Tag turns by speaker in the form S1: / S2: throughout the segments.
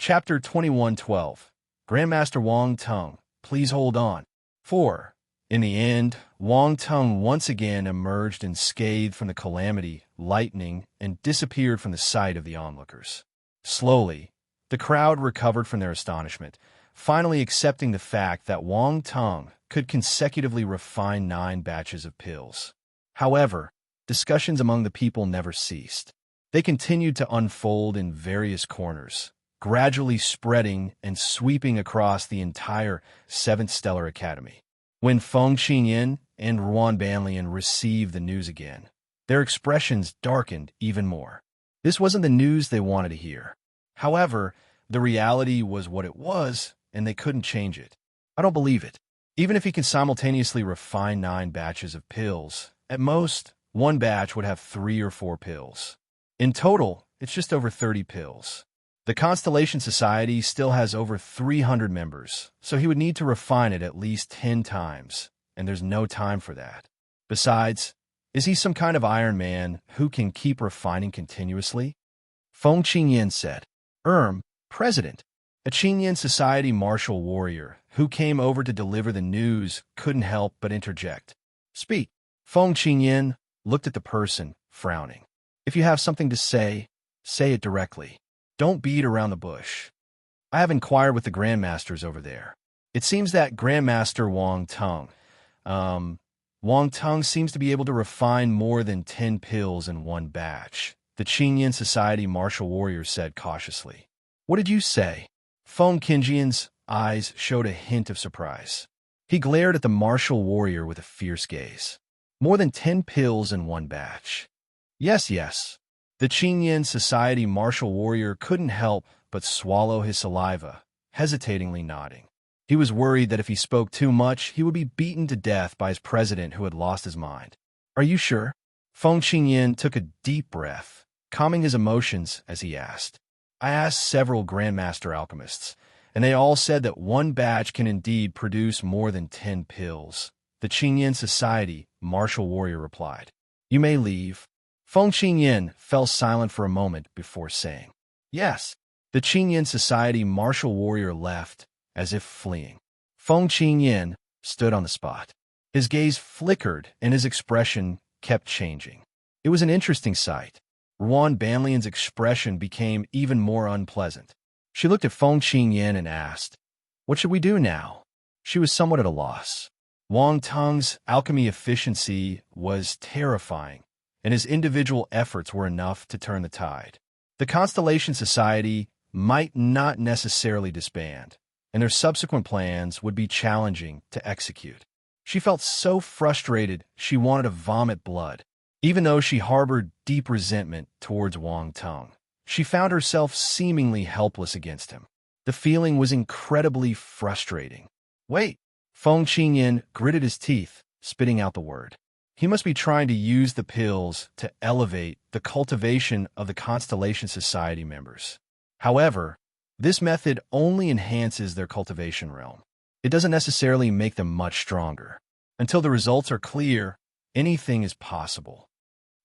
S1: Chapter 2112. Grandmaster Wang Tung, please hold on. 4. In the end, Wang Tung once again emerged unscathed from the calamity, lightning, and disappeared from the sight of the onlookers. Slowly, the crowd recovered from their astonishment, finally accepting the fact that Wang Tung could consecutively refine 9 batches of pills. However, discussions among the people never ceased. They continued to unfold in various corners, gradually spreading and sweeping across the entire 7th Stellar Academy. When Feng Qingyan and Ruan Banlian received the news again, their expressions darkened even more. This wasn't the news they wanted to hear. However, the reality was what it was, and they couldn't change it. I don't believe it. Even if he can simultaneously refine 9 batches of pills, at most, one batch would have 3 or 4 pills. In total, it's just over 30 pills. The Constellation Society still has over 300 members, so he would need to refine it at least 10 times, and there's no time for that. Besides, is he some kind of Iron Man who can keep refining continuously? Feng Qingyan said. President. A Qingyan Society martial warrior who came over to deliver the news couldn't help but interject. Speak. Feng Qingyan looked at the person, frowning. If you have something to say it directly. Don't beat around the bush. I have inquired with the Grandmasters over there. It seems that Grandmaster Wang Tung seems to be able to refine more than 10 pills in one batch, the Qingyan Society martial warrior said cautiously. What did you say? Feng Qingyan's eyes showed a hint of surprise. He glared at the martial warrior with a fierce gaze. More than 10 pills in one batch. Yes. The Qingyan Society martial warrior couldn't help but swallow his saliva, hesitatingly nodding. He was worried that if he spoke too much, he would be beaten to death by his president who had lost his mind. Are you sure? Feng Qingyan took a deep breath, calming his emotions as he asked. I asked several Grandmaster alchemists, and they all said that one batch can indeed produce more than 10 pills. The Qingyan Society martial warrior replied. You may leave. Feng Qingyan fell silent for a moment before saying, Yes. The Qingyan Society martial warrior left, as if fleeing. Feng Qingyan stood on the spot. His gaze flickered and his expression kept changing. It was an interesting sight. Ruan Banlian's expression became even more unpleasant. She looked at Feng Qingyan and asked, What should we do now? She was somewhat at a loss. Wang Tung's alchemy efficiency was terrifying, and his individual efforts were enough to turn the tide. The Constellation Society might not necessarily disband, and their subsequent plans would be challenging to execute. She felt so frustrated she wanted to vomit blood. Even though she harbored deep resentment towards Wang Tung, she found herself seemingly helpless against him. The feeling was incredibly frustrating. Wait! Feng Qingyan gritted his teeth, spitting out the word. He must be trying to use the pills to elevate the cultivation of the Constellation Society members. However, this method only enhances their cultivation realm. It doesn't necessarily make them much stronger. Until the results are clear, anything is possible.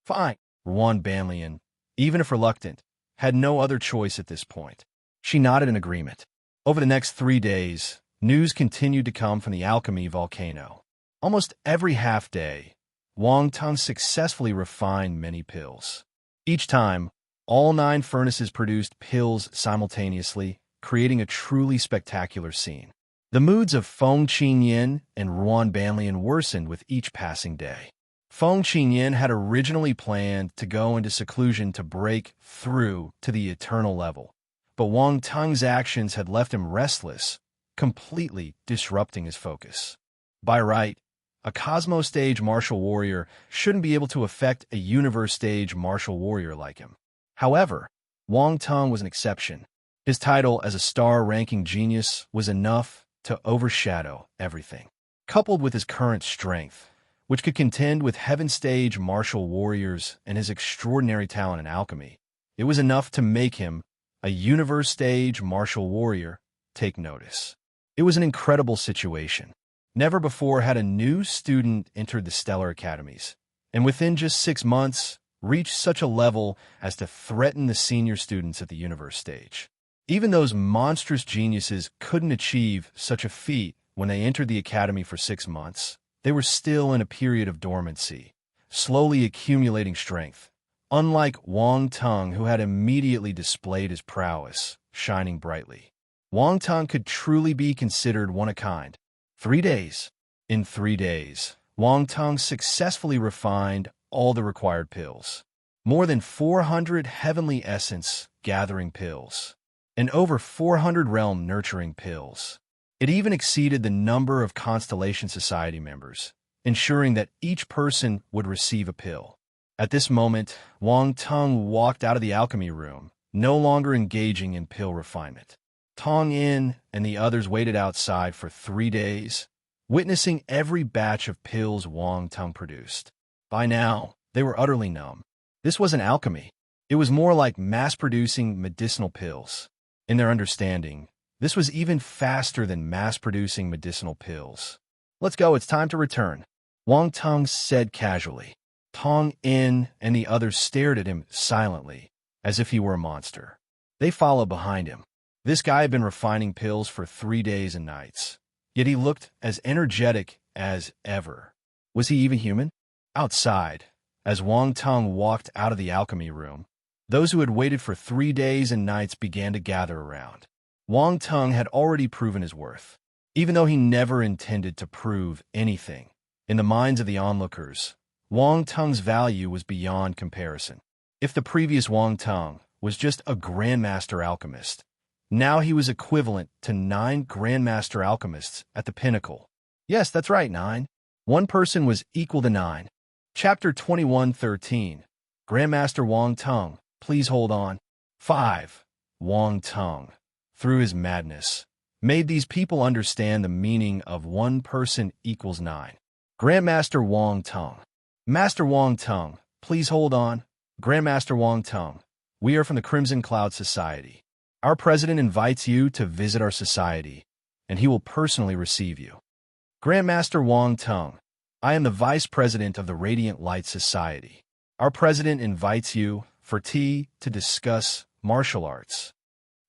S1: Fine. Ruan Banlian, even if reluctant, had no other choice at this point. She nodded in agreement. Over the next 3 days, news continued to come from the alchemy volcano. Almost every half-day, Wang Tung successfully refined many pills. Each time, all 9 furnaces produced pills simultaneously, creating a truly spectacular scene. The moods of Feng Qingyan and Ruan Banlian worsened with each passing day. Feng Qingyan had originally planned to go into seclusion to break through to the eternal level, but Wang Tung's actions had left him restless, completely disrupting his focus. By right, a Cosmo-stage martial warrior shouldn't be able to affect a Universe-stage martial warrior like him. However, Wang Tung was an exception. His title as a star-ranking genius was enough to overshadow everything. Coupled with his current strength, which could contend with heaven-stage martial warriors and his extraordinary talent in alchemy, it was enough to make him, a Universe-stage martial warrior, take notice. It was an incredible situation. Never before had a new student entered the Stellar Academies, and within just 6 months, reached such a level as to threaten the senior students at the Universe stage. Even those monstrous geniuses couldn't achieve such a feat when they entered the academy for 6 months. They were still in a period of dormancy, slowly accumulating strength. Unlike Wang Teng, who had immediately displayed his prowess, shining brightly. Wang Teng could truly be considered one of a kind. 3 days. In 3 days, Wang Teng successfully refined all the required pills. More than 400 heavenly essence-gathering pills, and over 400 realm-nurturing pills. It even exceeded the number of Constellation Society members, ensuring that each person would receive a pill. At this moment, Wang Teng walked out of the alchemy room, no longer engaging in pill refinement. Tong Yin and the others waited outside for 3 days, witnessing every batch of pills Wang Teng produced. By now, they were utterly numb. This wasn't alchemy. It was more like mass-producing medicinal pills. In their understanding, this was even faster than mass-producing medicinal pills. "Let's go, it's time to return," Wang Teng said casually. Tong In and the others stared at him silently, as if he were a monster. They followed behind him. This guy had been refining pills for 3 days and nights, yet he looked as energetic as ever. Was he even human? Outside, as Wang Teng walked out of the alchemy room, those who had waited for 3 days and nights began to gather around. Wang Teng had already proven his worth, even though he never intended to prove anything. In the minds of the onlookers, Wang Teng's value was beyond comparison. If the previous Wang Teng was just a Grandmaster Alchemist, now he was equivalent to 9 Grandmaster Alchemists at the pinnacle. Yes, that's right, 9. One person was equal to 9. Chapter 21:13. Grandmaster Wang Teng, please hold on. 5. Wang Teng, through his madness, made these people understand the meaning of 1 person equals 9. Grandmaster Wang Teng. Master Wang Teng, please hold on. Grandmaster Wang Teng, we are from the Crimson Cloud Society. Our president invites you to visit our society, and he will personally receive you. Grandmaster Wang Teng, I am the vice president of the Radiant Light Society. Our president invites you for tea to discuss martial arts.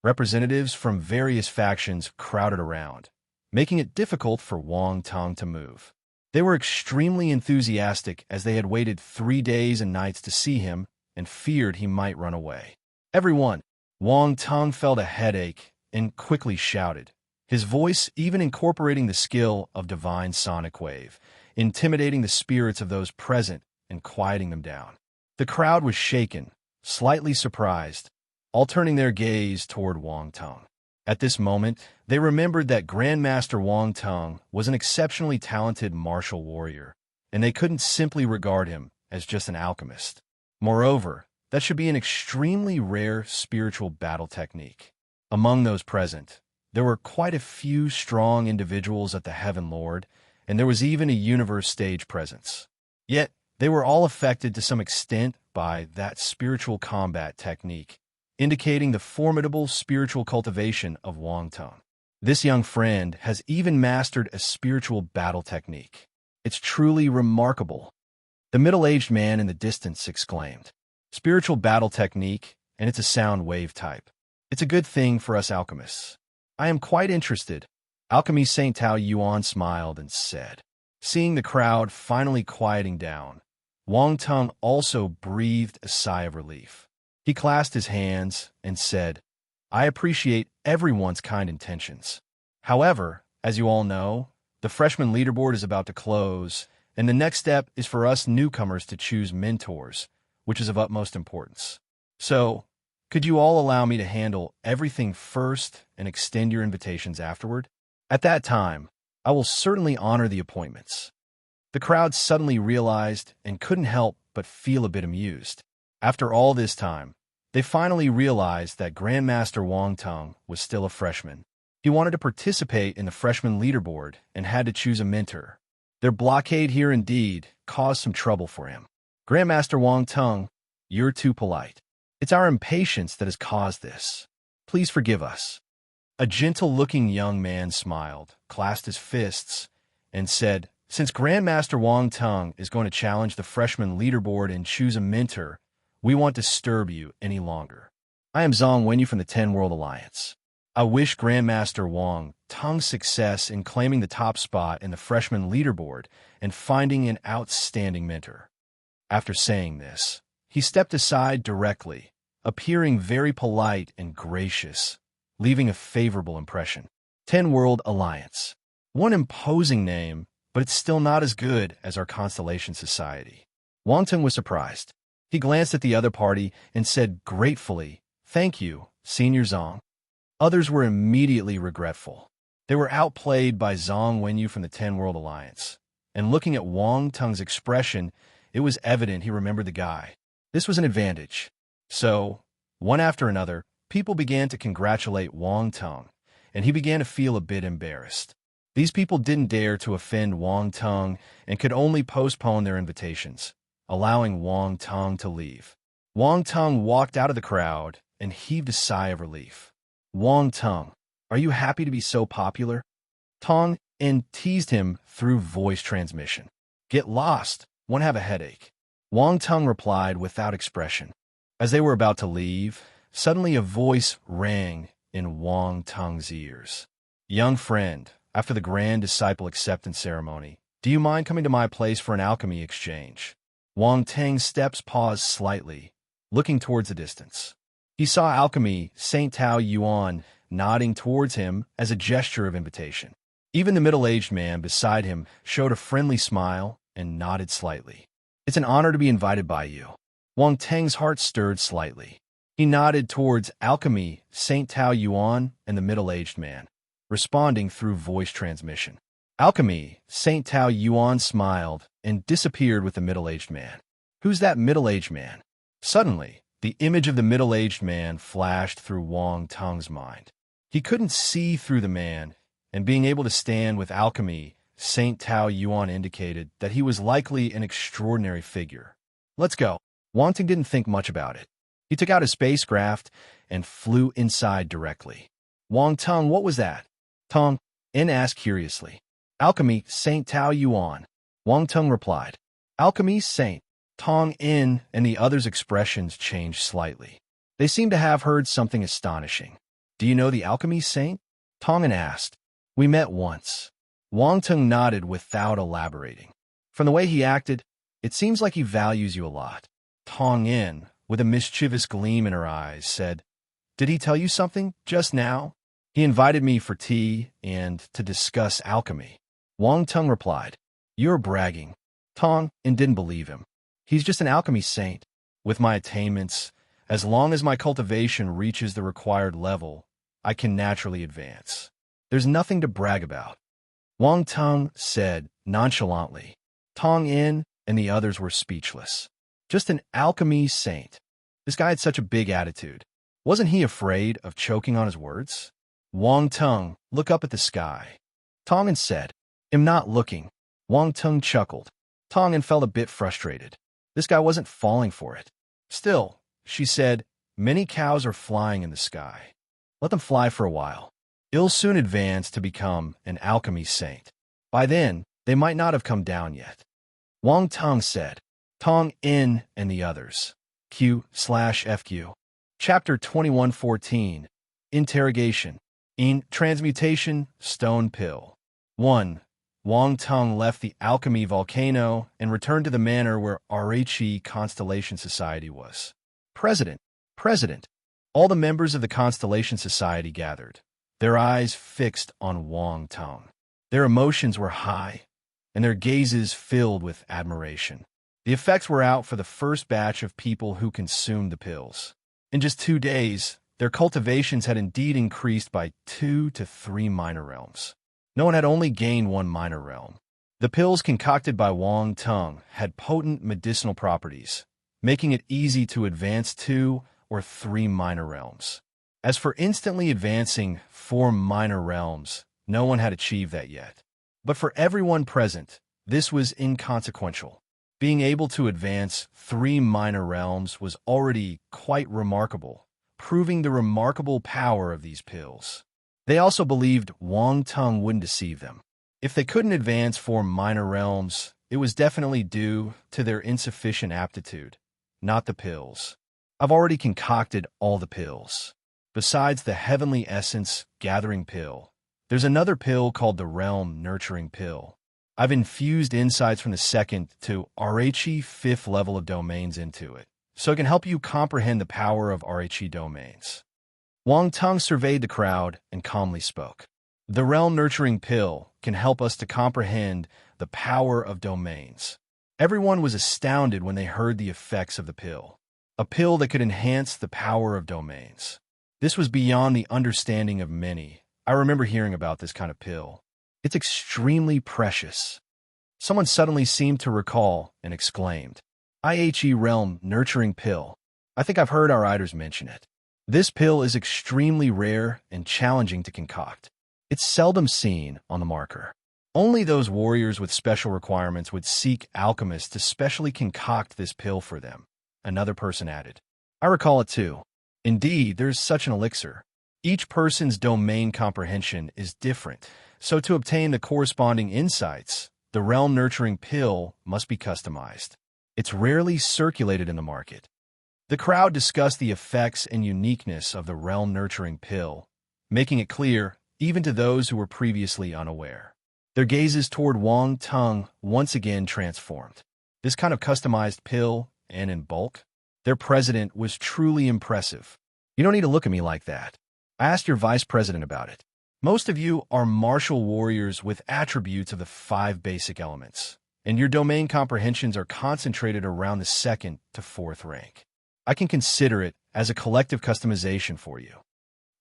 S1: Representatives from various factions crowded around, making it difficult for Wang Teng to move. They were extremely enthusiastic as they had waited 3 days and nights to see him and feared he might run away. Everyone, Wang Teng felt a headache and quickly shouted, his voice even incorporating the skill of divine sonic wave, intimidating the spirits of those present and quieting them down. The crowd was shaken, slightly surprised, all turning their gaze toward Wang Teng. At this moment, they remembered that Grandmaster Wang Teng was an exceptionally talented martial warrior, and they couldn't simply regard him as just an alchemist. Moreover, that should be an extremely rare spiritual battle technique. Among those present, there were quite a few strong individuals at the Heaven Lord, and there was even a universe stage presence. Yet, they were all affected to some extent by that spiritual combat technique, indicating the formidable spiritual cultivation of Wang Teng. This young friend has even mastered a spiritual battle technique. It's truly remarkable. The middle-aged man in the distance exclaimed, spiritual battle technique, and it's a sound wave type. It's a good thing for us alchemists. I am quite interested. Alchemy Saint Tao Yuan smiled and said. Seeing the crowd finally quieting down, Wang Teng also breathed a sigh of relief. He clasped his hands and said, I appreciate everyone's kind intentions. However, as you all know, the freshman leaderboard is about to close, and the next step is for us newcomers to choose mentors, which is of utmost importance. So, could you all allow me to handle everything first and extend your invitations afterward? At that time, I will certainly honor the appointments. The crowd suddenly realized and couldn't help but feel a bit amused. After all this time, they finally realized that Grandmaster Wang Teng was still a freshman. He wanted to participate in the freshman leaderboard and had to choose a mentor. Their blockade here indeed caused some trouble for him. Grandmaster Wang Teng, you're too polite. It's our impatience that has caused this. Please forgive us. A gentle-looking young man smiled, clasped his fists, and said, since Grandmaster Wang Teng is going to challenge the freshman leaderboard and choose a mentor, we won't disturb you any longer. I am Zhang Wenyu from the 10 World Alliance. I wish Grandmaster Wang Teng success in claiming the top spot in the freshman leaderboard and finding an outstanding mentor." After saying this, he stepped aside directly, appearing very polite and gracious, leaving a favorable impression. 10 World Alliance. One imposing name, but it's still not as good as our Constellation Society. Wang Teng was surprised. He glanced at the other party and said gratefully, "Thank you, Senior Zhang." Others were immediately regretful. They were outplayed by Zhang Wenyu from the 10 World Alliance. And looking at Wang Teng's expression, it was evident he remembered the guy. This was an advantage. So, one after another, people began to congratulate Wang Teng, and he began to feel a bit embarrassed. These people didn't dare to offend Wang Teng and could only postpone their invitations, allowing Wang Teng to leave. Wang Teng walked out of the crowd and heaved a sigh of relief. "Wang Teng, are you happy to be so popular?" Tong and teased him through voice transmission. "Get lost, won't have a headache." Wang Teng replied without expression. As they were about to leave, suddenly a voice rang in Wang Teng's ears. "Young friend, after the grand disciple acceptance ceremony, do you mind coming to my place for an alchemy exchange?" Wang Teng's steps paused slightly, looking towards the distance. He saw Alchemy Saint Tao Yuan nodding towards him as a gesture of invitation. Even the middle-aged man beside him showed a friendly smile and nodded slightly. "It's an honor to be invited by you." Wang Teng's heart stirred slightly. He nodded towards Alchemy Saint Tao Yuan and the middle-aged man, responding through voice transmission. Alchemy Saint Tao Yuan smiled and disappeared with the middle-aged man. "Who's that middle-aged man?" Suddenly, the image of the middle-aged man flashed through Wang Teng's mind. He couldn't see through the man, and being able to stand with Alchemy Saint Tao Yuan indicated that he was likely an extraordinary figure. "Let's go." Wang Teng didn't think much about it. He took out his spacecraft and flew inside directly. "Wang Teng, what was that?" Tong In asked curiously. "Alchemy Saint Tao Yuan," Wang Teng replied. "Alchemy Saint." Tong In and the others' expressions changed slightly. They seemed to have heard something astonishing. "Do you know the Alchemy Saint?" Tongin asked. "We met once." Wang Teng nodded without elaborating. From the way he acted, it seems like he values you a lot. Tong In, with a mischievous gleam in her eyes, said, "Did he tell you something just now?" "He invited me for tea and to discuss alchemy." Wang Teng replied, "You're bragging." Tong In didn't believe him. "He's just an alchemy saint. With my attainments, as long as my cultivation reaches the required level, I can naturally advance. There's nothing to brag about." Wang Teng said nonchalantly. Tong In and the others were speechless. Just an alchemy saint. This guy had such a big attitude. Wasn't he afraid of choking on his words? Wang Teng, look up at the sky. Tongin said, "I'm not looking." Wang Teng chuckled. Tongin felt a bit frustrated. This guy wasn't falling for it. "Still," she said, "many cows are flying in the sky. Let them fly for a while. It'll soon advance to become an alchemy saint. By then, they might not have come down yet." Wang Teng said. Tong In and the others. Q/FQ. Chapter 2114. Interrogation. In Transmutation, Stone Pill. 1. Wang Teng left the Alchemy Volcano and returned to the manor where Rhe Constellation Society was. President. All the members of the Constellation Society gathered, their eyes fixed on Wang Teng. Their emotions were high, and their gazes filled with admiration. The effects were out for the first batch of people who consumed the pills. In just 2 days, their cultivations had indeed increased by 2 to 3 minor realms. No one had only gained 1 minor realm. The pills concocted by Wang Teng had potent medicinal properties, making it easy to advance 2 or 3 minor realms. As for instantly advancing 4 minor realms, no one had achieved that yet. But for everyone present, this was inconsequential. Being able to advance 3 minor realms was already quite remarkable, proving the remarkable power of these pills. They also believed Wang Teng wouldn't deceive them. If they couldn't advance 4 minor realms, it was definitely due to their insufficient aptitude, not the pills. I've already concocted all the pills. Besides the heavenly essence gathering pill, there's another pill called the realm nurturing pill. I've infused insights from the second to RHE fifth level of domains into it, so it can help you comprehend the power of RHE domains. Wang Tong surveyed the crowd and calmly spoke. The realm nurturing pill can help us to comprehend the power of domains. Everyone was astounded when they heard the effects of the pill. A pill that could enhance the power of domains. This was beyond the understanding of many. I remember hearing about this kind of pill. It's extremely precious. Someone suddenly seemed to recall and exclaimed, IHE Realm Nurturing Pill. I think I've heard our riders mention it. This pill is extremely rare and challenging to concoct. It's seldom seen on the marker. Only those warriors with special requirements would seek alchemists to specially concoct this pill for them, another person added. I recall it too. Indeed, there's such an elixir. Each person's domain comprehension is different, so to obtain the corresponding insights, the realm nurturing pill must be customized. It's rarely circulated in the market. The crowd discussed the effects and uniqueness of the realm nurturing pill, making it clear even to those who were previously unaware. Their gazes toward Wang Tong once again transformed. This kind of customized pill, and in bulk, their president was truly impressive. You don't need to look at me like that. I asked your vice president about it. Most of you are martial warriors with attributes of the 5 basic elements, and your domain comprehensions are concentrated around the 2nd to 4th rank. I can consider it as a collective customization for you.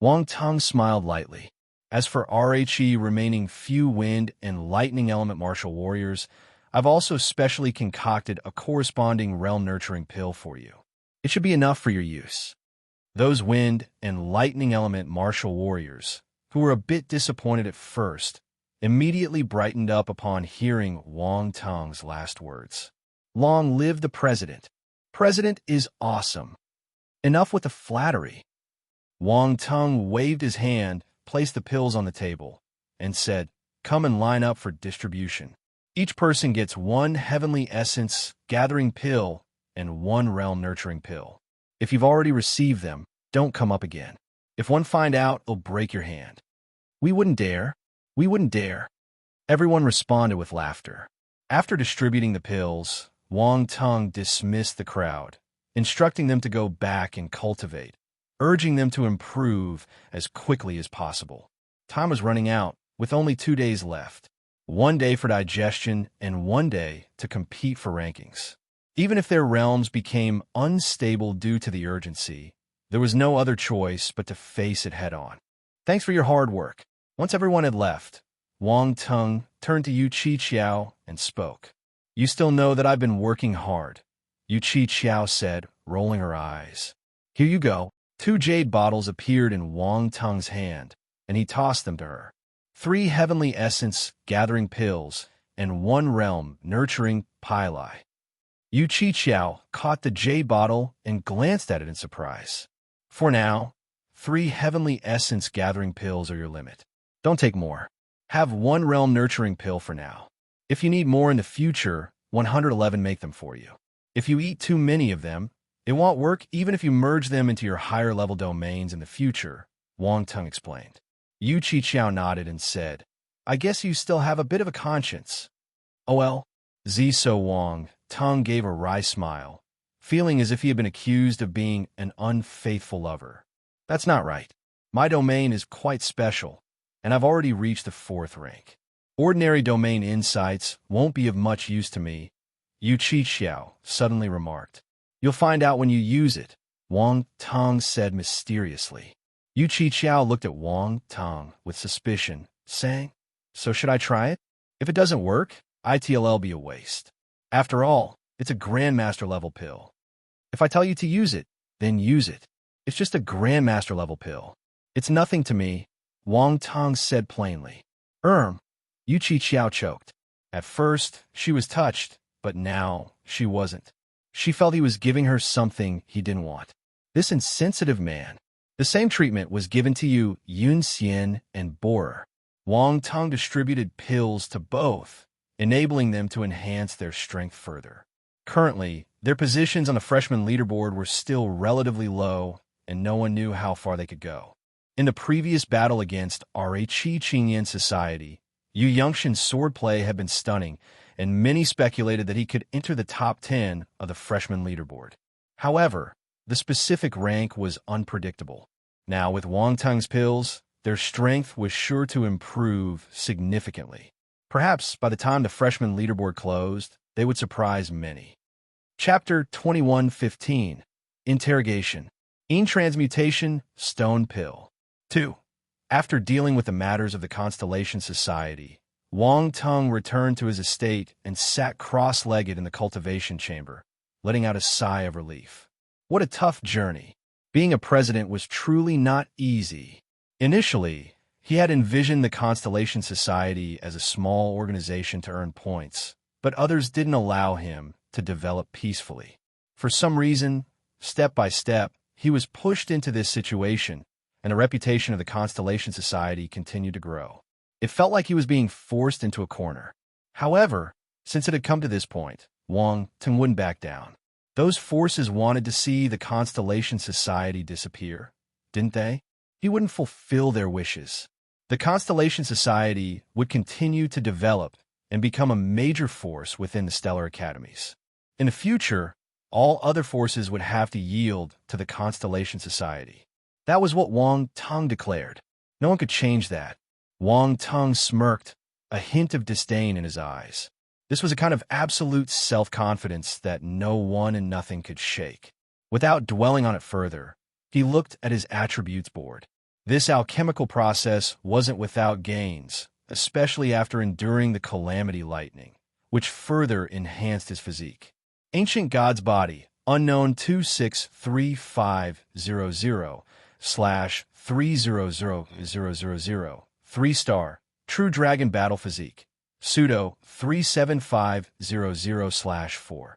S1: Wang Tong smiled lightly. As for RHE remaining few wind and lightning element martial warriors, I've also specially concocted a corresponding realm nurturing pill for you. It should be enough for your use. Those wind and lightning element martial warriors, who were a bit disappointed at first, immediately brightened up upon hearing Wang Tong's last words. Long live the president. President is awesome. Enough with the flattery. Wang Tong waved his hand, placed the pills on the table, and said, come and line up for distribution. Each person gets 1 heavenly essence gathering pill and 1 realm nurturing pill. If you've already received them, don't come up again. If one find out, it'll break your hand. We wouldn't dare. We wouldn't dare. Everyone responded with laughter. After distributing the pills, Wang Tong dismissed the crowd, instructing them to go back and cultivate, urging them to improve as quickly as possible. Time was running out, with only 2 days left. 1 day for digestion and 1 day to compete for rankings. Even if their realms became unstable due to the urgency, there was no other choice but to face it head-on. Thanks for your hard work. Once everyone had left, Wang Tong turned to Yu Chi-Chiao and spoke. You still know that I've been working hard, Yu Chi-Chiao said, rolling her eyes. Here you go. 2 jade bottles appeared in Wang Tong's hand, and he tossed them to her. 3 heavenly essence gathering pills and 1 realm nurturing pili. Yu Chi-Chiao caught the jade bottle and glanced at it in surprise. For now, 3 heavenly essence gathering pills are your limit. Don't take more. Have 1 realm nurturing pill for now. If you need more in the future, 111 make them for you. If you eat too many of them, it won't work even if you merge them into your higher level domains in the future, Wang Tong explained. Yu Chi-Chiao nodded and said, I guess you still have a bit of a conscience. Oh well. Ziso Wang Tong gave a wry smile, feeling as if he had been accused of being an unfaithful lover. That's not right. My domain is quite special, and I've already reached the 4th rank. Ordinary domain insights won't be of much use to me, Yu Chi-Chiao suddenly remarked. You'll find out when you use it, Wang Tong said mysteriously. Yu Chi-Chiao looked at Wang Tong with suspicion, saying, So should I try it? If it doesn't work, it'll be a waste. After all, it's a Grandmaster level pill. If I tell you to use it, then use it. It's just a Grandmaster level pill. It's nothing to me, Wang Tong said plainly. Yu Chi-Chiao choked. At first, she was touched, but now she wasn't. She felt he was giving her something he didn't want. This insensitive man. The same treatment was given to you, Yun Xian and Borer. Wang Tong distributed pills to both, enabling them to enhance their strength further. Currently, Their positions on the freshman leaderboard were still relatively low, and no one knew how far they could go. In the previous battle against Rhi Chinyan Society, Yu Yongshin's swordplay had been stunning, and many speculated that he could enter the top 10 of the freshman leaderboard. However, the specific rank was unpredictable. Now, with Wang Tung's pills, their strength was sure to improve significantly. Perhaps by the time the freshman leaderboard closed, they would surprise many. Chapter 21:15 Interrogation. In Transmutation, Stone Pill. 2. After dealing with the matters of the Constellation Society, Wang Tung returned to his estate and sat cross-legged in the cultivation chamber, letting out a sigh of relief. What a tough journey. Being a president was truly not easy. Initially, he had envisioned the Constellation Society as a small organization to earn points, but others didn't allow him to develop peacefully. For some reason, step by step, he was pushed into this situation, and the reputation of the Constellation Society continued to grow. It felt like he was being forced into a corner. However, since it had come to this point, Wang Tung wouldn't back down. Those forces wanted to see the Constellation Society disappear, didn't they? He wouldn't fulfill their wishes. The Constellation Society would continue to develop and become a major force within the stellar academies. In the future, all other forces would have to yield to the Constellation Society. That was what Wang Tung declared. No one could change that. Wang Tung smirked, a hint of disdain in his eyes. This was a kind of absolute self-confidence that no one and nothing could shake. Without dwelling on it further, he looked at his attributes board. This alchemical process wasn't without gains, especially after enduring the Calamity Lightning, which further enhanced his physique. Ancient God's Body, unknown 26350/300000, 3-star, True Dragon Battle Physique, pseudo 37500/4,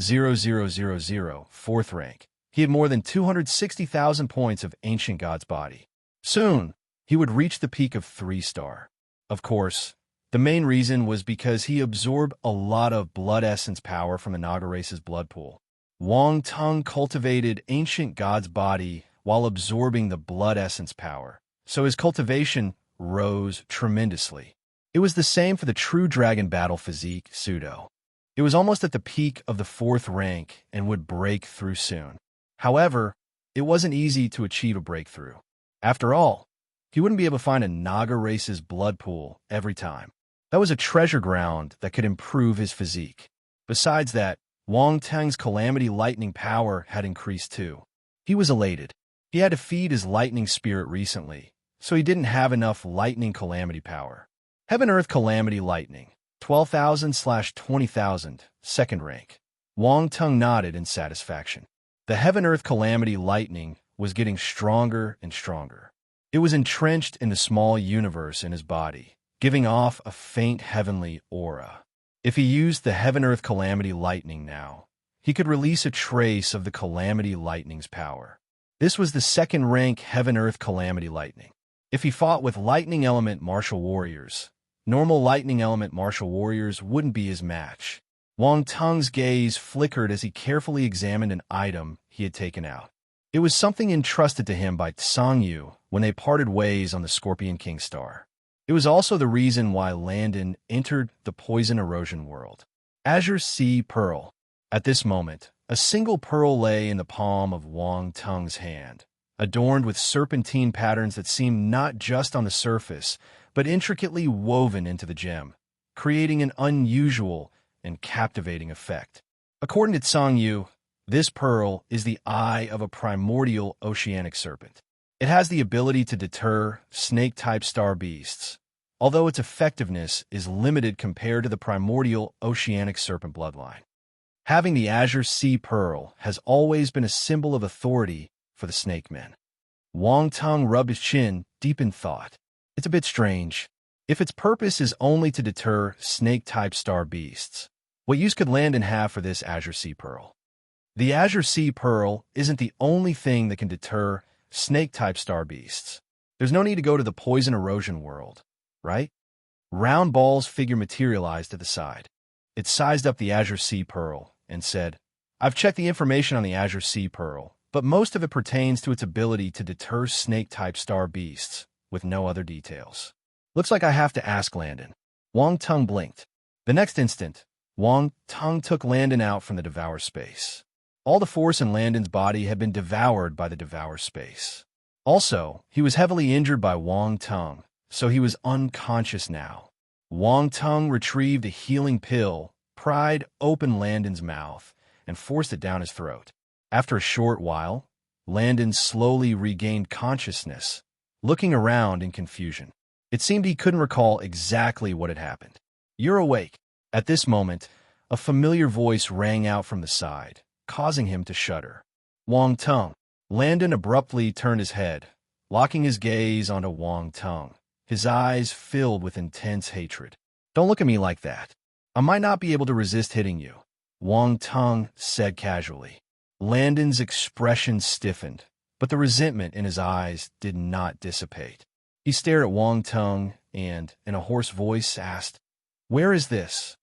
S1: 0000, 4th rank. He had more than 260,000 points of Ancient God's Body. Soon, he would reach the peak of 3-star. Of course, the main reason was because he absorbed a lot of blood essence power from the Naga race's blood pool. Wang Tung cultivated Ancient God's Body while absorbing the blood essence power, so his cultivation rose tremendously. It was the same for the True Dragon Battle Physique, pseudo. It was almost at the peak of the 4th rank and would break through soon. However, it wasn't easy to achieve a breakthrough. After all, he wouldn't be able to find a Naga race's blood pool every time. That was a treasure ground that could improve his physique. Besides that, Wang Tung's Calamity Lightning power had increased too. He was elated. He had to feed his lightning spirit recently, so he didn't have enough lightning calamity power. Heaven Earth Calamity Lightning, 12,000/20,000, 2nd rank. Wang Tung nodded in satisfaction. The Heaven Earth Calamity Lightning was getting stronger and stronger. It was entrenched in the small universe in his body, giving off a faint heavenly aura. If he used the Heaven Earth Calamity Lightning now, he could release a trace of the Calamity Lightning's power. This was the 2nd rank Heaven Earth Calamity Lightning. If he fought with Lightning Element Martial Warriors, normal Lightning Element Martial Warriors wouldn't be his match. Wang Tung's gaze flickered as he carefully examined an item he had taken out. It was something entrusted to him by Tsang Yu when they parted ways on the Scorpion King Star. It was also the reason why Landon entered the Poison Erosion world. Azure Sea Pearl. At this moment, a single pearl lay in the palm of Wang Tung's hand, adorned with serpentine patterns that seemed not just on the surface, but intricately woven into the gem, creating an unusual and captivating effect. According to Tsang Yu, this pearl is the eye of a primordial oceanic serpent. It has the ability to deter snake-type star beasts, although its effectiveness is limited compared to the primordial oceanic serpent bloodline. Having the Azure Sea Pearl has always been a symbol of authority for the snake men. Wang Tung rubbed his chin, deep in thought. It's a bit strange. If its purpose is only to deter snake-type star beasts, what use could Landon have for this Azure Sea Pearl? The Azure Sea Pearl isn't the only thing that can deter snake-type star beasts. There's no need to go to the Poison Erosion world, right? Round Ball's figure materialized at the side. It sized up the Azure Sea Pearl and said, I've checked the information on the Azure Sea Pearl, but most of it pertains to its ability to deter snake-type star beasts, with no other details. Looks like I have to ask Landon. Wang Tung blinked. The next instant, Wang Tung took Landon out from the Devour Space. All the force in Landon's body had been devoured by the Devour Space. Also, he was heavily injured by Wang Tung, so he was unconscious now. Wang Tung retrieved a healing pill, pried open Landon's mouth, and forced it down his throat. After a short while, Landon slowly regained consciousness, looking around in confusion. It seemed he couldn't recall exactly what had happened. "You're awake." At this moment, a familiar voice rang out from the side, causing him to shudder. "Wang Tung." Landon abruptly turned his head, locking his gaze onto Wang Tung, his eyes filled with intense hatred. "Don't look at me like that. I might not be able to resist hitting you," Wang Tung said casually. Landon's expression stiffened, but the resentment in his eyes did not dissipate. He stared at Wang Tung and, in a hoarse voice, asked, "Where is this?"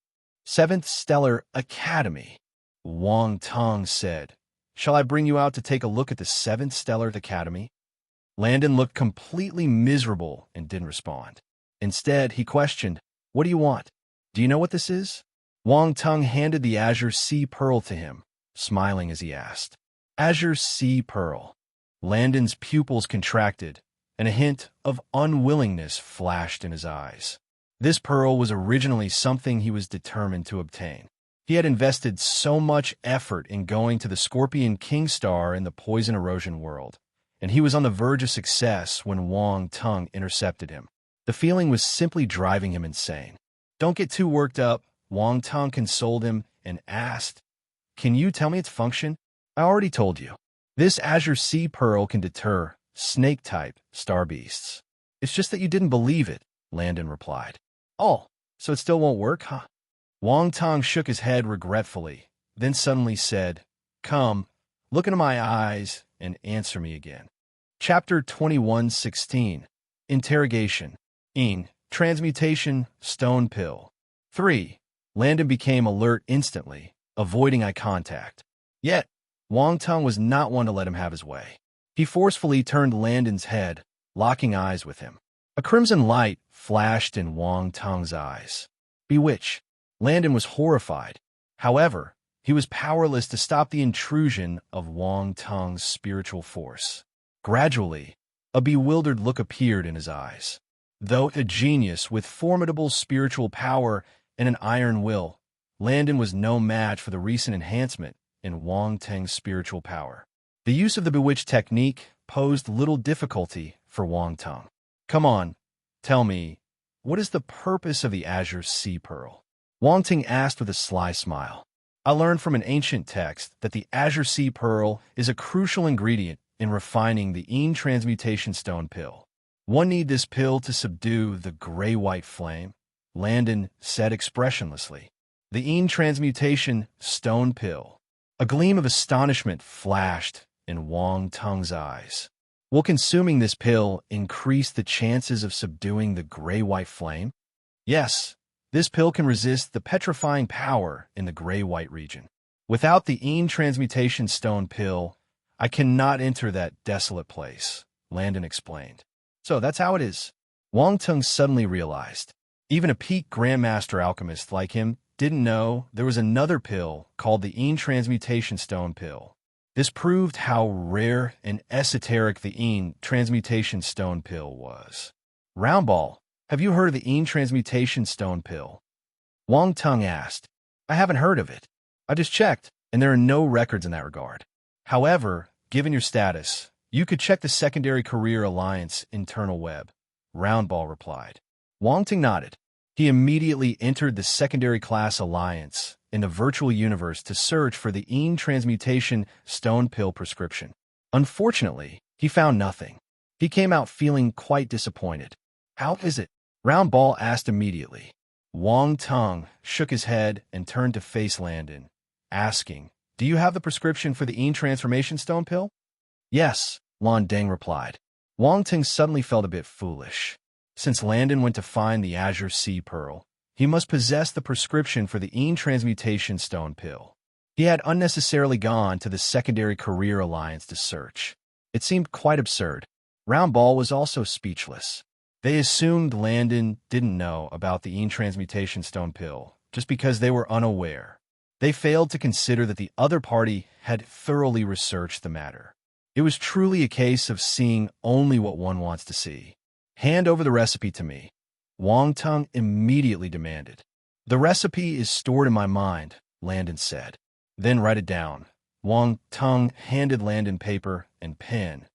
S1: "Seventh Stellar Academy," Wang Tung said. "Shall I bring you out to take a look at the Seventh Stellar Academy?" Landon looked completely miserable and didn't respond. Instead, he questioned, "What do you want? Do you know what this is?" Wang Tung handed the Azure Sea Pearl to him, smiling as he asked. Azure Sea Pearl. Landon's pupils contracted, and a hint of unwillingness flashed in his eyes. This pearl was originally something he was determined to obtain. He had invested so much effort in going to the Scorpion King Star in the Poison Erosion world, and he was on the verge of success when Wang Tung intercepted him. The feeling was simply driving him insane. "Don't get too worked up," Wang Tung consoled him and asked, "Can you tell me its function?" "I already told you. This Azure Sea Pearl can deter snake-type star beasts." "It's just that you didn't believe it," Landon replied. "Oh, so it still won't work, huh?" Wang Tung shook his head regretfully, then suddenly said, "Come, look into my eyes and answer me again." Chapter 21:16 Interrogation. Transmutation Stone Pill. 3. Landon became alert instantly, avoiding eye contact. Yet, Wang Tung was not one to let him have his way. He forcefully turned Landon's head, locking eyes with him. A crimson light flashed in Wang Tung's eyes. Bewitch. Landon was horrified. However, he was powerless to stop the intrusion of Wang Tung's spiritual force. Gradually, a bewildered look appeared in his eyes. Though a genius with formidable spiritual power and an iron will, Landon was no match for the recent enhancement in Wang Tung's spiritual power. The use of the Bewitch technique posed little difficulty for Wang Tung. "Come on, tell me, what is the purpose of the Azure Sea Pearl?" Wang Tung asked with a sly smile. "I learned from an ancient text that the Azure Sea Pearl is a crucial ingredient in refining the transmutation stone pill. One need this pill to subdue the gray-white flame," Landon said expressionlessly. The transmutation stone pill. A gleam of astonishment flashed in Wang Tung's eyes. "Will consuming this pill increase the chances of subduing the gray-white flame?" "Yes, this pill can resist the petrifying power in the gray-white region. Without the transmutation stone pill, I cannot enter that desolate place," Landon explained. "So that's how it is." Wang Tung suddenly realized. Even a peak Grandmaster alchemist like him didn't know there was another pill called the transmutation stone pill. This proved how rare and esoteric the transmutation stone pill was. "Roundball, have you heard of the transmutation stone pill?" Wang Tung asked. "I haven't heard of it. I just checked, and there are no records in that regard. However, given your status, you could check the Secondary Career Alliance internal web," Roundball replied. Wang Tung nodded. He immediately entered the Secondary Class Alliance in the virtual universe to search for the transmutation stone pill prescription. Unfortunately, he found nothing. He came out feeling quite disappointed. "How is it?" Roundball asked immediately. Wang Tung shook his head and turned to face Landon, asking, "Do you have the prescription for the transformation stone pill?" "Yes," Landon replied. Wang Tung suddenly felt a bit foolish. Since Landon went to find the Azure Sea Pearl, he must possess the prescription for the transmutation stone pill. He had unnecessarily gone to the secondary career alliance to search. It seemed quite absurd. Roundball was also speechless. They assumed Landon didn't know about the transmutation stone pill, just because they were unaware. They failed to consider that the other party had thoroughly researched the matter. It was truly a case of seeing only what one wants to see. Hand over the recipe to me, Wang Tung immediately demanded. The recipe is stored in my mind, Landon said. Then write it down. Wang Tung handed Landon paper and pen,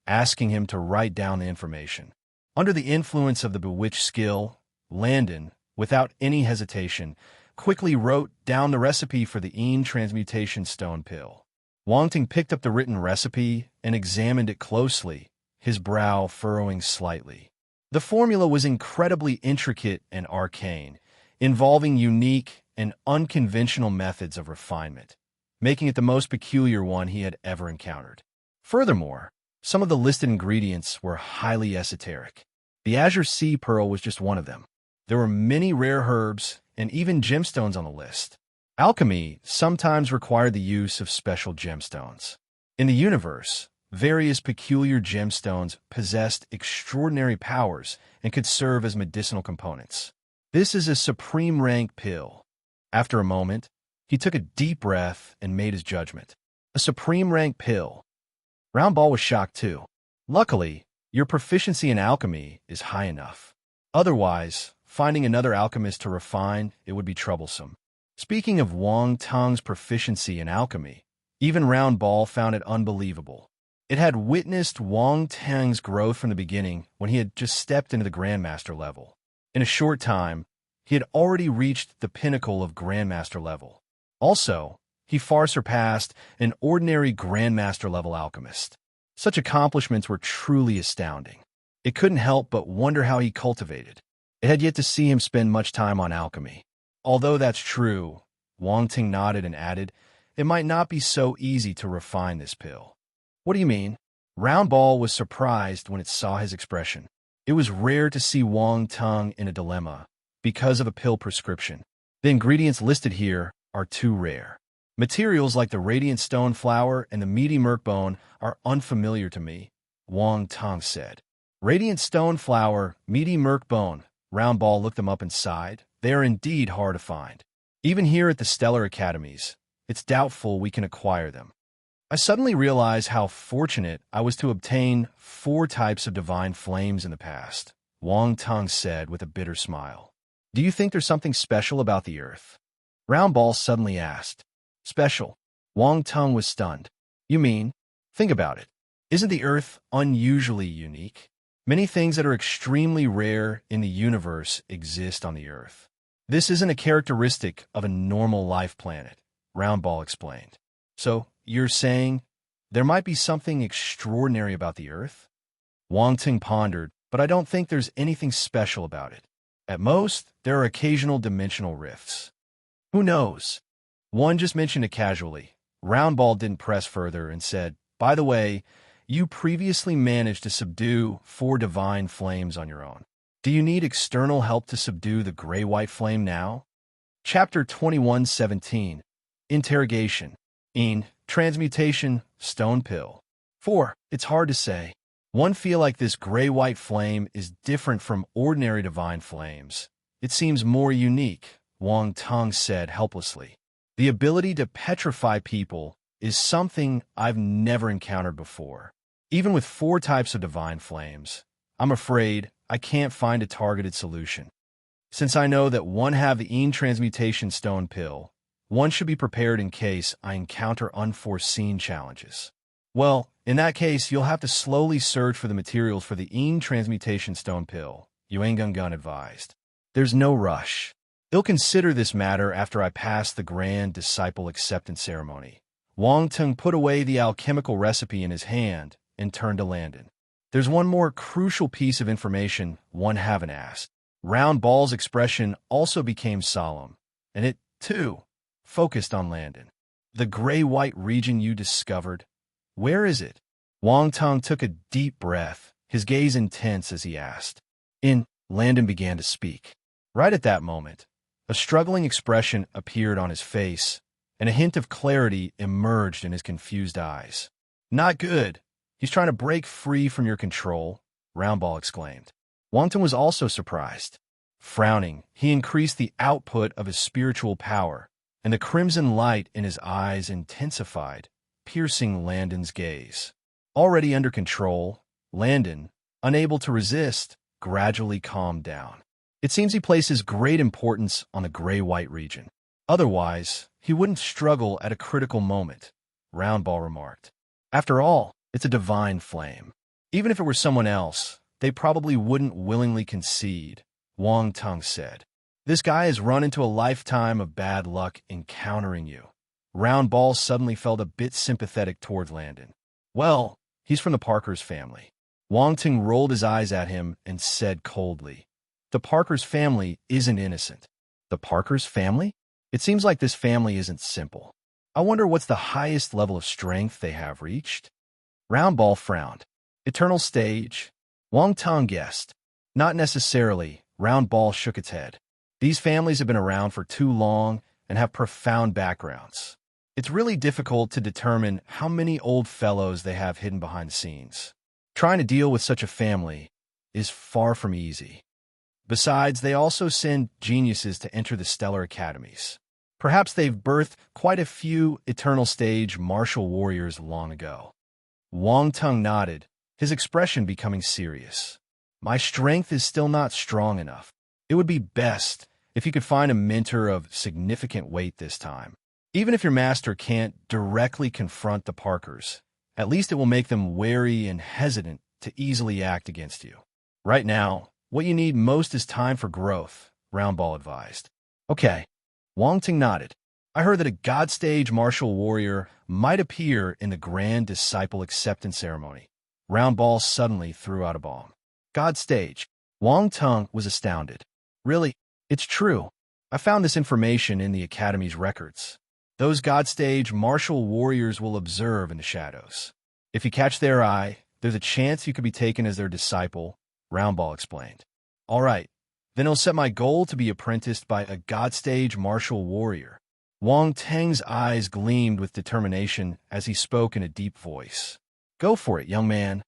S1: asking him to write down the information. Under the influence of the bewitched skill, Landon, without any hesitation, quickly wrote down the recipe for the transmutation stone pill. Wang Tung picked up the written recipe and examined it closely, his brow furrowing slightly. The formula was incredibly intricate and arcane, involving unique and unconventional methods of refinement, making it the most peculiar one he had ever encountered. Furthermore, some of the listed ingredients were highly esoteric. The azure sea pearl was just one of them. There were many rare herbs and even gemstones on the list. Alchemy sometimes required the use of special gemstones. In the universe, various peculiar gemstones possessed extraordinary powers and could serve as medicinal components. This is a supreme rank pill. After a moment, he took a deep breath and made his judgment. A supreme rank pill. Roundball was shocked too. Luckily, your proficiency in alchemy is high enough. Otherwise, finding another alchemist to refine it would be troublesome. Speaking of Wang Tung's proficiency in alchemy, even Roundball found it unbelievable. It had witnessed Wang Tung's growth from the beginning when he had just stepped into the Grandmaster level. In a short time, he had already reached the pinnacle of Grandmaster level. Also, he far surpassed an ordinary Grandmaster level alchemist. Such accomplishments were truly astounding. It couldn't help but wonder how he cultivated. It had yet to see him spend much time on alchemy. Although that's true, Wang Tung nodded and added, it might not be so easy to refine this pill. What do you mean? Roundball was surprised when it saw his expression. It was rare to see Wang Tung in a dilemma because of a pill prescription. The ingredients listed here are too rare. Materials like the radiant stone flower and the meaty merkbone are unfamiliar to me, Wang Tung said. Radiant stone flower, meaty merkbone. Roundball looked them up and sighed. They are indeed hard to find. Even here at the Stellar Academies, it's doubtful we can acquire them. I suddenly realized how fortunate I was to obtain 4 types of divine flames in the past, Wang Tung said with a bitter smile. Do you think there's something special about the Earth? Roundball suddenly asked. Special? Wang Tung was stunned. You mean? Think about it. Isn't the Earth unusually unique? Many things that are extremely rare in the universe exist on the Earth. This isn't a characteristic of a normal life planet, Roundball explained. So, you're saying there might be something extraordinary about the Earth? Wang Tung pondered, but I don't think there's anything special about it. At most, there are occasional dimensional rifts. Who knows? One just mentioned it casually. Roundball didn't press further and said, by the way, you previously managed to subdue 4 divine flames on your own. Do you need external help to subdue the gray-white flame now? Chapter 21:17. Interrogation. Transmutation, stone pill. 4. It's hard to say. One feel like this gray-white flame is different from ordinary divine flames. It seems more unique, Wang Tung said helplessly. The ability to petrify people is something I've never encountered before. Even with 4 types of divine flames, I'm afraid I can't find a targeted solution. Since I know that one have the transmutation stone pill, one should be prepared in case I encounter unforeseen challenges. Well, in that case, you'll have to slowly search for the materials for the transmutation stone pill, Yuan Gungun advised. There's no rush. I'll consider this matter after I pass the Grand Disciple Acceptance Ceremony. Wang Tung put away the alchemical recipe in his hand and turned to Landon. There's one more crucial piece of information one haven't asked. Roundball's expression also became solemn, and it, too, focused on Landon. The gray-white region you discovered, where is it? Wang Tung took a deep breath, his gaze intense as he asked. Landon began to speak. Right at that moment, a struggling expression appeared on his face, and a hint of clarity emerged in his confused eyes. "Not good. He's trying to break free from your control," Roundball exclaimed. Wangtung was also surprised. Frowning, he increased the output of his spiritual power, and the crimson light in his eyes intensified, piercing Landon's gaze. Already under control, Landon, unable to resist, gradually calmed down. It seems he places great importance on the gray-white region. Otherwise, he wouldn't struggle at a critical moment, Roundball remarked. After all, it's a divine flame. Even if it were someone else, they probably wouldn't willingly concede, Wangtung said. This guy has run into a lifetime of bad luck encountering you. Roundball suddenly felt a bit sympathetic toward Landon. Well, he's from the Parker's family. Wangtung rolled his eyes at him and said coldly, "The Parker's family isn't innocent." The Parker's family? It seems like this family isn't simple. I wonder what's the highest level of strength they have reached? Roundball frowned. Eternal stage? Wangtung guessed. Not necessarily, Roundball shook its head. These families have been around for too long and have profound backgrounds. It's really difficult to determine how many old fellows they have hidden behind the scenes. Trying to deal with such a family is far from easy. Besides, they also send geniuses to enter the stellar academies. Perhaps they've birthed quite a few eternal stage martial warriors long ago. Wangtung nodded, his expression becoming serious. My strength is still not strong enough. It would be best if you could find a mentor of significant weight this time. Even if your master can't directly confront the Parkers, at least it will make them wary and hesitant to easily act against you. Right now, what you need most is time for growth, Roundball advised. Okay. Wangtung nodded. I heard that a God Stage martial warrior might appear in the Grand Disciple Acceptance Ceremony. Roundball suddenly threw out a bomb. God Stage. Wangtung was astounded. Really? It's true. I found this information in the Academy's records. Those God Stage martial warriors will observe in the shadows. If you catch their eye, there's a chance you could be taken as their disciple, Roundball explained. All right, then I'll set my goal to be apprenticed by a God Stage martial warrior. Wangtung's eyes gleamed with determination as he spoke in a deep voice. Go for it, young man.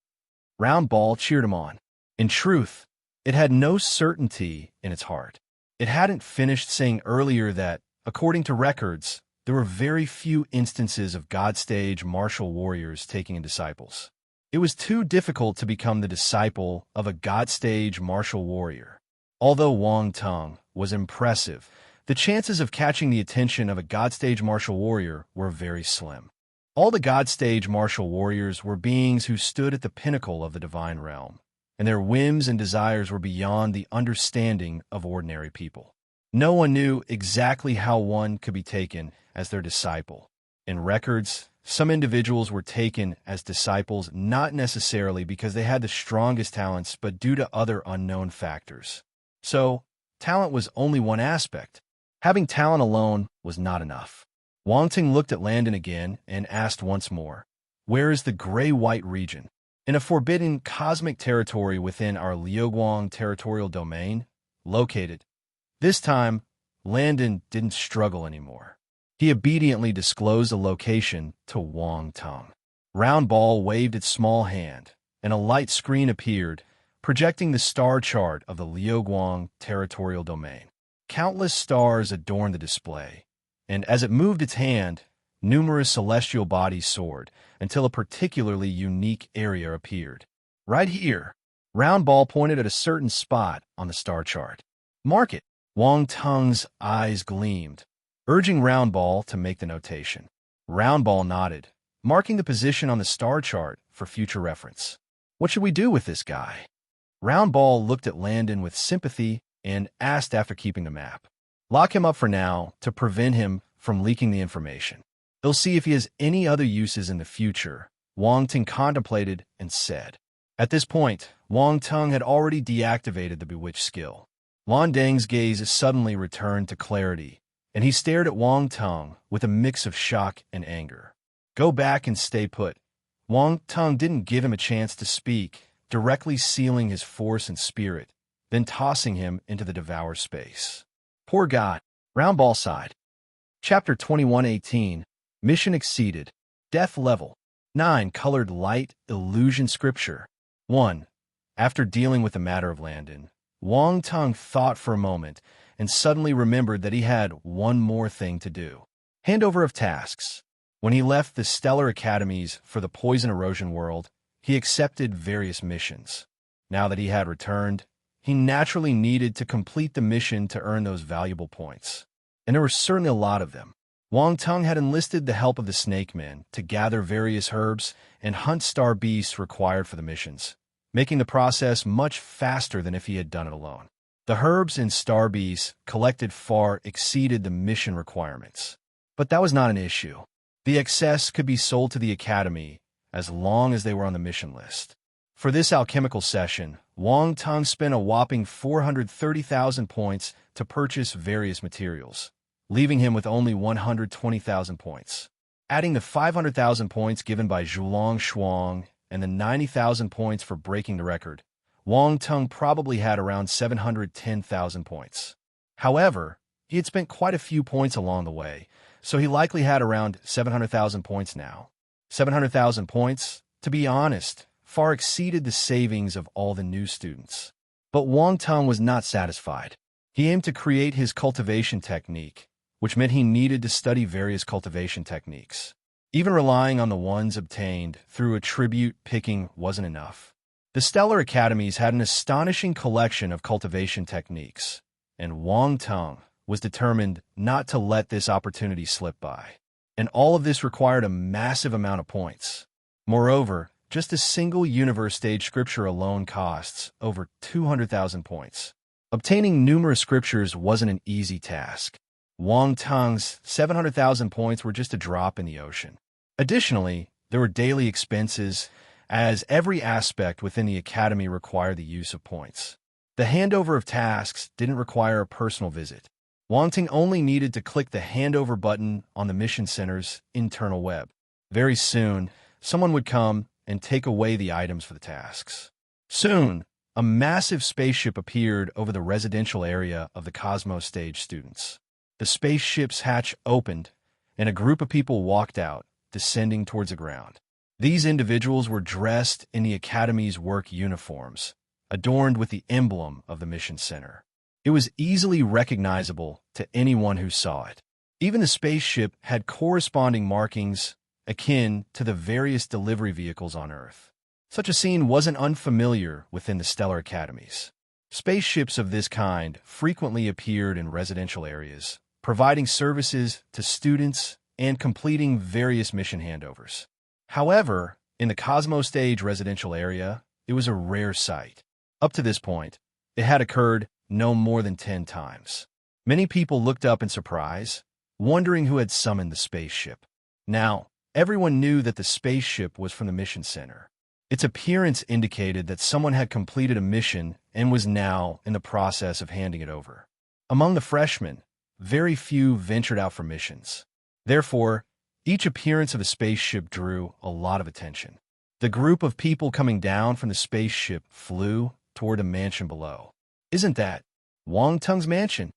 S1: Roundball cheered him on. In truth, it had no certainty in its heart. It hadn't finished saying earlier that, according to records, there were very few instances of God Stage martial warriors taking in disciples. It was too difficult to become the disciple of a God Stage martial warrior. Although Wangtung was impressive, the chances of catching the attention of a God Stage martial warrior were very slim. All the God Stage martial warriors were beings who stood at the pinnacle of the divine realm, and their whims and desires were beyond the understanding of ordinary people. No one knew exactly how one could be taken as their disciple. In records, some individuals were taken as disciples not necessarily because they had the strongest talents, but due to other unknown factors. So, talent was only one aspect. Having talent alone was not enough. Wangtung looked at Landon again and asked once more, where is the gray-white region? In a forbidden cosmic territory within our Liuguang territorial domain, located. This time, Landon didn't struggle anymore. He obediently disclosed the location to Wangtung. Roundball waved its small hand, and a light screen appeared, projecting the star chart of the Liuguang territorial domain. Countless stars adorned the display, and as it moved its hand, numerous celestial bodies soared until a particularly unique area appeared. Right here, Roundball pointed at a certain spot on the star chart. Mark it. Wangtung's eyes gleamed, urging Roundball to make the notation. Roundball nodded, marking the position on the star chart for future reference. What should we do with this guy? Roundball looked at Landon with sympathy and asked after keeping the map. Lock him up for now to prevent him from leaking the information. They'll see if he has any other uses in the future, Wangtung contemplated and said. At this point, Wangtung had already deactivated the bewitched skill. Landon's gaze suddenly returned to clarity, and he stared at Wangtung with a mix of shock and anger. Go back and stay put. Wangtung didn't give him a chance to speak, directly sealing his force and spirit, then tossing him into the devour space. Poor God, Roundball sighed. Chapter 21:18 Mission Exceeded. Death Level 9 Colored Light Illusion Scripture 1. After dealing with the matter of Landon, Wang Tong thought for a moment and suddenly remembered that he had one more thing to do. Handover of tasks. When he left the Stellar Academies for the Poison Erosion world, he accepted various missions. Now that he had returned, he naturally needed to complete the mission to earn those valuable points. And there were certainly a lot of them. Wang Tong had enlisted the help of the Snake Men to gather various herbs and hunt star beasts required for the missions, making the process much faster than if he had done it alone. The herbs and star beasts collected far exceeded the mission requirements. But that was not an issue. The excess could be sold to the Academy as long as they were on the mission list. For this alchemical session, Wang Tong spent a whopping 430,000 points to purchase various materials, leaving him with only 120,000 points. Adding the 500,000 points given by Zhulong Shuang and the 90,000 points for breaking the record, Wang Tong probably had around 710,000 points. However, he had spent quite a few points along the way, so he likely had around 700,000 points now. 700,000 points, to be honest, far exceeded the savings of all the new students. But Wang Tong was not satisfied. He aimed to create his cultivation technique, which meant he needed to study various cultivation techniques. Even relying on the ones obtained through attribute picking wasn't enough. The Stellar Academies had an astonishing collection of cultivation techniques, and Wang Tong was determined not to let this opportunity slip by. And all of this required a massive amount of points. Moreover, just a single universe stage scripture alone costs over 200,000 points. Obtaining numerous scriptures wasn't an easy task. Wang Tong's 700,000 points were just a drop in the ocean. Additionally, there were daily expenses, as every aspect within the Academy required the use of points. The handover of tasks didn't require a personal visit. Wang Tong only needed to click the handover button on the Mission Center's internal web. Very soon, someone would come and take away the items for the tasks. Soon, a massive spaceship appeared over the residential area of the Cosmos Stage students. The spaceship's hatch opened, and a group of people walked out, descending towards the ground. These individuals were dressed in the Academy's work uniforms, adorned with the emblem of the Mission Center. It was easily recognizable to anyone who saw it. Even the spaceship had corresponding markings akin to the various delivery vehicles on Earth. Such a scene wasn't unfamiliar within the Stellar Academies. Spaceships of this kind frequently appeared in residential areas, providing services to students and completing various mission handovers. However, in the Cosmos Stage residential area, it was a rare sight. Up to this point, it had occurred no more than 10 times. Many people looked up in surprise, wondering who had summoned the spaceship. Now, everyone knew that the spaceship was from the Mission Center. Its appearance indicated that someone had completed a mission and was now in the process of handing it over. Among the freshmen, very few ventured out for missions. Therefore, each appearance of the spaceship drew a lot of attention. The group of people coming down from the spaceship flew toward a mansion below. Isn't that Wang Tong's mansion?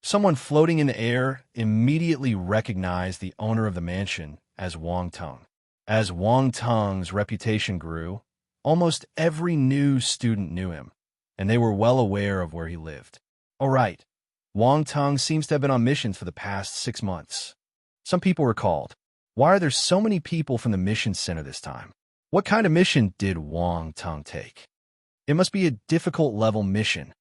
S1: Someone floating in the air immediately recognized the owner of the mansion as Wang Tong. As Wang Tong's reputation grew, almost every new student knew him, and they were well aware of where he lived. All right, Wang Tong seems to have been on missions for the past 6 months. Some people recalled, why are there so many people from the Mission Center this time? What kind of mission did Wang Tong take? It must be a difficult level mission.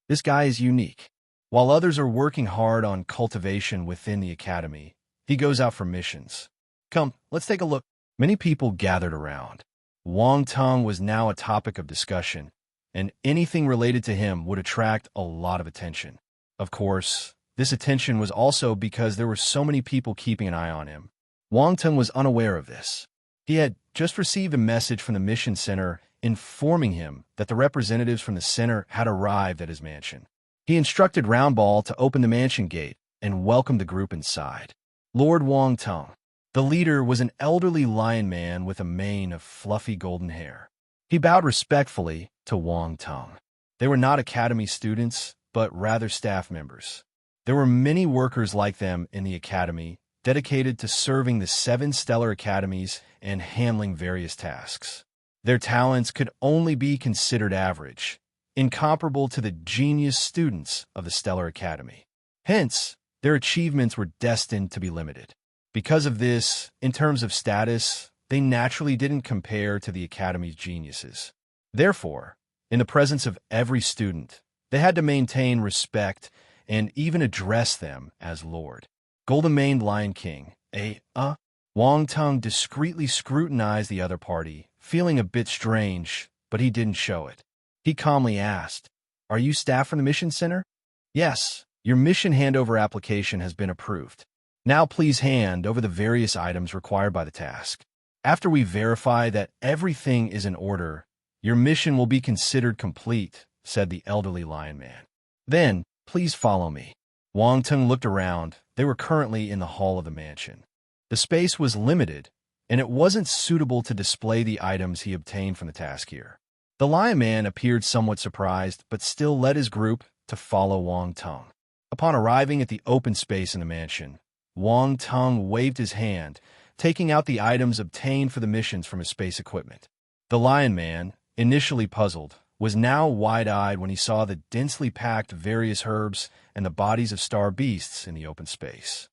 S1: This guy is unique. While others are working hard on cultivation within the Academy, he goes out for missions. Come, let's take a look. Many people gathered around. Wang Tong was now a topic of discussion, and anything related to him would attract a lot of attention. Of course, this attention was also because there were so many people keeping an eye on him. Wang Tong was unaware of this. He had just received a message from the Mission Center informing him that the representatives from the center had arrived at his mansion. He instructed Roundball to open the mansion gate and welcome the group inside. Lord Wang Tong. The leader was an elderly lion man with a mane of fluffy golden hair. He bowed respectfully to Wang Tong. They were not Academy students, but rather staff members. There were many workers like them in the academy, dedicated to serving the 7 stellar academies and handling various tasks. Their talents could only be considered average, incomparable to the genius students of the Stellar Academy. Hence, their achievements were destined to be limited. Because of this, in terms of status, they naturally didn't compare to the Academy's geniuses. Therefore, in the presence of every student, they had to maintain respect and even address them as Lord. Golden-maned Lion King, Wang Tung discreetly scrutinized the other party, feeling a bit strange, but he didn't show it. He calmly asked, "Are you staff from the mission center?" "Yes, your mission handover application has been approved. Now please hand over the various items required by the task. After we verify that everything is in order, your mission will be considered complete," said the elderly lion man. "Then, please follow me." Wang Tung looked around. They were currently in the hall of the mansion. The space was limited, and it wasn't suitable to display the items he obtained from the task here. The lion man appeared somewhat surprised, but still led his group to follow Wang Tung. Upon arriving at the open space in the mansion, Wang Tung waved his hand, taking out the items obtained for the missions from his space equipment. The lion man, initially puzzled, was now wide-eyed when he saw the densely packed various herbs and the bodies of star beasts in the open space.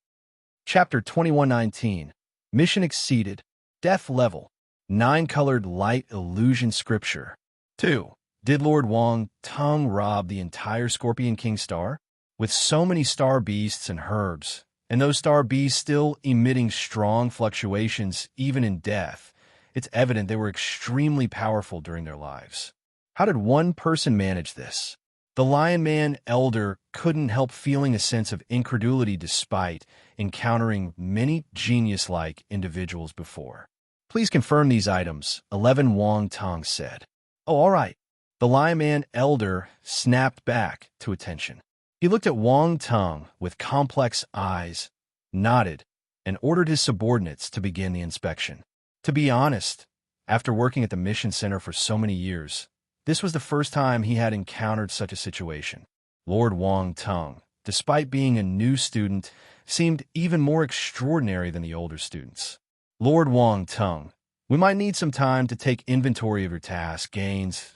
S1: Chapter 2119. Mission Exceeded. Death Level. 9-colored light illusion scripture. 2. Did Lord Wang Tung rob the entire Scorpion King star? With so many star beasts and herbs, and those star beasts still emitting strong fluctuations even in death, it's evident they were extremely powerful during their lives. How did one person manage this? The Lion Man Elder couldn't help feeling a sense of incredulity despite encountering many genius-like individuals before. "Please confirm these items," 11 Wang Tung said. "Oh, all right." The Lion Man Elder snapped back to attention. He looked at Wang Tung with complex eyes, nodded, and ordered his subordinates to begin the inspection. To be honest, after working at the mission center for so many years, this was the first time he had encountered such a situation. Lord Wang Tung, despite being a new student, seemed even more extraordinary than the older students. "Lord Wang Tung, we might need some time to take inventory of your task gains,"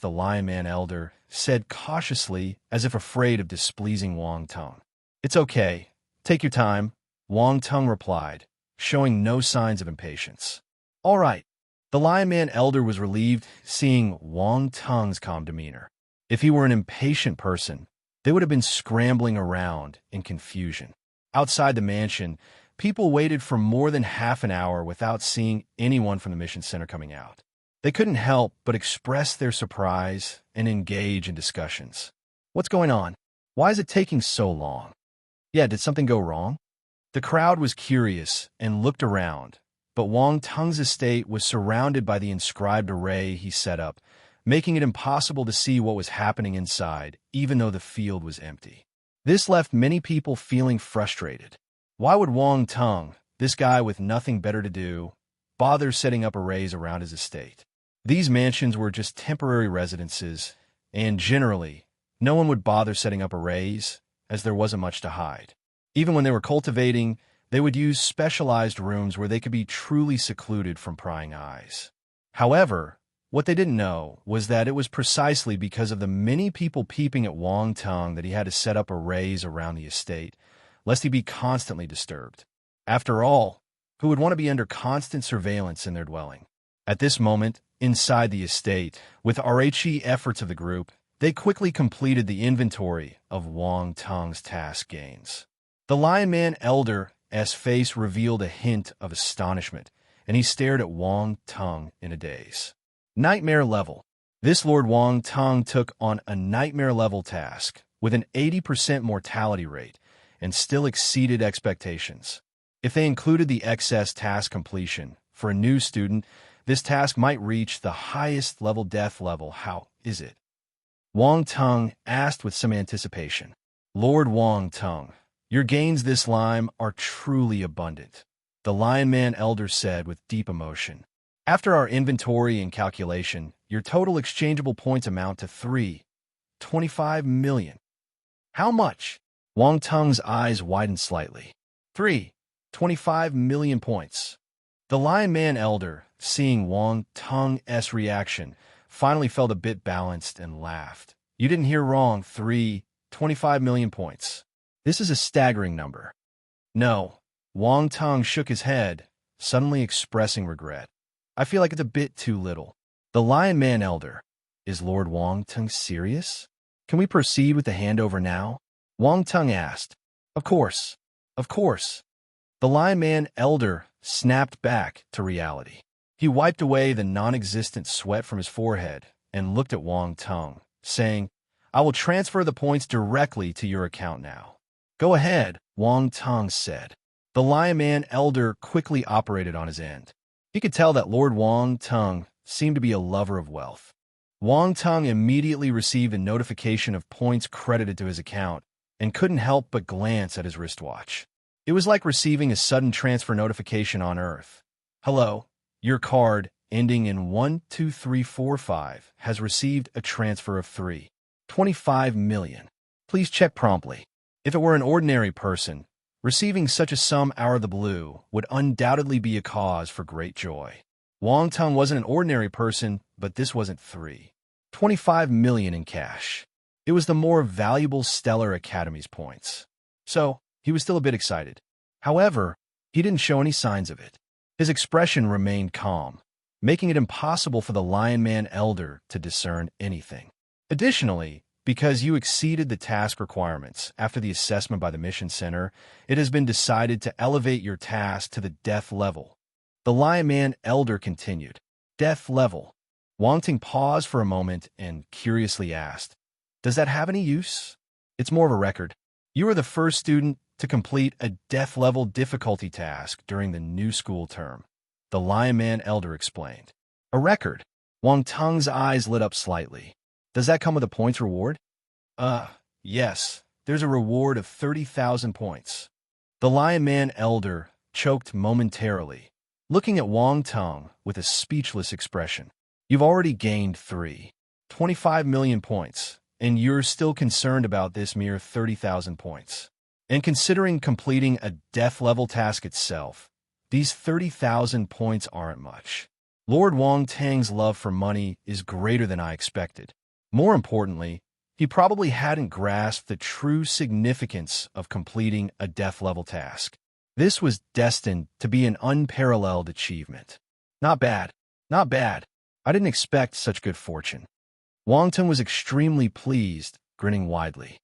S1: the Lion Man Elder said cautiously, as if afraid of displeasing Wang Tung. "It's okay. Take your time," Wang Tung replied, showing no signs of impatience. "All right." The Lion Man Elder was relieved seeing Wang Tung's calm demeanor. If he were an impatient person, they would have been scrambling around in confusion. Outside the mansion, people waited for more than half an hour without seeing anyone from the mission center coming out. They couldn't help but express their surprise and engage in discussions. "What's going on? Why is it taking so long? Yeah, did something go wrong?" The crowd was curious and looked around, but Wang Tung's estate was surrounded by the inscribed array he set up, making it impossible to see what was happening inside, even though the field was empty. This left many people feeling frustrated. Why would Wang Tung, this guy with nothing better to do, bother setting up arrays around his estate? These mansions were just temporary residences, and generally, no one would bother setting up arrays, as there wasn't much to hide. Even when they were cultivating, they would use specialized rooms where they could be truly secluded from prying eyes. However, what they didn't know was that it was precisely because of the many people peeping at Wang Tung that he had to set up arrays around the estate, lest he be constantly disturbed. After all, who would want to be under constant surveillance in their dwelling? At this moment, inside the estate, with RHE efforts of the group, they quickly completed the inventory of Wang Tung's task gains. The Lion Man Elder's face revealed a hint of astonishment, and he stared at Wang Tung in a daze. Nightmare level. This Lord Wang Tung took on a nightmare level task with an 80% mortality rate and still exceeded expectations. If they included the excess task completion, for a new student, this task might reach the highest level death level. How is it? Wang Tung asked with some anticipation. Lord Wang Tung, your gains this lime are truly abundant, the Lion Man Elder said with deep emotion. After our inventory and calculation, your total exchangeable points amount to 3.25 million. How much? Wang Tung's eyes widened slightly. 3. 25 million points. The Lion Man Elder, seeing Wang Tung's reaction, finally felt a bit balanced and laughed. You didn't hear wrong. 3. 25 million points. This is a staggering number. No. Wang Tung shook his head, suddenly expressing regret. I feel like it's a bit too little. The Lion Man Elder. Is Lord Wang Tung serious? Can we proceed with the handover now? Wang Tung asked. Of course. Of course. The Lion Man Elder snapped back to reality. He wiped away the non-existent sweat from his forehead and looked at Wang Tung, saying, I will transfer the points directly to your account now. Go ahead, Wang Tung said. The Lion Man Elder quickly operated on his end. He could tell that Lord Wang Tung seemed to be a lover of wealth. Wang Tung immediately received a notification of points credited to his account and couldn't help but glance at his wristwatch. It was like receiving a sudden transfer notification on Earth. Hello, your card, ending in 12345, has received a transfer of 25 million. Please check promptly. If it were an ordinary person, receiving such a sum out of the blue would undoubtedly be a cause for great joy. Wang Tung wasn't an ordinary person, but this wasn't 25 million in cash. It was the more valuable Stellar Academy's points. So, he was still a bit excited. However, he didn't show any signs of it. His expression remained calm, making it impossible for the Lion Man Elder to discern anything. Additionally, because you exceeded the task requirements after the assessment by the Mission Center, it has been decided to elevate your task to the Death level. The Lion Man Elder continued. Death level. Wang Tung paused for a moment and curiously asked, Does that have any use? It's more of a record. You are the first student to complete a Death level difficulty task during the new school term. The Lion Man Elder explained. A record? Wang Tung's eyes lit up slightly. Does that come with a points reward? Yes. There's a reward of 30,000 points. The Lion Man Elder choked momentarily, looking at Wang Tung with a speechless expression. You've already gained 25 million points, and you're still concerned about this mere 30,000 points. And considering completing a Death level task itself, these 30,000 points aren't much. Lord Wang Tang's love for money is greater than I expected. More importantly, he probably hadn't grasped the true significance of completing a Death level task. This was destined to be an unparalleled achievement. Not bad. Not bad. I didn't expect such good fortune. Wang Tung was extremely pleased, grinning widely.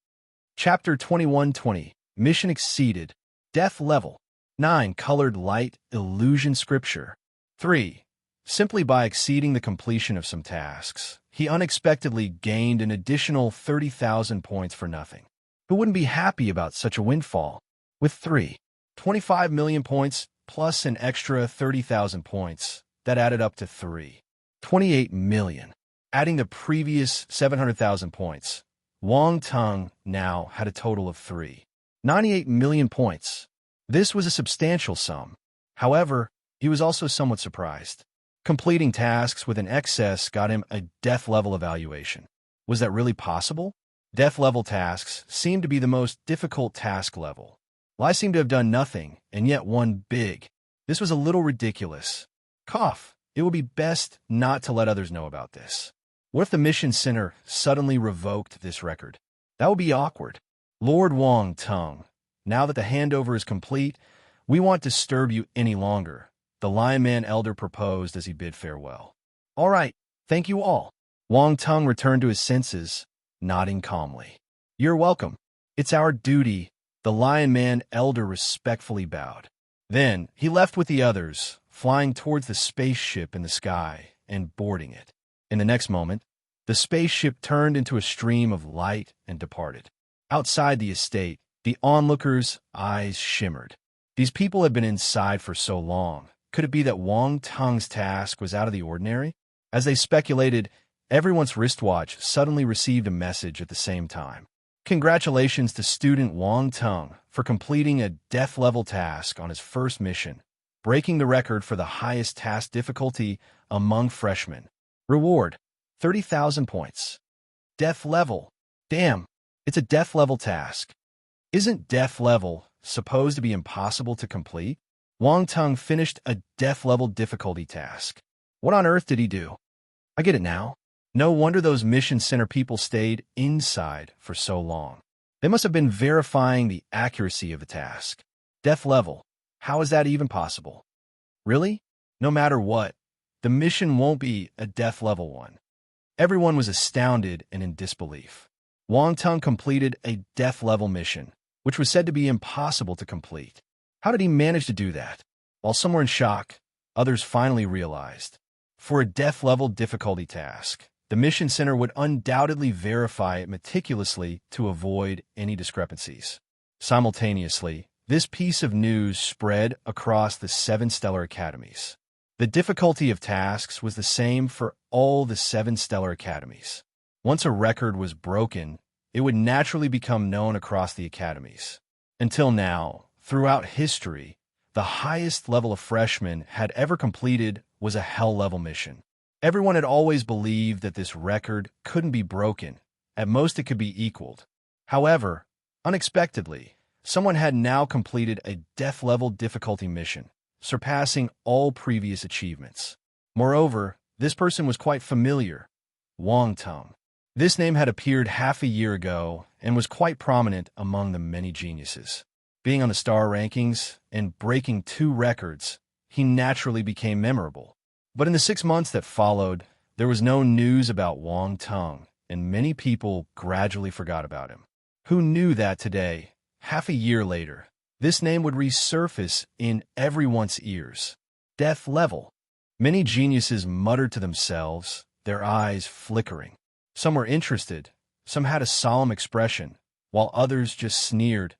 S1: Chapter 2120. Mission exceeded. Death level. 9. Colored light illusion scripture. 3. Simply by exceeding the completion of some tasks, he unexpectedly gained an additional 30,000 points for nothing. Who wouldn't be happy about such a windfall? With 25 million points plus an extra 30,000 points, that added up to 28 million. Adding the previous 700,000 points, Wang Tung now had a total of 98 million points. This was a substantial sum. However, he was also somewhat surprised. Completing tasks with an excess got him a Death level evaluation. Was that really possible? Death level tasks seemed to be the most difficult task level. Well, I seem to have done nothing, and yet won big. This was a little ridiculous. Cough. It would be best not to let others know about this. What if the Mission Center suddenly revoked this record? That would be awkward. Lord Wang Tung, now that the handover is complete, we won't disturb you any longer, the Lion Man Elder proposed as he bid farewell. All right, thank you all. Wang Tung returned to his senses, nodding calmly. You're welcome. It's our duty, the Lion Man Elder respectfully bowed. Then he left with the others, flying towards the spaceship in the sky and boarding it. In the next moment, the spaceship turned into a stream of light and departed. Outside the estate, the onlookers' eyes shimmered. These people had been inside for so long. Could it be that Wang Tung's task was out of the ordinary? As they speculated, everyone's wristwatch suddenly received a message at the same time. Congratulations to student Wang Tung for completing a Death level task on his first mission, breaking the record for the highest task difficulty among freshmen. Reward, 30,000 points. Death level. Damn, it's a Death level task. Isn't death level supposed to be impossible to complete? Wang Tung finished a death level difficulty task. What on earth did he do? I get it now. No wonder those mission center people stayed inside for so long. They must have been verifying the accuracy of the task. Death level. How is that even possible? Really? No matter what, the mission won't be a death level one. Everyone was astounded and in disbelief. Wang Tung completed a death level mission, which was said to be impossible to complete. How did he manage to do that? While some were in shock, others finally realized. For a death level difficulty task, the mission center would undoubtedly verify it meticulously to avoid any discrepancies. Simultaneously, this piece of news spread across the 7 stellar academies. The difficulty of tasks was the same for all the 7 stellar academies. Once a record was broken, it would naturally become known across the academies. Until now, throughout history, the highest level a freshman had ever completed was a hell-level mission. Everyone had always believed that this record couldn't be broken. At most, it could be equaled. However, unexpectedly, someone had now completed a death-level difficulty mission, surpassing all previous achievements. Moreover, this person was quite familiar, Wang Tung. This name had appeared half a year ago and was quite prominent among the many geniuses. Being on the star rankings and breaking 2 records, he naturally became memorable. But in the 6 months that followed, there was no news about Wang Tung, and many people gradually forgot about him. Who knew that today, half a year later, this name would resurface in everyone's ears? Death level. Many geniuses muttered to themselves, their eyes flickering. Some were interested, some had a solemn expression, while others just sneered.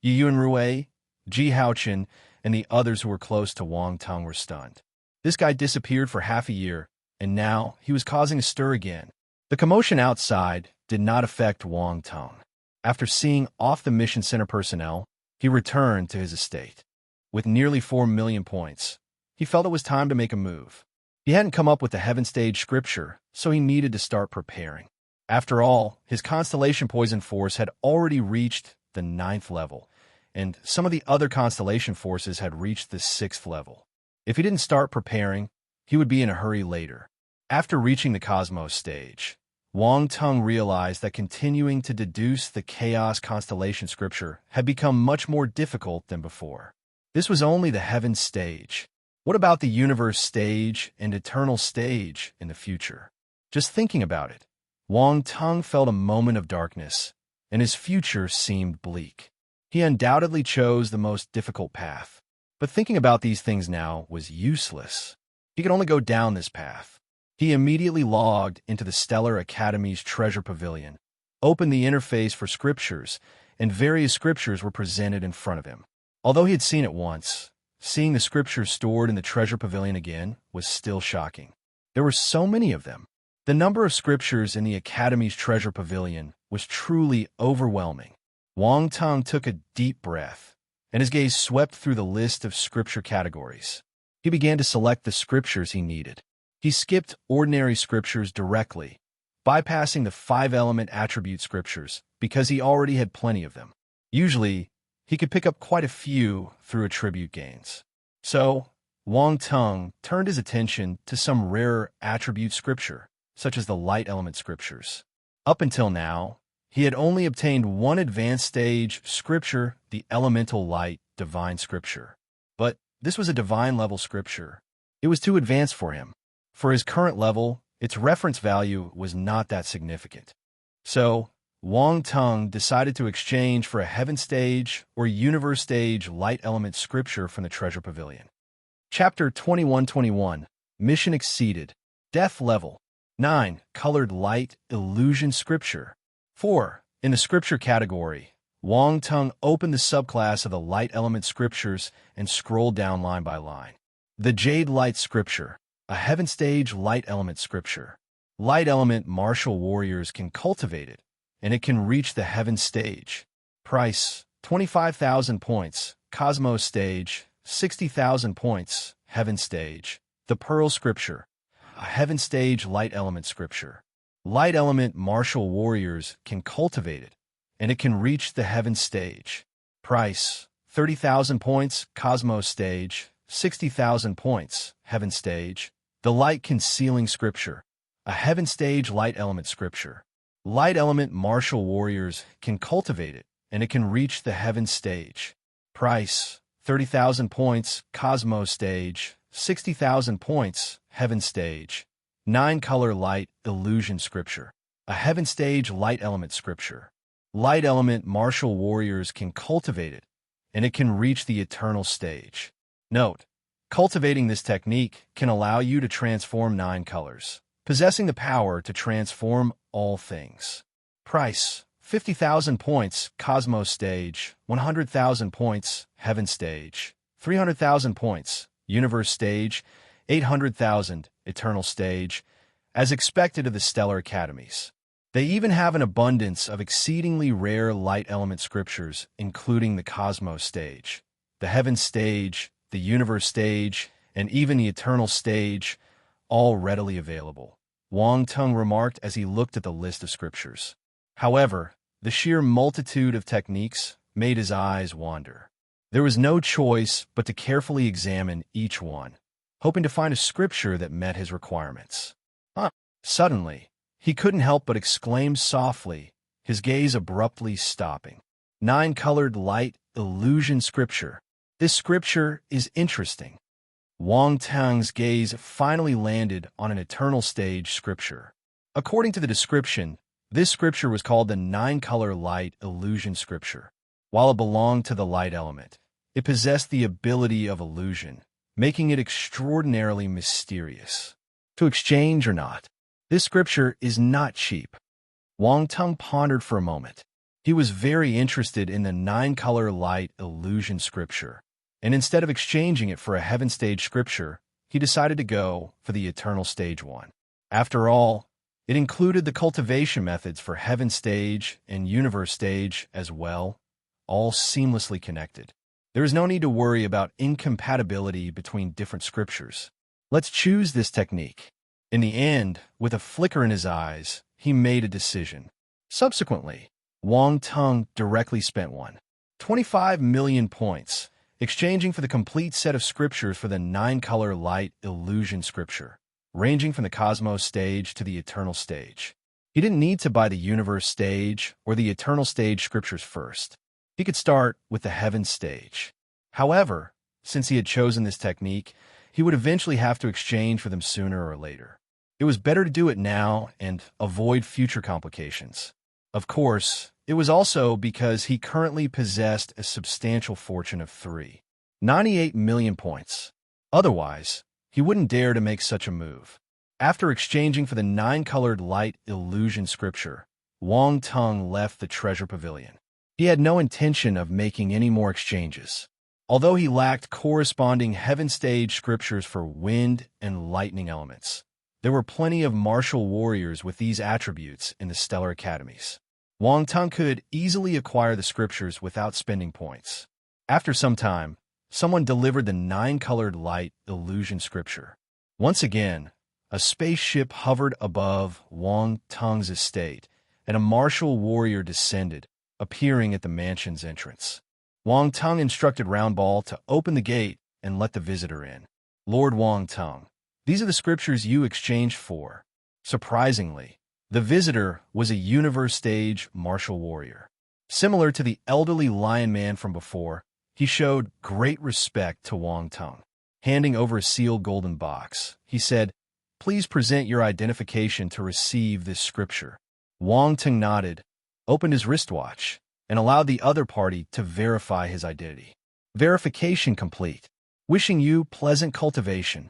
S1: Yu Yunrui, Ji Haochen, and the others who were close to Wang Tung were stunned. This guy disappeared for half a year, and now he was causing a stir again. The commotion outside did not affect Wang Tung. After seeing off the mission center personnel, he returned to his estate. With nearly 4 million points, he felt it was time to make a move. He hadn't come up with the heaven stage scripture, so he needed to start preparing. After all, his constellation poison force had already reached the 9th level, and some of the other constellation forces had reached the 6th level. If he didn't start preparing, he would be in a hurry later. After reaching the cosmos stage, Wang Tung realized that continuing to deduce the chaos constellation scripture had become much more difficult than before. This was only the heaven stage. What about the universe stage and eternal stage in the future? Just thinking about it, Wang Tung felt a moment of darkness, and his future seemed bleak. He undoubtedly chose the most difficult path. But thinking about these things now was useless. He could only go down this path. He immediately logged into the Stellar Academy's Treasure Pavilion, opened the interface for scriptures, and various scriptures were presented in front of him. Although he had seen it once, seeing the scriptures stored in the Treasure Pavilion again was still shocking. There were so many of them. The number of scriptures in the Academy's Treasure Pavilion was truly overwhelming. Wang Tung took a deep breath, and his gaze swept through the list of scripture categories. He began to select the scriptures he needed. He skipped ordinary scriptures directly, bypassing the 5-element attribute scriptures because he already had plenty of them. Usually, he could pick up quite a few through attribute gains. So, Wang Tung turned his attention to some rarer attribute scripture, such as the light element scriptures. Up until now, he had only obtained one advanced stage scripture, the elemental light divine scripture. But this was a divine level scripture. It was too advanced for him. For his current level, its reference value was not that significant. So, Wang Tung decided to exchange for a heaven stage or universe stage light element scripture from the Treasure Pavilion. Chapter 2121, Mission Exceeded. Death Level. 9. Colored Light Illusion Scripture. 4. In the Scripture category, Wang Tung opened the subclass of the light element scriptures and scrolled down line by line. The Jade Light Scripture. A heaven stage light element scripture. Light element martial warriors can cultivate it, and it can reach the heaven stage. Price, 25,000 points. Cosmos stage, 60,000 points. Heaven stage. The Pearl Scripture. A heaven stage light element scripture. Light element martial warriors can cultivate it, and it can reach the heaven stage. Price, 30,000 points, cosmos stage, 60,000 points, heaven stage. The light concealing scripture, a heaven stage light element scripture. Light element martial warriors can cultivate it, and it can reach the heaven stage. Price, 30,000 points, cosmos stage, 60,000 points, heaven stage. 9-color light illusion scripture, a heaven stage light element scripture. Light element martial warriors can cultivate it, and it can reach the eternal stage. Note, cultivating this technique can allow you to transform 9 colors, possessing the power to transform all things. Price, 50,000 points, cosmos stage, 100,000 points, heaven stage, 300,000 points, universe stage, 800,000, eternal stage, as expected of the stellar academies. They even have an abundance of exceedingly rare light element scriptures, including the cosmos stage, the heaven stage, the universe stage, and even the eternal stage, all readily available. Wang Tung remarked as he looked at the list of scriptures. However, the sheer multitude of techniques made his eyes wander. There was no choice but to carefully examine each one, hoping to find a scripture that met his requirements. Suddenly, he couldn't help but exclaim softly, his gaze abruptly stopping. 9-colored light illusion scripture. This scripture is interesting. Wang Tung's gaze finally landed on an eternal stage scripture. According to the description, this scripture was called the 9-color light illusion scripture. While it belonged to the light element, it possessed the ability of illusion, making it extraordinarily mysterious. To exchange or not, this scripture is not cheap. Wang Tung pondered for a moment. He was very interested in the 9-color light illusion scripture, and instead of exchanging it for a heaven stage scripture, he decided to go for the eternal stage one. After all, it included the cultivation methods for heaven stage and universe stage as well, all seamlessly connected. There is no need to worry about incompatibility between different scriptures. Let's choose this technique. In the end, with a flicker in his eyes, he made a decision. Subsequently, Wang Tung directly spent 25 million points, exchanging for the complete set of scriptures for the 9-color light illusion scripture, ranging from the cosmos stage to the eternal stage. He didn't need to buy the universe stage or the eternal stage scriptures first. He could start with the heaven stage. However, since he had chosen this technique, he would eventually have to exchange for them sooner or later. It was better to do it now and avoid future complications. Of course, it was also because he currently possessed a substantial fortune of 98 million points. Otherwise, he wouldn't dare to make such a move. After exchanging for the 9-colored light illusion scripture, Wang Tung left the treasure pavilion. He had no intention of making any more exchanges. Although he lacked corresponding heaven stage scriptures for wind and lightning elements, there were plenty of martial warriors with these attributes in the stellar academies. Wang Tung could easily acquire the scriptures without spending points. After some time, someone delivered the 9-colored light illusion scripture. Once again, a spaceship hovered above Wang Tung's estate, and a martial warrior descended, appearing at the mansion's entrance. Wang Tung instructed Roundball to open the gate and let the visitor in. Lord Wang Tung, these are the scriptures you exchanged for. Surprisingly, the visitor was a universe stage martial warrior. Similar to the elderly lion man from before, he showed great respect to Wang Tung. Handing over a sealed golden box, he said, "Please present your identification to receive this scripture." Wang Tung nodded, opened his wristwatch, and allowed the other party to verify his identity. Verification complete. Wishing you pleasant cultivation.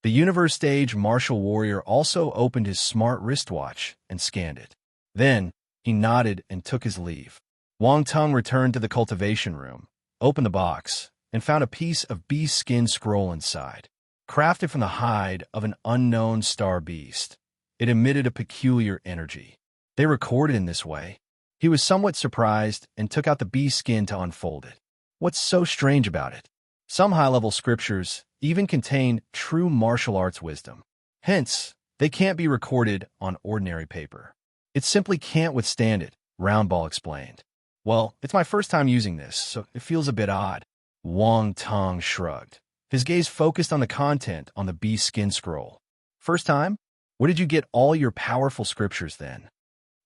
S1: The universe stage martial warrior also opened his smart wristwatch and scanned it. Then, he nodded and took his leave. Wang Tung returned to the cultivation room, opened the box, and found a piece of bee skin scroll inside. Crafted from the hide of an unknown star beast, it emitted a peculiar energy. They recorded in this way. He was somewhat surprised and took out the bee skin to unfold it. What's so strange about it? Some high-level scriptures even contain true martial arts wisdom. Hence, they can't be recorded on ordinary paper. It simply can't withstand it, Roundball explained. Well, it's my first time using this, so it feels a bit odd. Wang Tong shrugged. His gaze focused on the content on the bee skin scroll. First time? Where did you get all your powerful scriptures then?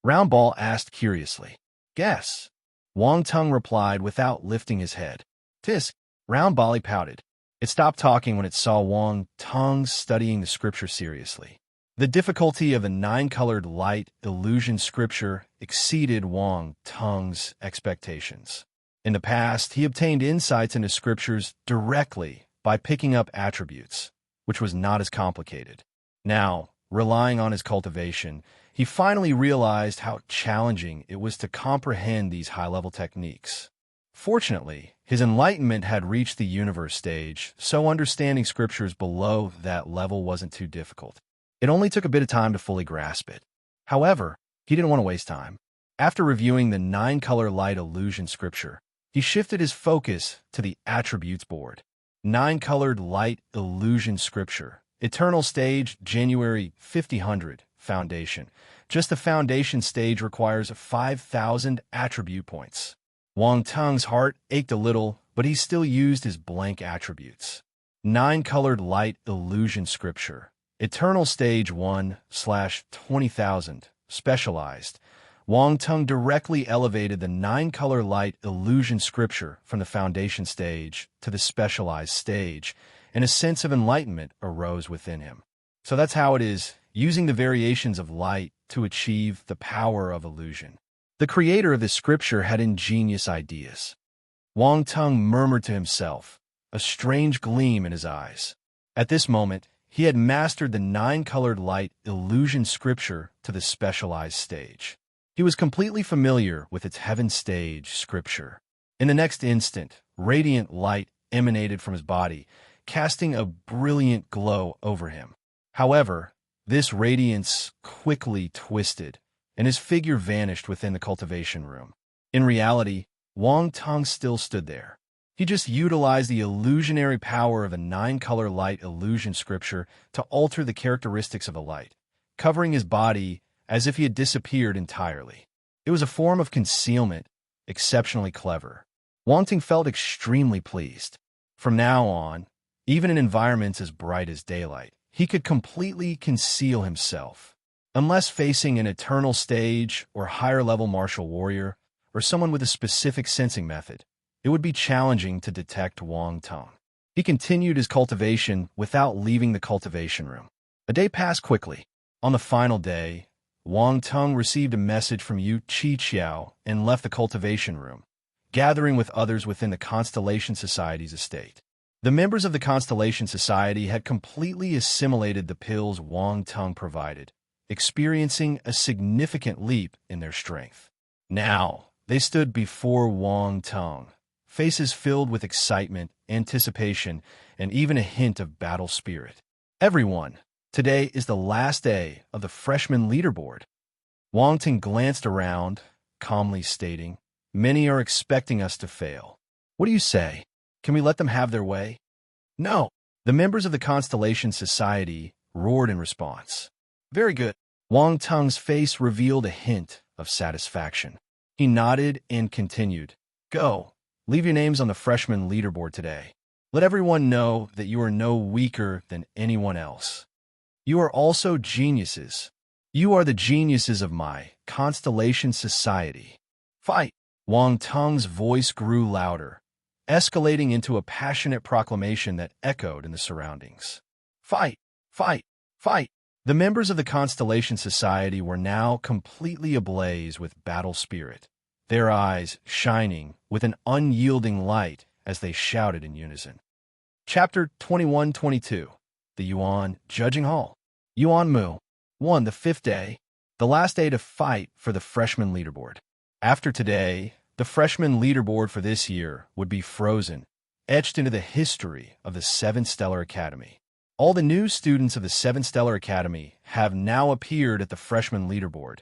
S1: Roundball asked curiously. Guess. Wang Tong replied without lifting his head. Tisk. Roundball pouted. It stopped talking when it saw Wang Tong studying the scripture seriously. The difficulty of the 9-colored light illusion scripture exceeded Wang Tong's expectations. In the past, he obtained insights into scriptures directly by picking up attributes, which was not as complicated. Now, relying on his cultivation, he finally realized how challenging it was to comprehend these high-level techniques. Fortunately, his enlightenment had reached the universe stage, so understanding scriptures below that level wasn't too difficult. It only took a bit of time to fully grasp it. However, he didn't want to waste time. After reviewing the 9-color light illusion scripture, he shifted his focus to the attributes board. 9-colored light illusion scripture. Eternal stage, January 5000, foundation. Just the foundation stage requires 5,000 attribute points. Wang Tong's heart ached a little, but he still used his blank attributes. 9-colored light illusion scripture. Eternal stage 1/20,000, specialized. Wang Tong directly elevated the 9-color light illusion scripture from the foundation stage to the specialized stage, and a sense of enlightenment arose within him. So that's how it is, using the variations of light to achieve the power of illusion. The creator of this scripture had ingenious ideas. Wang Tong murmured to himself, a strange gleam in his eyes. At this moment, he had mastered the 9-colored light illusion scripture to the specialized stage. He was completely familiar with its heaven stage scripture. In the next instant, radiant light emanated from his body, casting a brilliant glow over him. However, this radiance quickly twisted, and his figure vanished within the cultivation room. In reality, Wang Tong still stood there. He just utilized the illusionary power of the 9-color light illusion scripture to alter the characteristics of the light, covering his body as if he had disappeared entirely. It was a form of concealment, exceptionally clever. Wang Tong felt extremely pleased. From now on, even in environments as bright as daylight, he could completely conceal himself. Unless facing an eternal stage or higher-level martial warrior or someone with a specific sensing method, it would be challenging to detect Wang Tong. He continued his cultivation without leaving the cultivation room. A day passed quickly. On the final day, Wang Tong received a message from Yu Qiqiao and left the cultivation room, gathering with others within the Constellation Society's estate. The members of the Constellation Society had completely assimilated the pills Wang Tong provided, experiencing a significant leap in their strength. Now, they stood before Wang Tong, faces filled with excitement, anticipation, and even a hint of battle spirit. Everyone, today is the last day of the freshman leaderboard. Wang Tong glanced around, calmly stating, "Many are expecting us to fail. What do you say? Can we let them have their way?" "No." The members of the Constellation Society roared in response. "Very good." Wang Tong's face revealed a hint of satisfaction. He nodded and continued, "Go. Leave your names on the freshman leaderboard today. Let everyone know that you are no weaker than anyone else. You are also geniuses. You are the geniuses of my Constellation Society. Fight!" Wang Tong's voice grew louder, escalating into a passionate proclamation that echoed in the surroundings. "Fight! Fight! Fight!" The members of the Constellation Society were now completely ablaze with battle spirit, their eyes shining with an unyielding light as they shouted in unison. Chapter 21-22. The Yuan Judging Hall. Yuan Mu won the 5th day, the last day to fight for the freshman leaderboard. After today, the freshman leaderboard for this year would be frozen, etched into the history of the 7 Stellar Academy. All the new students of the 7 Stellar Academy have now appeared at the freshman leaderboard,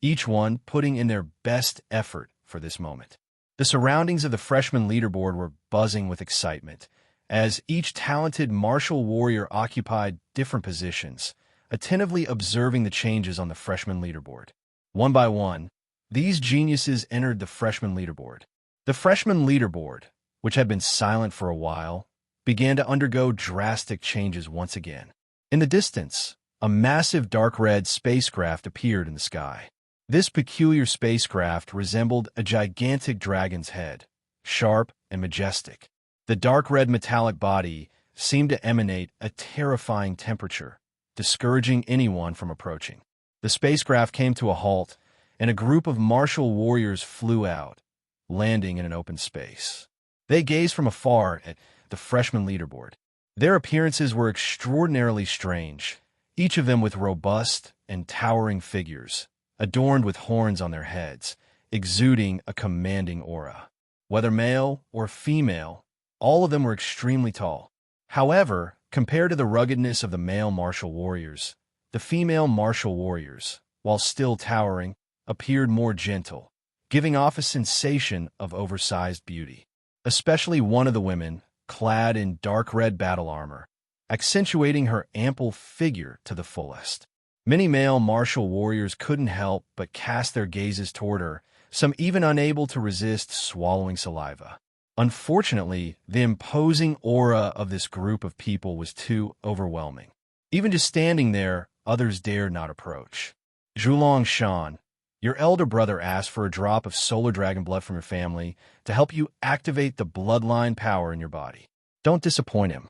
S1: each one putting in their best effort for this moment. The surroundings of the freshman leaderboard were buzzing with excitement, as each talented martial warrior occupied different positions, attentively observing the changes on the freshman leaderboard. One by one, These geniuses entered the freshman leaderboard. The freshman leaderboard, which had been silent for a while, began to undergo drastic changes once again. In the distance, a massive dark red spacecraft appeared in the sky. This peculiar spacecraft resembled a gigantic dragon's head, sharp and majestic. The dark red metallic body seemed to emanate a terrifying temperature, discouraging anyone from approaching. The spacecraft came to a halt, and a group of martial warriors flew out, landing in an open space. They gazed from afar at the freshman leaderboard. Their appearances were extraordinarily strange, each of them with robust and towering figures, adorned with horns on their heads, exuding a commanding aura. Whether male or female, all of them were extremely tall. However, compared to the ruggedness of the male martial warriors, the female martial warriors, while still towering, appeared more gentle, giving off a sensation of oversized beauty. Especially one of the women, clad in dark red battle armor, accentuating her ample figure to the fullest. Many male martial warriors couldn't help but cast their gazes toward her, some even unable to resist swallowing saliva. Unfortunately, the imposing aura of this group of people was too overwhelming. Even just standing there, others dared not approach. Zhulong Shan, your elder brother asked for a drop of solar dragon blood from your family to help you activate the bloodline power in your body. Don't disappoint him.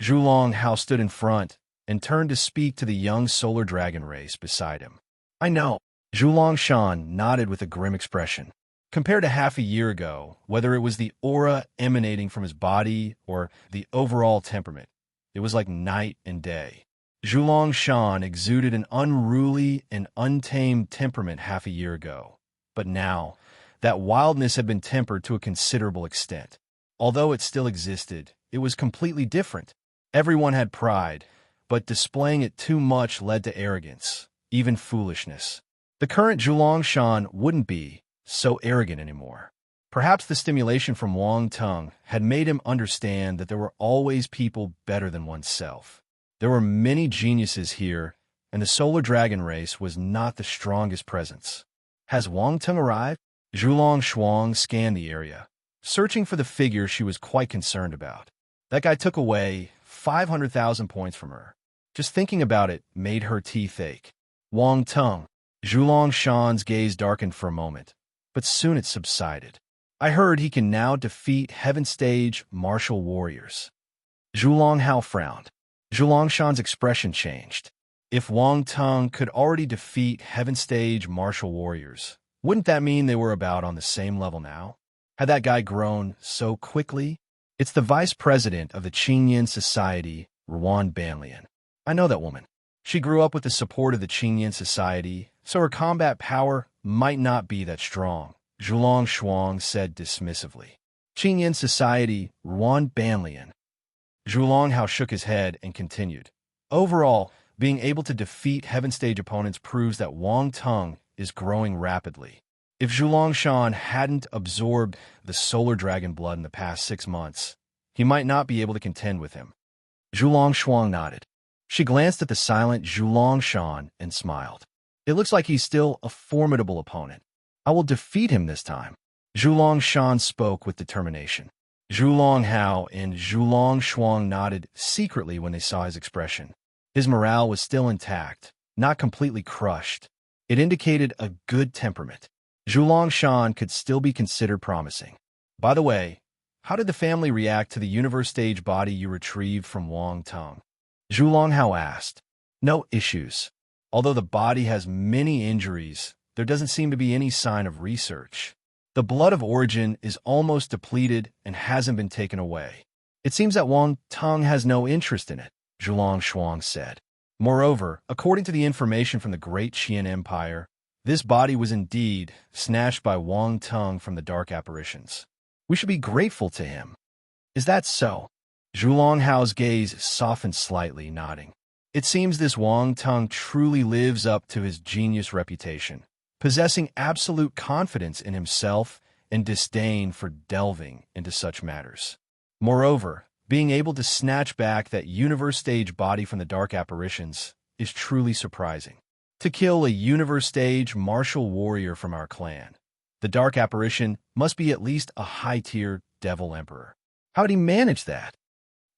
S1: Zhulong Hao stood in front and turned to speak to the young solar dragon race beside him. I know. Zhulong Shan nodded with a grim expression. Compared to half a year ago, whether it was the aura emanating from his body or the overall temperament, it was like night and day. Zhulong Shan exuded an unruly and untamed temperament half a year ago, but now, that wildness had been tempered to a considerable extent. Although it still existed, it was completely different. Everyone had pride, but displaying it too much led to arrogance, even foolishness. The current Zhulong Shan wouldn't be so arrogant anymore. Perhaps the stimulation from Wang Tung had made him understand that there were always people better than oneself. There were many geniuses here, and the solar dragon race was not the strongest presence. Has Wang Tung arrived? Zhulong Shuang scanned the area, searching for the figure she was quite concerned about. That guy took away 500,000 points from her. Just thinking about it made her teeth ache. Wang Tung. Zhulong Shan's gaze darkened for a moment, but soon it subsided. I heard he can now defeat Heaven Stage martial warriors. Zhulong Hao frowned. Zhulong Shan's expression changed. If Wang Tung could already defeat Heaven Stage martial warriors, wouldn't that mean they were about on the same level now? Had that guy grown so quickly? It's the vice president of the Qingyan Society, Ruan Banlian. I know that woman. She grew up with the support of the Qingyan Society, so her combat power might not be that strong, Zhulong Shuang said dismissively. Qingyan Society, Ruan Banlian. Zhulong Hao shook his head and continued. Overall, being able to defeat Heaven Stage opponents proves that Wang Tung is growing rapidly. If Zhulong Shan hadn't absorbed the solar dragon blood in the past 6 months, he might not be able to contend with him. Zhulong Shuang nodded. She glanced at the silent Zhulong Shan and smiled. It looks like he's still a formidable opponent. I will defeat him this time. Zhulong Shan spoke with determination. Zhulong Hao and Zhulong Shuang nodded secretly when they saw his expression. His morale was still intact, not completely crushed. It indicated a good temperament. Zhulong Shan could still be considered promising. By the way, how did the family react to the universe stage body you retrieved from Wang Tung? Zhulong Hao asked. No issues. Although the body has many injuries, there doesn't seem to be any sign of research. The blood of origin is almost depleted and hasn't been taken away. It seems that Wang Tung has no interest in it, Zhulong Shuang said. Moreover, according to the information from the Great Qian Empire, this body was indeed snatched by Wang Tung from the dark apparitions. We should be grateful to him. Is that so? Zhulong Hao's gaze softened slightly, nodding. It seems this Wang Tung truly lives up to his genius reputation, possessing absolute confidence in himself and disdain for delving into such matters. Moreover, being able to snatch back that universe stage body from the dark apparitions is truly surprising. To kill a universe stage martial warrior from our clan, the dark apparition must be at least a high-tier devil emperor. How did he manage that?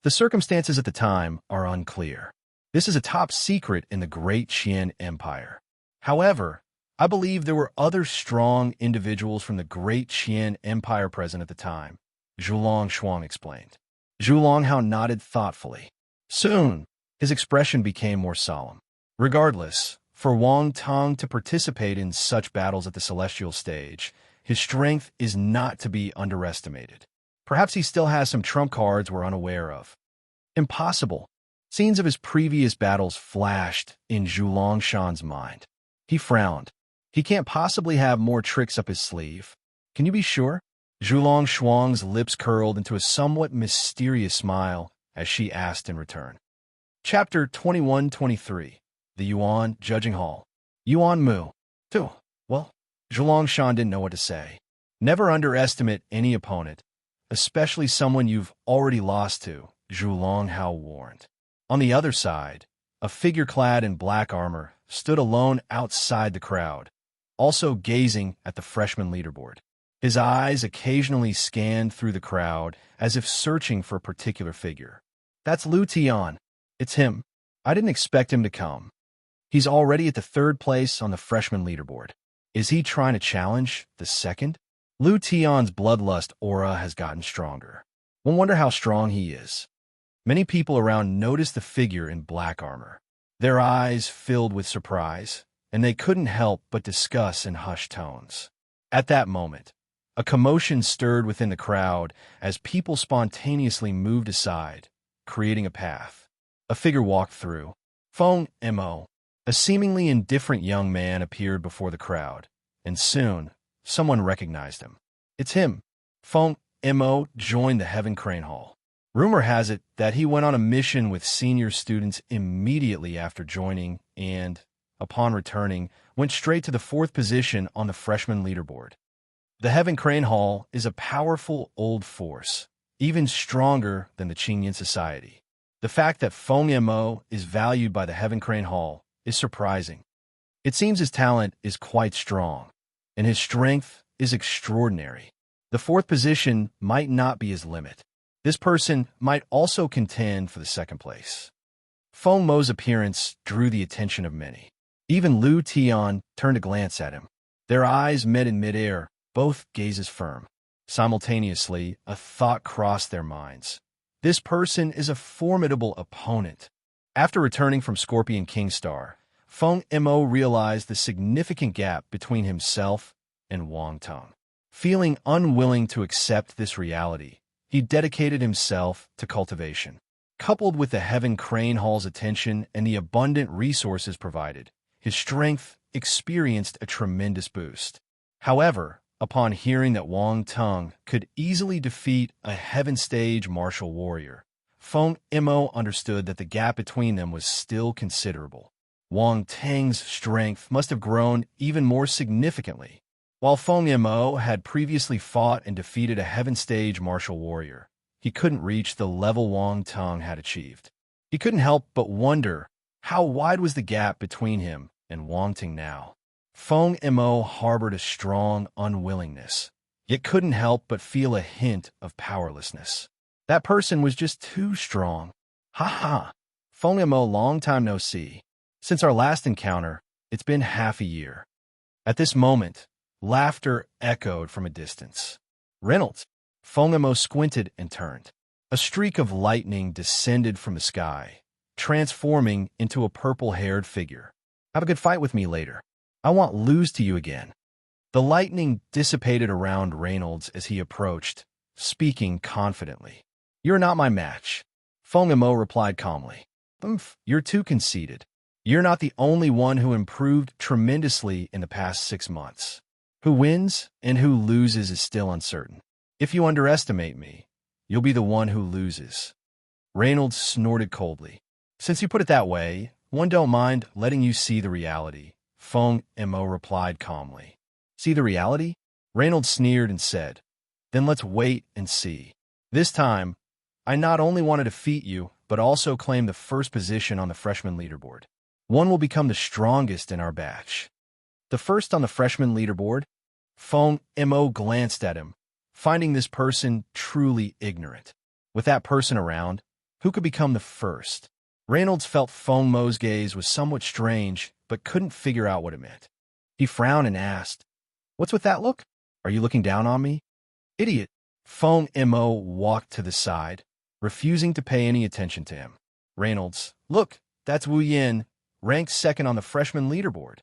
S1: The circumstances at the time are unclear. This is a top secret in the Great Qian Empire. However, I believe there were other strong individuals from the Great Qian Empire present at the time, Zhulong Shuang explained. Zhulong Hao nodded thoughtfully. Soon, his expression became more solemn. Regardless, for Wang Tong to participate in such battles at the celestial stage, his strength is not to be underestimated. Perhaps he still has some trump cards we're unaware of. Impossible. Scenes of his previous battles flashed in Zhulong Shan's mind. He frowned. He can't possibly have more tricks up his sleeve. Can you be sure? Zhulong Shuang's lips curled into a somewhat mysterious smile as she asked in return. Chapter 21-23. The Yuan Judging Hall. Yuan Mu. Too. Well, Zhulong Shan didn't know what to say. Never underestimate any opponent, especially someone you've already lost to, Zhulong Hao warned. On the other side, a figure clad in black armor stood alone outside the crowd, also gazing at the freshman leaderboard. His eyes occasionally scanned through the crowd as if searching for a particular figure. That's Lu Tian. It's him. I didn't expect him to come. He's already at the third place on the freshman leaderboard. Is he trying to challenge the second? Lu Tian's bloodlust aura has gotten stronger. One wonder how strong he is. Many people around noticed the figure in black armor. Their eyes filled with surprise, and they couldn't help but discuss in hushed tones. At that moment, a commotion stirred within the crowd as people spontaneously moved aside, creating a path. A figure walked through. Feng Mo. A seemingly indifferent young man appeared before the crowd, and soon, someone recognized him. It's him. Feng Mo joined the Heaven Crane Hall. Rumor has it that he went on a mission with senior students immediately after joining and, upon returning, went straight to the fourth position on the freshman leaderboard. The Heaven Crane Hall is a powerful old force, even stronger than the Qingyan Society. The fact that Feng Mo is valued by the Heaven Crane Hall is surprising. It seems his talent is quite strong, and his strength is extraordinary. The fourth position might not be his limit. This person might also contend for the second place. Feng Mo's appearance drew the attention of many. Even Lu Tian turned to glance at him. Their eyes met in midair, both gazes firm. Simultaneously, a thought crossed their minds. This person is a formidable opponent. After returning from Scorpion Kingstar, Feng Mo realized the significant gap between himself and Wang Tong. Feeling unwilling to accept this reality, he dedicated himself to cultivation. Coupled with the Heaven Crane Hall's attention and the abundant resources provided, his strength experienced a tremendous boost. However, upon hearing that Wang Tong could easily defeat a Heaven Stage martial warrior, Feng Mo understood that the gap between them was still considerable. Wang Tang's strength must have grown even more significantly. While Feng Mo had previously fought and defeated a Heaven Stage martial warrior, he couldn't reach the level Wang Tong had achieved. He couldn't help but wonder how wide was the gap between him and Wang Ting now. Feng Mo harbored a strong unwillingness, yet couldn't help but feel a hint of powerlessness. That person was just too strong. Ha ha! Feng Mo, long time no see. Since our last encounter, it's been half a year. At this moment, laughter echoed from a distance. Reynolds. Feng Mo squinted and turned. A streak of lightning descended from the sky, transforming into a purple-haired figure. Have a good fight with me later. I won't lose to you again. The lightning dissipated around Reynolds as he approached, speaking confidently. You're not my match. Feng Mo replied calmly. You're too conceited. You're not the only one who improved tremendously in the past 6 months. Who wins and who loses is still uncertain. If you underestimate me, you'll be the one who loses. Reynolds snorted coldly. Since you put it that way, one don't mind letting you see the reality, Feng Mo replied calmly. See the reality? Reynolds sneered and said, Then let's wait and see. This time, I not only want to defeat you, but also claim the first position on the freshman leaderboard. One will become the strongest in our batch. The first on the freshman leaderboard? Fong Mo glanced at him, finding this person truly ignorant. With that person around, who could become the first? Reynolds felt Fong Mo's gaze was somewhat strange, but couldn't figure out what it meant. He frowned and asked, "What's with that look? Are you looking down on me?" "Idiot." Fong Mo walked to the side, refusing to pay any attention to him. Reynolds, "Look, that's Wu Yin, ranked second on the freshman leaderboard."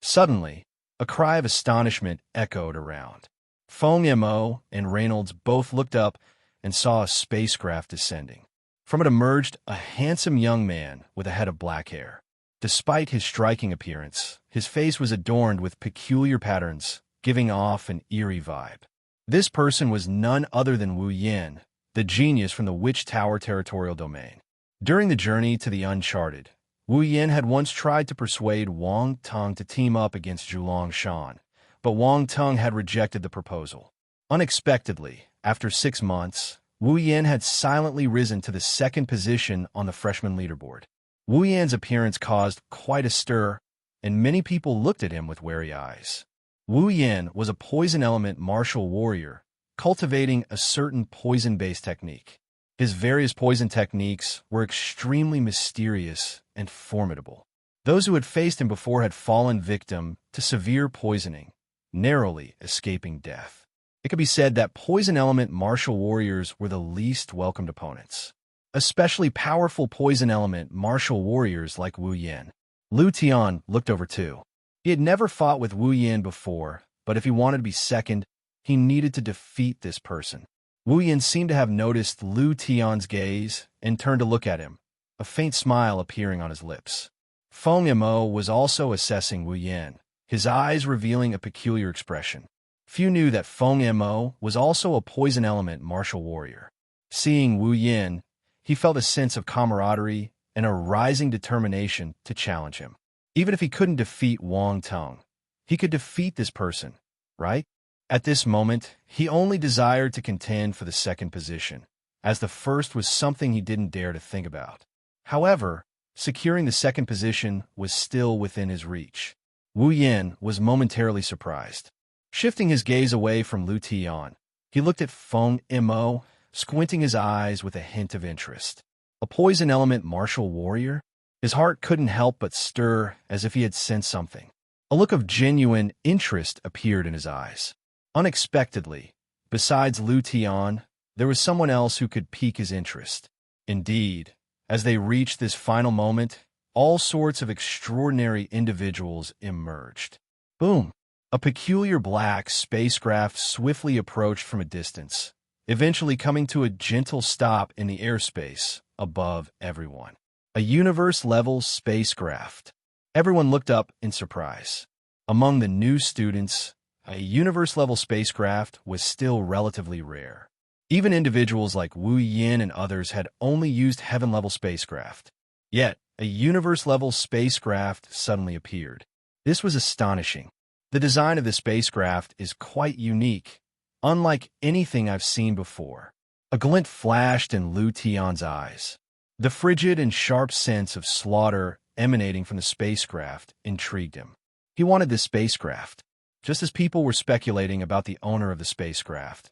S1: Suddenly, a cry of astonishment echoed around. Fong Mo and Reynolds both looked up and saw a spacecraft descending. From it emerged a handsome young man with a head of black hair. Despite his striking appearance, his face was adorned with peculiar patterns, giving off an eerie vibe. This person was none other than Wu Yin, the genius from the Witch Tower territorial domain. During the journey to the Uncharted, Wu Yin had once tried to persuade Wang Teng to team up against Zhulong Shan, but Wang Teng had rejected the proposal. Unexpectedly, after 6 months, Wu Yin had silently risen to the second position on the freshman leaderboard. Wu Yin's appearance caused quite a stir, and many people looked at him with wary eyes. Wu Yin was a poison element martial warrior, cultivating a certain poison-based technique. His various poison techniques were extremely mysterious and formidable. Those who had faced him before had fallen victim to severe poisoning, narrowly escaping death. It could be said that poison element martial warriors were the least welcomed opponents. Especially powerful poison element martial warriors like Wu Yin. Lu Tian looked over too. He had never fought with Wu Yin before, but if he wanted to be second, he needed to defeat this person. Wu Yin seemed to have noticed Lu Tian's gaze and turned to look at him, a faint smile appearing on his lips. Fong Mo was also assessing Wu Yin, his eyes revealing a peculiar expression. Few knew that Fong Mo was also a poison element martial warrior. Seeing Wu Yin, he felt a sense of camaraderie and a rising determination to challenge him. Even if he couldn't defeat Wang Teng, he could defeat this person, right? At this moment, he only desired to contend for the second position, as the first was something he didn't dare to think about. However, securing the second position was still within his reach. Wu Yin was momentarily surprised. Shifting his gaze away from Lu Tian, he looked at Fong Mo, squinting his eyes with a hint of interest. A poison element martial warrior? His heart couldn't help but stir as if he had sensed something. A look of genuine interest appeared in his eyes. Unexpectedly, besides Lu Tian, there was someone else who could pique his interest. Indeed, as they reached this final moment, all sorts of extraordinary individuals emerged. Boom! A peculiar black spacecraft swiftly approached from a distance, eventually coming to a gentle stop in the airspace above everyone. A universe-level spacecraft. Everyone looked up in surprise. Among the new students, a universe-level spacecraft was still relatively rare. Even individuals like Wu Yin and others had only used heaven-level spacecraft. Yet, a universe-level spacecraft suddenly appeared. This was astonishing. The design of the spacecraft is quite unique, unlike anything I've seen before. A glint flashed in Lu Tian's eyes. The frigid and sharp sense of slaughter emanating from the spacecraft intrigued him. He wanted this spacecraft. Just as people were speculating about the owner of the spacecraft's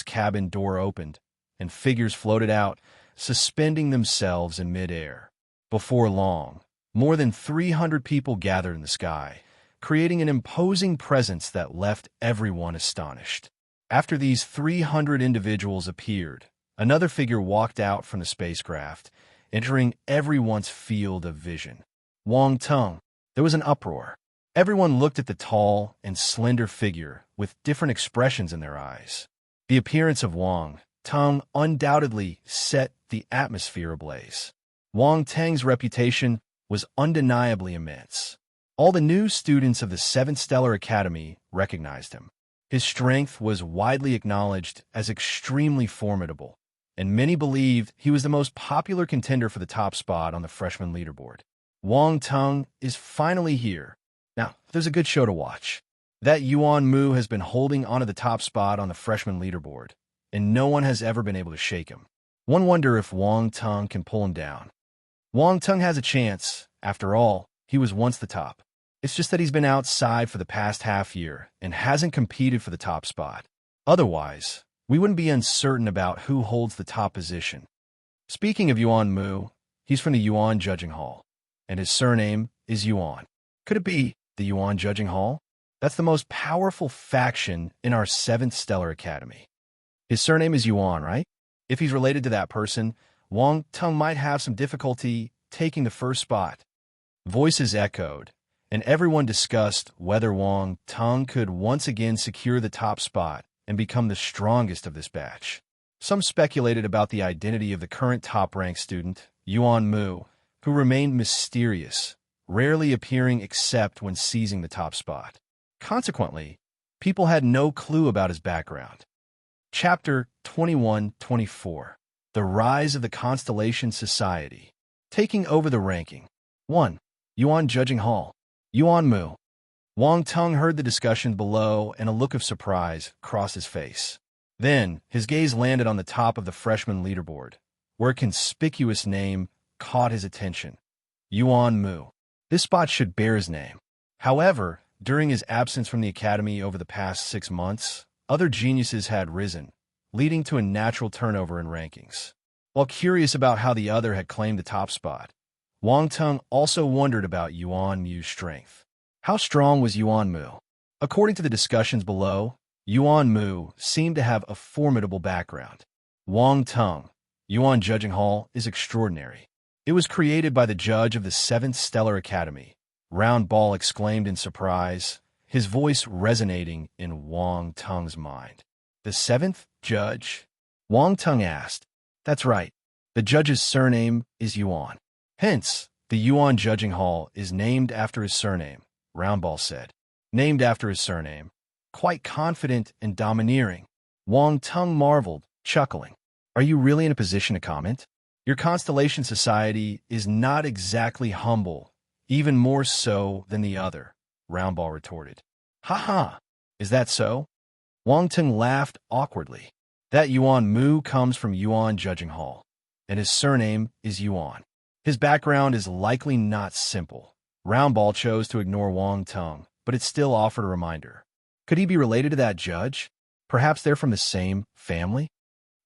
S1: cabin door opened, and figures floated out, suspending themselves in midair. Before long, more than 300 people gathered in the sky, creating an imposing presence that left everyone astonished. After these 300 individuals appeared, another figure walked out from the spacecraft, entering everyone's field of vision. Wang Teng. There was an uproar. Everyone looked at the tall and slender figure with different expressions in their eyes. The appearance of Wang Teng undoubtedly set the atmosphere ablaze. Wang Teng's reputation was undeniably immense. All the new students of the 7th Stellar Academy recognized him. His strength was widely acknowledged as extremely formidable, and many believed he was the most popular contender for the top spot on the freshman leaderboard. Wang Teng is finally here. Now, there's a good show to watch. That Yuan Mu has been holding onto the top spot on the freshman leaderboard, and no one has ever been able to shake him. One wonder if Wang Teng can pull him down. Wang Tung has a chance. After all, he was once the top. It's just that he's been outside for the past half year and hasn't competed for the top spot. Otherwise, we wouldn't be uncertain about who holds the top position. Speaking of Yuan Mu, he's from the Yuan Judging Hall, and his surname is Yuan. Could it be the Yuan Judging Hall? That's the most powerful faction in our 7th Stellar Academy. His surname is Yuan, right? If he's related to that person, Wang Tung might have some difficulty taking the first spot. Voices echoed, and everyone discussed whether Wang Tung could once again secure the top spot and become the strongest of this batch. Some speculated about the identity of the current top-ranked student, Yuan Mu, who remained mysterious, rarely appearing except when seizing the top spot. Consequently, people had no clue about his background. Chapter 21-24. The Rise of the Constellation Society. Taking over the ranking. 1. Yuan Judging Hall. Yuan Mu. Wang Tung heard the discussion below, and a look of surprise crossed his face. Then, his gaze landed on the top of the freshman leaderboard, where a conspicuous name caught his attention. Yuan Mu. This spot should bear his name. However, during his absence from the academy over the past 6 months, other geniuses had risen, leading to a natural turnover in rankings. While curious about how the other had claimed the top spot, Wang Tung also wondered about Yuan Mu's strength. How strong was Yuan Mu? According to the discussions below, Yuan Mu seemed to have a formidable background. Wang Tung, Yuan Judging Hall, is extraordinary. It was created by the judge of the 7th Stellar Academy. Round Ball exclaimed in surprise, his voice resonating in Wang Tung's mind. The 7th judge? Wang Tung asked. That's right. The judge's surname is Yuan. Hence, the Yuan Judging Hall is named after his surname, Round Ball said. Named after his surname. Quite confident and domineering. Wang Tung marveled, chuckling. Are you really in a position to comment? Your Constellation Society is not exactly humble, even more so than the other, Round Ball retorted. Ha ha! Is that so? Wang Tung laughed awkwardly. That Yuan Mu comes from Yuan Judging Hall, and his surname is Yuan. His background is likely not simple. Round Ball chose to ignore Wang Tung, but it still offered a reminder. Could he be related to that judge? Perhaps they're from the same family?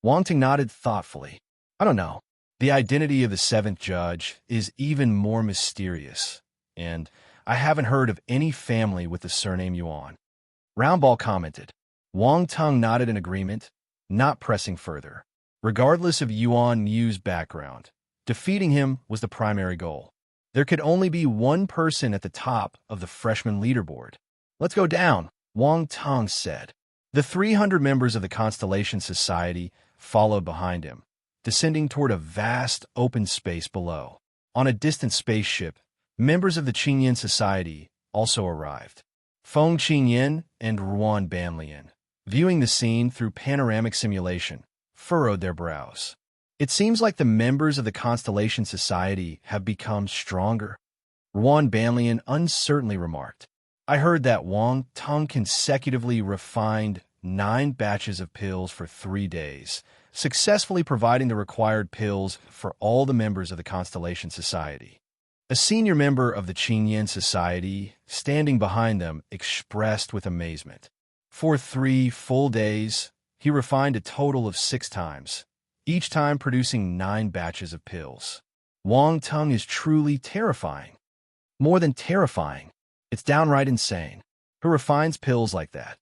S1: Wang Tung nodded thoughtfully. I don't know. The identity of the 7th judge is even more mysterious, and I haven't heard of any family with the surname Yuan. Round Ball commented. Wang Tung nodded in agreement, not pressing further. Regardless of Yuan Mu's background, defeating him was the primary goal. There could only be one person at the top of the freshman leaderboard. Let's go down, Wang Tung said. The 300 members of the Constellation Society followed behind him, descending toward a vast open space below. On a distant spaceship, members of the Qingyan Society also arrived. Feng Qingyan and Ruan Banlian, viewing the scene through panoramic simulation, furrowed their brows. It seems like the members of the Constellation Society have become stronger, Ruan Banlian uncertainly remarked. I heard that Wang Tung consecutively refined 9 batches of pills for 3 days, successfully providing the required pills for all the members of the Constellation Society. A senior member of the Qingyan Society, standing behind them, expressed with amazement. For 3 full days, he refined a total of 6 times, each time producing 9 batches of pills. Wang Tung is truly terrifying. More than terrifying, it's downright insane. Who refines pills like that?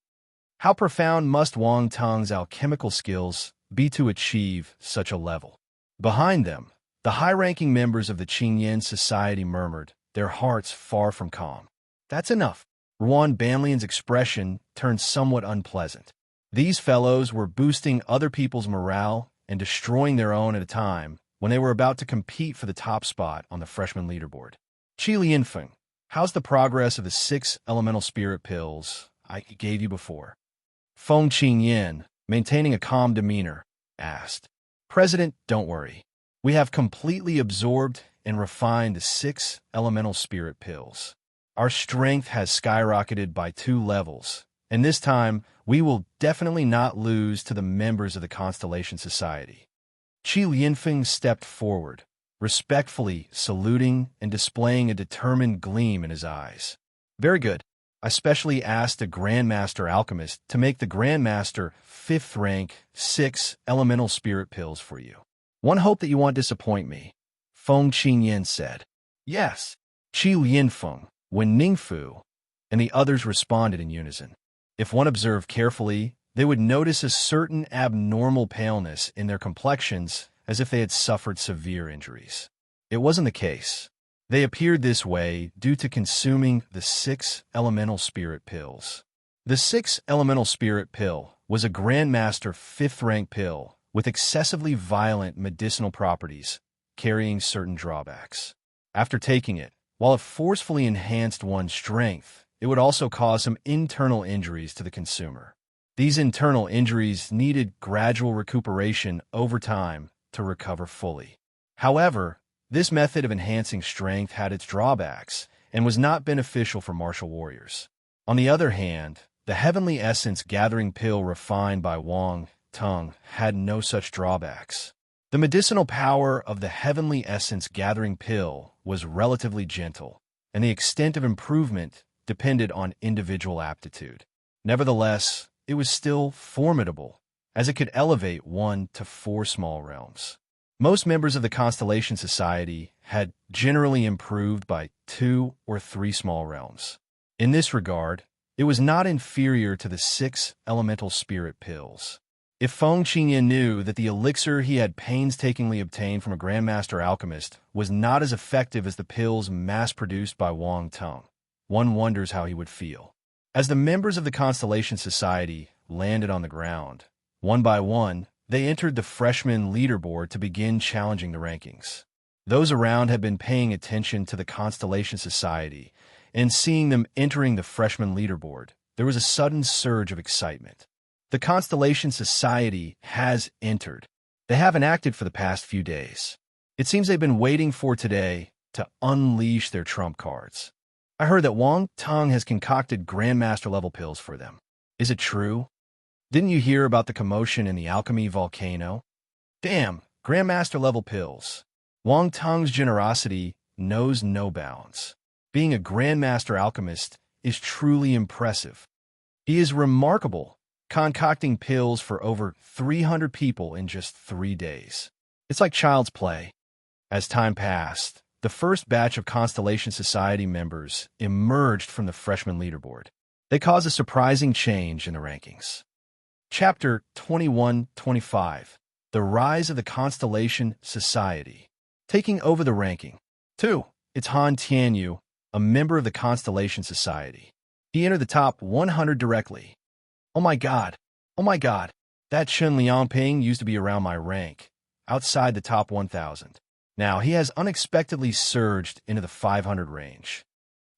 S1: How profound must Wang Tung's alchemical skills be to achieve such a level? Behind them, the high-ranking members of the Qingyan Society murmured, their hearts far from calm. That's enough. Ruan Banlian's expression turned somewhat unpleasant. These fellows were boosting other people's morale and destroying their own at a time when they were about to compete for the top spot on the freshman leaderboard. Qi Lianfeng, how's the progress of the 6 elemental spirit pills I gave you before? Feng Qingyan, maintaining a calm demeanor, asked. President, don't worry. We have completely absorbed and refined the 6 elemental spirit pills. Our strength has skyrocketed by 2 levels, and this time we will definitely not lose to the members of the Constellation Society. Qi Lianfeng stepped forward, respectfully saluting and displaying a determined gleam in his eyes. Very good. I specially asked a Grandmaster Alchemist to make the Grandmaster 5th rank 6 elemental spirit pills for you. One hope that you won't disappoint me, Feng Qinyan said. Yes, Qi Lianfeng, Wen Ningfu, and the others responded in unison. If one observed carefully, they would notice a certain abnormal paleness in their complexions, as if they had suffered severe injuries. It wasn't the case. They appeared this way due to consuming the 6 elemental spirit pills. The 6 elemental spirit pill was a Grandmaster 5th rank pill with excessively violent medicinal properties, carrying certain drawbacks. After taking it, while it forcefully enhanced one's strength, it would also cause some internal injuries to the consumer. These internal injuries needed gradual recuperation over time to recover fully. However, this method of enhancing strength had its drawbacks and was not beneficial for martial warriors. On the other hand, the Heavenly Essence Gathering Pill refined by Wang Tung had no such drawbacks. The medicinal power of the Heavenly Essence Gathering Pill was relatively gentle, and the extent of improvement depended on individual aptitude. Nevertheless, it was still formidable, as it could elevate 1 to 4 small realms. Most members of the Constellation Society had generally improved by 2 or 3 small realms. In this regard, it was not inferior to the 6 elemental spirit pills. If Feng Qinyan knew that the elixir he had painstakingly obtained from a Grandmaster Alchemist was not as effective as the pills mass-produced by Wang Tung, one wonders how he would feel. As the members of the Constellation Society landed on the ground, one by one, they entered the freshman leaderboard to begin challenging the rankings. Those around had been paying attention to the Constellation Society, and seeing them entering the freshman leaderboard, there was a sudden surge of excitement. The Constellation Society has entered. They haven't acted for the past few days. It seems they've been waiting for today to unleash their trump cards. I heard that Wang Tung has concocted Grandmaster-level pills for them. Is it true? Didn't you hear about the commotion in the alchemy volcano? Damn, Grandmaster-level pills. Wang Tung's generosity knows no bounds. Being a Grandmaster Alchemist is truly impressive. He is remarkable, concocting pills for over 300 people in just 3 days. It's like child's play. As time passed, the first batch of Constellation Society members emerged from the freshman leaderboard. They caused a surprising change in the rankings. Chapter 21-25, The Rise of the Constellation Society. Taking over the ranking. 2. It's Han Tianyu, a member of the Constellation Society. He entered the top 100 directly. Oh my god, that Chen Liangping used to be around my rank, outside the top 1,000. Now he has unexpectedly surged into the 500 range.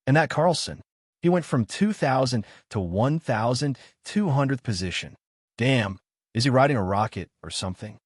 S1: And that Carlson, he went from 2,000 to 1,200th position. Damn, is he riding a rocket or something?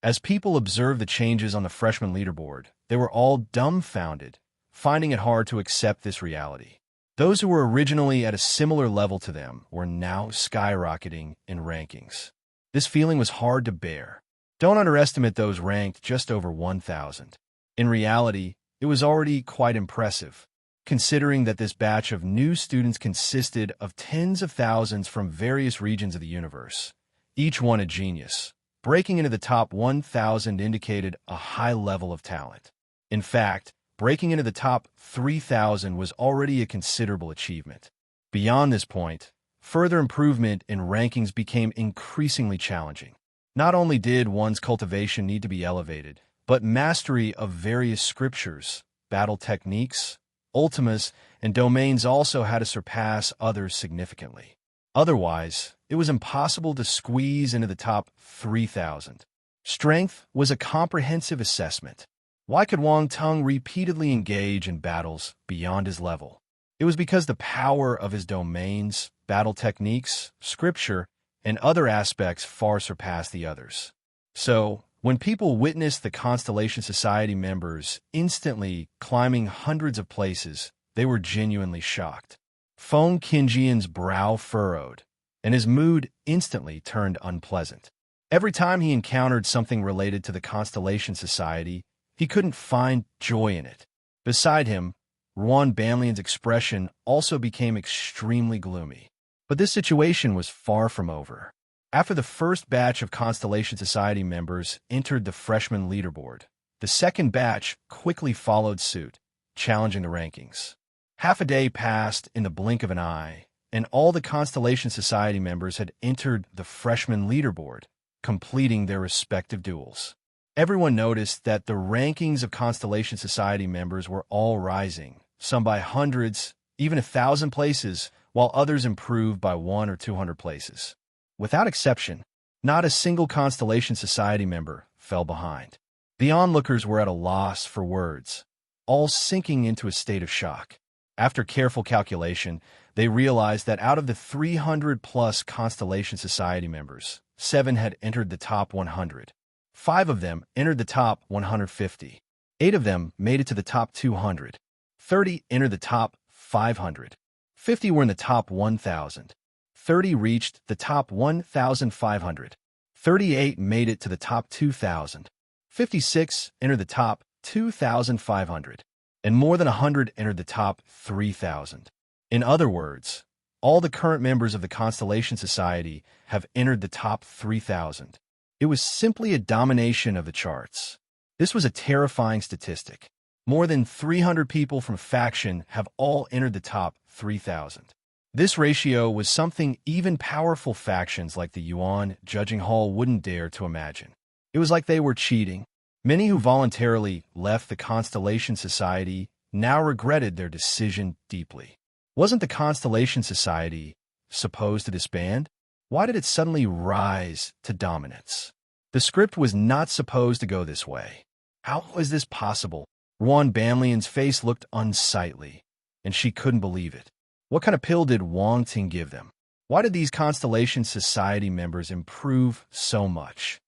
S1: As people observed the changes on the freshman leaderboard, they were all dumbfounded, finding it hard to accept this reality. Those who were originally at a similar level to them were now skyrocketing in rankings. This feeling was hard to bear. Don't underestimate those ranked just over 1,000. In reality, it was already quite impressive, considering that this batch of new students consisted of tens of thousands from various regions of the universe, each one a genius. Breaking into the top 1,000 indicated a high level of talent. In fact, breaking into the top 3,000 was already a considerable achievement. Beyond this point, further improvement in rankings became increasingly challenging. Not only did one's cultivation need to be elevated, but mastery of various scriptures, battle techniques, ultimas, and domains also had to surpass others significantly. Otherwise, it was impossible to squeeze into the top 3,000. Strength was a comprehensive assessment. Why could Wang Tung repeatedly engage in battles beyond his level? It was because the power of his domains, battle techniques, scripture, and other aspects far surpassed the others. So, when people witnessed the Constellation Society members instantly climbing hundreds of places, they were genuinely shocked. Feng Qinjian's brow furrowed, and his mood instantly turned unpleasant. Every time he encountered something related to the Constellation Society, He couldn't find joy in it. Beside him, Ruan Banlian's expression also became extremely gloomy. But this situation was far from over. After the first batch of Constellation Society members entered the freshman leaderboard, the second batch quickly followed suit, challenging the rankings. Half a day passed in the blink of an eye, and all the Constellation Society members had entered the freshman leaderboard, completing their respective duels. Everyone noticed that the rankings of Constellation Society members were all rising, some by hundreds, even 1,000 places, while others improved by 100 or 200 places. Without exception, not a single Constellation Society member fell behind. The onlookers were at a loss for words, all sinking into a state of shock. After careful calculation, they realized that out of the 300-plus Constellation Society members, 7 had entered the top 100. 5 of them entered the top 150. 8 of them made it to the top 200. 30 entered the top 500. 50 were in the top 1,000. 30 reached the top 1,500. 38 made it to the top 2,000. 56 entered the top 2,500. And more than 100 entered the top 3,000. In other words, all the current members of the Constellation Society have entered the top 3,000. It was simply a domination of the charts. This was a terrifying statistic. More than 300 people from faction have all entered the top 3,000. This ratio was something even powerful factions like the Yuan Judging Hall wouldn't dare to imagine. It was like they were cheating. Many who voluntarily left the Constellation Society now regretted their decision deeply. Wasn't the Constellation Society supposed to disband? Why did it suddenly rise to dominance? The script was not supposed to go this way. How was this possible? Ruan Banlian's face looked unsightly, and she couldn't believe it. What kind of pill did Wang Ting give them? Why did these Constellation Society members improve so much?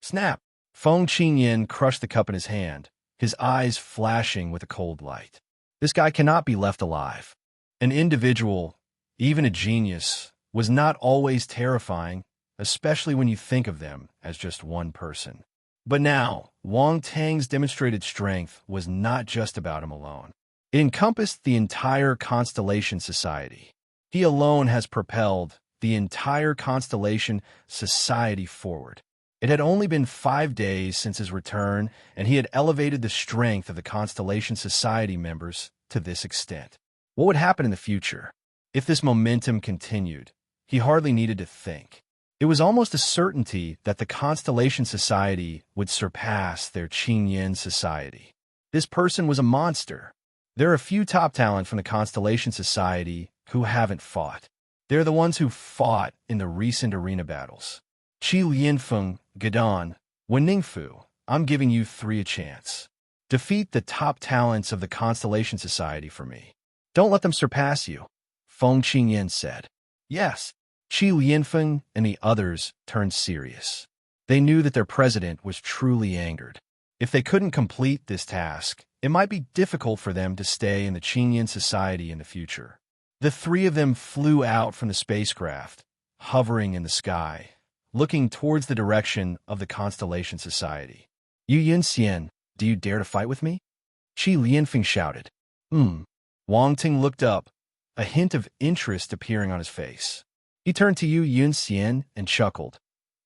S1: Snap! Feng Qingyan crushed the cup in his hand, his eyes flashing with a cold light. This guy cannot be left alive. An individual, even a genius, was not always terrifying, especially when you think of them as just one person. But now, Wang Tang's demonstrated strength was not just about him alone. It encompassed the entire Constellation Society. He alone has propelled the entire Constellation Society forward. It had only been 5 days since his return, and he had elevated the strength of the Constellation Society members to this extent. What would happen in the future? If this momentum continued, he hardly needed to think. It was almost a certainty that the Constellation Society would surpass their Qingyan Society. This person was a monster. There are a few top talent from the Constellation Society who haven't fought. They're the ones who fought in the recent arena battles. Qi Lianfeng, Gadon, Wen Ningfu, I'm giving you 3 a chance. Defeat the top talents of the Constellation Society for me. Don't let them surpass you, Feng Qingyan said. Yes. Qi Lianfeng and the others turned serious. They knew that their president was truly angered. If they couldn't complete this task, it might be difficult for them to stay in the Qingyan Society in the future. The 3 of them flew out from the spacecraft, hovering in the sky, looking towards the direction of the Constellation Society. Yu Yunxian, do you dare to fight with me? Qi Lianfeng shouted. Wang Ting looked up, a hint of interest appearing on his face. He turned to Yu Yunxian and chuckled.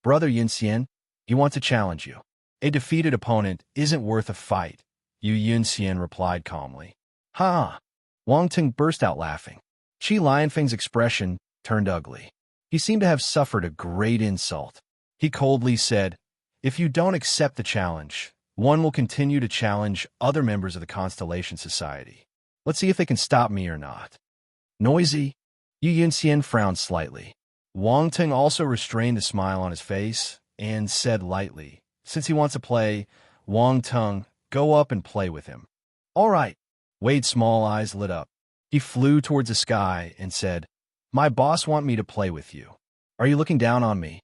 S1: Brother Yunxian, he wants to challenge you. A defeated opponent isn't worth a fight, Yu Yunxian replied calmly. Ha! Wang Ting burst out laughing. Qi Lianfeng's expression turned ugly. He seemed to have suffered a great insult. He coldly said, if you don't accept the challenge, one will continue to challenge other members of the Constellation Society. Let's see if they can stop me or not. Noisy? Yu Yunxian frowned slightly. Wang Ting also restrained a smile on his face and said lightly, since he wants to play, Wang Ting, go up and play with him. All right. Wade's small eyes lit up. He flew towards the sky and said, my boss want me to play with you. Are you looking down on me?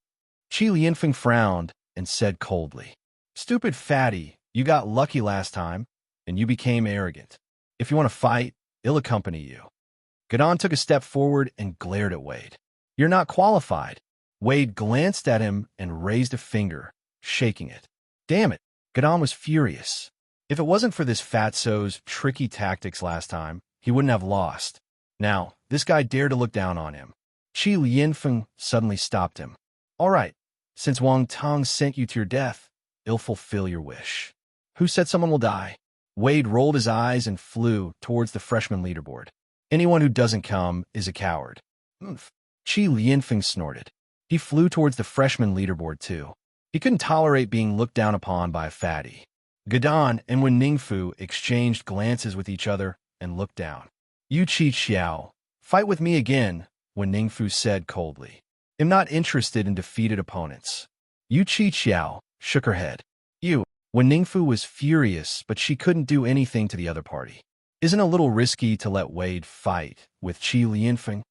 S1: Qi Lianfeng frowned and said coldly, stupid fatty, you got lucky last time, and you became arrogant. If you want to fight, I'll accompany you. Gadon took a step forward and glared at Wade. You're not qualified. Wade glanced at him and raised a finger, shaking it. Damn it, Gadon was furious. If it wasn't for this fatso's tricky tactics last time, he wouldn't have lost. Now, this guy dared to look down on him. Qi Lianfeng suddenly stopped him. All right, since Wang Tong sent you to your death, he'll fulfill your wish. Who said someone will die? Wade rolled his eyes and flew towards the freshman leaderboard. Anyone who doesn't come is a coward. Qi Lianfeng snorted. He flew towards the freshman leaderboard too. He couldn't tolerate being looked down upon by a fatty. Gadon and Wen Ningfu exchanged glances with each other and looked down. You Qi Xiao, fight with me again, Wen Ningfu said coldly. I'm not interested in defeated opponents. You Qi Xiao shook her head. Wen Ningfu was furious, but she couldn't do anything to the other party. Isn't it a little risky to let Wade fight with Qi Lianfeng?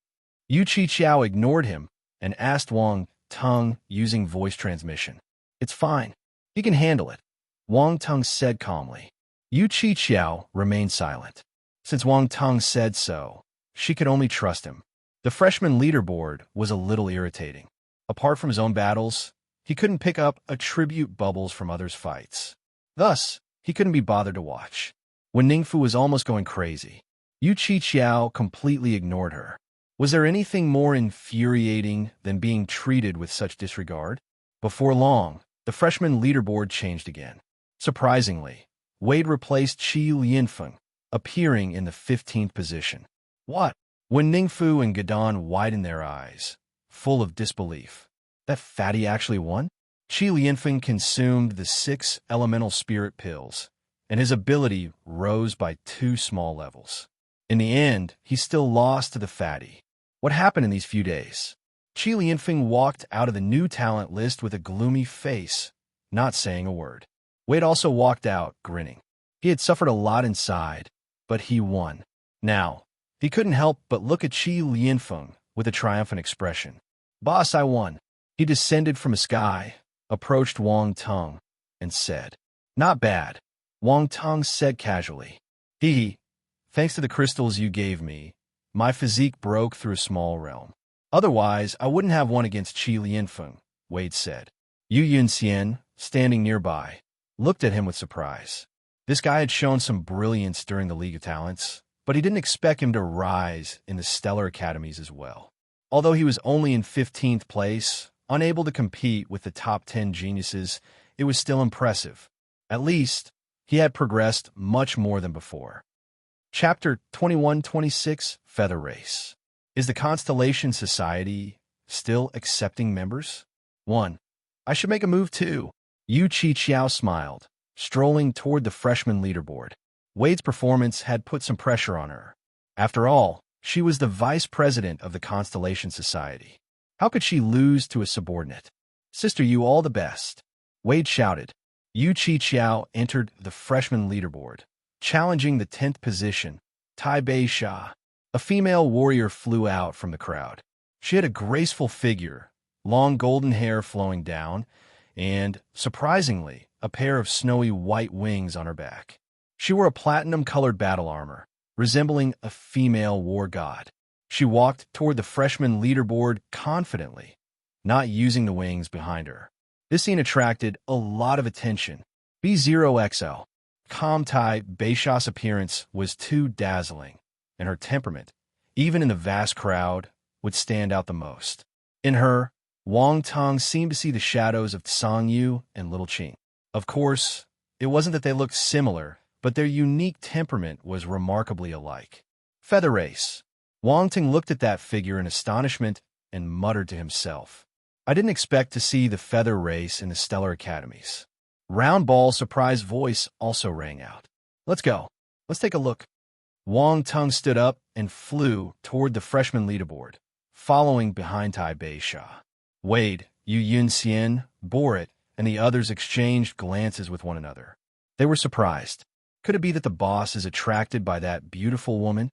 S1: You Qi Xiao ignored him and asked Wang Tong using voice transmission. It's fine. He can handle it, Wang Tong said calmly. You Qi Xiao remained silent. Since Wang Tong said so, she could only trust him. The freshman leaderboard was a little irritating. Apart from his own battles, he couldn't pick up attribute bubbles from others' fights. Thus, he couldn't be bothered to watch. When Ningfu was almost going crazy, Yu Qi Qiao completely ignored her. Was there anything more infuriating than being treated with such disregard? Before long, the freshman leaderboard changed again. Surprisingly, Wade replaced Qi Lianfeng, appearing in the 15th position. What? When Ningfu and Gadon widened their eyes, full of disbelief. That fatty actually won? Qi Lianfeng consumed the 6 elemental spirit pills, and his ability rose by 2 small levels. In the end, he still lost to the fatty. What happened in these few days? Qi Lianfeng walked out of the new talent list with a gloomy face, not saying a word. Wade also walked out, grinning. He had suffered a lot inside, but he won. Now, he couldn't help but look at Qi Lianfeng with a triumphant expression. Boss, I won. He descended from the sky, approached Wang Tong, and said, Not bad, Wang Tong said casually. Thanks to the crystals you gave me, my physique broke through a small realm. Otherwise, I wouldn't have won against Qi Lianfeng, Wade said. Yu Yunxian, standing nearby, looked at him with surprise. This guy had shown some brilliance during the League of Talents, but he didn't expect him to rise in the stellar academies as well. Although he was only in 15th place, unable to compete with the top 10 geniuses, it was still impressive. At least, he had progressed much more than before. Chapter 21-26, Feather Race. Is the Constellation Society still accepting members? 1. I should make a move too. Yu Qi Qiao smiled, strolling toward the freshman leaderboard. Wade's performance had put some pressure on her. After all, she was the vice president of the Constellation Society. How could she lose to a subordinate? Sister Yu, all the best. Wade shouted. Yu Qi Qiao entered the freshman leaderboard, challenging the 10th position, Tai Bei Sha. A female warrior flew out from the crowd. She had a graceful figure, long golden hair flowing down, and, surprisingly, a pair of snowy white wings on her back. She wore a platinum-colored battle armor, resembling a female war god. She walked toward the freshman leaderboard confidently, not using the wings behind her. This scene attracted a lot of attention. B0XL. Calm Tai Beisha's appearance was too dazzling, and her temperament, even in the vast crowd, would stand out the most. In her, Wang Tong seemed to see the shadows of Tsang Yu and Little Qing. Of course, it wasn't that they looked similar, but their unique temperament was remarkably alike. Feather Race. Wang Ting looked at that figure in astonishment and muttered to himself. I didn't expect to see the Feather Race in the Stellar Academies. Round Ball's surprised voice also rang out. Let's go. Let's take a look. Wang Tong stood up and flew toward the freshman leaderboard, following behind Tai Bei-sha. Wade, Yu Yunxian, Borit, and the others exchanged glances with one another. They were surprised. Could it be that the boss is attracted by that beautiful woman?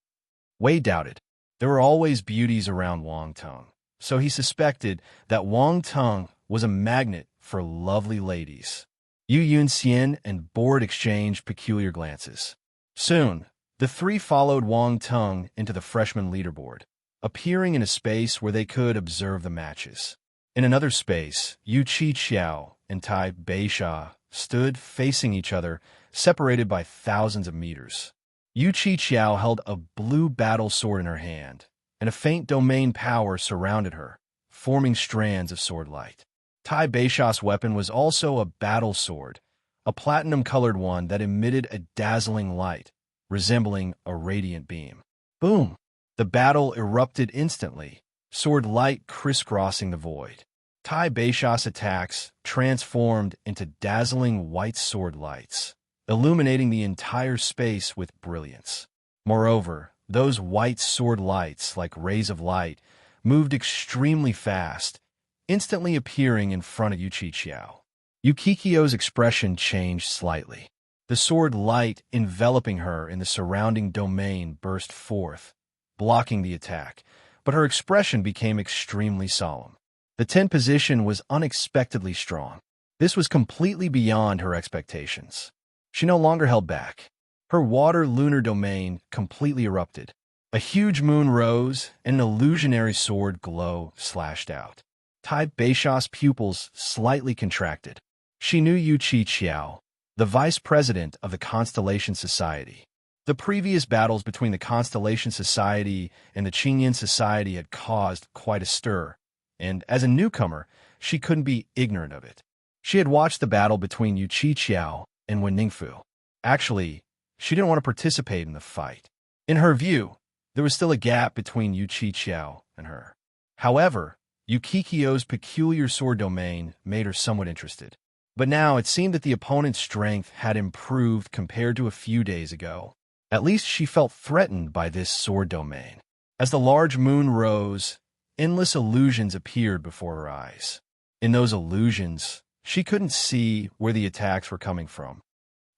S1: Wade doubted. There were always beauties around Wang Tong, so he suspected that Wang Tong was a magnet for lovely ladies. Yu Yunxian and Borit exchanged peculiar glances. Soon, the three followed Wang Tong into the freshman leaderboard, appearing in a space where they could observe the matches. In another space, Yu Qi Qiao and Tai Bei-sha stood facing each other, separated by thousands of meters. Yu Qiqiao held a blue battle sword in her hand, and a faint domain power surrounded her, forming strands of sword light. Tai Beisha's weapon was also a battle sword, a platinum-colored one that emitted a dazzling light, resembling a radiant beam. Boom! The battle erupted instantly, sword light crisscrossing the void. Tai Beisha's attacks transformed into dazzling white sword lights, illuminating the entire space with brilliance. Moreover, those white sword lights, like rays of light, moved extremely fast, instantly appearing in front of Yu Qiqiao. Yukikiyo's expression changed slightly. The sword light enveloping her in the surrounding domain burst forth, blocking the attack, but her expression became extremely solemn. The 10 position was unexpectedly strong. This was completely beyond her expectations. She no longer held back. Her water-lunar domain completely erupted. A huge moon rose, and an illusionary sword glow slashed out. Tai Beisha's pupils slightly contracted. She knew Yu Qiqiao, the vice president of the Constellation Society. The previous battles between the Constellation Society and the Qingyan Society had caused quite a stir, and as a newcomer, she couldn't be ignorant of it. She had watched the battle between Yu Qiqiao and Wen Ningfu. Actually, she didn't want to participate in the fight. In her view, there was still a gap between Yu Qiqiao and her. However, Yukikiyo's peculiar sword domain made her somewhat interested. But now it seemed that the opponent's strength had improved compared to a few days ago. At least she felt threatened by this sword domain. As the large moon rose, endless illusions appeared before her eyes. In those illusions, she couldn't see where the attacks were coming from.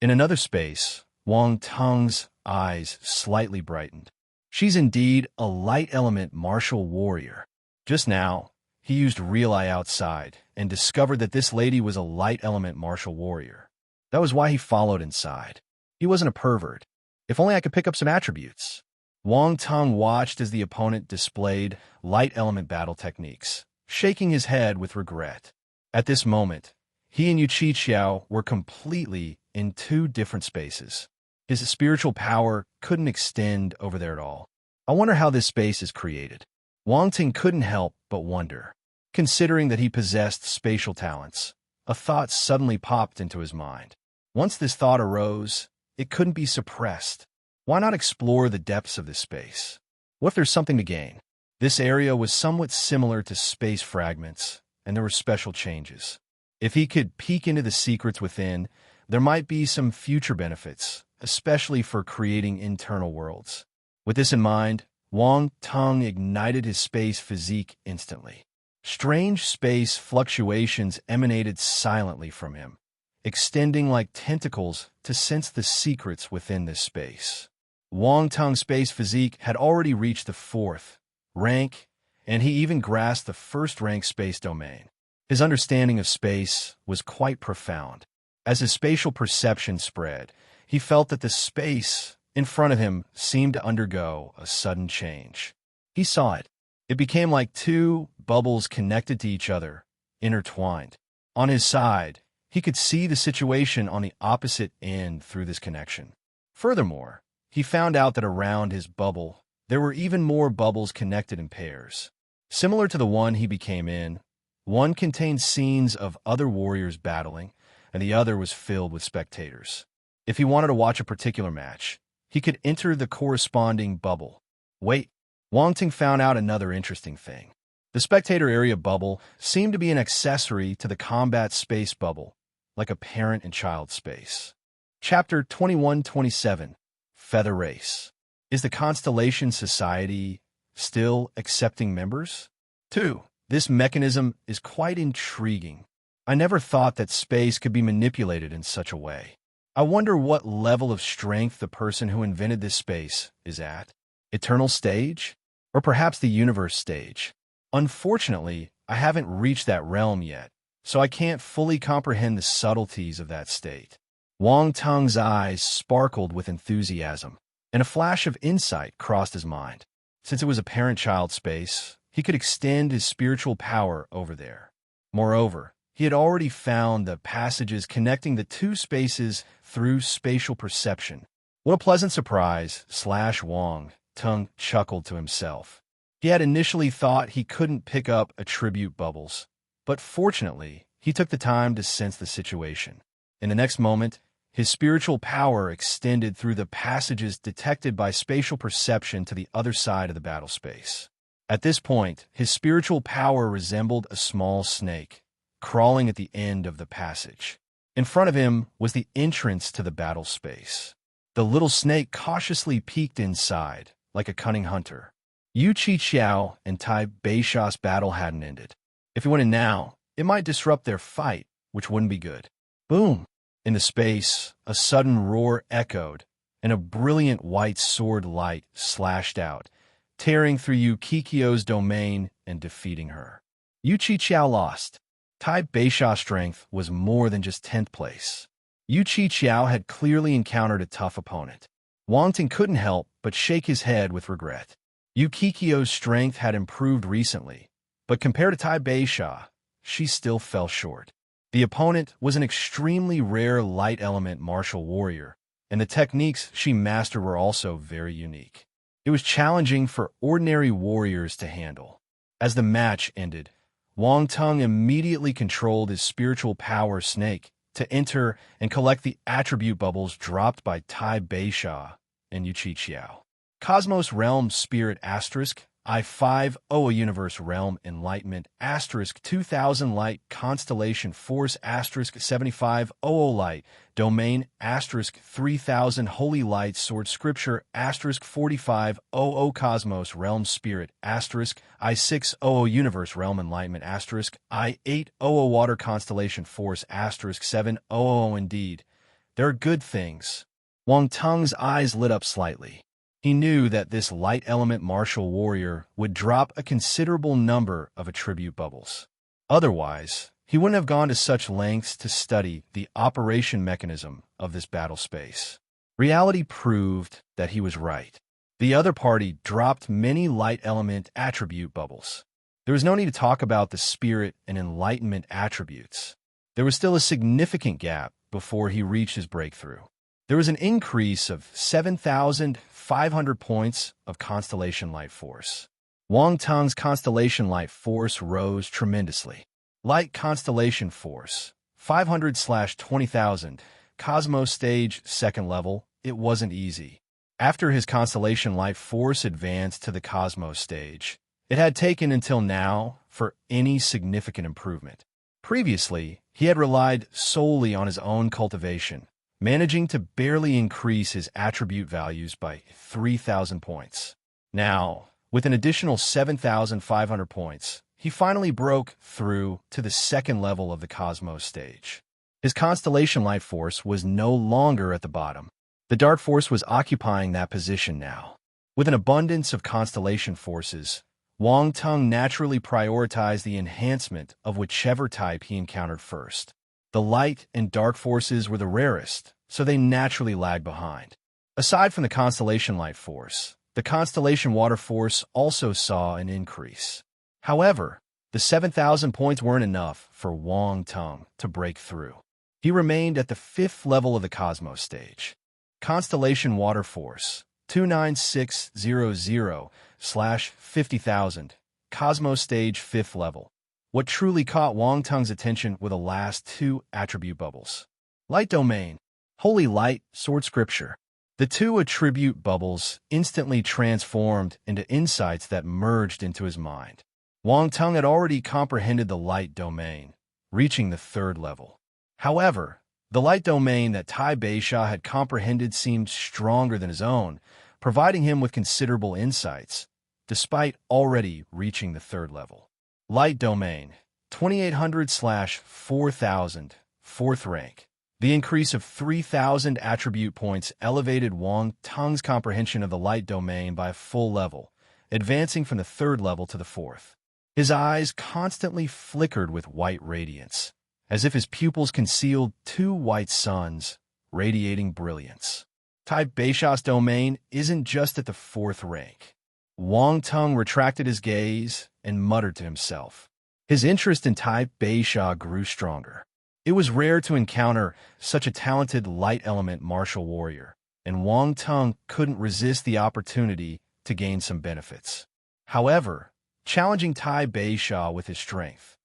S1: In another space, Wang Teng's eyes slightly brightened. She's indeed a light element martial warrior. Just now, he used real eye outside and discovered that this lady was a light element martial warrior. That was why he followed inside. He wasn't a pervert. If only I could pick up some attributes. Wang Teng watched as the opponent displayed light element battle techniques, shaking his head with regret. At this moment, he and Yu Qiqiao were completely in two different spaces. His spiritual power couldn't extend over there at all. I wonder how this space is created. Wang Ting couldn't help but wonder. Considering that he possessed spatial talents, a thought suddenly popped into his mind. Once this thought arose, it couldn't be suppressed. Why not explore the depths of this space? What if there's something to gain? This area was somewhat similar to space fragments, and there were special changes. If he could peek into the secrets within, there might be some future benefits, especially for creating internal worlds. With this in mind, Wang Teng ignited his space physique instantly. Strange space fluctuations emanated silently from him, extending like tentacles to sense the secrets within this space. Wang Teng's space physique had already reached the 4th rank, and he even grasped the 1st rank space domain. His understanding of space was quite profound. As his spatial perception spread, he felt that the space in front of him seemed to undergo a sudden change. He saw it. It became like two bubbles connected to each other, intertwined. On his side, he could see the situation on the opposite end through this connection. Furthermore, he found out that around his bubble, there were even more bubbles connected in pairs. Similar to the one he became in, one contained scenes of other warriors battling, and the other was filled with spectators. If he wanted to watch a particular match, he could enter the corresponding bubble. Wait, Wang Ting found out another interesting thing. The spectator area bubble seemed to be an accessory to the combat space bubble, like a parent and child space. Chapter 21-27, Feather Race. Is the Constellation Society still accepting members? 2. This mechanism is quite intriguing. I never thought that space could be manipulated in such a way. I wonder what level of strength the person who invented this space is at. Eternal stage? Or perhaps the universe stage? Unfortunately, I haven't reached that realm yet, so I can't fully comprehend the subtleties of that state. Wang Teng's eyes sparkled with enthusiasm, and a flash of insight crossed his mind. Since it was a parent-child space, he could extend his spiritual power over there. Moreover, he He had already found the passages connecting the two spaces through spatial perception. What a pleasant surprise, Wang Tung chuckled to himself. He had initially thought he couldn't pick up attribute bubbles, but fortunately, he took the time to sense the situation. In the next moment, his spiritual power extended through the passages detected by spatial perception to the other side of the battle space. At this point, his spiritual power resembled a small snake, crawling at the end of the passage. In front of him was the entrance to the battle space. The little snake cautiously peeked inside, like a cunning hunter. Yu Qiao and Tai Beisha's battle hadn't ended. If he went in now, it might disrupt their fight, which wouldn't be good. Boom! In the space, a sudden roar echoed, and a brilliant white sword light slashed out, tearing through Yu Qiao's domain and defeating her. Yu Qiao lost. Tai Beisha's strength was more than just 10th place. Yu Qiao had clearly encountered a tough opponent. Wang Ting couldn't help but shake his head with regret. Yu Qiao's strength had improved recently, but compared to Tai Beisha, she still fell short. The opponent was an extremely rare light element martial warrior, and the techniques she mastered were also very unique. It was challenging for ordinary warriors to handle. As the match ended, Wang Tung immediately controlled his spiritual power snake to enter and collect the attribute bubbles dropped by Tai Beisha and Yu Qiao. Cosmos Realm Spirit * I-5 OA Universe Realm Enlightenment * 2000 Light Constellation Force * 75 OO Light Domain * 3000 Holy Light Sword Scripture * 45 OO Cosmos Realm Spirit * I-6 OO Universe Realm Enlightenment * I-8 OO Water Constellation Force * 7 OO. Indeed, there are good things. Wang Tung's eyes lit up slightly. He knew that this light element martial warrior would drop a considerable number of attribute bubbles. Otherwise, he wouldn't have gone to such lengths to study the operation mechanism of this battle space. Reality proved that he was right. The other party dropped many light element attribute bubbles. There was no need to talk about the spirit and enlightenment attributes. There was still a significant gap before he reached his breakthrough. There was an increase of 7,500 points of Constellation Light Force. Wang Tung's Constellation Light Force rose tremendously. Light Constellation Force, 500/20,000, Cosmos Stage 2nd level, it wasn't easy. After his Constellation Light Force advanced to the Cosmos Stage, it had taken until now for any significant improvement. Previously, he had relied solely on his own cultivation, managing to barely increase his attribute values by 3,000 points. Now, with an additional 7,500 points, he finally broke through to the 2nd level of the Cosmos Stage. His Constellation Light Force was no longer at the bottom. The Dark Force was occupying that position now. With an abundance of Constellation Forces, Wang Tung naturally prioritized the enhancement of whichever type he encountered first. The light and dark forces were the rarest, so they naturally lagged behind. Aside from the Constellation Light Force, the Constellation Water Force also saw an increase. However, the 7,000 points weren't enough for Wang Tung to break through. He remained at the 5th level of the Cosmos Stage. Constellation Water Force, 29600/50,000, Cosmos Stage 5th level. What truly caught Wang Tung's attention were the last two attribute bubbles. Light Domain, Holy Light, Sword Scripture. The two attribute bubbles instantly transformed into insights that merged into his mind. Wang Tung had already comprehended the Light Domain, reaching the 3rd level. However, the Light Domain that Tai Beisha had comprehended seemed stronger than his own, providing him with considerable insights, despite already reaching the 3rd level. Light Domain, 2800/4000, 4th rank. The increase of 3,000 attribute points elevated Wang Tung's comprehension of the Light Domain by a full level, advancing from the 3rd level to the 4th. His eyes constantly flickered with white radiance, as if his pupils concealed two white suns, radiating brilliance. Tai Beisha's domain isn't just at the 4th rank. Wang Tung retracted his gaze and muttered to himself. His interest in Tai Beisha grew stronger. It was rare to encounter such a talented light element martial warrior, and Wang Tung couldn't resist the opportunity to gain some benefits. However, challenging Tai Beisha with his strength,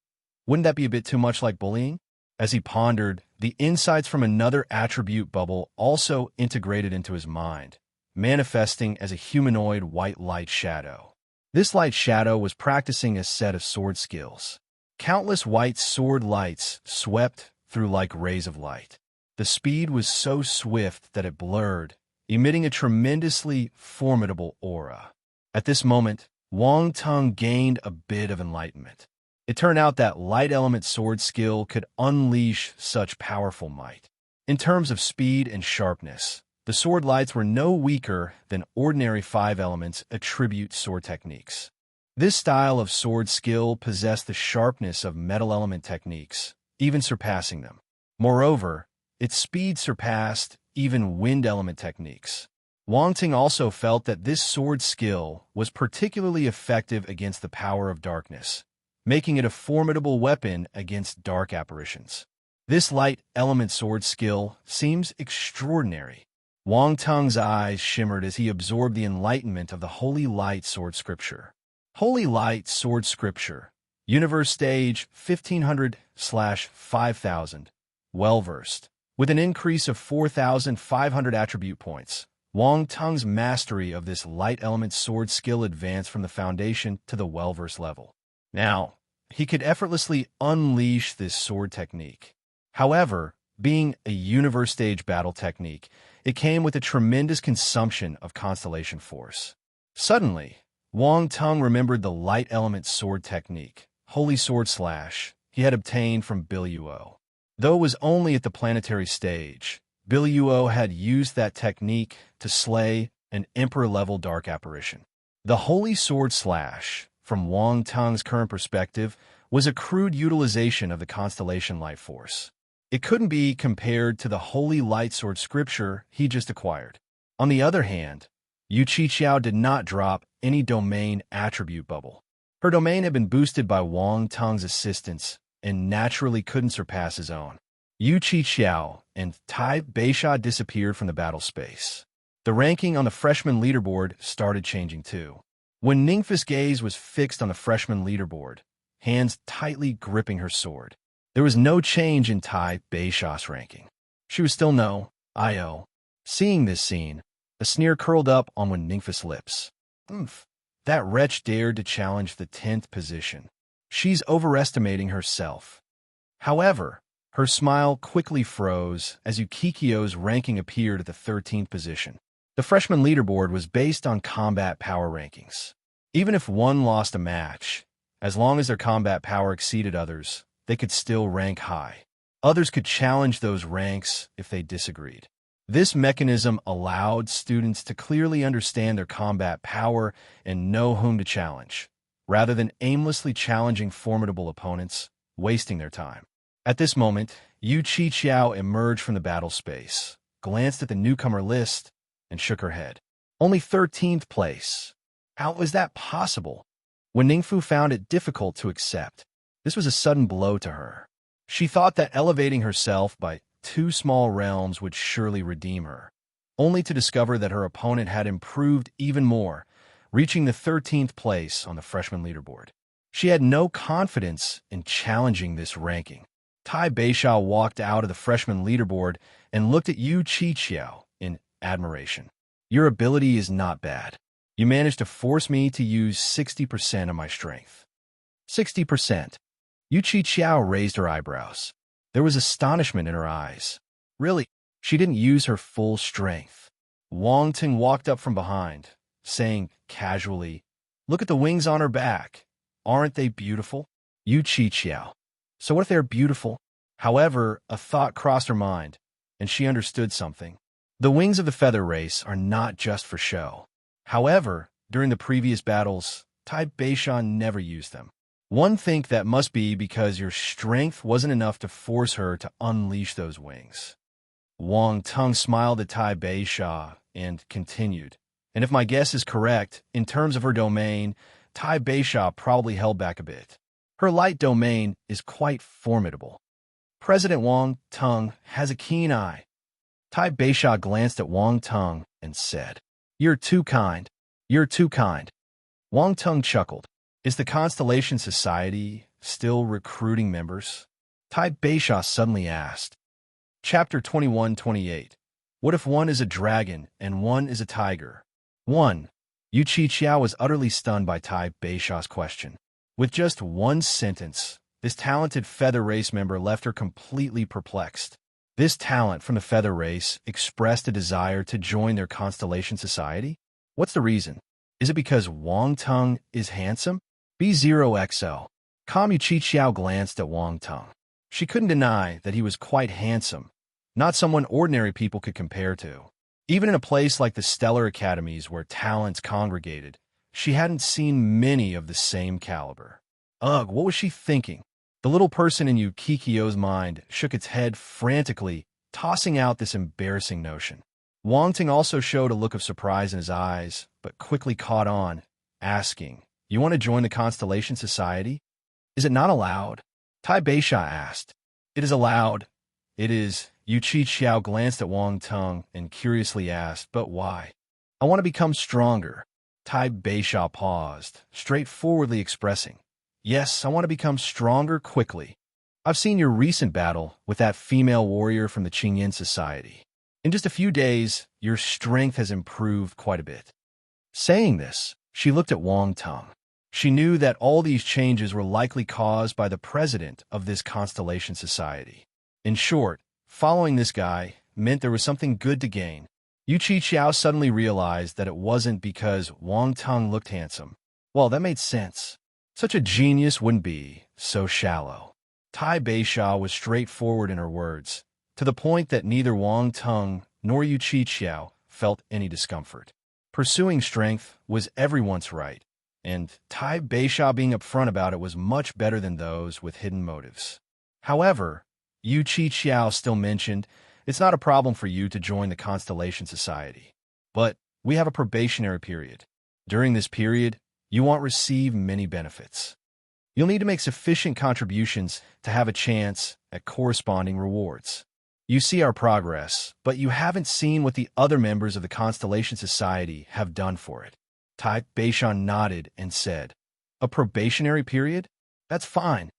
S1: wouldn't that be a bit too much like bullying? As he pondered, the insights from another attribute bubble also integrated into his mind, manifesting as a humanoid white light shadow. This light shadow was practicing a set of sword skills. Countless white sword lights swept through like rays of light. The speed was so swift that it blurred, emitting a tremendously formidable aura. At this moment, Wang Tung gained a bit of enlightenment. It turned out that light element sword skill could unleash such powerful might. In terms of speed and sharpness, the sword lights were no weaker than ordinary 5 elements attribute sword techniques. This style of sword skill possessed the sharpness of metal element techniques, even surpassing them. Moreover, its speed surpassed even wind element techniques. Wang Tung also felt that this sword skill was particularly effective against the power of darkness, making it a formidable weapon against dark apparitions. This light element sword skill seems extraordinary. Wang Tung's eyes shimmered as he absorbed the enlightenment of the Holy Light Sword Scripture. Holy Light Sword Scripture, Universe Stage 1500/5000, well-versed. With an increase of 4,500 attribute points, Wang Tung's mastery of this light element sword skill advanced from the foundation to the well-versed level. Now, he could effortlessly unleash this sword technique. However, being a universe stage battle technique, it came with a tremendous consumption of constellation force. Suddenly, Wang Tung remembered the light element sword technique, Holy Sword Slash, he had obtained from Biluo. Though it was only at the planetary stage, Biluo had used that technique to slay an Emperor-level dark apparition. The Holy Sword Slash, from Wang Tung's current perspective, was a crude utilization of the constellation light force. It couldn't be compared to the Holy Light Sword Scripture he just acquired. On the other hand, Yu Qiqiao did not drop any domain attribute bubble. Her domain had been boosted by Wang Tung's assistance and naturally couldn't surpass his own. Yu Qiqiao and Tai Beisha disappeared from the battle space. The ranking on the freshman leaderboard started changing too. When Ningfa's gaze was fixed on the freshman leaderboard, hands tightly gripping her sword, there was no change in Tai Beisha's ranking. She was still no IO. Seeing this scene, a sneer curled up on Ningfa's lips. That wretch dared to challenge the 10th position. She's overestimating herself. However, her smile quickly froze as Yukikio's ranking appeared at the 13th position. The freshman leaderboard was based on combat power rankings. Even if one lost a match, as long as their combat power exceeded others, they could still rank high. Others could challenge those ranks if they disagreed. This mechanism allowed students to clearly understand their combat power and know whom to challenge, rather than aimlessly challenging formidable opponents, wasting their time. At this moment, Yu Qiqiao emerged from the battle space, glanced at the newcomer list, and shook her head. Only 13th place. How was that possible? When Ningfu found it difficult to accept, this was a sudden blow to her. She thought that elevating herself by 2 small realms would surely redeem her, only to discover that her opponent had improved even more, reaching the 13th place on the freshman leaderboard. She had no confidence in challenging this ranking. Tai Beisha walked out of the freshman leaderboard and looked at Yu Qiqiao in admiration. Your ability is not bad. You managed to force me to use 60% of my strength. 60%. Yu Qiqiao raised her eyebrows. There was astonishment in her eyes. Really, she didn't use her full strength. Wang Tung walked up from behind, saying casually, "Look at the wings on her back. Aren't they beautiful?" Yu Qiqiao. So what if they're beautiful? However, a thought crossed her mind, and she understood something. The wings of the feather race are not just for show. However, during the previous battles, Tai Beisha never used them. One think that must be because your strength wasn't enough to force her to unleash those wings. Wang Tung smiled at Tai Beisha and continued. And if my guess is correct, in terms of her domain, Tai Beisha probably held back a bit. Her light domain is quite formidable. President Wang Tung has a keen eye. Tai Beisha glanced at Wang Tung and said, "You're too kind. You're too kind." Wang Tung chuckled. "Is the Constellation Society still recruiting members?" Tai Beisha suddenly asked. Chapter 21-28. What if one is a dragon and one is a tiger? 1. Yu Qiqiao was utterly stunned by Tai Beisha's question. With just one sentence, this talented feather race member left her completely perplexed. This talent from the feather race expressed a desire to join their Constellation Society? What's the reason? Is it because Wang Tung is handsome? B0XO. Yu Qiqiao glanced at Wang Tung. She couldn't deny that he was quite handsome, not someone ordinary people could compare to. Even in a place like the Stellar Academies where talents congregated, she hadn't seen many of the same caliber. Ugh, what was she thinking? The little person in Yu Qiqiao's mind shook its head frantically, tossing out this embarrassing notion. Wang Tung also showed a look of surprise in his eyes, but quickly caught on, asking, "You want to join the Constellation Society? Is it not allowed?" Tai Beisha asked. "It is allowed. It is." Yu Qiqiao glanced at Wang Tung and curiously asked, "But why?" "I want to become stronger." Tai Beisha paused, straightforwardly expressing, "Yes, I want to become stronger quickly. I've seen your recent battle with that female warrior from the Qingyan Society. In just a few days, your strength has improved quite a bit." Saying this, she looked at Wang Tung. She knew that all these changes were likely caused by the president of this Constellation Society. In short, following this guy meant there was something good to gain. Yu Qiqiao suddenly realized that it wasn't because Wang Tung looked handsome. Well, that made sense. Such a genius wouldn't be so shallow. Tai Beisha was straightforward in her words, to the point that neither Wang Tung nor Yu Qiqiao felt any discomfort. Pursuing strength was everyone's right, and Tai Beisha being upfront about it was much better than those with hidden motives. However, Yu Qiqiao still mentioned, "It's not a problem for you to join the Constellation Society. But we have a probationary period. During this period, you won't receive many benefits. You'll need to make sufficient contributions to have a chance at corresponding rewards. You see our progress, but you haven't seen what the other members of the Constellation Society have done for it." Tai Beishan nodded and said, "A probationary period? That's fine.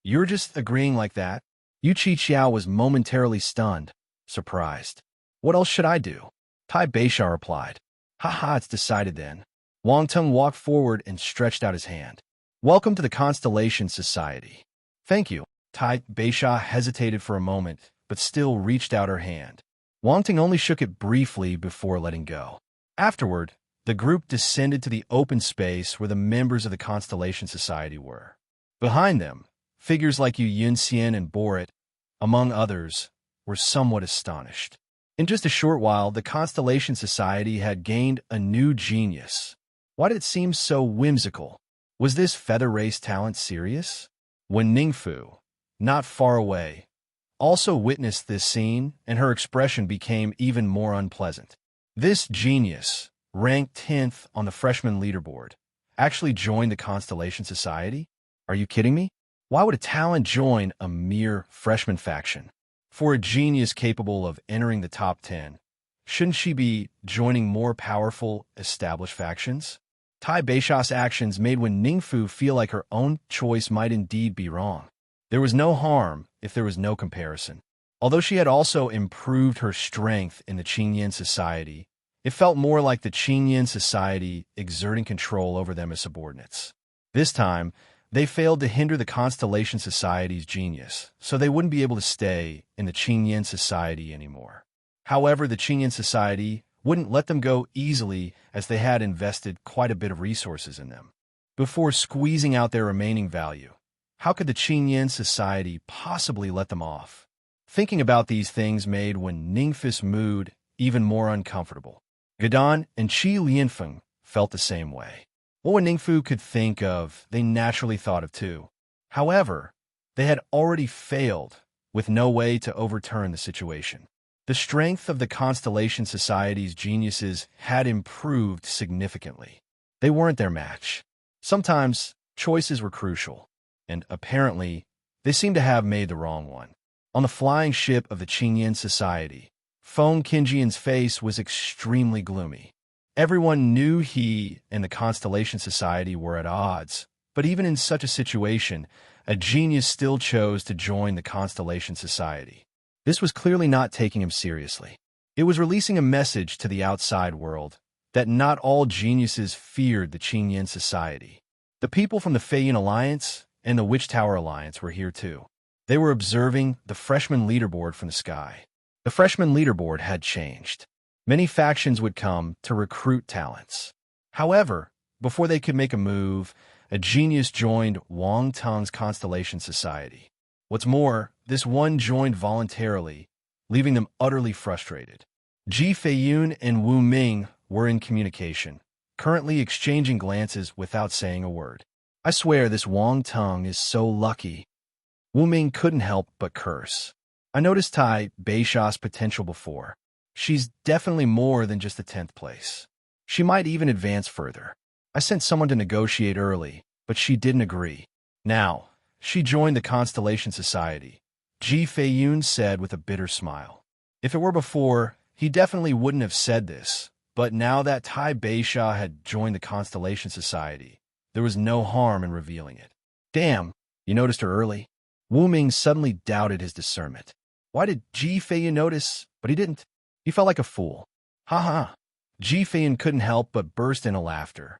S1: You're just agreeing like that?" Yu Qiqiao was momentarily stunned, surprised. "What else should I do?" Tai Beisha replied. "Haha, it's decided then." Wang Tung walked forward and stretched out his hand. "Welcome to the Constellation Society." "Thank you." Tai Beisha hesitated for a moment, but still reached out her hand. Wang Tung only shook it briefly before letting go. Afterward, the group descended to the open space where the members of the Constellation Society were. Behind them, figures like Yu Yunxian and Borit, among others, were somewhat astonished. In just a short while, the Constellation Society had gained a new genius. Why did it seem so whimsical? Was this feather race talent serious? When Ningfu, not far away, also witnessed this scene, and her expression became even more unpleasant. This genius, ranked 10th on the freshman leaderboard, actually joined the Constellation Society? Are you kidding me? Why would a talent join a mere freshman faction? For a genius capable of entering the top 10, shouldn't she be joining more powerful, established factions? Tai Beisha's actions made Wen Ningfu feel like her own choice might indeed be wrong. There was no harm if there was no comparison. Although she had also improved her strength in the Qingyan Society, it felt more like the Qingyan Society exerting control over them as subordinates. This time, they failed to hinder the Constellation Society's genius, so they wouldn't be able to stay in the Qingyan Society anymore. However, the Qingyan Society wouldn't let them go easily as they had invested quite a bit of resources in them. Before squeezing out their remaining value, how could the Qingyan Society possibly let them off? Thinking about these things made Wen Ningfu's mood even more uncomfortable. Gadan and Qi Lianfeng felt the same way. What Wen Ningfu could think of, they naturally thought of too. However, they had already failed, with no way to overturn the situation. The strength of the Constellation Society's geniuses had improved significantly. They weren't their match. Sometimes, choices were crucial. and apparently, they seemed to have made the wrong one. On the flying ship of the Qingyan Society, Feng Qingjian's face was extremely gloomy. Everyone knew he and the Constellation Society were at odds, but even in such a situation, a genius still chose to join the Constellation Society. This was clearly not taking him seriously. It was releasing a message to the outside world that not all geniuses feared the Qingyan Society. The people from the Feiyin Alliance and the Witch Tower Alliance were here too. They were observing the freshman leaderboard from the sky. The freshman leaderboard had changed. Many factions would come to recruit talents. However, before they could make a move, a genius joined Wang Teng's Constellation Society. What's more, this one joined voluntarily, leaving them utterly frustrated. Ji Feiyun and Wu Ming were in communication, currently exchanging glances without saying a word. I swear this Wang Teng is so lucky. Wu Ming couldn't help but curse. I noticed Tai Beisha's potential before. She's definitely more than just the 10th place. She might even advance further. I sent someone to negotiate early, but she didn't agree. Now, she joined the Constellation Society, Ji Feiyun said with a bitter smile. If it were before, he definitely wouldn't have said this, but now that Tai Beisha had joined the Constellation Society, there was no harm in revealing it. Damn, you noticed her early? Wu Ming suddenly doubted his discernment. Why did Ji Feiyun notice, but he didn't? He felt like a fool. Ha ha. Ji Feiyun couldn't help but burst into laughter.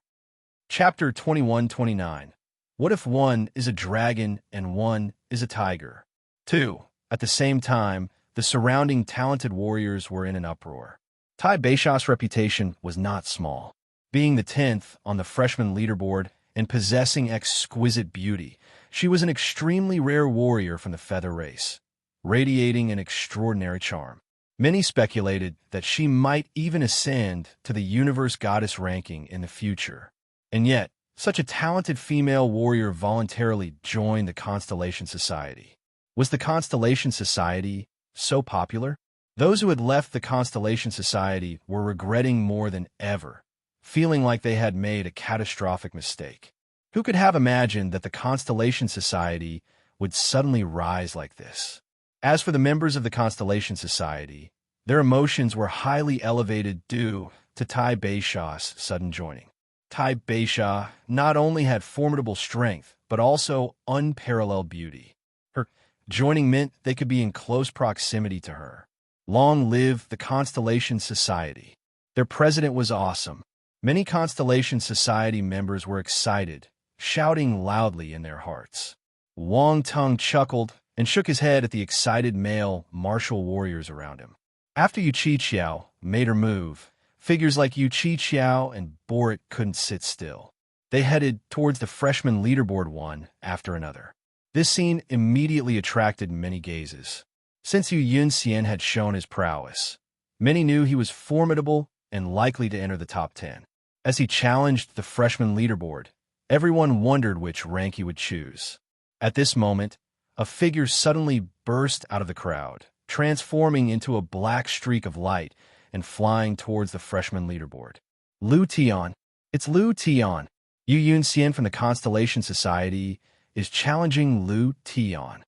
S1: Chapter 21-29. What if one is a dragon and one is a tiger? 2. At the same time, the surrounding talented warriors were in an uproar. Tai Beisha's reputation was not small. Being the 10th on the freshman leaderboard and possessing exquisite beauty, she was an extremely rare warrior from the feather race, radiating an extraordinary charm. Many speculated that she might even ascend to the universe goddess ranking in the future. And yet, such a talented female warrior voluntarily joined the Constellation Society. Was the Constellation Society so popular? Those who had left the Constellation Society were regretting more than ever, feeling like they had made a catastrophic mistake. Who could have imagined that the Constellation Society would suddenly rise like this? As for the members of the Constellation Society, their emotions were highly elevated due to Tai Beisha's sudden joining. Tai Beisha not only had formidable strength, but also unparalleled beauty. Her joining meant they could be in close proximity to her. Long live the Constellation Society. Their president was awesome. Many Constellation Society members were excited, shouting loudly in their hearts. Wang Teng chuckled and shook his head at the excited male martial warriors around him. After Yu Qiqiao made her move, figures like Yu Qiqiao and Boric couldn't sit still. They headed towards the freshman leaderboard one after another. This scene immediately attracted many gazes. Since Yu Yunxian had shown his prowess, many knew he was formidable and likely to enter the top 10. As he challenged the freshman leaderboard, everyone wondered which rank he would choose. At this moment, a figure suddenly burst out of the crowd, transforming into a black streak of light and flying towards the freshman leaderboard. Lu Tian. It's Lu Tian. Yu Yunxian from the Constellation Society is challenging Lu Tian.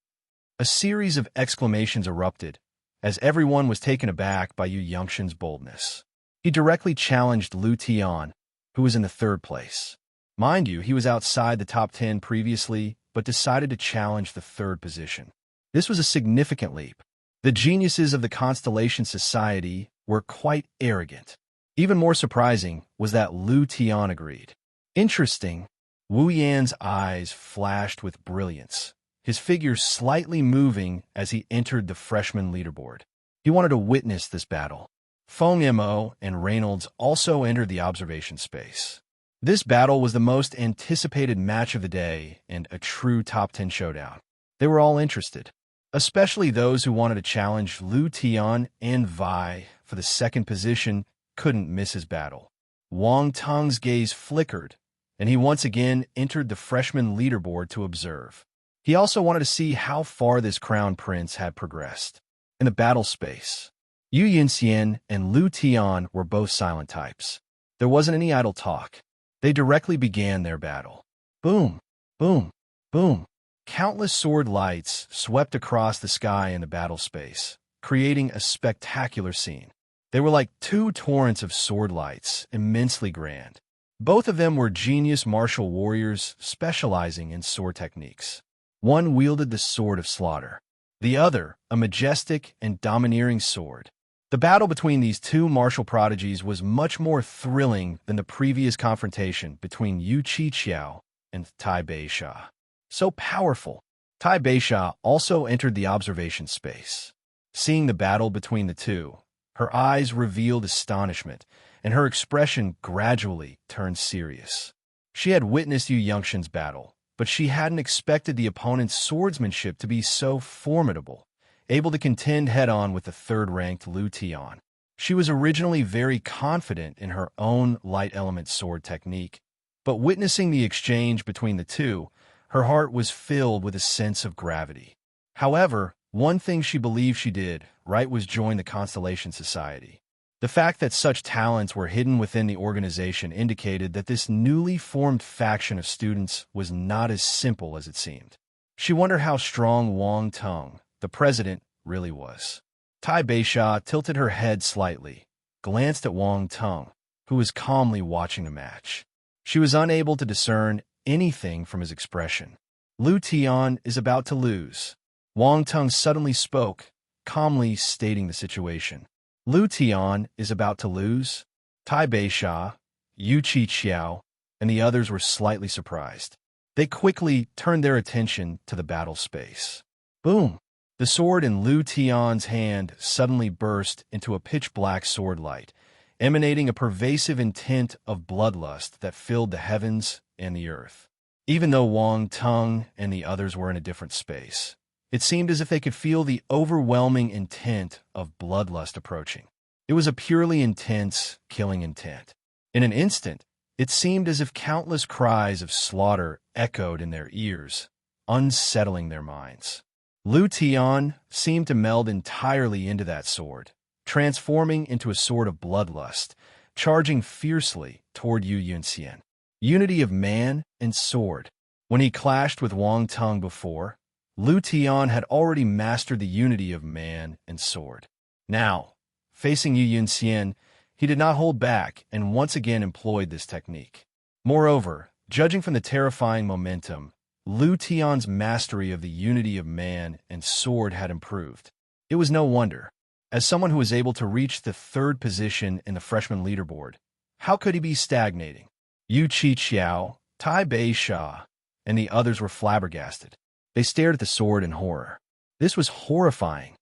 S1: A series of exclamations erupted as everyone was taken aback by Yu Yunxian's boldness. He directly challenged Lu Tian, who was in the 3rd place. Mind you, he was outside the top 10 previously, but decided to challenge the 3rd position. This was a significant leap. The geniuses of the Constellation Society were quite arrogant. Even more surprising was that Lu Tian agreed. Interesting. Wu Yan's eyes flashed with brilliance, his figure slightly moving as he entered the freshman leaderboard. He wanted to witness this battle. Feng Mo and Reynolds also entered the observation space. This battle was the most anticipated match of the day and a true top 10 showdown. They were all interested, especially those who wanted to challenge Lu Tian and Vi for the 2nd position couldn't miss his battle. Wang Teng's gaze flickered, and he once again entered the freshman leaderboard to observe. He also wanted to see how far this crown prince had progressed. In the battle space, Yu Yunxian and Lu Tian were both silent types. There wasn't any idle talk. They directly began their battle. Boom, boom, boom. Countless sword lights swept across the sky in the battle space, creating a spectacular scene. They were like two torrents of sword lights, immensely grand. Both of them were genius martial warriors specializing in sword techniques. One wielded the sword of slaughter, the other a majestic and domineering sword. The battle between these two martial prodigies was much more thrilling than the previous confrontation between Yu Qiqiao and Tai Beisha. So powerful, Tai Beisha also entered the observation space. Seeing the battle between the two, her eyes revealed astonishment, and her expression gradually turned serious. She had witnessed Yu Yongxin's battle, but she hadn't expected the opponent's swordsmanship to be so formidable, able to contend head-on with the third-ranked Lu Tian. She was originally very confident in her own light-element sword technique, but witnessing the exchange between the two, her heart was filled with a sense of gravity. However, one thing she believed she did right was join the Constellation Society. The fact that such talents were hidden within the organization indicated that this newly formed faction of students was not as simple as it seemed. She wondered how strong Wang Teng, the president, really was. Tai Beisha tilted her head slightly, glanced at Wang Teng, who was calmly watching the match. She was unable to discern anything from his expression. Lu Tian is about to lose. Wang Teng suddenly spoke, calmly stating the situation. Lu Tian is about to lose? Tai Beisha, Yu Qiqiao, and the others were slightly surprised. They quickly turned their attention to the battle space. Boom! The sword in Lu Tian's hand suddenly burst into a pitch-black sword light, emanating a pervasive intent of bloodlust that filled the heavens and the earth. Even though Wang Teng and the others were in a different space, it seemed as if they could feel the overwhelming intent of bloodlust approaching. It was a purely intense, killing intent. In an instant, it seemed as if countless cries of slaughter echoed in their ears, unsettling their minds. Lu Tian seemed to meld entirely into that sword, transforming into a sword of bloodlust, charging fiercely toward Yu Yunxian. Unity of man and sword. When he clashed with Wang Teng before, Lu Tian had already mastered the unity of man and sword. Now, facing Yu Yunxian, he did not hold back and once again employed this technique. Moreover, judging from the terrifying momentum, Lu Tian's mastery of the unity of man and sword had improved. It was no wonder. As someone who was able to reach the third position in the freshman leaderboard, how could he be stagnating? Yu Qiqiao, Tai Beisha, and the others were flabbergasted. They stared at the sword in horror. This was horrifying.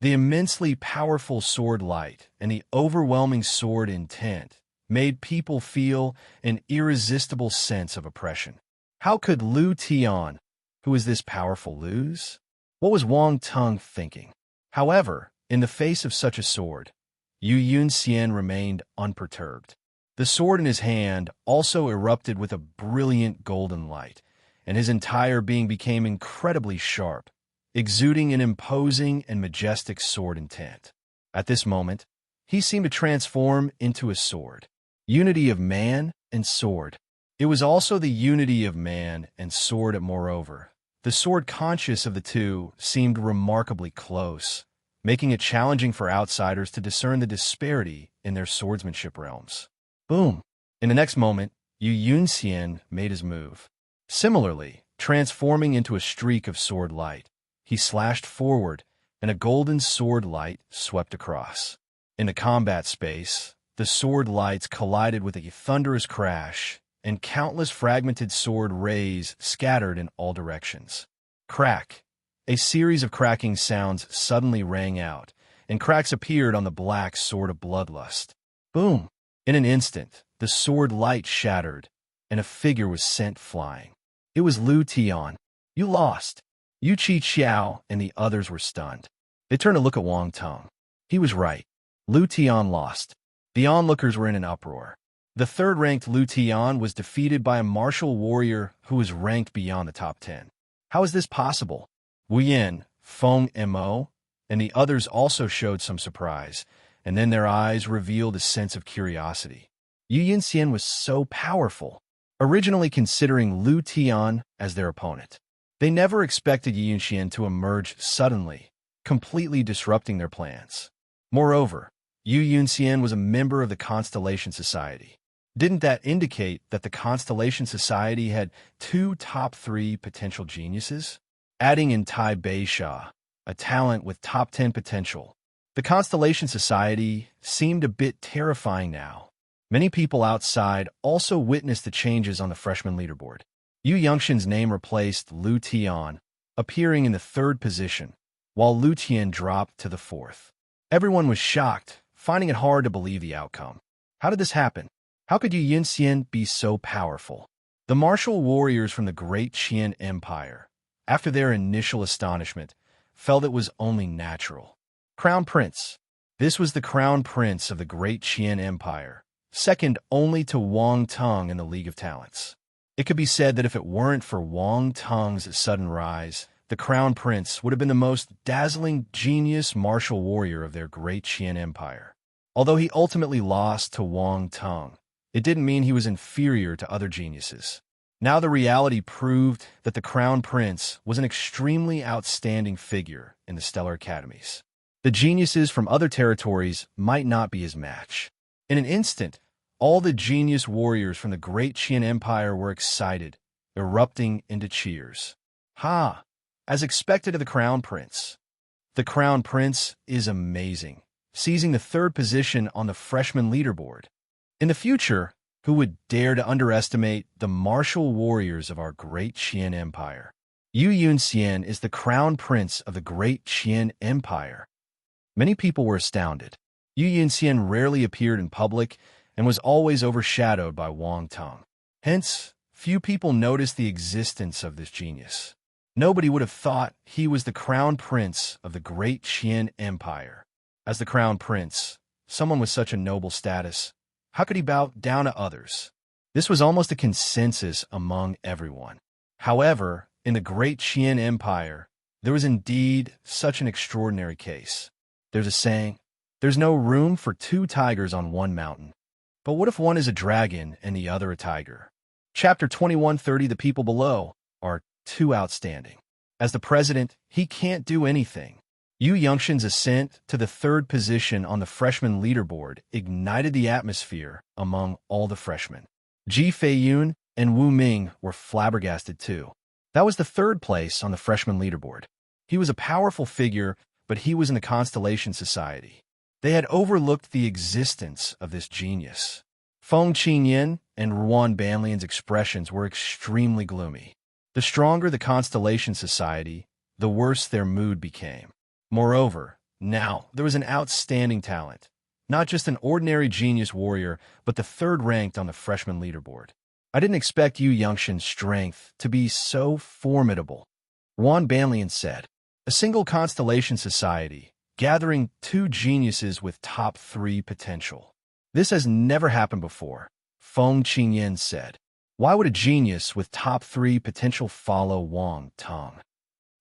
S1: The immensely powerful sword light and the overwhelming sword intent made people feel an irresistible sense of oppression. How could Lu Tian, who was this powerful, lose? What was Wang Teng thinking? However, in the face of such a sword, Yu Yunxian remained unperturbed. The sword in his hand also erupted with a brilliant golden light, and his entire being became incredibly sharp, exuding an imposing and majestic sword intent. At this moment, he seemed to transform into a sword. Unity of man and sword. It was also the unity of man and sword, moreover. The sword conscious of the two seemed remarkably close, making it challenging for outsiders to discern the disparity in their swordsmanship realms. Boom! In the next moment, Yu Yunxian made his move. Similarly, transforming into a streak of sword light, he slashed forward, and a golden sword light swept across. In the combat space, the sword lights collided with a thunderous crash, and countless fragmented sword rays scattered in all directions. Crack! A series of cracking sounds suddenly rang out, and cracks appeared on the black sword of bloodlust. Boom! In an instant, the sword light shattered, and a figure was sent flying. It was Lu Tian. You lost. Yu Qiqiao and the others were stunned. They turned to look at Wang Teng. He was right. Lu Tian lost. The onlookers were in an uproar. The third-ranked Lu Tian was defeated by a martial warrior who was ranked beyond the top 10. How is this possible? Wu Yin, Feng Mo, and the others also showed some surprise, and then their eyes revealed a sense of curiosity. Yu Yunxian was so powerful, originally considering Lu Tian as their opponent. They never expected Yu Yunxian to emerge suddenly, completely disrupting their plans. Moreover, Yu Yunxian was a member of the Constellation Society. Didn't that indicate that the Constellation Society had two top 3 potential geniuses? Adding in Tai Beisha, a talent with top 10 potential, the Constellation Society seemed a bit terrifying now. Many people outside also witnessed the changes on the freshman leaderboard. Yu Yunxian's name replaced Lu Tian, appearing in the 3rd position, while Lu Tian dropped to the 4th. Everyone was shocked, finding it hard to believe the outcome. How did this happen? How could Yu Yunxian be so powerful? The martial warriors from the Great Qian Empire, after their initial astonishment, felt it was only natural. Crown Prince. This was the Crown Prince of the Great Qian Empire, second only to Wang Teng in the League of Talents. It could be said that if it weren't for Wang Teng's sudden rise, the Crown Prince would have been the most dazzling genius martial warrior of their Great Qian Empire. Although he ultimately lost to Wang Teng, it didn't mean he was inferior to other geniuses. Now the reality proved that the Crown Prince was an extremely outstanding figure in the Stellar Academies. The geniuses from other territories might not be his match. In an instant, all the genius warriors from the Great Qian Empire were excited, erupting into cheers. Ha! As expected of the Crown Prince. The Crown Prince is amazing, seizing the 3rd position on the freshman leaderboard. In the future, who would dare to underestimate the martial warriors of our Great Qian Empire? Yu Yunxian is the Crown Prince of the Great Qian Empire. Many people were astounded. Yu Yunxian rarely appeared in public and was always overshadowed by Wang Teng. Hence, few people noticed the existence of this genius. Nobody would have thought he was the Crown Prince of the Great Qian Empire. As the Crown Prince, someone with such a noble status, how could he bow down to others? This was almost a consensus among everyone. However, in the Great Qian Empire, there was indeed such an extraordinary case. There's a saying, there's no room for 2 tigers on one mountain. But what if one is a dragon and the other a tiger? Chapter 2130. The people below are too outstanding. As the president, he can't do anything. Yu Yunxian's ascent to the 3rd position on the freshman leaderboard ignited the atmosphere among all the freshmen. Ji Feiyun and Wu Ming were flabbergasted too. That was the 3rd place on the freshman leaderboard. He was a powerful figure, but he was in the Constellation Society. They had overlooked the existence of this genius. Feng Qingyan and Ruan Banlian's expressions were extremely gloomy. The stronger the Constellation Society, the worse their mood became. Moreover, now there was an outstanding talent, not just an ordinary genius warrior, but the 3rd ranked on the freshman leaderboard. I didn't expect Yu Yunxian's strength to be so formidable. Ruan Banlian said, a single Constellation Society, gathering 2 geniuses with top 3 potential. This has never happened before, Feng Qingyan said. Why would a genius with top 3 potential follow Wang Teng?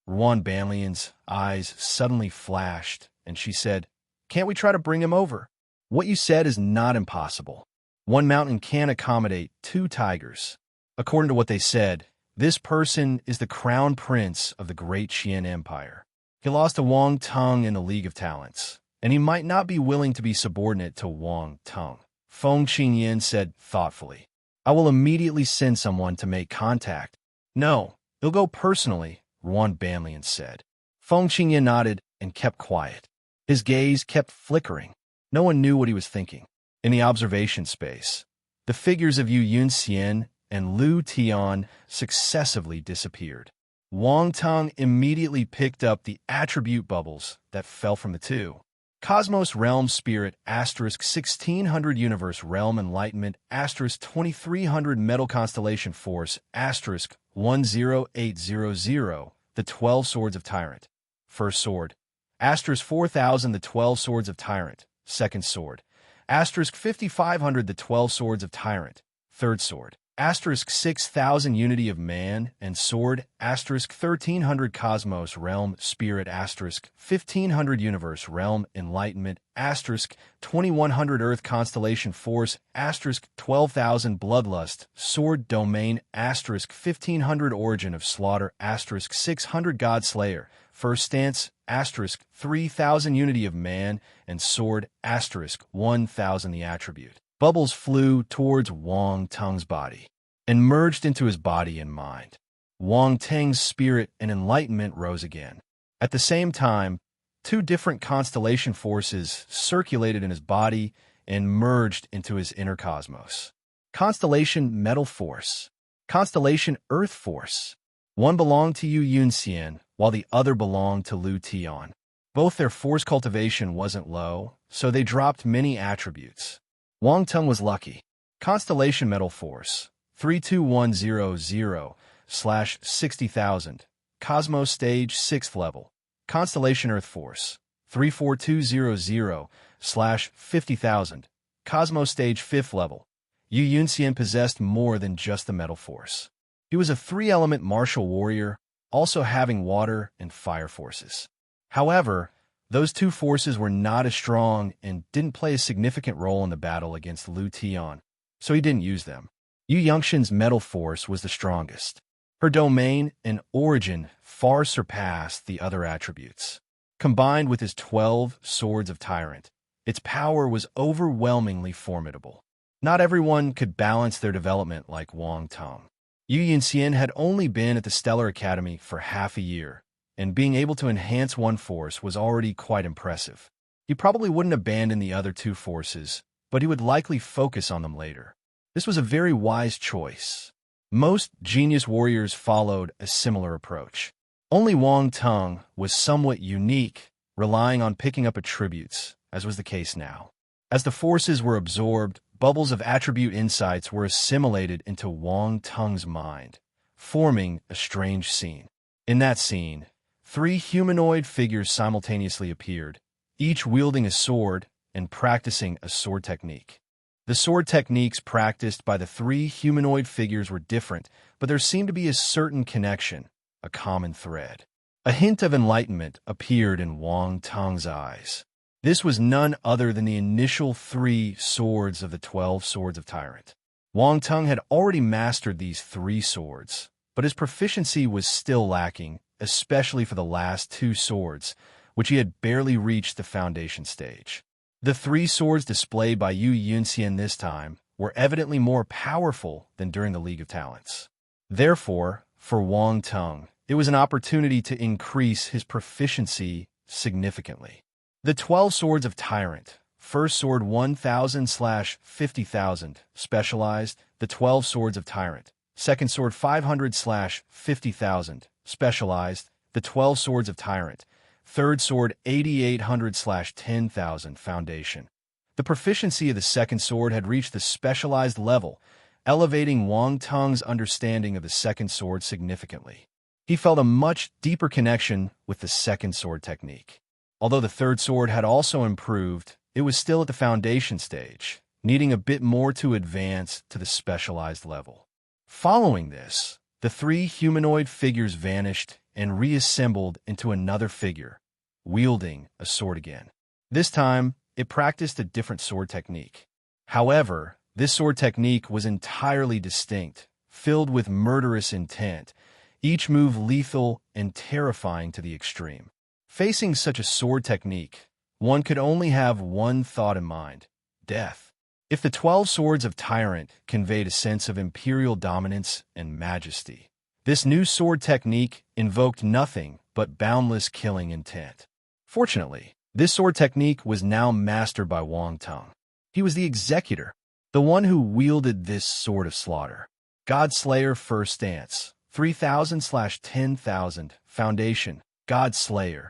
S1: Ruan Banlian's eyes suddenly flashed, and she said, can't we try to bring him over? What you said is not impossible. One mountain can accommodate 2 tigers. According to what they said, this person is the Crown Prince of the Great Qian Empire. He lost to Wang Teng in the League of Talents, and he might not be willing to be subordinate to Wang Teng. Feng Qingyan said thoughtfully, I will immediately send someone to make contact. No, he'll go personally, Ruan Banlian said. Feng Qingyan nodded and kept quiet. His gaze kept flickering. No one knew what he was thinking. In the observation space, the figures of Yu Yunxian and Lu Tian successively disappeared. Wang Teng immediately picked up the attribute bubbles that fell from the 2. Cosmos Realm Spirit * 1600 Universe Realm Enlightenment * 2300 Metal Constellation Force * 10800 The 12 Swords of Tyrant. First Sword. * 4000 The 12 Swords of Tyrant. Second Sword. * 5500 The 12 Swords of Tyrant. Third Sword. asterisk 6,000 unity of man and sword, asterisk 1300 cosmos realm spirit, asterisk 1500 universe realm enlightenment, asterisk 2100 earth constellation force, asterisk 12,000 bloodlust sword domain, asterisk 1500 origin of slaughter, asterisk 600 god slayer first stance, asterisk 3,000 unity of man and sword, asterisk 1,000 the attribute. Bubbles flew towards Wang Teng's body and merged into his body and mind. Wang Teng's spirit and enlightenment rose again. At the same time, two different constellation forces circulated in his body and merged into his inner cosmos. Constellation Metal Force, Constellation Earth Force. One belonged to Yu Yunxian, while the other belonged to Lu Tian. Both their force cultivation wasn't low, so they dropped many attributes. Wang Teng was lucky. Constellation Metal Force, 32100/60,000, Cosmos Stage 6th level. Constellation Earth Force, 34200/50,000, Cosmos Stage 5th level. Yu Yunxian possessed more than just the Metal Force. He was a three-element martial warrior, also having water and fire forces. However, those two forces were not as strong and didn't play a significant role in the battle against Lu Tian, so he didn't use them. Yu Yunxian's Metal Force was the strongest. Her domain and origin far surpassed the other attributes. Combined with his 12 Swords of Tyrant, its power was overwhelmingly formidable. Not everyone could balance their development like Wang Teng. Yu Yunxian had only been at the Stellar Academy for half a year, and being able to enhance one force was already quite impressive. He probably wouldn't abandon the other two forces, but he would likely focus on them later. This was a very wise choice. Most genius warriors followed a similar approach. Only Wang Teng was somewhat unique, relying on picking up attributes, as was the case now. As the forces were absorbed, bubbles of attribute insights were assimilated into Wang Teng's mind, forming a strange scene. In that scene, three humanoid figures simultaneously appeared, each wielding a sword and practicing a sword technique. The sword techniques practiced by the three humanoid figures were different, but there seemed to be a certain connection, a common thread. A hint of enlightenment appeared in Wang Teng's eyes. This was none other than the initial 3 swords of the 12 Swords of Tyrant. Wang Teng had already mastered these 3 swords, but his proficiency was still lacking, especially for the last 2 swords, which he had barely reached the foundation stage. The 3 swords displayed by Yu Yunxian this time were evidently more powerful than during the League of Talents. Therefore, for Wang Teng, it was an opportunity to increase his proficiency significantly. The 12 Swords of Tyrant, first sword 1,000/50,000, specialized, the 12 Swords of Tyrant, second sword 500/50,000, specialized, the 12 Swords of Tyrant, third sword 8,800/10,000, foundation. The proficiency of the second sword had reached the specialized level, elevating Wang Teng's understanding of the second sword significantly. He felt a much deeper connection with the second sword technique. Although the third sword had also improved, it was still at the foundation stage, needing a bit more to advance to the specialized level. Following this, the 3 humanoid figures vanished and reassembled into another figure, wielding a sword again. This time, it practiced a different sword technique. However, this sword technique was entirely distinct, filled with murderous intent, each move lethal and terrifying to the extreme. Facing such a sword technique, one could only have one thought in mind: death. If the 12 Swords of Tyrant conveyed a sense of imperial dominance and majesty, this new sword technique invoked nothing but boundless killing intent. Fortunately, this sword technique was now mastered by Wang Teng. He was the executor, the one who wielded this sword of slaughter. God Slayer first stance, 3,000/10,000, foundation, God Slayer.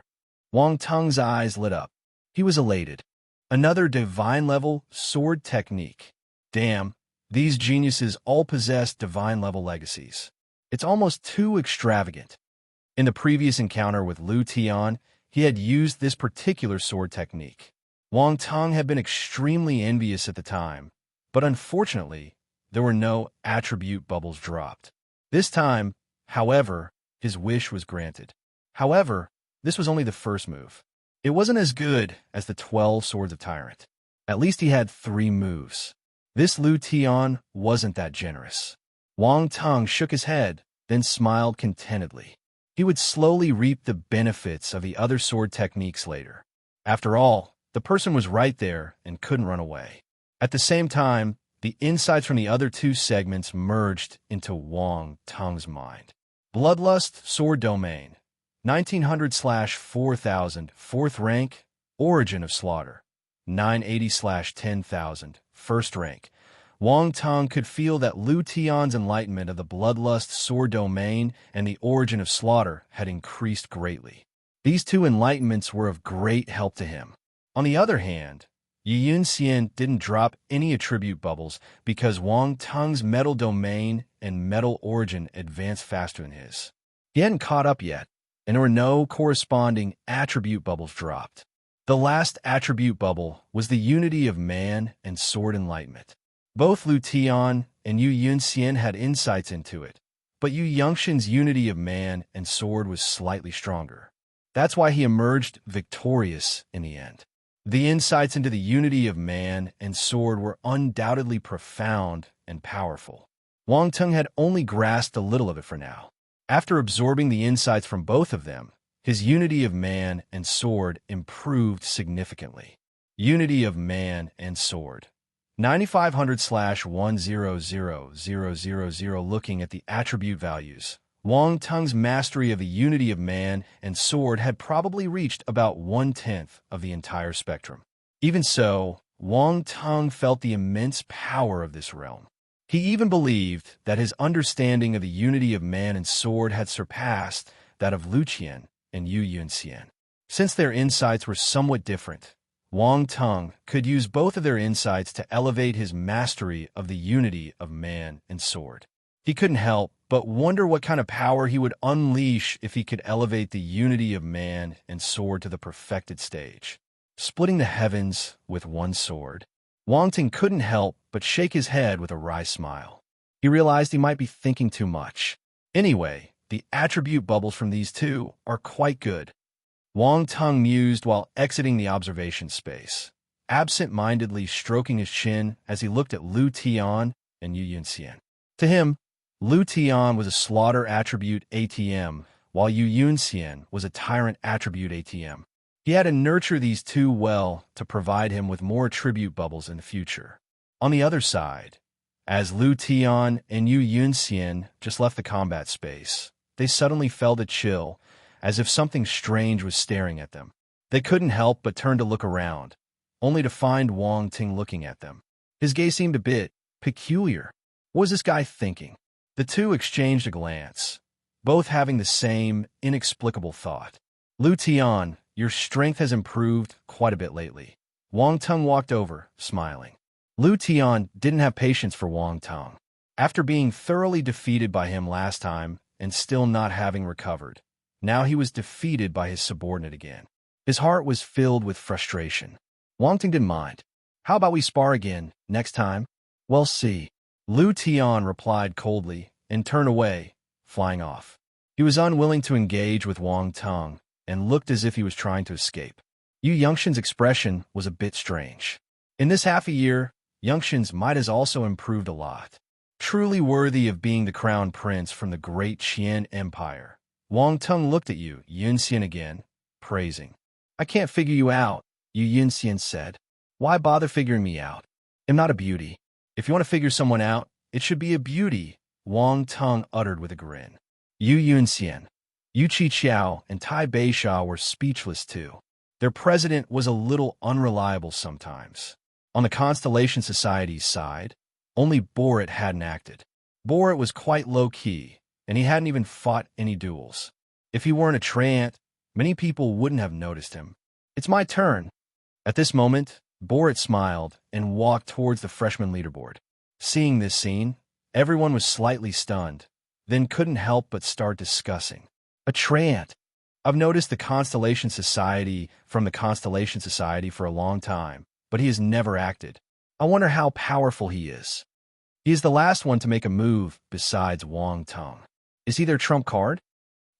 S1: Wang Teng's eyes lit up. He was elated. Another divine-level sword technique. Damn, these geniuses all possess divine-level legacies. It's almost too extravagant. In the previous encounter with Lu Tian, he had used this particular sword technique. Wang Teng had been extremely envious at the time, but unfortunately, there were no attribute bubbles dropped. This time, however, his wish was granted. However, this was only the first move. It wasn't as good as the 12 Swords of Tyrant. At least he had 3 moves. This Lu Tian wasn't that generous. Wang Teng shook his head, then smiled contentedly. He would slowly reap the benefits of the other sword techniques later. After all, the person was right there and couldn't run away. At the same time, the insights from the other 2 segments merged into Wang Teng's mind. Bloodlust Sword Domain, 1900/4000, 4th rank, Origin of Slaughter, 980/10,000, 1st rank. Wang Teng could feel that Lu Tian's enlightenment of the Bloodlust Sword Domain and the Origin of Slaughter had increased greatly. These 2 enlightenments were of great help to him. On the other hand, Yu Yunxian didn't drop any attribute bubbles because Wang Teng's Metal Domain and Metal Origin advanced faster than his. He hadn't caught up yet, and there were no corresponding attribute bubbles dropped. The last attribute bubble was the Unity of Man and Sword Enlightenment. Both Lu Tian and Yu Yunxian had insights into it, but Yu Yunxian's Unity of Man and Sword was slightly stronger. That's why he emerged victorious in the end. The insights into the unity of man and sword were undoubtedly profound and powerful. Wang Teng had only grasped a little of it for now. After absorbing the insights from both of them, his unity of man and sword improved significantly. Unity of man and sword. 9500/100000. Looking at the attribute values, Wang Teng's mastery of the unity of man and sword had probably reached about 1/10 of the entire spectrum. Even so, Wang Teng felt the immense power of this realm. He even believed that his understanding of the unity of man and sword had surpassed that of Lu Qian and Yu Yunxian. Since their insights were somewhat different, Wang Teng could use both of their insights to elevate his mastery of the unity of man and sword. He couldn't help but wonder what kind of power he would unleash if he could elevate the unity of man and sword to the perfected stage. Splitting the heavens with one sword, Wang Teng couldn't help but shake his head with a wry smile. He realized he might be thinking too much. Anyway, the attribute bubbles from these 2 are quite good. Wang Teng mused while exiting the observation space, absent-mindedly stroking his chin as he looked at Lu Tian and Yu Yunxian. To him, Lu Tian was a slaughter attribute ATM, while Yu Yunxian was a tyrant attribute ATM. He had to nurture these 2 well to provide him with more attribute bubbles in the future. On the other side, as Lu Tian and Yu Yunxian just left the combat space, they suddenly felt a chill, as if something strange was staring at them. They couldn't help but turn to look around, only to find Wang Teng looking at them. His gaze seemed a bit peculiar. What was this guy thinking? The 2 exchanged a glance, both having the same inexplicable thought. Lu Tian, your strength has improved quite a bit lately. Wang Teng walked over, smiling. Lu Tian didn't have patience for Wang Teng. After being thoroughly defeated by him last time and still not having recovered, now he was defeated by his subordinate again. His heart was filled with frustration. Wang Teng didn't mind. How about we spar again, next time? We'll see. Lu Tian replied coldly and turned away, flying off. He was unwilling to engage with Wang Teng and looked as if he was trying to escape. Yu Yunxian's expression was a bit strange. In this half a year, Yunxian's might has also improved a lot. Truly worthy of being the crown prince from the great Qian Empire. Wang Teng looked at Yu Yunxian again, praising. I can't figure you out, Yu Yunxian said. Why bother figuring me out? I'm not a beauty. If you want to figure someone out, it should be a beauty, Wang Teng uttered with a grin. Yu Yunxian, Yu Qiqiao, and Tai Beisha were speechless too. Their president was a little unreliable sometimes. On the Constellation Society's side, only Borat hadn't acted. Borat was quite low-key, and he hadn't even fought any duels. If he weren't a treant, many people wouldn't have noticed him. It's my turn. At this moment, Borat smiled and walked towards the freshman leaderboard. Seeing this scene, everyone was slightly stunned, then couldn't help but start discussing. A treant. I've noticed the Constellation Society from the Constellation Society for a long time, but he has never acted. I wonder how powerful he is. He is the last one to make a move besides Wang Tung. Is he their trump card?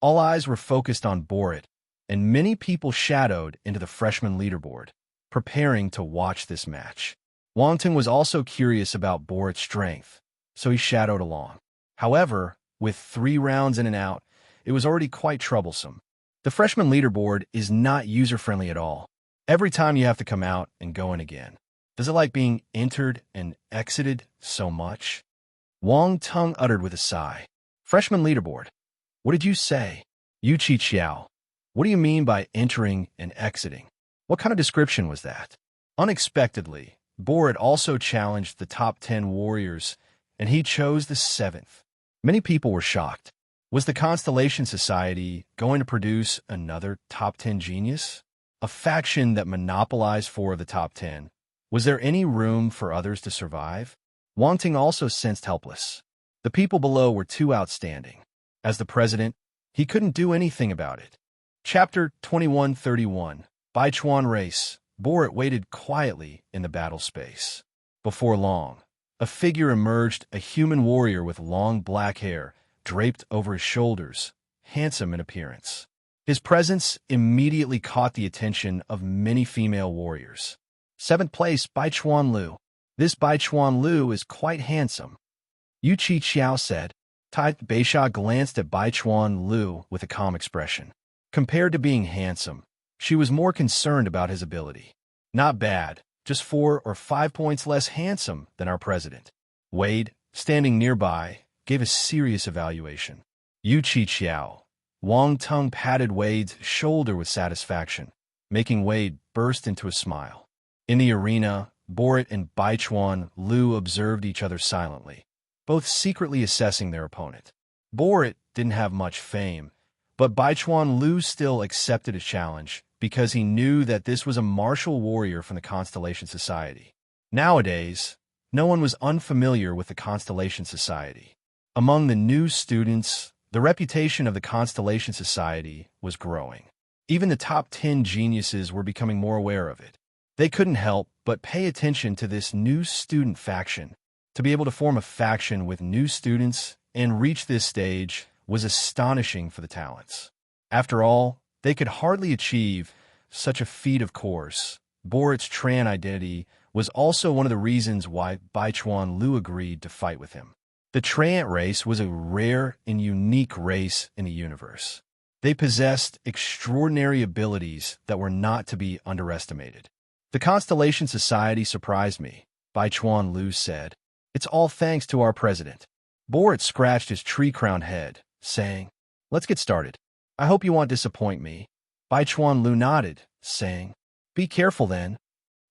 S1: All eyes were focused on Borat, and many people shadowed into the freshman leaderboard, preparing to watch this match. Wang Tung was also curious about Borat's strength, so he shadowed along. However, with 3 rounds in and out, it was already quite troublesome. The freshman leaderboard is not user-friendly at all. Every time you have to come out and go in again. Does it like being entered and exited so much? Wang Tung uttered with a sigh. Freshman leaderboard. What did you say? Yu Chi Chiao. What do you mean by entering and exiting? What kind of description was that? Unexpectedly, Borat also challenged the top 10 warriors, and he chose the 7th. Many people were shocked. Was the Constellation Society going to produce another top 10 genius? A faction that monopolized 4 of the top 10. Was there any room for others to survive? Wang Tung also sensed helpless. The people below were too outstanding. As the president, he couldn't do anything about it. Chapter 2131, Baichuan Race. Borat waited quietly in the battle space. Before long, a figure emerged, a human warrior with long black hair draped over his shoulders, handsome in appearance. His presence immediately caught the attention of many female warriors. 7th place, Baichuan Lu. This Baichuan Lu is quite handsome. Yu Chi Chiao said. Tai Beisha glanced at Baichuan Lu with a calm expression. Compared to being handsome, she was more concerned about his ability. Not bad, just 4 or 5 points less handsome than our president. Wade, standing nearby, gave a serious evaluation. Yu Chi Chiao. Wang Tung patted Wade's shoulder with satisfaction, making Wade burst into a smile. In the arena, Borat and Baichuan Lu observed each other silently, both secretly assessing their opponent. Borat didn't have much fame, but Baichuan Lu still accepted a challenge because he knew that this was a martial warrior from the Constellation Society. Nowadays, no one was unfamiliar with the Constellation Society. Among the new students, the reputation of the Constellation Society was growing. Even the top 10 geniuses were becoming more aware of it. They couldn't help but pay attention to this new student faction. To be able to form a faction with new students and reach this stage was astonishing for the talents. After all, they could hardly achieve such a feat. Of course, Borat's Tran identity was also one of the reasons why Baichuan Lu agreed to fight with him. The Tran race was a rare and unique race in the universe. They possessed extraordinary abilities that were not to be underestimated. The Constellation Society surprised me, Baichuan Lu said. It's all thanks to our president. Borat scratched his tree-crowned head, saying, Let's get started. I hope you won't disappoint me. Baichuan Lu nodded, saying, Be careful then.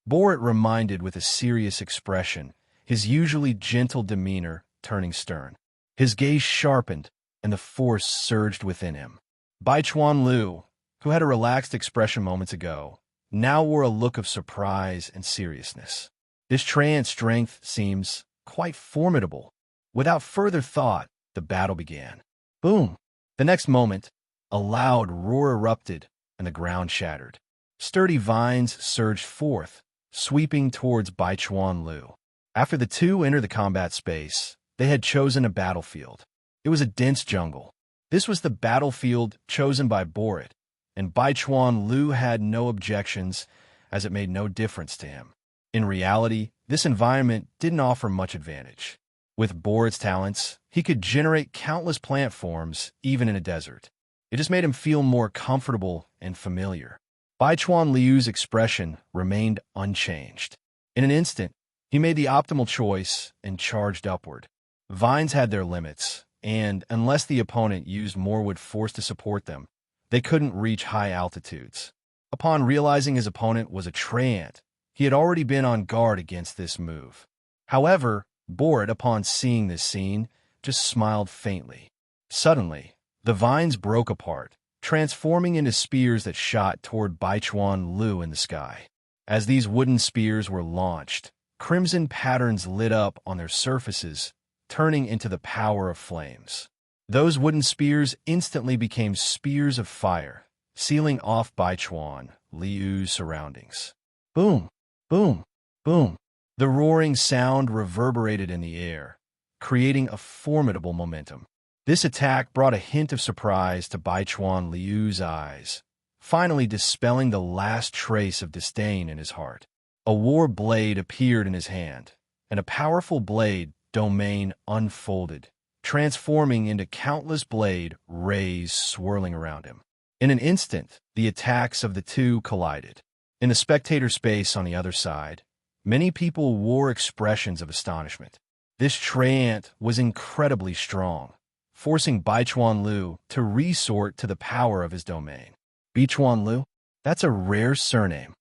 S1: Borat reminded with a serious expression, his usually gentle demeanor turning stern. His gaze sharpened, and the force surged within him. Baichuan Lu, who had a relaxed expression moments ago, now wore a look of surprise and seriousness. This Tran strength seems quite formidable. Without further thought, the battle began. Boom! The next moment, a loud roar erupted, and the ground shattered. Sturdy vines surged forth, sweeping towards Baichuan Lu. After the two entered the combat space, they had chosen a battlefield. It was a dense jungle. This was the battlefield chosen by Borat, and Baichuan Lu had no objections, as it made no difference to him. In reality, this environment didn't offer much advantage. With Borat's talents, he could generate countless plant forms, even in a desert. It just made him feel more comfortable and familiar. Baichuan Liu's expression remained unchanged. In an instant, he made the optimal choice and charged upward. Vines had their limits, and unless the opponent used more wood force to support them, they couldn't reach high altitudes. Upon realizing his opponent was a treant, he had already been on guard against this move. However, Borat, upon seeing this scene, just smiled faintly. Suddenly, the vines broke apart, transforming into spears that shot toward Baichuan Lu in the sky. As these wooden spears were launched, crimson patterns lit up on their surfaces, turning into the power of flames. Those wooden spears instantly became spears of fire, sealing off Baichuan Liu's surroundings. Boom! Boom! Boom! The roaring sound reverberated in the air, creating a formidable momentum. This attack brought a hint of surprise to Baichuan Liu's eyes, finally dispelling the last trace of disdain in his heart. A war blade appeared in his hand, and a powerful blade domain unfolded, transforming into countless blade rays swirling around him. In an instant, the attacks of the two collided. In the spectator space on the other side, many people wore expressions of astonishment. This treant was incredibly strong, forcing Baichuan Liu to resort to the power of his domain. Baichuan Liu? That's a rare surname.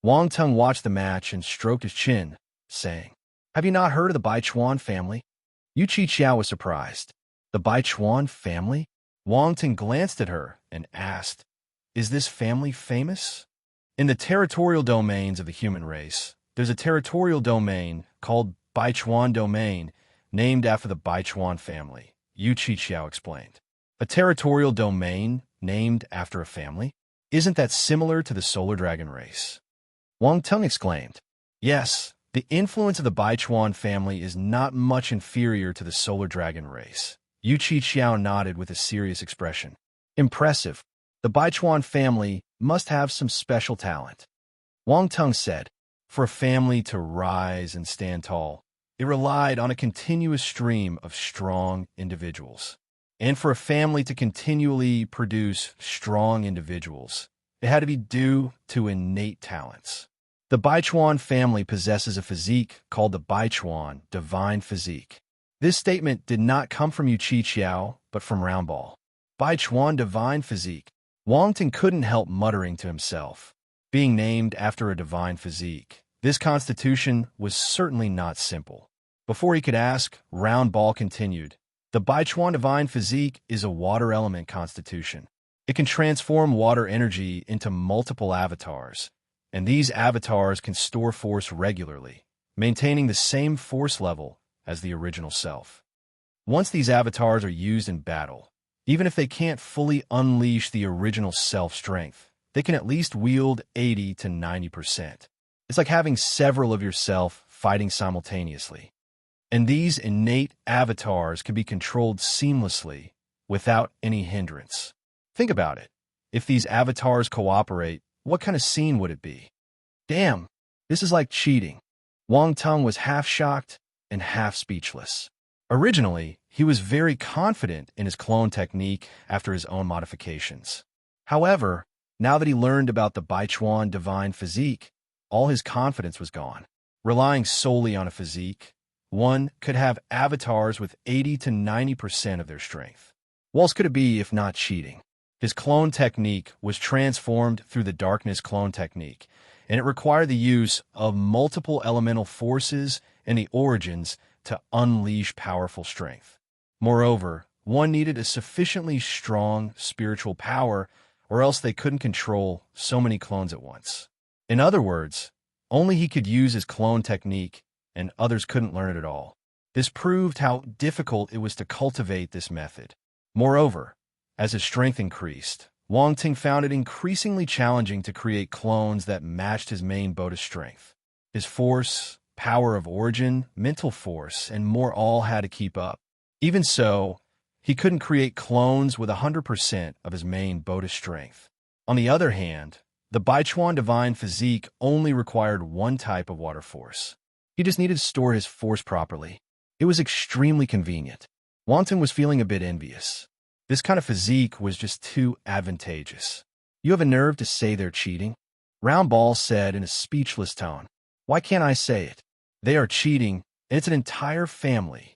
S1: Wang Teng watched the match and stroked his chin, saying, "Have you not heard of the Baichuan family?" Yu Qiqiao was surprised. The Baichuan family? Wang Teng glanced at her and asked, "Is this family famous?" In the territorial domains of the human race, there's a territorial domain called Baichuan domain, named after the Baichuan family, Yu Qiqiao explained. A territorial domain named after a family? Isn't that similar to the solar dragon race? Wang Teng exclaimed. Yes, the influence of the Baichuan family is not much inferior to the solar dragon race. Yu Qiqiao nodded with a serious expression. Impressive. The Baichuan family must have some special talent. Wang Teng said, for a family to rise and stand tall, it relied on a continuous stream of strong individuals. And for a family to continually produce strong individuals, it had to be due to innate talents. The Baichuan family possesses a physique called the Baichuan divine physique. This statement did not come from Yu Qiqiao, but from Roundball. Baichuan divine physique. Wang Teng couldn't help muttering to himself. Being named after a divine physique, this constitution was certainly not simple. Before he could ask, Roundball continued. The Baichuan divine physique is a water element constitution. It can transform water energy into multiple avatars, and these avatars can store force regularly, maintaining the same force level as the original self. Once these avatars are used in battle, even if they can't fully unleash the original self-strength, they can at least wield 80 to 90%. It's like having several of yourself fighting simultaneously. And these innate avatars can be controlled seamlessly without any hindrance. Think about it. If these avatars cooperate, what kind of scene would it be? Damn, this is like cheating. Wang Teng was half shocked and half speechless. Originally, he was very confident in his clone technique after his own modifications. However, now that he learned about the Baichuan divine physique, all his confidence was gone. Relying solely on a physique, one could have avatars with 80 to 90% of their strength. What else could it be if not cheating? His clone technique was transformed through the darkness clone technique, and it required the use of multiple elemental forces and the origins to unleash powerful strength. Moreover, one needed a sufficiently strong spiritual power, or else they couldn't control so many clones at once. In other words, only he could use his clone technique, and others couldn't learn it at all. This proved how difficult it was to cultivate this method. Moreover, as his strength increased, Wang Teng found it increasingly challenging to create clones that matched his main Buddha strength. His force, power of origin, mental force, and more all had to keep up. Even so, he couldn't create clones with 100% of his main Buddha strength. On the other hand, the Baichuan divine physique only required one type of water force. He just needed to store his force properly. It was extremely convenient. Wang Teng was feeling a bit envious. This kind of physique was just too advantageous. You have a nerve to say they're cheating? Roundball said in a speechless tone. Why can't I say it? They are cheating, and it's an entire family.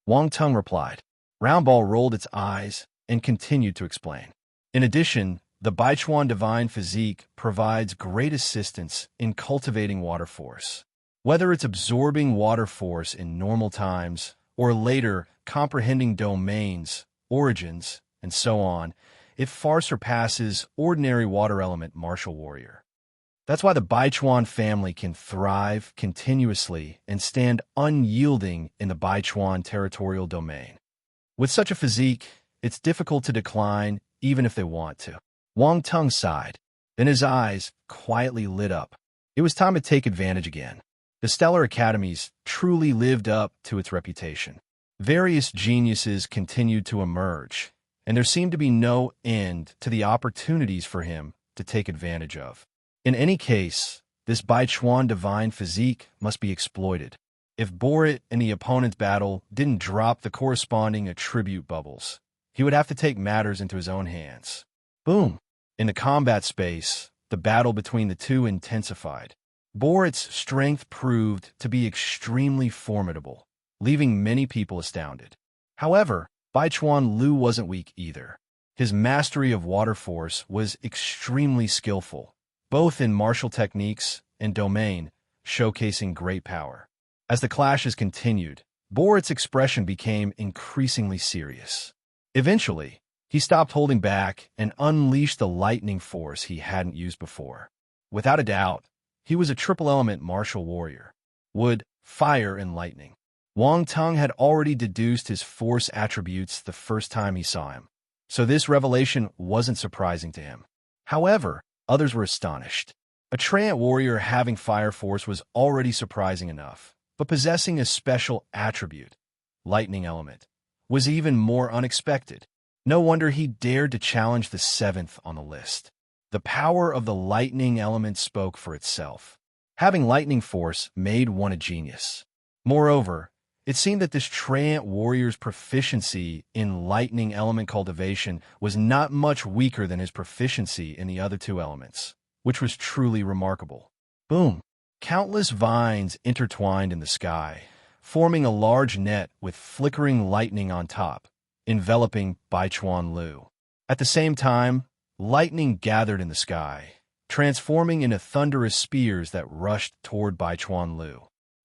S1: Wang Teng replied. Roundball rolled its eyes and continued to explain. In addition, the Baichuan divine physique provides great assistance in cultivating water force. Whether it's absorbing water force in normal times or later comprehending domains, origins, and so on, it far surpasses ordinary water element martial warrior. That's why the Baichuan family can thrive continuously and stand unyielding in the Baichuan territorial domain. With such a physique, it's difficult to decline even if they want to. Wang Teng sighed. Then his eyes quietly lit up. It was time to take advantage again. The Stellar Academies truly lived up to its reputation. Various geniuses continued to emerge, and there seemed to be no end to the opportunities for him to take advantage of. In any case, this Baichuan divine physique must be exploited. If Borat in the opponent's battle didn't drop the corresponding attribute bubbles, he would have to take matters into his own hands. Boom! In the combat space, the battle between the two intensified. Borat's strength proved to be extremely formidable, leaving many people astounded. However, Baichuan Lu wasn't weak either. His mastery of water force was extremely skillful, both in martial techniques and domain, showcasing great power. As the clashes continued, Borat's expression became increasingly serious. Eventually, he stopped holding back and unleashed the lightning force he hadn't used before. Without a doubt, he was a triple-element martial warrior: wood, fire, and lightning. Wang Teng had already deduced his force attributes the first time he saw him, so this revelation wasn't surprising to him. However, others were astonished. A Treant warrior having fire force was already surprising enough, but possessing a special attribute, lightning element, was even more unexpected. No wonder he dared to challenge the seventh on the list. The power of the lightning element spoke for itself. Having lightning force made one a genius. Moreover, it seemed that this Treant warrior's proficiency in lightning element cultivation was not much weaker than his proficiency in the other two elements, which was truly remarkable. Boom! Countless vines intertwined in the sky, forming a large net with flickering lightning on top, enveloping Baichuan Lu. At the same time, lightning gathered in the sky, transforming into thunderous spears that rushed toward Baichuan Lu.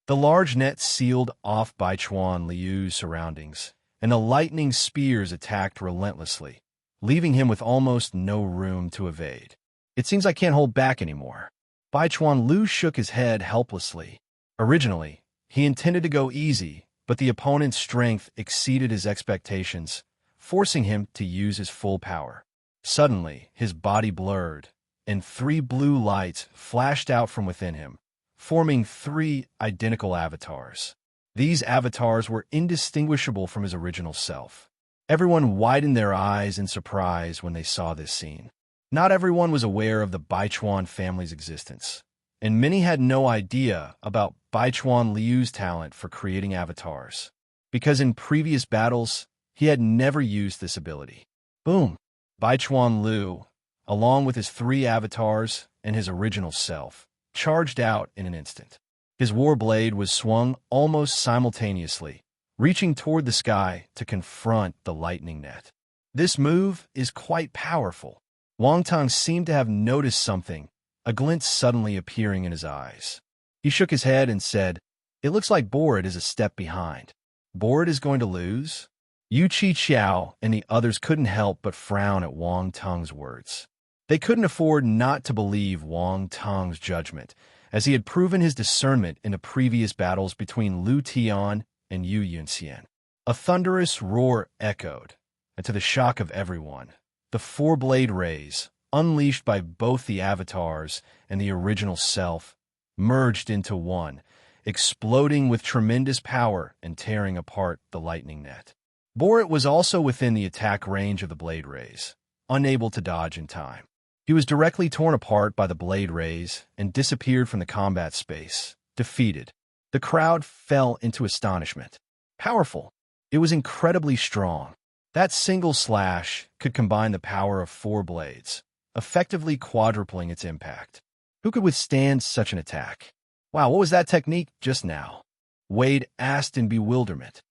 S1: The large net sealed off Baichuan Liu's surroundings, and the lightning spears attacked relentlessly, leaving him with almost no room to evade. It seems I can't hold back anymore. Baichuan Lu shook his head helplessly. Originally, he intended to go easy, but the opponent's strength exceeded his expectations, forcing him to use his full power. Suddenly, his body blurred, and 3 blue lights flashed out from within him, forming 3 identical avatars. These avatars were indistinguishable from his original self. Everyone widened their eyes in surprise when they saw this scene. Not everyone was aware of the Baichuan family's existence, and many had no idea about Baichuan Liu's talent for creating avatars, because in previous battles, he had never used this ability. Boom! Baichuan Liu, along with his 3 avatars and his original self, charged out in an instant. His war blade was swung almost simultaneously, reaching toward the sky to confront the lightning net. This move is quite powerful. Wang Teng seemed to have noticed something, a glint suddenly appearing in his eyes. He shook his head and said, "It looks like Borat is a step behind. Borat is going to lose?" Yu Chi Xiao and the others couldn't help but frown at Wang Teng's words. They couldn't afford not to believe Wang Teng's judgment, as he had proven his discernment in the previous battles between Lu Tian and Yu Yunxian. A thunderous roar echoed, and to the shock of everyone, the 4 blade rays, unleashed by both the avatars and the original self, merged into one, exploding with tremendous power and tearing apart the lightning net. Borat was also within the attack range of the blade rays, unable to dodge in time. He was directly torn apart by the blade rays and disappeared from the combat space, defeated. The crowd fell into astonishment. Powerful. It was incredibly strong. That single slash could combine the power of 4 blades, effectively quadrupling its impact. Who could withstand such an attack? Wow, what was that technique just now? Wade asked in bewilderment.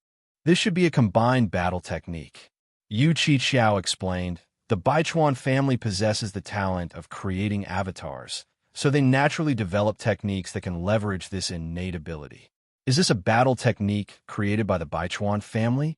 S1: This should be a combined battle technique. Yu Chi Xiao explained. The Baichuan family possesses the talent of creating avatars, so they naturally develop techniques that can leverage this innate ability. Is this a battle technique created by the Baichuan family?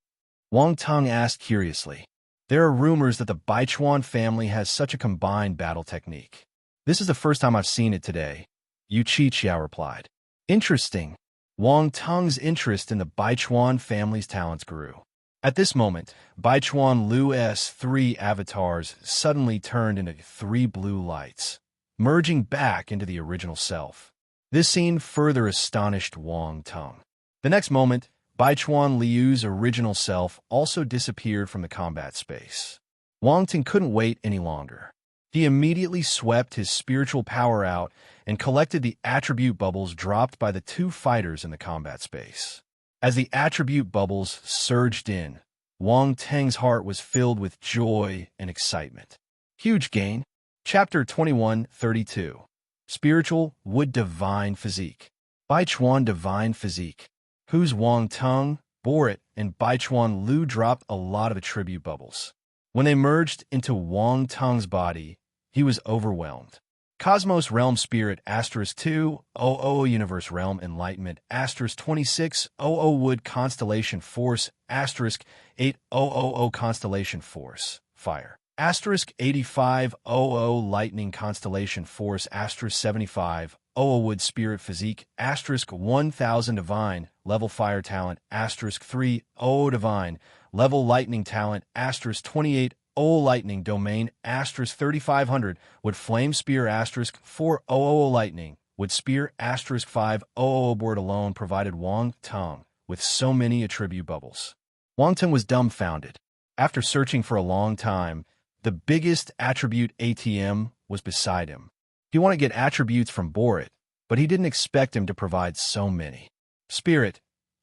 S1: Wang Teng asked curiously. There are rumors that the Baichuan family has such a combined battle technique. This is the first time I've seen it today, Yu Chi Xiao replied. Interesting. Wang Teng's interest in the Baichuan family's talents grew. At this moment, Baichuan Lu's 3 avatars suddenly turned into 3 blue lights, merging back into the original self. This scene further astonished Wang Teng. The next moment, Baichuan Liu's original self also disappeared from the combat space. Wang Ting couldn't wait any longer. He immediately swept his spiritual power out and collected the attribute bubbles dropped by the two fighters in the combat space. As the attribute bubbles surged in, Wang Teng's heart was filled with joy and excitement. Huge gain. Chapter 21:32. Spiritual Wood Divine Physique. Baichuan Divine Physique. Whose Wang Teng, Borit, and Baichuan Liu dropped a lot of attribute bubbles. When they merged into Wang Teng's body, he was overwhelmed. Cosmos Realm Spirit *200 Universe Realm Enlightenment *2600 Wood Constellation Force *8000 Constellation Force Fire *8500 Lightning Constellation Force *7500 Wood Spirit Physique *1000 Divine Level Fire Talent *30 Divine Level Lightning Talent *28 Lightning Domain *3500 Wood Flame Spear *400 Lightning Wood Spear *500 Board alone provided Wang Teng with so many attribute bubbles. Wang Teng was dumbfounded. After searching for a long time, the biggest attribute ATM was beside him. He wanted to get attributes from Borit, but he didn't expect him to provide so many. Spirit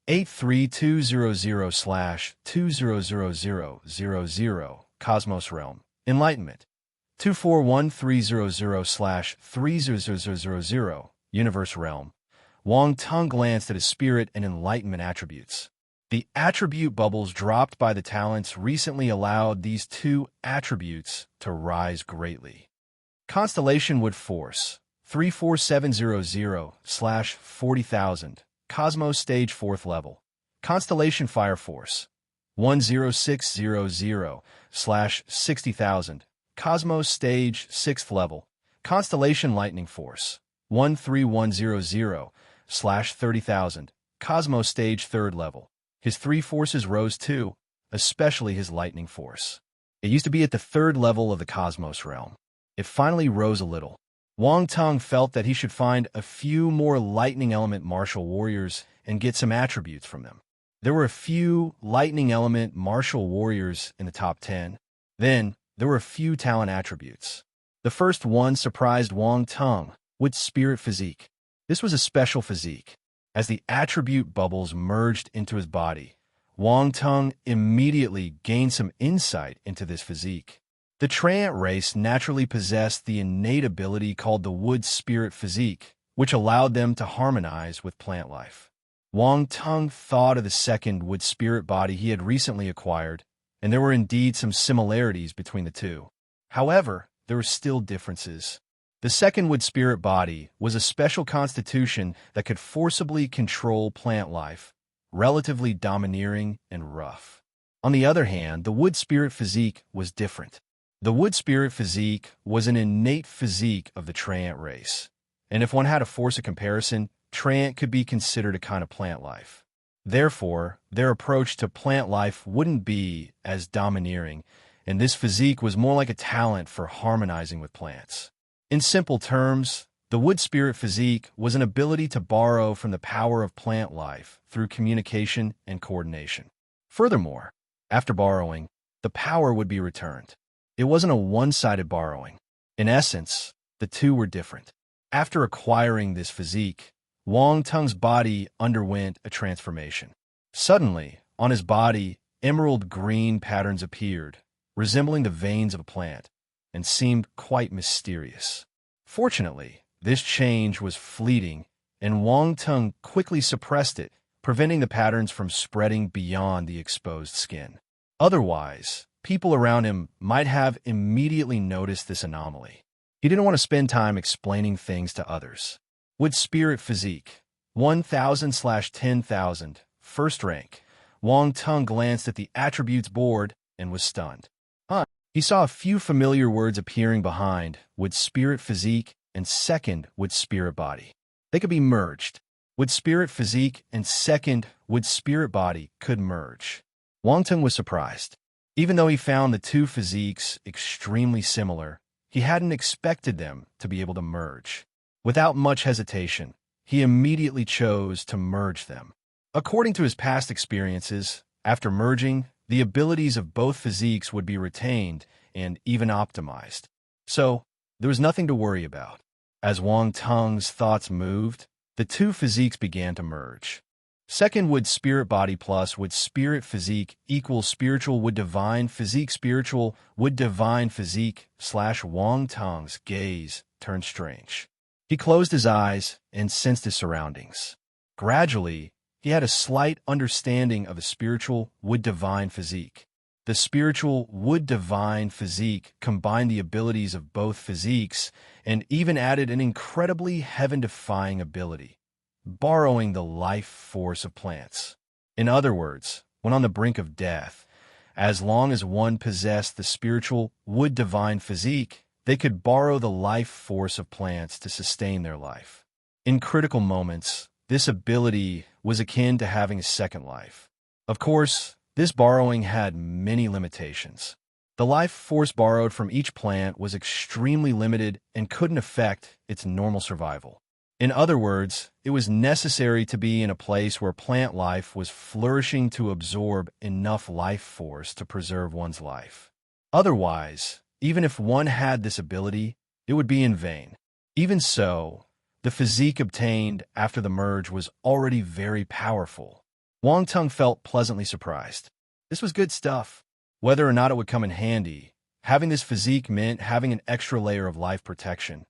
S1: 83200/200000 Cosmos Realm Enlightenment 241300/300000 Universe Realm. Wang Teng glanced at his spirit and enlightenment attributes. The attribute bubbles dropped by the talents recently allowed these two attributes to rise greatly. Constellation Wood Force 34700/40,000 Cosmos Stage 4th Level. Constellation Fire Force 10600/60,000 Cosmos Stage 6th Level. Constellation Lightning Force 13100/30,000 Cosmos Stage 3rd Level. His three forces rose too, especially his lightning force. It used to be at the 3rd level of the Cosmos Realm. It finally rose a little. Wang Teng felt that he should find a few more lightning element martial warriors and get some attributes from them. There were a few lightning element martial warriors in the top 10. Then, there were a few talent attributes. The first one surprised Wang Teng with Spirit Physique. This was a special physique. As the attribute bubbles merged into his body, Wang Teng immediately gained some insight into this physique. The Treant race naturally possessed the innate ability called the Wood Spirit Physique, which allowed them to harmonize with plant life. Wang Teng thought of the second Wood Spirit body he had recently acquired, and there were indeed some similarities between the two. However, there were still differences. The second Wood Spirit body was a special constitution that could forcibly control plant life, relatively domineering and rough. On the other hand, the Wood Spirit Physique was different. The Wood Spirit Physique was an innate physique of the Treant race, and if one had to force a comparison, Treant could be considered a kind of plant life. Therefore, their approach to plant life wouldn't be as domineering, and this physique was more like a talent for harmonizing with plants. In simple terms, the Wood Spirit Physique was an ability to borrow from the power of plant life through communication and coordination. Furthermore, after borrowing, the power would be returned. It wasn't a one-sided borrowing. In essence, the two were different. After acquiring this physique, Wang Teng's body underwent a transformation. Suddenly, on his body, emerald green patterns appeared, resembling the veins of a plant, and seemed quite mysterious. Fortunately, this change was fleeting, and Wang Teng quickly suppressed it, preventing the patterns from spreading beyond the exposed skin. Otherwise, people around him might have immediately noticed this anomaly. He didn't want to spend time explaining things to others. Wood Spirit Physique 1,000/10,000 First Rank. Wang Teng glanced at the attributes board and was stunned. He saw a few familiar words appearing behind Wood Spirit Physique and second Wood Spirit Body. They could be merged. Wood Spirit Physique and second Wood Spirit Body could merge. Wang Teng was surprised. Even though he found the two physiques extremely similar, he hadn't expected them to be able to merge. Without much hesitation, he immediately chose to merge them. According to his past experiences, after merging, the abilities of both physiques would be retained and even optimized. So, there was nothing to worry about. As Wang Tung's thoughts moved, the two physiques began to merge. Second would spirit body plus would spirit physique equals spiritual would divine physique spiritual would divine physique / Wang Tung's gaze turned strange. He closed his eyes and sensed his surroundings. Gradually, he had a slight understanding of the spiritual would divine physique. The spiritual would divine physique combined the abilities of both physiques and even added an incredibly heaven-defying ability, borrowing the life force of plants. In other words, when on the brink of death, as long as one possessed the spiritual would divine physique, they could borrow the life force of plants to sustain their life. In critical moments, this ability was akin to having a second life. Of course, this borrowing had many limitations. The life force borrowed from each plant was extremely limited and couldn't affect its normal survival. In other words, it was necessary to be in a place where plant life was flourishing to absorb enough life force to preserve one's life. Otherwise, even if one had this ability, it would be in vain. Even so, the physique obtained after the merge was already very powerful. Wang Tung felt pleasantly surprised. This was good stuff. Whether or not it would come in handy, having this physique meant having an extra layer of life protection.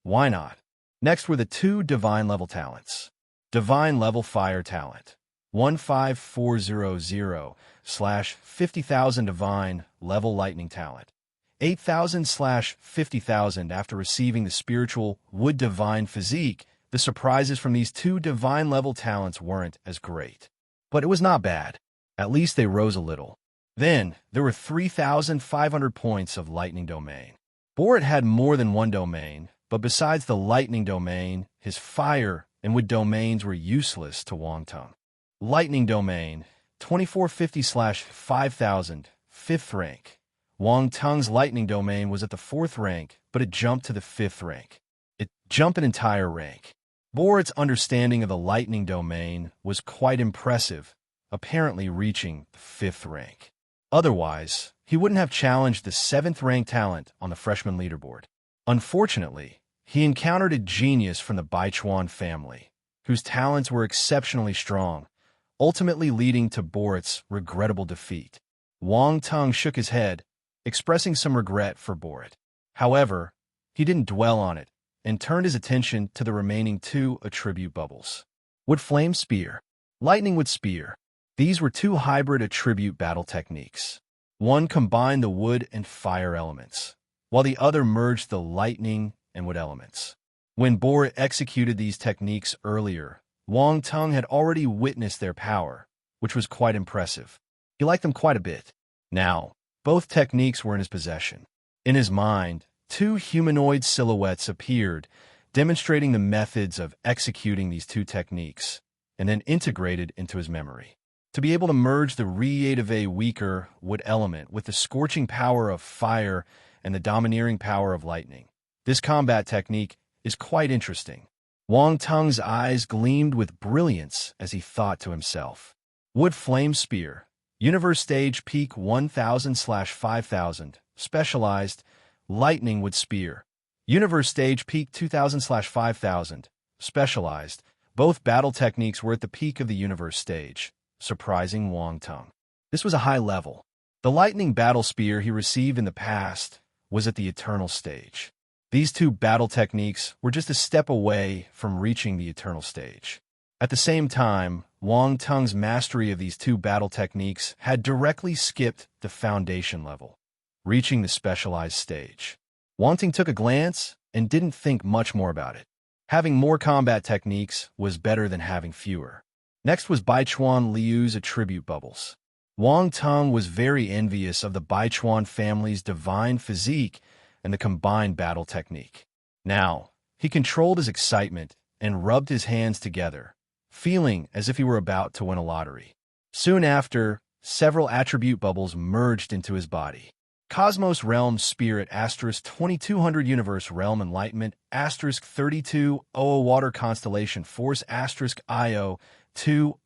S1: Why not? Next were the two divine level talents. Divine level fire talent. 15400/50,000 divine level lightning talent. 8,000/50,000 after receiving the spiritual would divine physique. The surprises from these two divine level talents weren't as great. But it was not bad. At least they rose a little. Then, there were 3,500 points of lightning domain. Borat had more than one domain, but besides the lightning domain, his fire and wood domains were useless to Wang Tung. Lightning domain, 2450/5000, 5th rank. Wang Tung's lightning domain was at the 4th rank, but it jumped to the 5th rank. It jumped an entire rank. Borat's understanding of the lightning domain was quite impressive, apparently reaching the 5th rank. Otherwise, he wouldn't have challenged the 7th rank talent on the freshman leaderboard. Unfortunately, he encountered a genius from the Baichuan family, whose talents were exceptionally strong, ultimately leading to Borat's regrettable defeat. Wang Tung shook his head, expressing some regret for Borat. However, he didn't dwell on it and turned his attention to the remaining two attribute bubbles. Wood Flame Spear, Lightning Wood Spear. These were two hybrid attribute battle techniques. One combined the wood and fire elements, while the other merged the lightning and wood elements. When Borat executed these techniques earlier, Wang Tung had already witnessed their power, which was quite impressive. He liked them quite a bit. Now, both techniques were in his possession. In his mind, two humanoid silhouettes appeared, demonstrating the methods of executing these two techniques, and then integrated into his memory. To be able to merge the creative weaker wood element with the scorching power of fire and the domineering power of lightning. This combat technique is quite interesting. Wang Tung's eyes gleamed with brilliance as he thought to himself. Wood Flame Spear, Universe Stage Peak 1000/5000, Specialized, Lightning Wood Spear, Universe Stage Peak 2000/5000, Specialized. Both battle techniques were at the peak of the Universe Stage, surprising Wang Tung. This was a high level. The Lightning Battle Spear he received in the past was at the Eternal Stage. These two battle techniques were just a step away from reaching the Eternal Stage. At the same time, Wang Tung's mastery of these two battle techniques had directly skipped the foundation level, reaching the Specialized Stage. Wang Tung took a glance and didn't think much more about it. Having more combat techniques was better than having fewer. Next was Baichuan Liu's attribute bubbles. Wang Tung was very envious of the Baichuan family's divine physique and the combined battle technique. Now, he controlled his excitement and rubbed his hands together, feeling as if he were about to win a lottery. Soon after, several attribute bubbles merged into his body. Cosmos Realm Spirit asterisk 2200 Universe Realm Enlightenment asterisk 3200 Water Constellation Force asterisk IO 200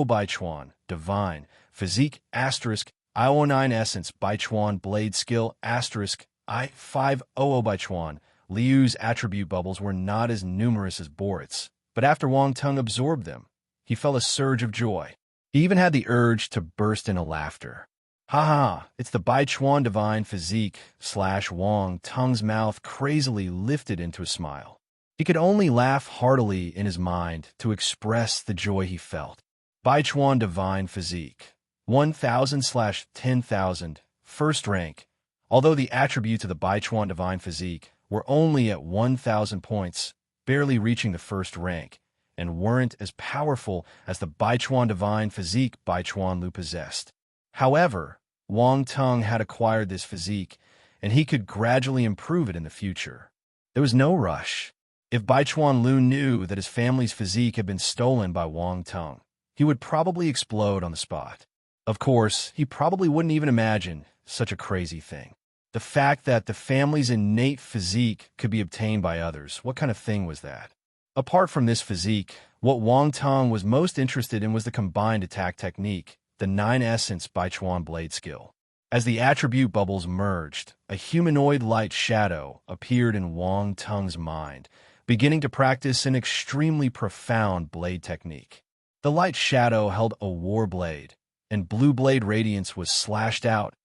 S1: Baichuan Divine Physique asterisk IO9 Essence Baichuan Blade Skill asterisk I500 Baichuan. Liu's attribute bubbles were not as numerous as Borit's, but after Wang Tung absorbed them, he felt a surge of joy. He even had the urge to burst into laughter. Ha ha, it's the Baichuan Divine Physique / Wang Tung's mouth crazily lifted into a smile. He could only laugh heartily in his mind to express the joy he felt. Baichuan Divine Physique 1000 / 10,000, first rank. Although the attributes of the Baichuan Divine Physique were only at 1,000 points, barely reaching the first rank, and weren't as powerful as the Baichuan Divine Physique Baichuan Lu possessed. However, Wang Tung had acquired this physique, and he could gradually improve it in the future. There was no rush. If Baichuan Lu knew that his family's physique had been stolen by Wang Tung, he would probably explode on the spot. Of course, he probably wouldn't even imagine such a crazy thing. The fact that the family's innate physique could be obtained by others, what kind of thing was that? Apart from this physique, what Wang Tung was most interested in was the combined attack technique, the 9 Essence Baichuan Blade Skill. As the attribute bubbles merged, a humanoid light shadow appeared in Wang Tung's mind, beginning to practice an extremely profound blade technique. The light shadow held a war blade, and blue blade radiance was slashed out,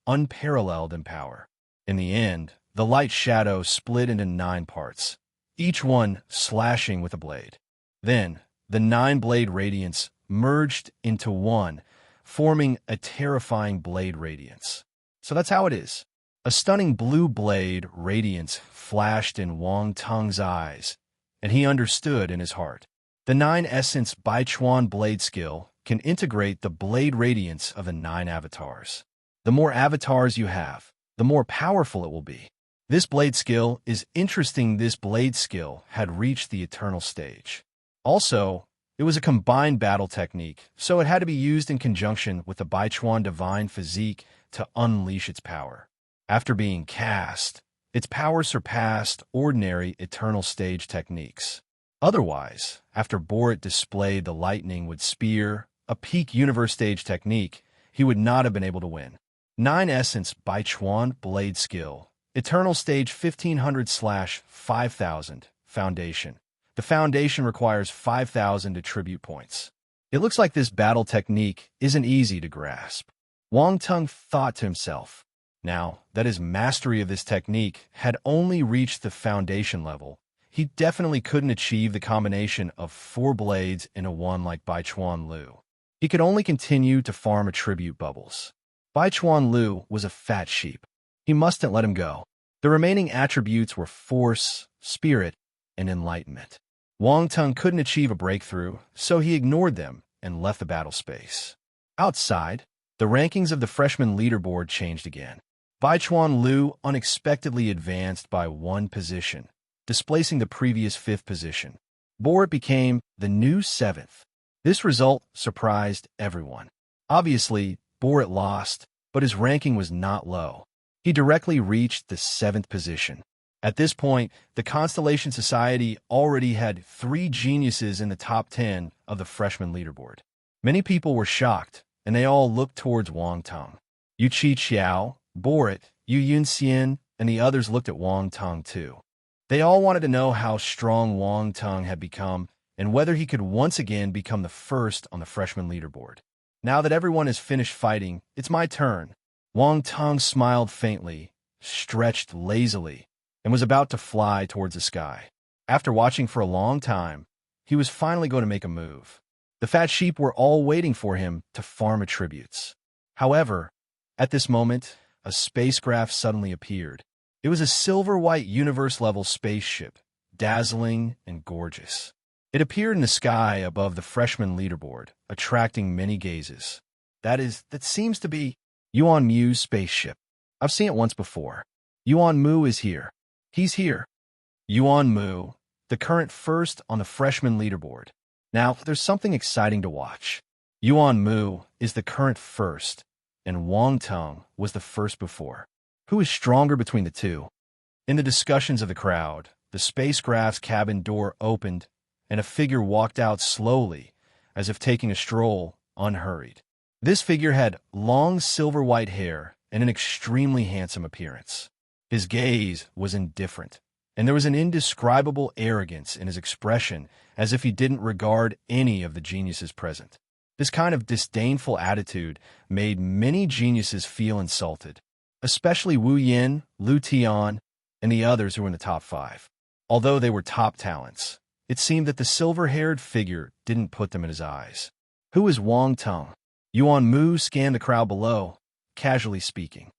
S1: unparalleled in power. In the end, the light shadow split into 9 parts, each one slashing with a blade. Then, the 9-blade radiance merged into one, forming a terrifying blade radiance. So that's how it is. A stunning blue blade radiance flashed in Wang Tung's eyes, and he understood in his heart. The 9 Essence Baichuan Blade Skill can integrate the blade radiance of the 9 avatars. The more avatars you have, the more powerful it will be. This blade skill is interesting. This blade skill had reached the eternal stage. Also, it was a combined battle technique, so it had to be used in conjunction with the Baichuan Divine Physique to unleash its power. After being cast, its power surpassed ordinary eternal stage techniques. Otherwise, after Borit displayed the lightning with spear, a peak universe stage technique, he would not have been able to win. 9 Essence Baichuan Blade Skill, Eternal Stage 1500 / 5000, Foundation. The Foundation requires 5,000 attribute points. It looks like this battle technique isn't easy to grasp. Wang Tung thought to himself. Now that his mastery of this technique had only reached the foundation level, he definitely couldn't achieve the combination of 4 blades in a one like Baichuan Lu. He could only continue to farm attribute bubbles. Baichuan Lu was a fat sheep. He mustn't let him go. The remaining attributes were Force, Spirit, and Enlightenment. Wang Tung couldn't achieve a breakthrough, so he ignored them and left the battle space. Outside, the rankings of the freshman leaderboard changed again. Baichuan Lu unexpectedly advanced by 1 position, displacing the previous 5th position. Borit became the new 7th. This result surprised everyone. Obviously, Borit lost, but his ranking was not low. He directly reached the 7th position. At this point, the Constellation Society already had 3 geniuses in the top 10 of the freshman leaderboard. Many people were shocked, and they all looked towards Wang Tung. Yu Chi Xiao, Borit, Yu Yunxian, and the others looked at Wang Tung too. They all wanted to know how strong Wang Tung had become and whether he could once again become the first on the freshman leaderboard. Now that everyone has finished fighting, it's my turn. Wang Tung smiled faintly, stretched lazily, and was about to fly towards the sky. After watching for a long time, he was finally going to make a move. The fat sheep were all waiting for him to farm attributes. However, at this moment, a spacecraft suddenly appeared. It was a silver-white universe-level spaceship, dazzling and gorgeous. It appeared in the sky above the freshman leaderboard, attracting many gazes. That seems to be Yuan Mu's spaceship. I've seen it once before. Yuan Mu is here. He's here. Yuan Mu, the current first on the freshman leaderboard. Now, there's something exciting to watch. Yuan Mu is the current first, and Wang Tung was the first before. Who is stronger between the two? In the discussions of the crowd, the spacecraft's cabin door opened, and a figure walked out slowly, as if taking a stroll, unhurried. This figure had long silver-white hair and an extremely handsome appearance. His gaze was indifferent, and there was an indescribable arrogance in his expression, as if he didn't regard any of the geniuses present. This kind of disdainful attitude made many geniuses feel insulted, especially Wu Yin, Lu Tian, and the others who were in the top 5. Although they were top talents, it seemed that the silver-haired figure didn't put them in his eyes. Who is Wang Teng? Yuan Mu scanned the crowd below, casually speaking.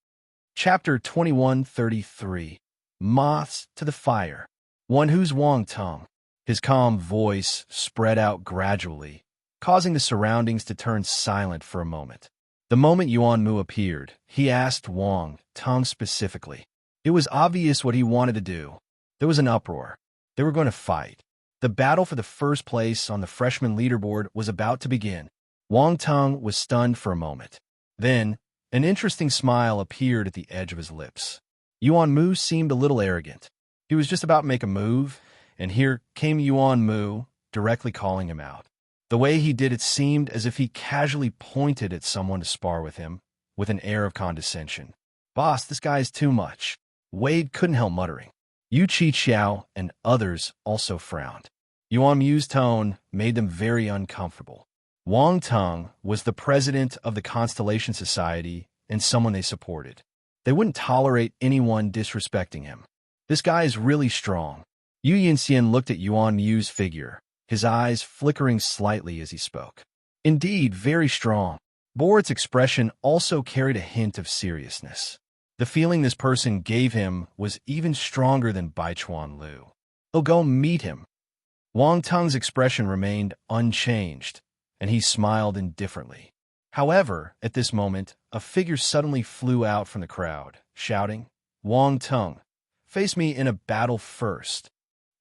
S1: Chapter 2133. Moths to the Fire. One who's Wang Teng. His calm voice spread out gradually, causing the surroundings to turn silent for a moment. The moment Yuan Mu appeared, he asked Wang Teng specifically. It was obvious what he wanted to do. There was an uproar. They were going to fight. The battle for the first place on the freshman leaderboard was about to begin. Wang Teng was stunned for a moment. Then, an interesting smile appeared at the edge of his lips. Yuan Mu seemed a little arrogant. He was just about to make a move, and here came Yuan Mu, directly calling him out. The way he did it seemed as if he casually pointed at someone to spar with him, with an air of condescension. "Boss, this guy is too much." Wade couldn't help muttering. Yu Qiao and others also frowned. Yuan Mu's tone made them very uncomfortable. Wang Teng was the president of the Constellation Society and someone they supported. They wouldn't tolerate anyone disrespecting him. This guy is really strong. Yu Yinxian looked at Yuan Mu's figure, his eyes flickering slightly as he spoke. Indeed, very strong. Borat's expression also carried a hint of seriousness. The feeling this person gave him was even stronger than Baichuan Lu. "Oh, go meet him." Wang Teng's expression remained unchanged, and he smiled indifferently. However, at this moment, a figure suddenly flew out from the crowd, shouting, "Wang Teng, face me in a battle first."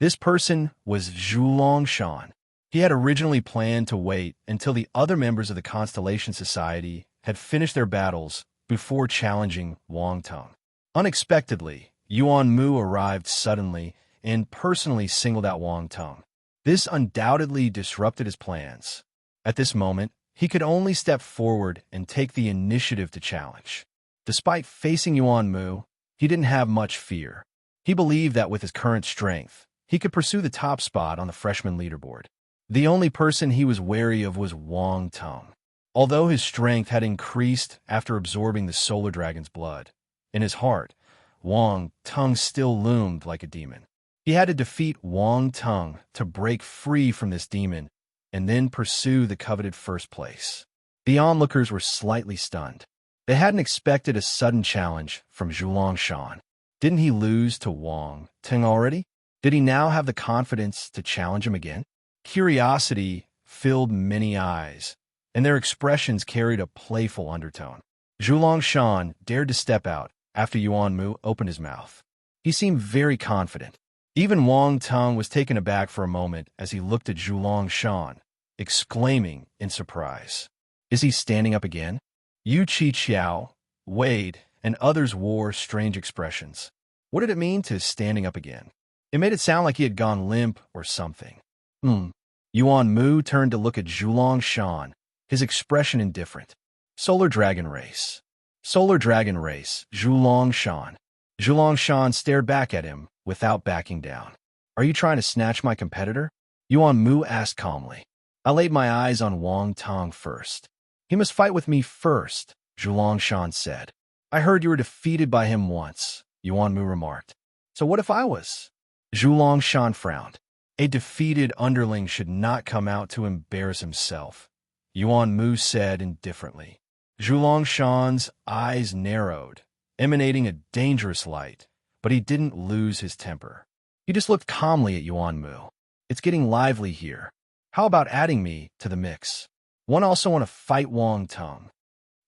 S1: This person was Zhu Shan. He had originally planned to wait until the other members of the Constellation Society had finished their battles before challenging Wang Teng. Unexpectedly, Yuan Mu arrived suddenly and personally singled out Wang Teng. This undoubtedly disrupted his plans. At this moment, he could only step forward and take the initiative to challenge. Despite facing Yuan Mu, he didn't have much fear. He believed that with his current strength, he could pursue the top spot on the freshman leaderboard. The only person he was wary of was Wang Teng. Although his strength had increased after absorbing the Solar Dragon's blood, in his heart, Wang Teng still loomed like a demon. He had to defeat Wang Teng to break free from this demon and then pursue the coveted first place. The onlookers were slightly stunned. They hadn't expected a sudden challenge from Zhu Shan. Didn't he lose to Wang Teng already? Did he now have the confidence to challenge him again? Curiosity filled many eyes, and their expressions carried a playful undertone. Zhu Shan dared to step out after Yuan Mu opened his mouth. He seemed very confident. Even Wang Teng was taken aback for a moment as he looked at Zhu Shan, exclaiming in surprise, "Is he standing up again?" Yu Qiao, Wade, and others wore strange expressions. What did it mean to standing up again? It made it sound like he had gone limp or something. Yuan Mu turned to look at Zhu Shan, his expression indifferent. Solar Dragon Race. Solar Dragon Race, Zhu Shan. Zhu Shan stared back at him without backing down. "Are you trying to snatch my competitor?" Yuan Mu asked calmly. "I laid my eyes on Wang Teng first. He must fight with me first," Zhu Shan said. "I heard you were defeated by him once," Yuan Mu remarked. "So what if I was?" Zhu Shan frowned. "A defeated underling should not come out to embarrass himself," Yuan Mu said indifferently. Zhu Shan's eyes narrowed, emanating a dangerous light, but he didn't lose his temper. He just looked calmly at Yuan Mu. "It's getting lively here. How about adding me to the mix? One also want to fight Wang Teng."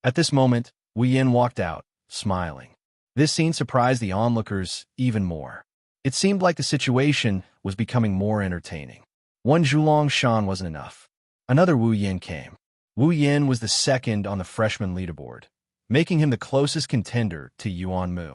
S1: At this moment, Wu Yin walked out, smiling. This scene surprised the onlookers even more. It seemed like the situation was becoming more entertaining. One Zhu Shan wasn't enough. Another Wu Yin came. Wu Yin was the second on the freshman leaderboard, making him the closest contender to Yuan Mu.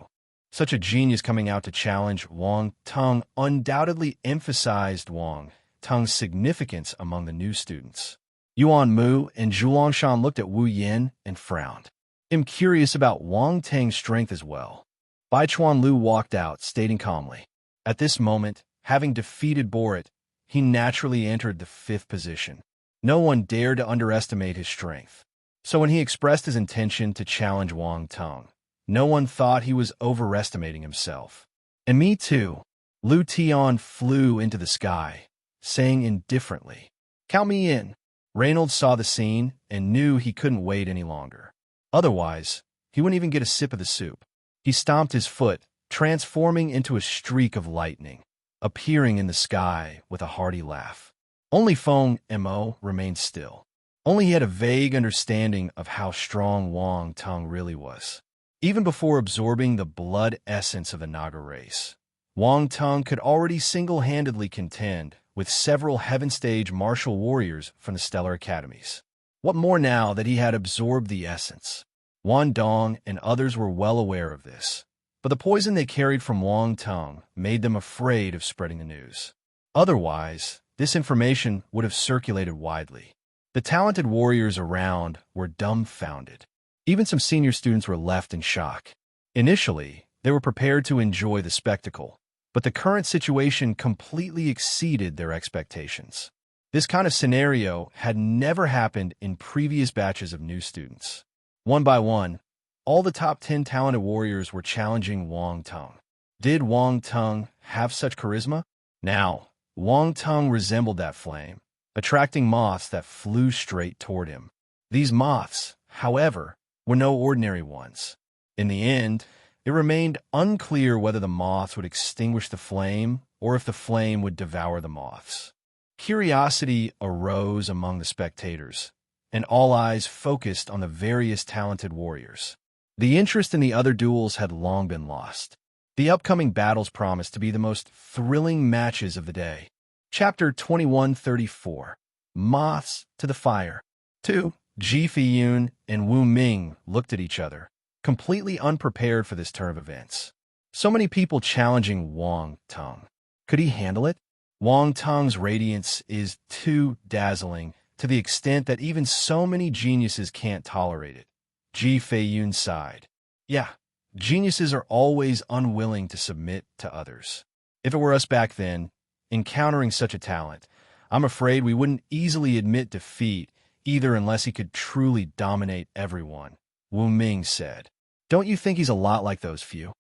S1: Such a genius coming out to challenge Wang Teng undoubtedly emphasized Wang Teng's significance among the new students. Yuan Mu and Zhulongshan looked at Wu Yin and frowned. "I'm curious about Wang Teng's strength as well." Bai Chuanlu walked out, stating calmly. At this moment, having defeated Borat, he naturally entered the 5th position. No one dared to underestimate his strength. So when he expressed his intention to challenge Wang Teng, no one thought he was overestimating himself. "And me too." Lu Tian flew into the sky, saying indifferently, "Count me in." Reynolds saw the scene and knew he couldn't wait any longer. Otherwise, he wouldn't even get a sip of the soup. He stomped his foot, transforming into a streak of lightning, appearing in the sky with a hearty laugh. Only Feng Mo remained still. Only he had a vague understanding of how strong Wang Teng really was. Even before absorbing the blood essence of the Naga race, Wang Teng could already single-handedly contend with several heaven-stage martial warriors from the stellar academies. What more now that he had absorbed the essence? Wan Dong and others were well aware of this, but the poison they carried from Wang Teng made them afraid of spreading the news. Otherwise, this information would have circulated widely. The talented warriors around were dumbfounded. Even some senior students were left in shock. Initially, they were prepared to enjoy the spectacle, but the current situation completely exceeded their expectations. This kind of scenario had never happened in previous batches of new students. One by one, all the top 10 talented warriors were challenging Wang Teng. Did Wang Teng have such charisma? Now, Wang Teng resembled that flame, attracting moths that flew straight toward him. These moths, however, were no ordinary ones. In the end, it remained unclear whether the moths would extinguish the flame or if the flame would devour the moths. Curiosity arose among the spectators, and all eyes focused on the various talented warriors. The interest in the other duels had long been lost. The upcoming battles promised to be the most thrilling matches of the day. Chapter 2134. Moths to the Fire. 2. Ji Fiyun and Wu Ming looked at each other, completely unprepared for this turn of events. So many people challenging Wang Teng. Could he handle it? Wang Teng's radiance is too dazzling, to the extent that even so many geniuses can't tolerate it. Ji Feiyun sighed. Yeah, geniuses are always unwilling to submit to others. If it were us back then, encountering such a talent, I'm afraid we wouldn't easily admit defeat, either unless he could truly dominate everyone, Wu Ming said. Don't you think he's a lot like those few?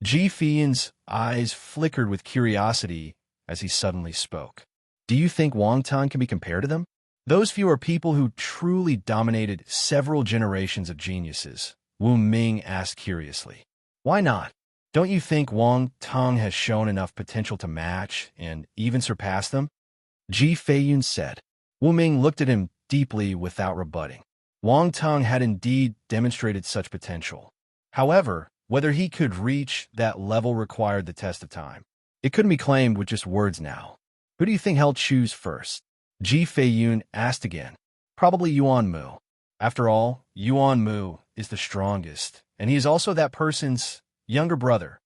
S1: Ji Feiyun's eyes flickered with curiosity as he suddenly spoke. Do you think Wang Teng can be compared to them? Those few are people who truly dominated several generations of geniuses, Wu Ming asked curiously. Why not? Don't you think Wang Teng has shown enough potential to match and even surpass them? Ji Feiyun said. Wu Ming looked at him deeply without rebutting. Wang Teng had indeed demonstrated such potential. However, whether he could reach that level required the test of time. It couldn't be claimed with just words now. Who do you think he'll choose first? Ji Feiyun asked again. Probably Yuan Mu. After all, Yuan Mu is the strongest, and he is also that person's younger brother.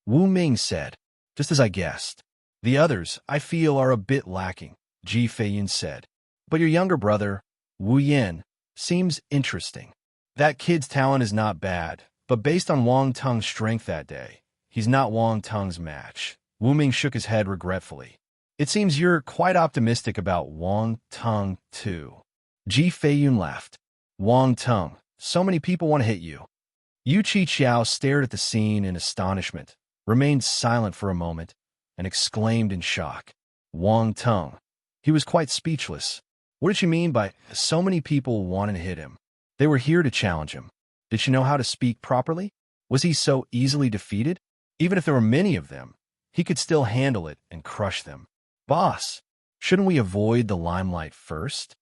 S1: Wu Ming said, just as I guessed. The others, I feel, are a bit lacking, Ji Feiyun said. But your younger brother, Wu Yin, seems interesting. That kid's talent is not bad, but based on Wang Teng's strength that day, he's not Wang Teng's match. Wu Ming shook his head regretfully. It seems you're quite optimistic about Wang Teng, too. Ji Feiyun laughed. Wang Teng, so many people want to hit you. Yu Qiqiao stared at the scene in astonishment, remained silent for a moment, and exclaimed in shock. Wang Teng. He was quite speechless. What did she mean by so many people wanting to hit him? They were here to challenge him. Did she know how to speak properly? Was he so easily defeated? Even if there were many of them, he could still handle it and crush them. Boss, shouldn't we avoid the limelight first?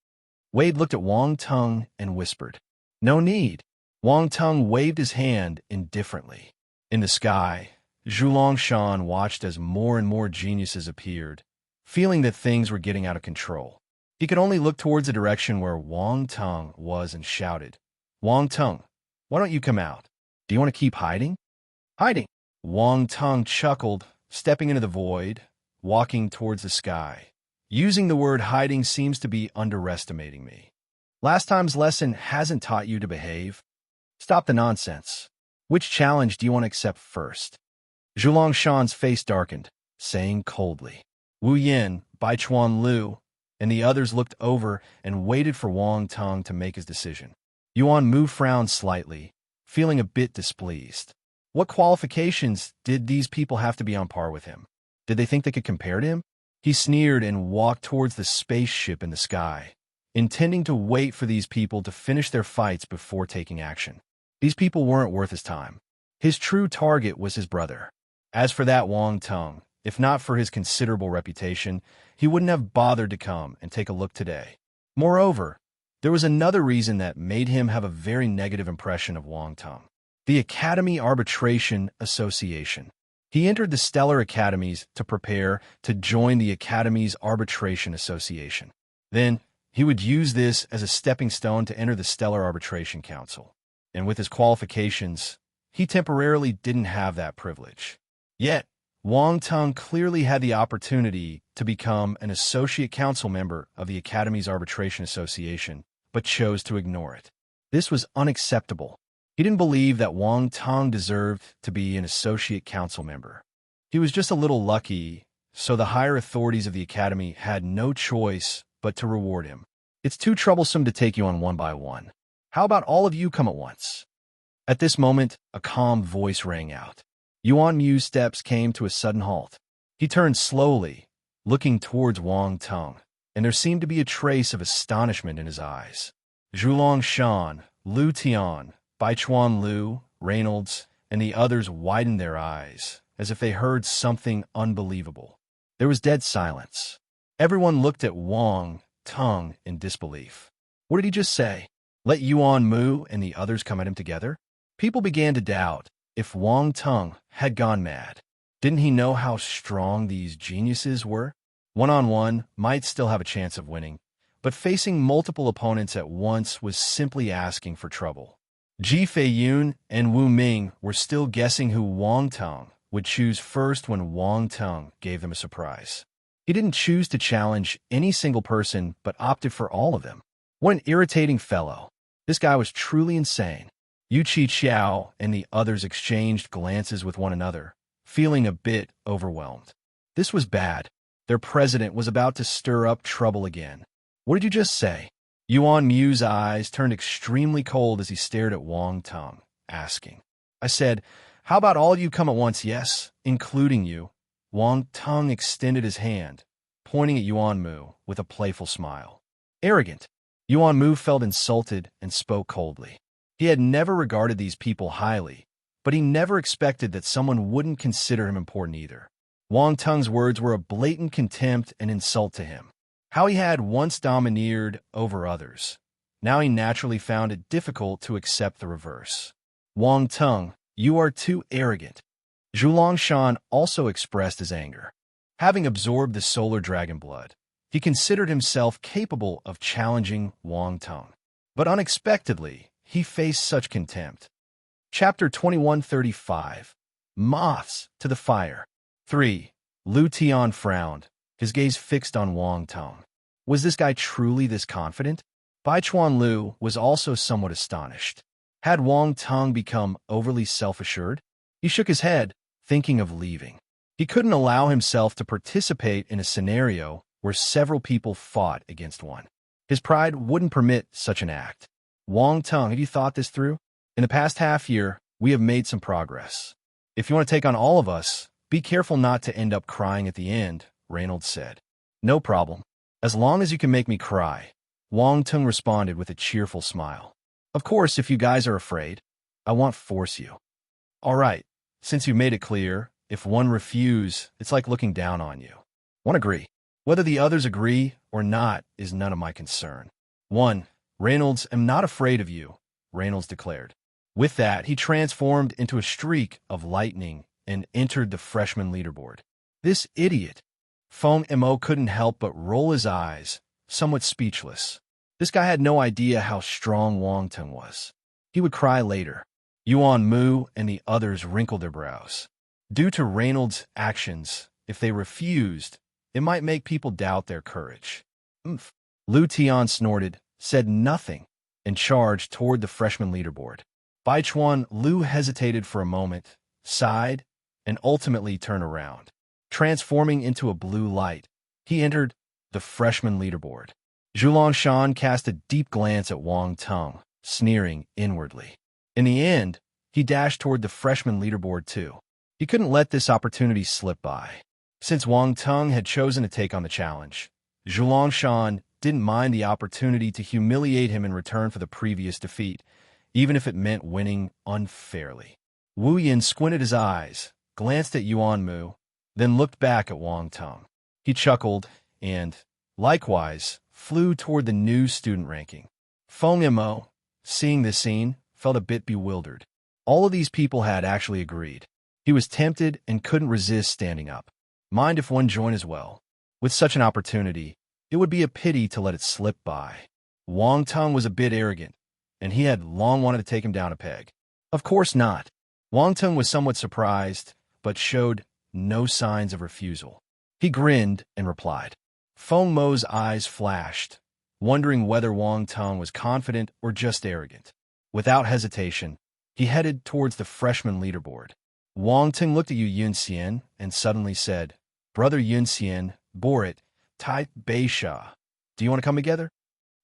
S1: Wade looked at Wang Teng and whispered. No need. Wang Teng waved his hand indifferently. In the sky, Zhulongshan watched as more and more geniuses appeared, feeling that things were getting out of control. He could only look towards the direction where Wang Teng was and shouted, Wang Teng, why don't you come out? Do you want to keep hiding? Hiding? Wang Tung chuckled, stepping into the void, walking towards the sky. Using the word hiding seems to be underestimating me. Last time's lesson hasn't taught you to behave. Stop the nonsense. Which challenge do you want to accept first? Zhuliangshan's face darkened, saying coldly. Wu Yin, Baichuan Lu, and the others looked over and waited for Wang Tung to make his decision. Yuan Mu frowned slightly, feeling a bit displeased. What qualifications did these people have to be on par with him? Did they think they could compare to him? He sneered and walked towards the spaceship in the sky, intending to wait for these people to finish their fights before taking action. These people weren't worth his time. His true target was his brother. As for that Wang Tung, if not for his considerable reputation, he wouldn't have bothered to come and take a look today. Moreover, there was another reason that made him have a very negative impression of Wang Tung. The Academy Arbitration Association. He entered the Stellar Academies to prepare to join the Academy's Arbitration Association. Then, he would use this as a stepping stone to enter the Stellar Arbitration Council. And with his qualifications, he temporarily didn't have that privilege. Yet, Wang Tung clearly had the opportunity to become an associate council member of the Academy's Arbitration Association, but chose to ignore it. This was unacceptable. He didn't believe that Wang Tung deserved to be an associate council member. He was just a little lucky, so the higher authorities of the Academy had no choice but to reward him. It's too troublesome to take you on one by one. How about all of you come at once? At this moment, a calm voice rang out. Yuan Mu's steps came to a sudden halt. He turned slowly, looking towards Wang Tung, and there seemed to be a trace of astonishment in his eyes. Zhuliangshan, Lu Tian, Baichuan Lu, Reynolds, and the others widened their eyes, as if they heard something unbelievable. There was dead silence. Everyone looked at Wang Tung in disbelief. What did he just say? Let Yuan Mu and the others come at him together? People began to doubt if Wang Tung had gone mad. Didn't he know how strong these geniuses were? One-on-one might still have a chance of winning, but facing multiple opponents at once was simply asking for trouble. Ji Feiyun and Wu Ming were still guessing who Wang Tung would choose first when Wang Tung gave them a surprise. He didn't choose to challenge any single person, but opted for all of them. What an irritating fellow. This guy was truly insane. Yu Qiao and the others exchanged glances with one another, feeling a bit overwhelmed. This was bad. Their president was about to stir up trouble again. What did you just say? Yuan Mu's eyes turned extremely cold as he stared at Wang Tung, asking. I said, how about all of you come at once, yes, including you? Wang Tung extended his hand, pointing at Yuan Mu with a playful smile. Arrogant. Yuan Mu felt insulted and spoke coldly. He had never regarded these people highly, but he never expected that someone wouldn't consider him important either. Wang Tung's words were a blatant contempt and insult to him. How he had once domineered over others. Now he naturally found it difficult to accept the reverse. Wang Tung, you are too arrogant. Zhuliangshan also expressed his anger. Having absorbed the solar dragon blood, he considered himself capable of challenging Wang Tung. But unexpectedly, he faced such contempt. Chapter 2135. Moths to the Fire. 3. Lu Tian frowned, his gaze fixed on Wang Tung. Was this guy truly this confident? Baichuan Lu was also somewhat astonished. Had Wang Tung become overly self-assured? He shook his head, thinking of leaving. He couldn't allow himself to participate in a scenario where several people fought against one. His pride wouldn't permit such an act. Wang Tung, have you thought this through? In the past half year, we have made some progress. If you want to take on all of us, be careful not to end up crying at the end, Reynolds said. No problem. As long as you can make me cry, Wang Tung responded with a cheerful smile. Of course, if you guys are afraid, I won't force you. All right, since you've made it clear, if one refuse, it's like looking down on you. One agree. Whether the others agree or not is none of my concern. 1. Reynolds, am not afraid of you, Reynolds declared. With that, he transformed into a streak of lightning and entered the freshman leaderboard. This idiot. Feng Mo couldn't help but roll his eyes, somewhat speechless. This guy had no idea how strong Wang Tung was. He would cry later. Yuan Mu and the others wrinkled their brows. Due to Reynolds' actions, if they refused, it might make people doubt their courage. Oomph. Lu Tian snorted, said nothing, and charged toward the freshman leaderboard. Baichuan Lu hesitated for a moment, sighed, and ultimately turned around. Transforming into a blue light, he entered the freshman leaderboard. Zhulongshan cast a deep glance at Wang Tung, sneering inwardly. In the end, he dashed toward the freshman leaderboard too. He couldn't let this opportunity slip by. Since Wang Tung had chosen to take on the challenge, Zhulongshan didn't mind the opportunity to humiliate him in return for the previous defeat, even if it meant winning unfairly. Wu Yin squinted his eyes, glanced at Yuan Mu, then looked back at Wang Tung. He chuckled and, likewise, flew toward the new student ranking. Feng Mo, seeing this scene, felt a bit bewildered. All of these people had actually agreed. He was tempted and couldn't resist standing up. Mind if one joined as well? With such an opportunity, it would be a pity to let it slip by. Wang Tung was a bit arrogant, and he had long wanted to take him down a peg. Of course not. Wang Tung was somewhat surprised, but showed no signs of refusal. He grinned and replied. Feng Mo's eyes flashed, wondering whether Wang Tung was confident or just arrogant. Without hesitation, he headed towards the freshman leaderboard. Wang Tung looked at Yu Yunxian and suddenly said, Brother Yunxian, Borit, Tai Beisha, do you want to come together?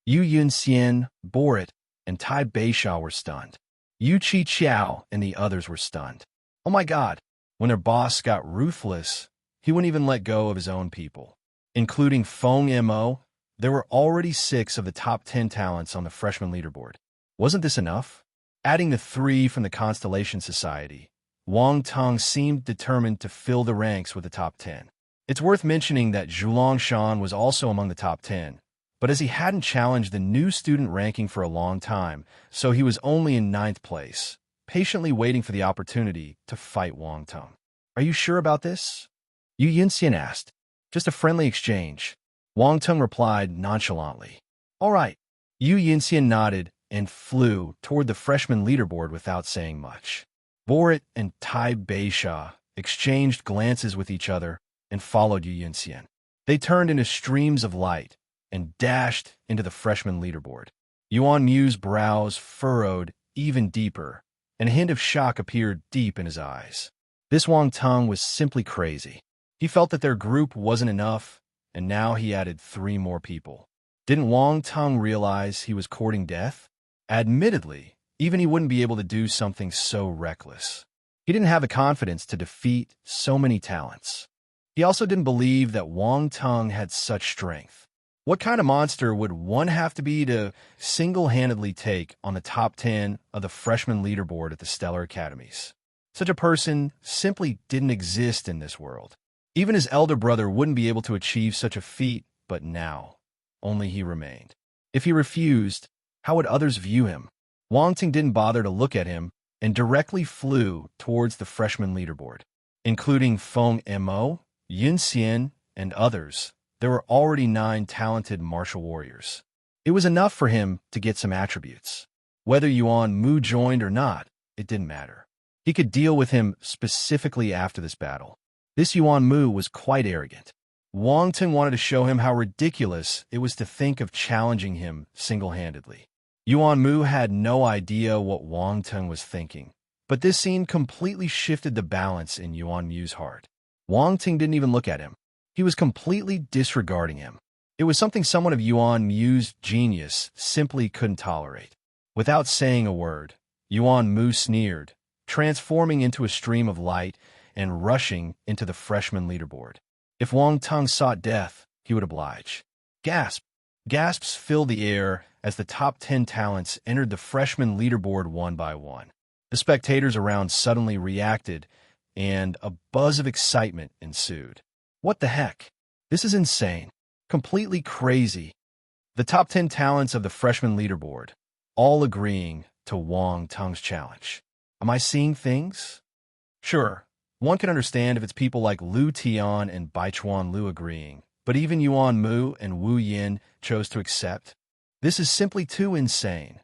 S1: Yu Yunxian, Borit, and Tai Beisha were stunned. Yu Chi Chiao and the others were stunned. Oh my God, when their boss got ruthless, he wouldn't even let go of his own people. Including Feng Mo, there were already 6 of the top 10 talents on the freshman leaderboard. Wasn't this enough? Adding the 3 from the Constellation Society, Wang Tung seemed determined to fill the ranks with the top 10. It's worth mentioning that Zhulongshan was also among the top 10, but as he hadn't challenged the new student ranking for a long time, so he was only in 9th place, patiently waiting for the opportunity to fight Wang Tung. Are you sure about this? Yu Yunxian asked. Just a friendly exchange. Wang Tung replied nonchalantly. All right. Yu Yunxian nodded and flew toward the freshman leaderboard without saying much. Borit and Tai Beisha exchanged glances with each other and followed Yu Yunxian. They turned into streams of light and dashed into the freshman leaderboard. Yuan Mu's brows furrowed even deeper, and a hint of shock appeared deep in his eyes. This Wang Tung was simply crazy. He felt that their group wasn't enough, and now he added 3 more people. Didn't Wang Tung realize he was courting death? Admittedly, even he wouldn't be able to do something so reckless. He didn't have the confidence to defeat so many talents. He also didn't believe that Wang Tung had such strength. What kind of monster would one have to be to single-handedly take on the top 10 of the freshman leaderboard at the Stellar Academies? Such a person simply didn't exist in this world. Even his elder brother wouldn't be able to achieve such a feat, but now, only he remained. If he refused, how would others view him? Wang Tung didn't bother to look at him and directly flew towards the freshman leaderboard. Including Feng Mo, Yun Xian, and others, there were already 9 talented martial warriors. It was enough for him to get some attributes. Whether Yuan Mu joined or not, it didn't matter. He could deal with him specifically after this battle. This Yuan Mu was quite arrogant. Wang Tung wanted to show him how ridiculous it was to think of challenging him single-handedly. Yuan Mu had no idea what Wang Tung was thinking, but this scene completely shifted the balance in Yuan Mu's heart. Wang Tung didn't even look at him. He was completely disregarding him. It was something someone of Yuan Mu's genius simply couldn't tolerate. Without saying a word, Yuan Mu sneered, transforming into a stream of light and rushing into the freshman leaderboard. If Wang Tung sought death, he would oblige. Gasp! Gasps filled the air as the top 10 talents entered the freshman leaderboard one by one. The spectators around suddenly reacted, and a buzz of excitement ensued. What the heck? This is insane. Completely crazy. The top 10 talents of the freshman leaderboard, all agreeing to Wang Tung's challenge. Am I seeing things? Sure, one can understand if it's people like Lu Tian and Baichuan Lu agreeing, but even Yuan Mu and Wu Yin chose to accept. This is simply too insane.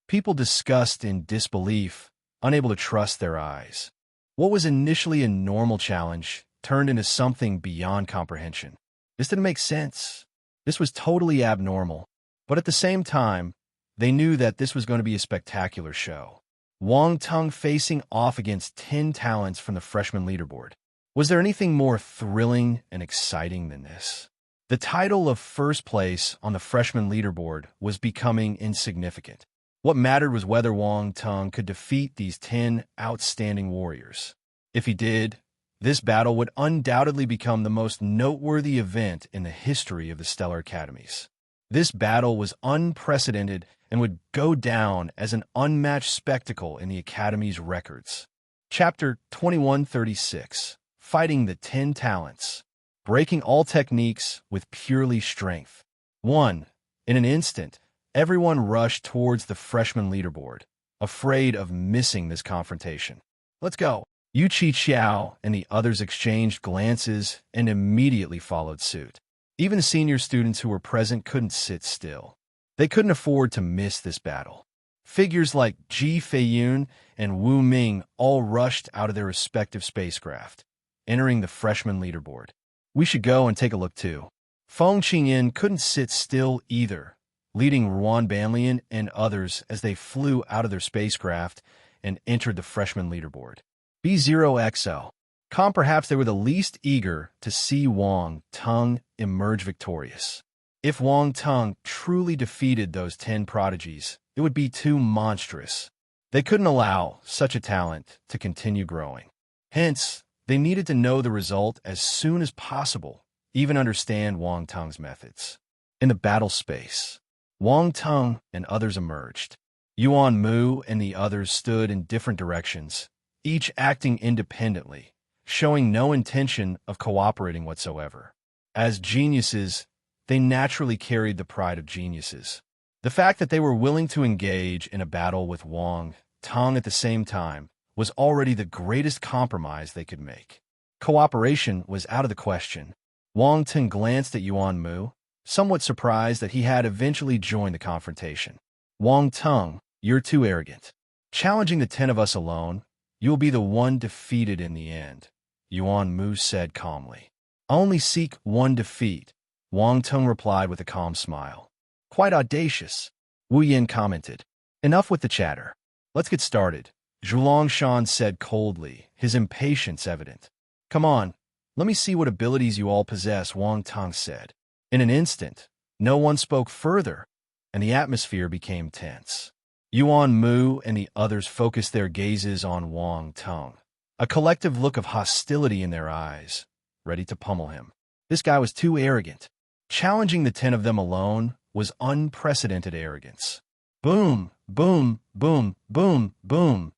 S1: People discussed in disbelief, unable to trust their eyes. What was initially a normal challenge turned into something beyond comprehension. This didn't make sense. This was totally abnormal. But at the same time, they knew that this was going to be a spectacular show. Wang Tung facing off against 10 talents from the freshman leaderboard. Was there anything more thrilling and exciting than this? The title of first place on the freshman leaderboard was becoming insignificant. What mattered was whether Wang Tung could defeat these 10 outstanding warriors. If he did, this battle would undoubtedly become the most noteworthy event in the history of the Stellar Academies. This battle was unprecedented and would go down as an unmatched spectacle in the Academy's records. Chapter 2136, Fighting the 10 Talents. Breaking all techniques with purely strength. 1. In an instant, everyone rushed towards the freshman leaderboard, afraid of missing this confrontation. Let's go. Yu Qiao and the others exchanged glances and immediately followed suit. Even the senior students who were present couldn't sit still. They couldn't afford to miss this battle. Figures like Ji Feiyun and Wu Ming all rushed out of their respective spacecraft, entering the freshman leaderboard. We should go and take a look too. Feng Qingyan couldn't sit still either, leading Ruan Banlian and others as they flew out of their spacecraft and entered the freshman leaderboard. B0XL. Perhaps they were the least eager to see Wang Tung emerge victorious. If Wang Tung truly defeated those 10 prodigies, it would be too monstrous. They couldn't allow such a talent to continue growing. Hence, they needed to know the result as soon as possible, even understand Wang Tung's methods. In the battle space, Wang Tung and others emerged. Yuan Mu and the others stood in different directions, each acting independently, showing no intention of cooperating whatsoever. As geniuses, they naturally carried the pride of geniuses. The fact that they were willing to engage in a battle with Wang Tung at the same time was already the greatest compromise they could make. Cooperation was out of the question. Wang Tung glanced at Yuan Mu, somewhat surprised that he had eventually joined the confrontation. Wang Tung, you're too arrogant. Challenging the 10 of us alone, you'll be the one defeated in the end, Yuan Mu said calmly. I only seek one defeat, Wang Tung replied with a calm smile. Quite audacious, Wu Yin commented. Enough with the chatter. Let's get started, Zhulong Shan said coldly, his impatience evident. Come on, let me see what abilities you all possess, Wang Tung said. In an instant, no one spoke further, and the atmosphere became tense. Yuan Mu and the others focused their gazes on Wang Tung, a collective look of hostility in their eyes, ready to pummel him. This guy was too arrogant. Challenging the 10 of them alone was unprecedented arrogance. Boom, boom, boom, boom, boom.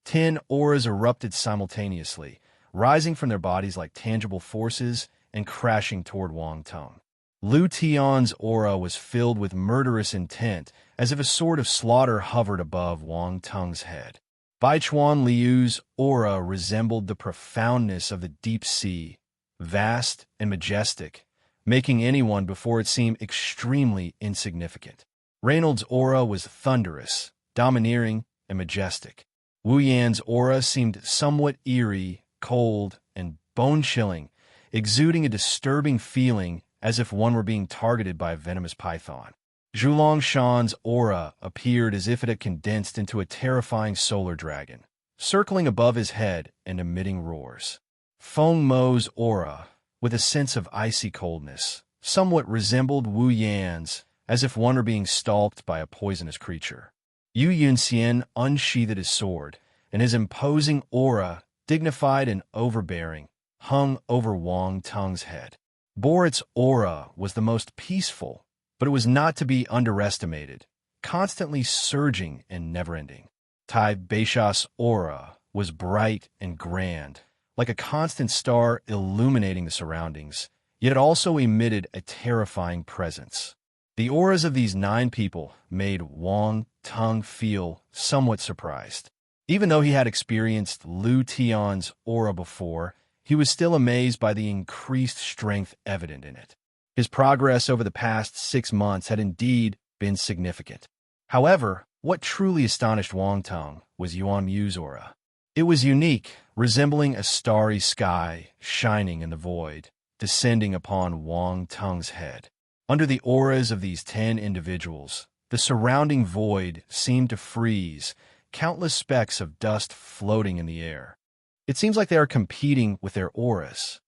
S1: 10 auras erupted simultaneously, rising from their bodies like tangible forces and crashing toward Wang Tung. Lu Tian's aura was filled with murderous intent, as if a sword of slaughter hovered above Wang Tung's head. Baichuan Liu's aura resembled the profoundness of the deep sea, vast and majestic, making anyone before it seem extremely insignificant. Reynolds' aura was thunderous, domineering, and majestic. Wu Yan's aura seemed somewhat eerie, cold, and bone-chilling, exuding a disturbing feeling as if one were being targeted by a venomous python. Zhulong Shan's aura appeared as if it had condensed into a terrifying solar dragon, circling above his head and emitting roars. Feng Mo's aura, with a sense of icy coldness, somewhat resembled Wu Yan's, as if one were being stalked by a poisonous creature. Yu Yunxian unsheathed his sword, and his imposing aura, dignified and overbearing, hung over Wang Tung's head. Borit's aura was the most peaceful, but it was not to be underestimated, constantly surging and never-ending. Tai Beishas' aura was bright and grand, like a constant star illuminating the surroundings, yet it also emitted a terrifying presence. The auras of these 9 people made Wang Tung feel somewhat surprised. Even though he had experienced Lu Tian's aura before, he was still amazed by the increased strength evident in it. His progress over the past 6 months had indeed been significant. However, what truly astonished Wang Tung was Yuan Mu's aura. It was unique, resembling a starry sky shining in the void, descending upon Wang Tung's head. Under the auras of these 10 individuals, the surrounding void seemed to freeze, countless specks of dust floating in the air. It seems like they are competing with their auras.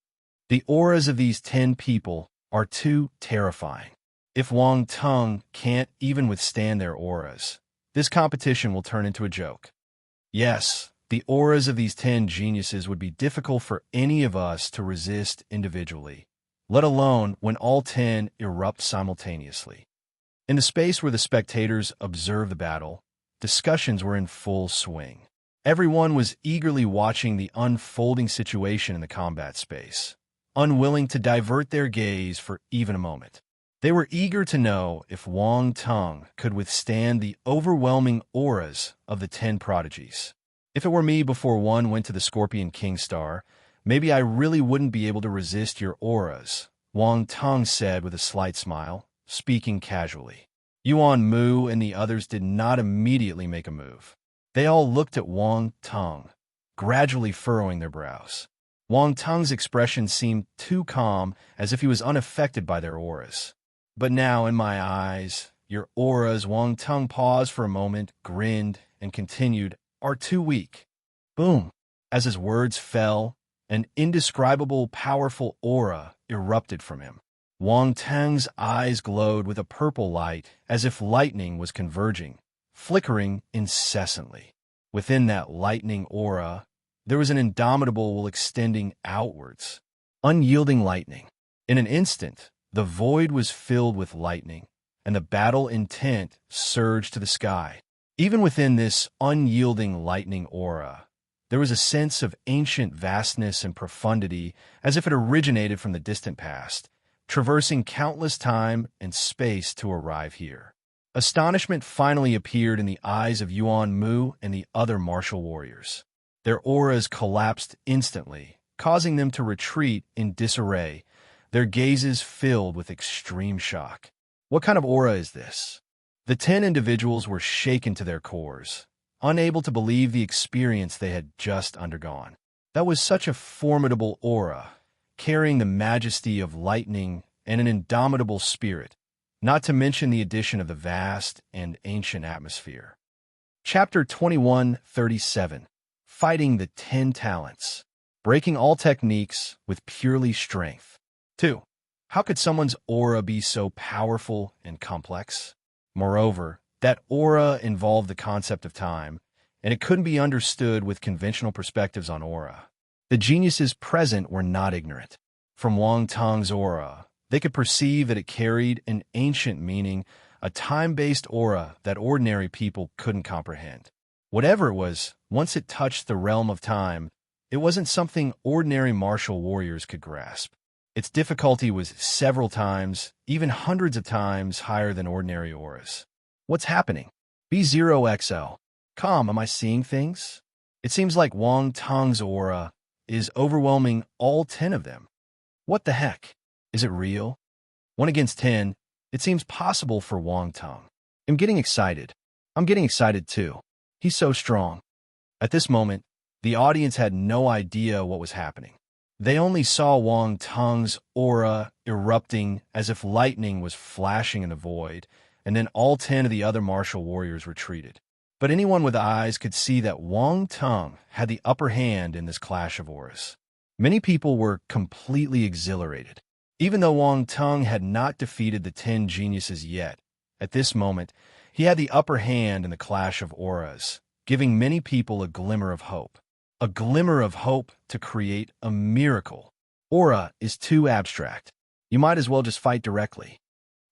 S1: The auras of these 10 people are too terrifying. If Wang Tung can't even withstand their auras, this competition will turn into a joke. Yes, the auras of these 10 geniuses would be difficult for any of us to resist individually, let alone when all 10 erupt simultaneously. In the space where the spectators observed the battle, discussions were in full swing. Everyone was eagerly watching the unfolding situation in the combat space, unwilling to divert their gaze for even a moment. They were eager to know if Wang Tung could withstand the overwhelming auras of the 10 prodigies. If it were me before one went to the Scorpion King Star, maybe I really wouldn't be able to resist your auras, Wang Tung said with a slight smile, speaking casually. Yuan Mu and the others did not immediately make a move. They all looked at Wang Tung, gradually furrowing their brows. Wang Tung's expression seemed too calm, as if he was unaffected by their auras. But now, in my eyes, your auras, Wang Tung paused for a moment, grinned, and continued, are too weak. Boom! As his words fell, an indescribable, powerful aura erupted from him. Wang Tung's eyes glowed with a purple light, as if lightning was converging, flickering incessantly. Within that lightning aura, there was an indomitable extending outwards, unyielding lightning. In an instant, the void was filled with lightning, and the battle intent surged to the sky. Even within this unyielding lightning aura, there was a sense of ancient vastness and profundity, as if it originated from the distant past, traversing countless time and space to arrive here. Astonishment finally appeared in the eyes of Yuan Mu and the other martial warriors. Their auras collapsed instantly, causing them to retreat in disarray, their gazes filled with extreme shock. What kind of aura is this? The 10 individuals were shaken to their cores, unable to believe the experience they had just undergone. That was such a formidable aura, carrying the majesty of lightning and an indomitable spirit, not to mention the addition of the vast and ancient atmosphere. Chapter 2137, Fighting the 10 Talents, Breaking All Techniques with Purely Strength. 2. How could someone's aura be so powerful and complex? Moreover, that aura involved the concept of time, and it couldn't be understood with conventional perspectives on aura. The geniuses present were not ignorant. From Wang Tung's aura, they could perceive that it carried an ancient meaning, a time-based aura that ordinary people couldn't comprehend. Whatever it was, once it touched the realm of time, it wasn't something ordinary martial warriors could grasp. Its difficulty was several times, even hundreds of times higher than ordinary auras. What's happening? B0XL. Calm, am I seeing things? It seems like Wang Tung's aura is overwhelming all 10 of them. What the heck? Is it real? 1 against 10, it seems possible for Wang Tung. I'm getting excited. I'm getting excited too. He's so strong. At this moment, the audience had no idea what was happening. They only saw Wang Tung's aura erupting as if lightning was flashing in the void, and then all 10 of the other martial warriors retreated. But anyone with eyes could see that Wang Tung had the upper hand in this clash of auras. Many people were completely exhilarated. Even though Wang Tung had not defeated the 10 geniuses yet, at this moment, he had the upper hand in the clash of auras, giving many people a glimmer of hope. A glimmer of hope to create a miracle. Aura is too abstract. You might as well just fight directly.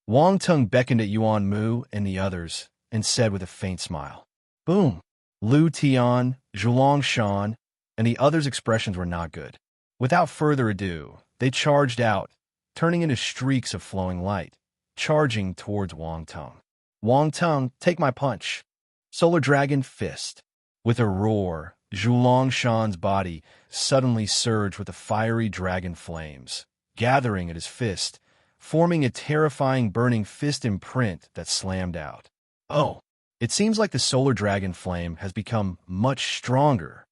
S1: Wang Tung beckoned at Yuan Mu and the others and said with a faint smile, boom. Lu Tian, Zhulong Shan, and the others' expressions were not good. Without further ado, they charged out, turning into streaks of flowing light, charging towards Wang Tung. Wang Tung, take my punch. Solar Dragon Fist. With a roar, Zhulong Shan's body suddenly surged with the fiery dragon flames, gathering at his fist, forming a terrifying burning fist imprint that slammed out. Oh, it seems like the solar dragon flame has become much stronger.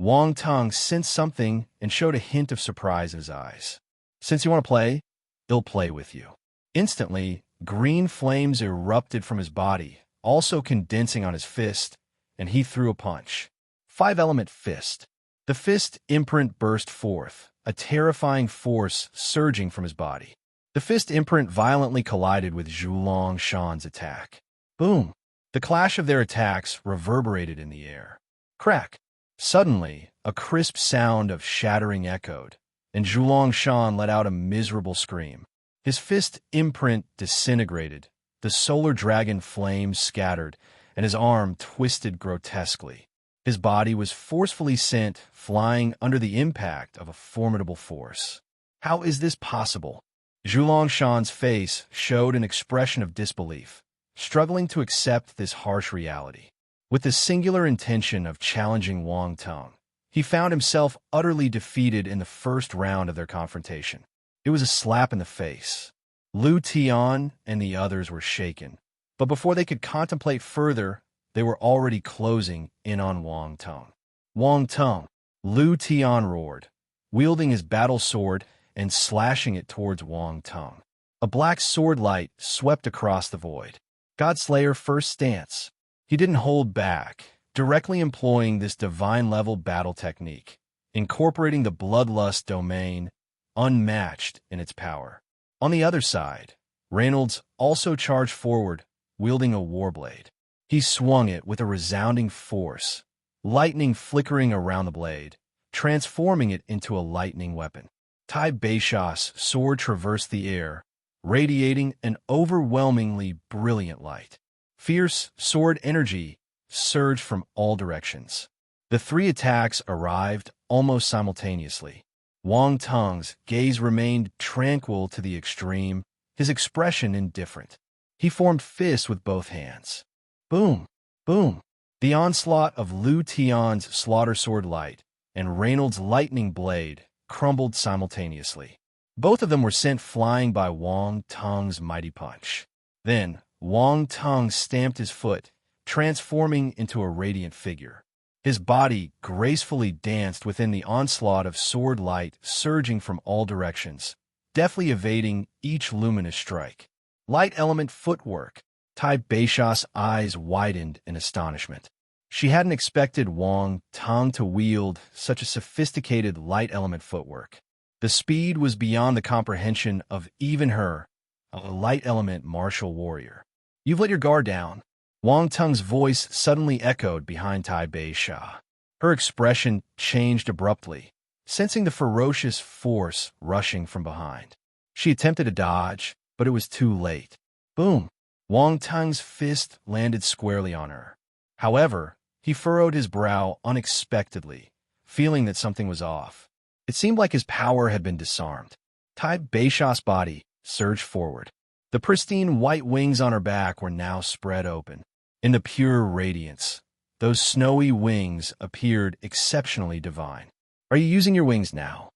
S1: Wang Tong sensed something and showed a hint of surprise in his eyes. "Since you want to play, he'll play with you." Instantly, green flames erupted from his body, also condensing on his fist, and he threw a punch. Five-element fist. The fist imprint burst forth, a terrifying force surging from his body. The fist imprint violently collided with Zhulong Shan's attack. Boom! The clash of their attacks reverberated in the air. Crack! Suddenly, a crisp sound of shattering echoed, and Zhulong Shan let out a miserable scream. His fist imprint disintegrated, the solar dragon flames scattered, and his arm twisted grotesquely. His body was forcefully sent flying under the impact of a formidable force. How is this possible? Zhulong Shan's face showed an expression of disbelief, struggling to accept this harsh reality. With the singular intention of challenging Wang Tong, he found himself utterly defeated in the first round of their confrontation. It was a slap in the face. Lu Tian and the others were shaken, but before they could contemplate further, they were already closing in on Wang Tong. "Wang Tong!" Lu Tian roared, wielding his battle sword and slashing it towards Wang Tong. A black sword light swept across the void. Godslayer first stance. He didn't hold back, directly employing this divine-level battle technique, incorporating the bloodlust domain, unmatched in its power. On the other side, Reynolds also charged forward, wielding a warblade. He swung it with a resounding force, lightning flickering around the blade, transforming it into a lightning weapon. Tai Beisha's sword traversed the air, radiating an overwhelmingly brilliant light. Fierce sword energy surged from all directions. The three attacks arrived almost simultaneously. Wang Tong's gaze remained tranquil to the extreme, his expression indifferent. He formed fists with both hands. Boom! Boom! The onslaught of Lu Tian's slaughter sword light and Reynolds' lightning blade crumbled simultaneously. Both of them were sent flying by Wang Tong's mighty punch. Then, Wang Tong stamped his foot, transforming into a radiant figure. His body gracefully danced within the onslaught of sword light surging from all directions, deftly evading each luminous strike. Light element footwork. Tai Beisha's eyes widened in astonishment. She hadn't expected Wang Tong to wield such a sophisticated light element footwork. The speed was beyond the comprehension of even her, a light element martial warrior. "You've let your guard down." Wang Tong's voice suddenly echoed behind Tai Beisha. Her expression changed abruptly, sensing the ferocious force rushing from behind. She attempted to dodge, but it was too late. Boom! Wang Tong's fist landed squarely on her. However, he furrowed his brow unexpectedly, feeling that something was off. It seemed like his power had been disarmed. Tai Beisha's body surged forward. The pristine white wings on her back were now spread open. In the pure radiance, those snowy wings appeared exceptionally divine. "Are you using your wings now?"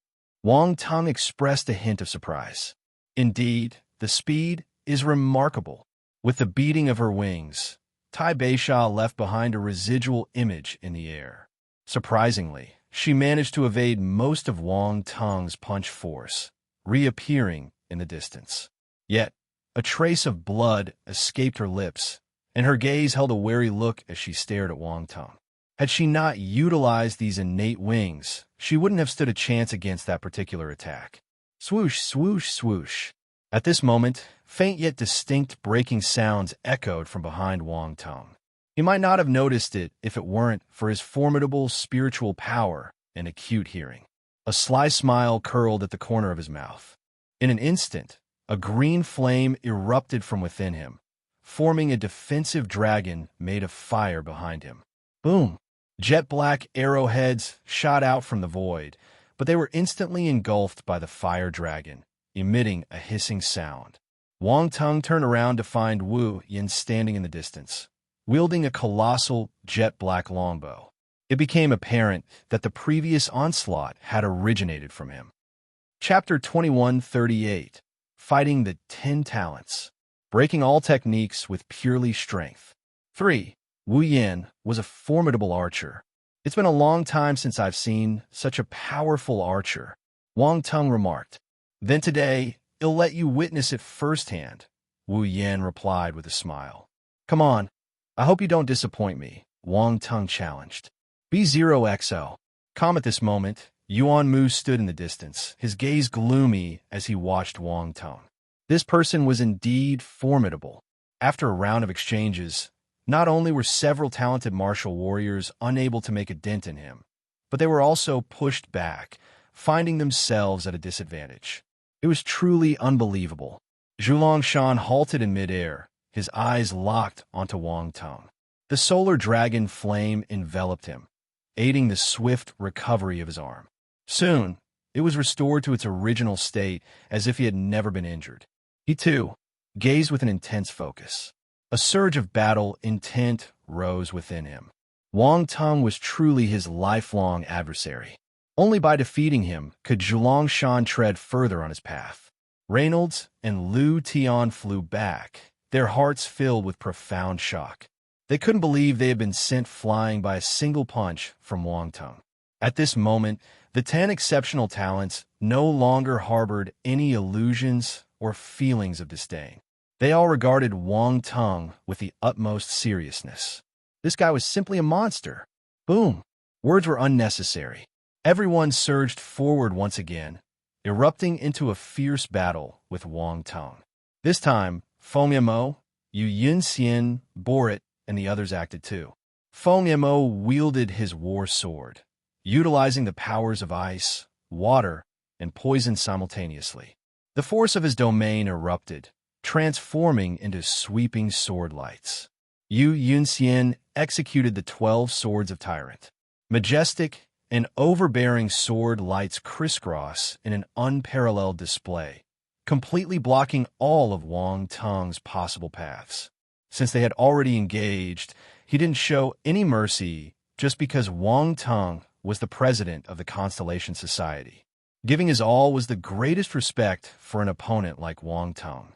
S1: Wang Tong expressed a hint of surprise. Indeed, the speed is remarkable. With the beating of her wings, Tai Beisha left behind a residual image in the air. Surprisingly, she managed to evade most of Wang Tong's punch force, reappearing in the distance. Yet, a trace of blood escaped her lips, and her gaze held a wary look as she stared at Wang Tong. Had she not utilized these innate wings, she wouldn't have stood a chance against that particular attack. Swoosh, swoosh, swoosh. At this moment, faint yet distinct breaking sounds echoed from behind Wang Tong. He might not have noticed it if it weren't for his formidable spiritual power and acute hearing. A sly smile curled at the corner of his mouth. In an instant, a green flame erupted from within him, forming a defensive dragon made of fire behind him. Boom! Jet-black arrowheads shot out from the void, but they were instantly engulfed by the fire dragon, emitting a hissing sound. Wang Tong turned around to find Wu Yin standing in the distance, wielding a colossal jet-black longbow. It became apparent that the previous onslaught had originated from him. Chapter 2138. Fighting the 10 Talents. Breaking all techniques with purely strength. 3. Wu Yin was a formidable archer. It's been a long time since I've seen such a powerful archer, Wang Teng remarked. Then today, I'll let you witness it firsthand, Wu Yan replied with a smile. Come on, I hope you don't disappoint me, Wang Teng challenged. B0XO. Calm at this moment, Yuan Mu stood in the distance, his gaze gloomy as he watched Wang Teng. This person was indeed formidable. After a round of exchanges, not only were several talented martial warriors unable to make a dent in him, but they were also pushed back, finding themselves at a disadvantage. It was truly unbelievable. Zhulong Shan halted in midair, his eyes locked onto Wang Teng. The solar dragon flame enveloped him, aiding the swift recovery of his arm. Soon, it was restored to its original state as if he had never been injured. He, too, gazed with an intense focus. A surge of battle intent rose within him. Wang Teng was truly his lifelong adversary. Only by defeating him could Zhulong Shan tread further on his path. Reynolds and Lu Tian flew back, their hearts filled with profound shock. They couldn't believe they had been sent flying by a single punch from Wang Teng. At this moment, the 10 exceptional talents no longer harbored any illusions or feelings of disdain. They all regarded Wang Teng with the utmost seriousness. This guy was simply a monster. Boom! Words were unnecessary. Everyone surged forward once again, erupting into a fierce battle with Wang Teng. This time, Feng Yamo, Yu Yunxian, Borit, and the others acted too. Feng Yamo wielded his war sword, utilizing the powers of ice, water, and poison simultaneously. The force of his domain erupted, transforming into sweeping sword lights. Yu Yunxian executed the 12 swords of Tyrant. Majestic and overbearing sword lights crisscross in an unparalleled display, completely blocking all of Wang Teng's possible paths. Since they had already engaged, he didn't show any mercy just because Wang Teng was the president of the Constellation Society. Giving his all was the greatest respect for an opponent like Wang Teng.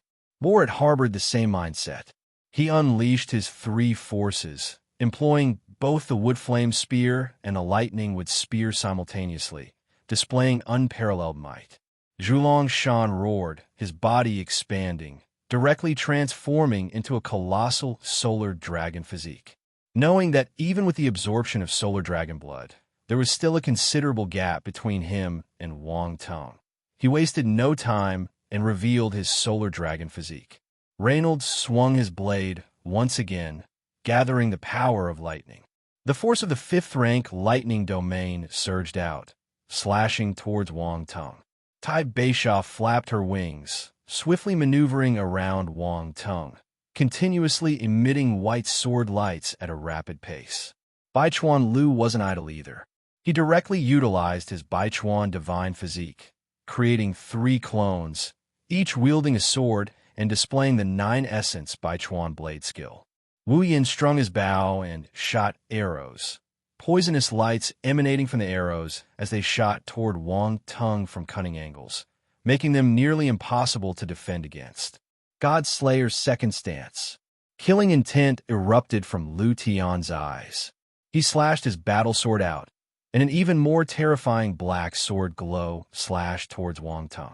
S1: Borit harbored the same mindset. He unleashed his 3 forces, employing both the wood flame spear and a lightning wood spear simultaneously, displaying unparalleled might. Zhulong Shan roared, his body expanding, directly transforming into a colossal solar dragon physique. Knowing that even with the absorption of solar dragon blood, there was still a considerable gap between him and Wang Teng, he wasted no time and revealed his solar dragon physique. Reynolds swung his blade once again, gathering the power of lightning. The force of the 5th-rank lightning domain surged out, slashing towards Wang Teng. Tai Beisha flapped her wings, swiftly maneuvering around Wang Teng, continuously emitting white sword lights at a rapid pace. Baichuan Lu wasn't idle either. He directly utilized his Baichuan divine physique, creating 3 clones, each wielding a sword and displaying the 9 essence Baichuan blade skill. Wu Yin strung his bow and shot arrows, poisonous lights emanating from the arrows as they shot toward Wang Teng from cunning angles, making them nearly impossible to defend against. God Slayer's second stance. Killing intent erupted from Lu Tian's eyes. He slashed his battle sword out, and an even more terrifying black sword glow slashed towards Wang Teng.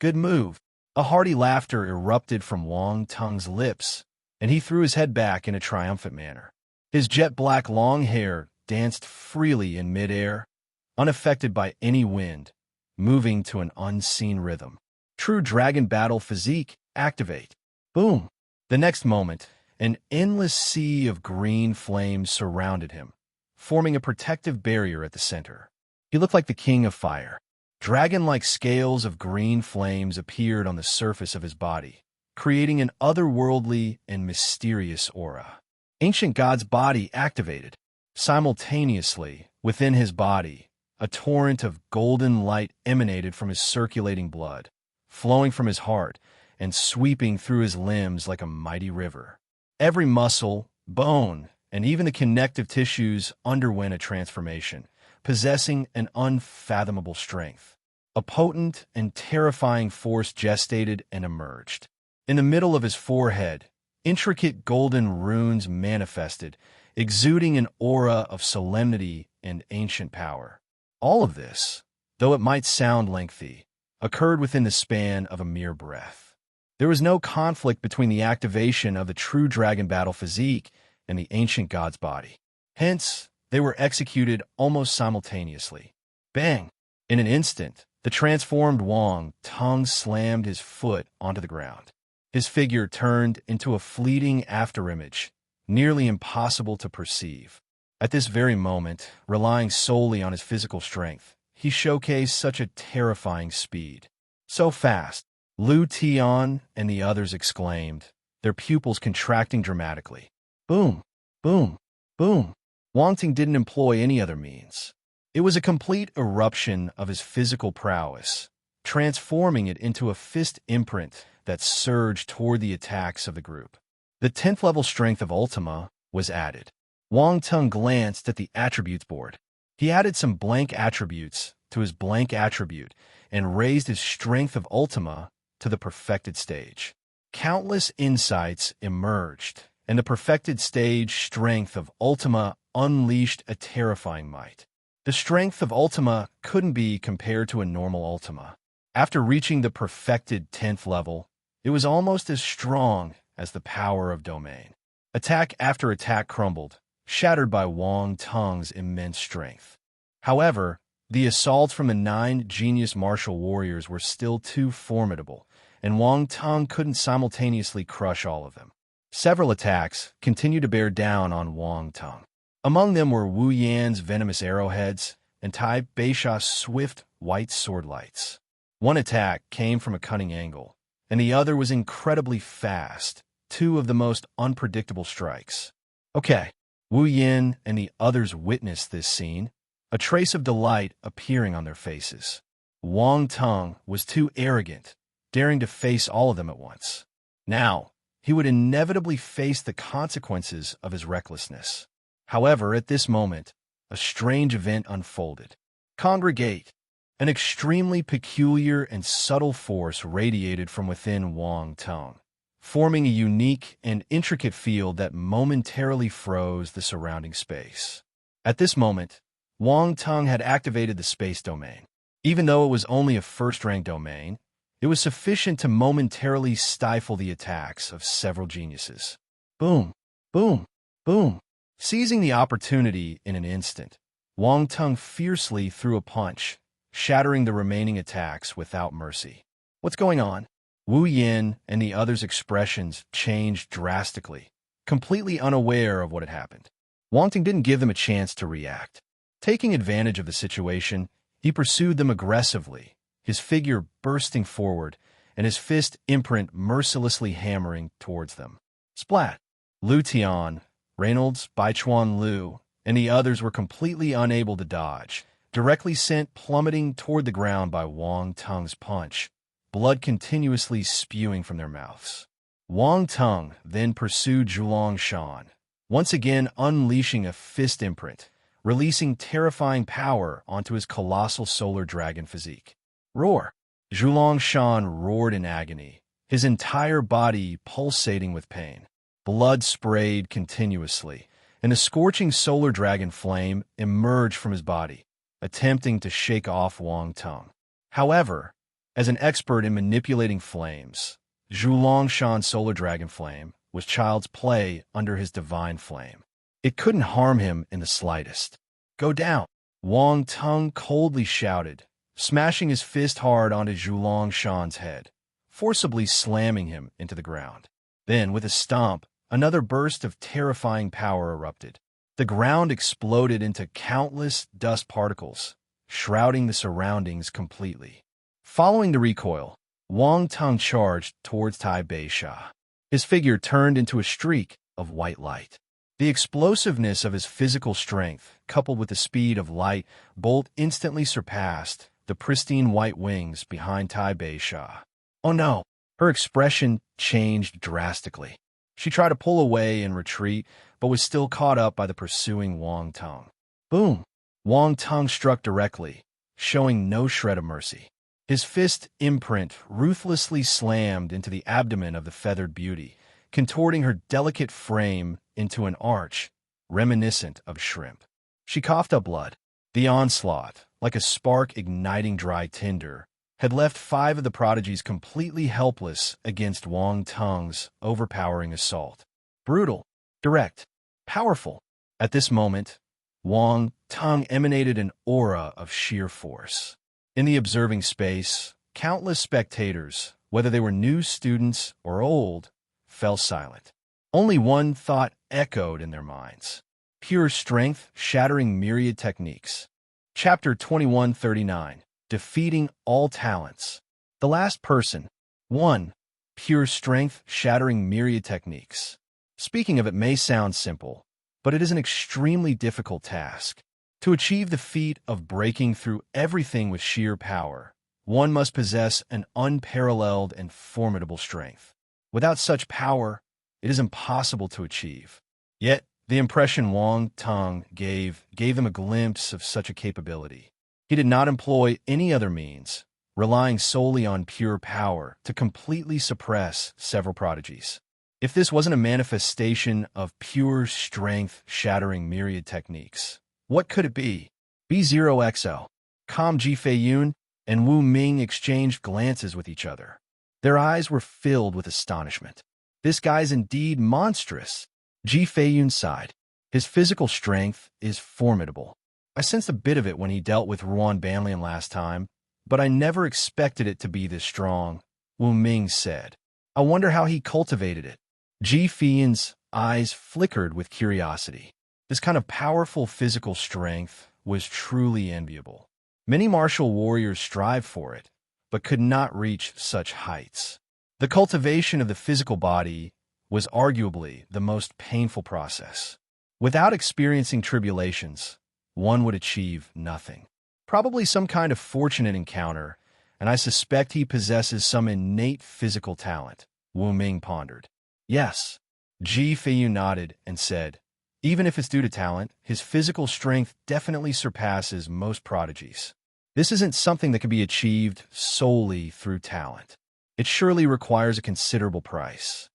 S1: Good move. A hearty laughter erupted from Wang Teng's lips, and he threw his head back in a triumphant manner. His jet-black long hair danced freely in midair, unaffected by any wind, moving to an unseen rhythm. True dragon battle physique, activate. Boom! The next moment, an endless sea of green flames surrounded him, forming a protective barrier at the center. He looked like the king of fire. Dragon-like scales of green flames appeared on the surface of his body, creating an otherworldly and mysterious aura. Ancient God's body activated. Simultaneously, within his body, a torrent of golden light emanated from his circulating blood, flowing from his heart and sweeping through his limbs like a mighty river. Every muscle, bone, and even the connective tissues underwent a transformation, possessing an unfathomable strength. A potent and terrifying force gestated and emerged. In the middle of his forehead, intricate golden runes manifested, exuding an aura of solemnity and ancient power. All of this, though it might sound lengthy, occurred within the span of a mere breath. There was no conflict between the activation of the true dragon battle physique and the ancient god's body. Hence, they were executed almost simultaneously. Bang! In an instant, the transformed Wang Tung slammed his foot onto the ground. His figure turned into a fleeting afterimage, nearly impossible to perceive. At this very moment, relying solely on his physical strength, he showcased such a terrifying speed. So fast, Lu Tian and the others exclaimed, their pupils contracting dramatically. Boom! Boom! Boom! Wang Ting didn't employ any other means. It was a complete eruption of his physical prowess, transforming it into a fist imprint that surged toward the attacks of the group. The 10th level strength of Ultima was added. Wang Tung glanced at the attributes board. He added some blank attributes to his blank attribute and raised his strength of Ultima to the perfected stage. Countless insights emerged, and the perfected stage strength of Ultima unleashed a terrifying might. The strength of Ultima couldn't be compared to a normal Ultima. After reaching the perfected 10th level, it was almost as strong as the power of Domain. Attack after attack crumbled, shattered by Wang Tung's immense strength. However, the assaults from the 9 genius martial warriors were still too formidable, and Wang Tung couldn't simultaneously crush all of them. Several attacks continued to bear down on Wang Tung. Among them were Wu Yan's venomous arrowheads and Tai Beisha's swift white sword lights. One attack came from a cunning angle, and the other was incredibly fast, 2 of the most unpredictable strikes. Okay, Wu Yan and the others witnessed this scene, a trace of delight appearing on their faces. Wang Tung was too arrogant, daring to face all of them at once. Now, he would inevitably face the consequences of his recklessness. However, at this moment, a strange event unfolded. Congregate! An extremely peculiar and subtle force radiated from within Wang Tung, forming a unique and intricate field that momentarily froze the surrounding space. At this moment, Wang Tung had activated the space domain. Even though it was only a first-rank domain, it was sufficient to momentarily stifle the attacks of several geniuses. Boom! Boom! Boom! Seizing the opportunity in an instant, Wang Tung fiercely threw a punch, shattering the remaining attacks without mercy. What's going on? Wu Yan and the others' expressions changed drastically, completely unaware of what had happened. Wang Tung didn't give them a chance to react. Taking advantage of the situation, he pursued them aggressively, his figure bursting forward and his fist imprint mercilessly hammering towards them. Splat! Lu Tian, Reynolds, Baichuan Liu, and the others were completely unable to dodge, directly sent plummeting toward the ground by Wang Tung's punch, blood continuously spewing from their mouths. Wang Tung then pursued Zhulong Shan, once again unleashing a fist imprint, releasing terrifying power onto his colossal solar dragon physique. Roar! Zhulong Shan roared in agony, his entire body pulsating with pain. Blood sprayed continuously, and a scorching solar dragon flame emerged from his body, attempting to shake off Wang Tung. However, as an expert in manipulating flames, Zhulong Shan's solar dragon flame was child's play under his divine flame. It couldn't harm him in the slightest. Go down! Wang Tung coldly shouted, smashing his fist hard onto Zhulong Shan's head, forcibly slamming him into the ground. Then, with a stomp, another burst of terrifying power erupted. The ground exploded into countless dust particles, shrouding the surroundings completely. Following the recoil, Wang Tung charged towards Tai Beisha. His figure turned into a streak of white light. The explosiveness of his physical strength, coupled with the speed of light bolt, instantly surpassed the pristine white wings behind Tai Beisha. Oh no! Her expression changed drastically. She tried to pull away and retreat, but was still caught up by the pursuing Wang Tung. Boom! Wang Tung struck directly, showing no shred of mercy. His fist imprint ruthlessly slammed into the abdomen of the feathered beauty, contorting her delicate frame into an arch reminiscent of shrimp. She coughed up blood. The onslaught, like a spark igniting dry tinder, had left 5 of the prodigies completely helpless against Wang Tung's overpowering assault. Brutal, direct, powerful. At this moment, Wang Tung emanated an aura of sheer force. In the observing space, countless spectators, whether they were new students or old, fell silent. Only one thought echoed in their minds: pure strength shattering myriad techniques. Chapter 2139, Defeating All Talents. The last person. 1. Pure strength shattering myriad techniques. Speaking of it may sound simple, but it is an extremely difficult task. To achieve the feat of breaking through everything with sheer power, one must possess an unparalleled and formidable strength. Without such power, it is impossible to achieve. Yet, the impression Wang Tung gave them a glimpse of such a capability. He did not employ any other means, relying solely on pure power to completely suppress several prodigies. If this wasn't a manifestation of pure strength shattering myriad techniques, what could it be? B0XL, Kam Ji-Fei-Yun, and Wu Ming exchanged glances with each other. Their eyes were filled with astonishment. This guy's indeed monstrous. Ji-Fei-Yun sighed. His physical strength is formidable. I sensed a bit of it when he dealt with Ruan Banlian last time, but I never expected it to be this strong, Wu Ming said. I wonder how he cultivated it. Ji-Fei-Yun's eyes flickered with curiosity. This kind of powerful physical strength was truly enviable. Many martial warriors strive for it, but could not reach such heights. The cultivation of the physical body was arguably the most painful process. Without experiencing tribulations, one would achieve nothing. Probably some kind of fortunate encounter, and I suspect he possesses some innate physical talent, Wu Ming pondered. Yes, Ji-Fei-Yun nodded and said, even if it's due to talent, his physical strength definitely surpasses most prodigies. This isn't something that can be achieved solely through talent. It surely requires a considerable price.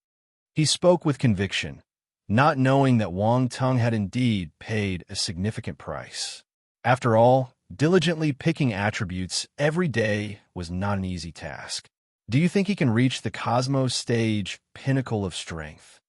S1: He spoke with conviction, not knowing that Wang Tung had indeed paid a significant price. After all, diligently picking attributes every day was not an easy task. Do you think he can reach the Cosmos stage pinnacle of strength?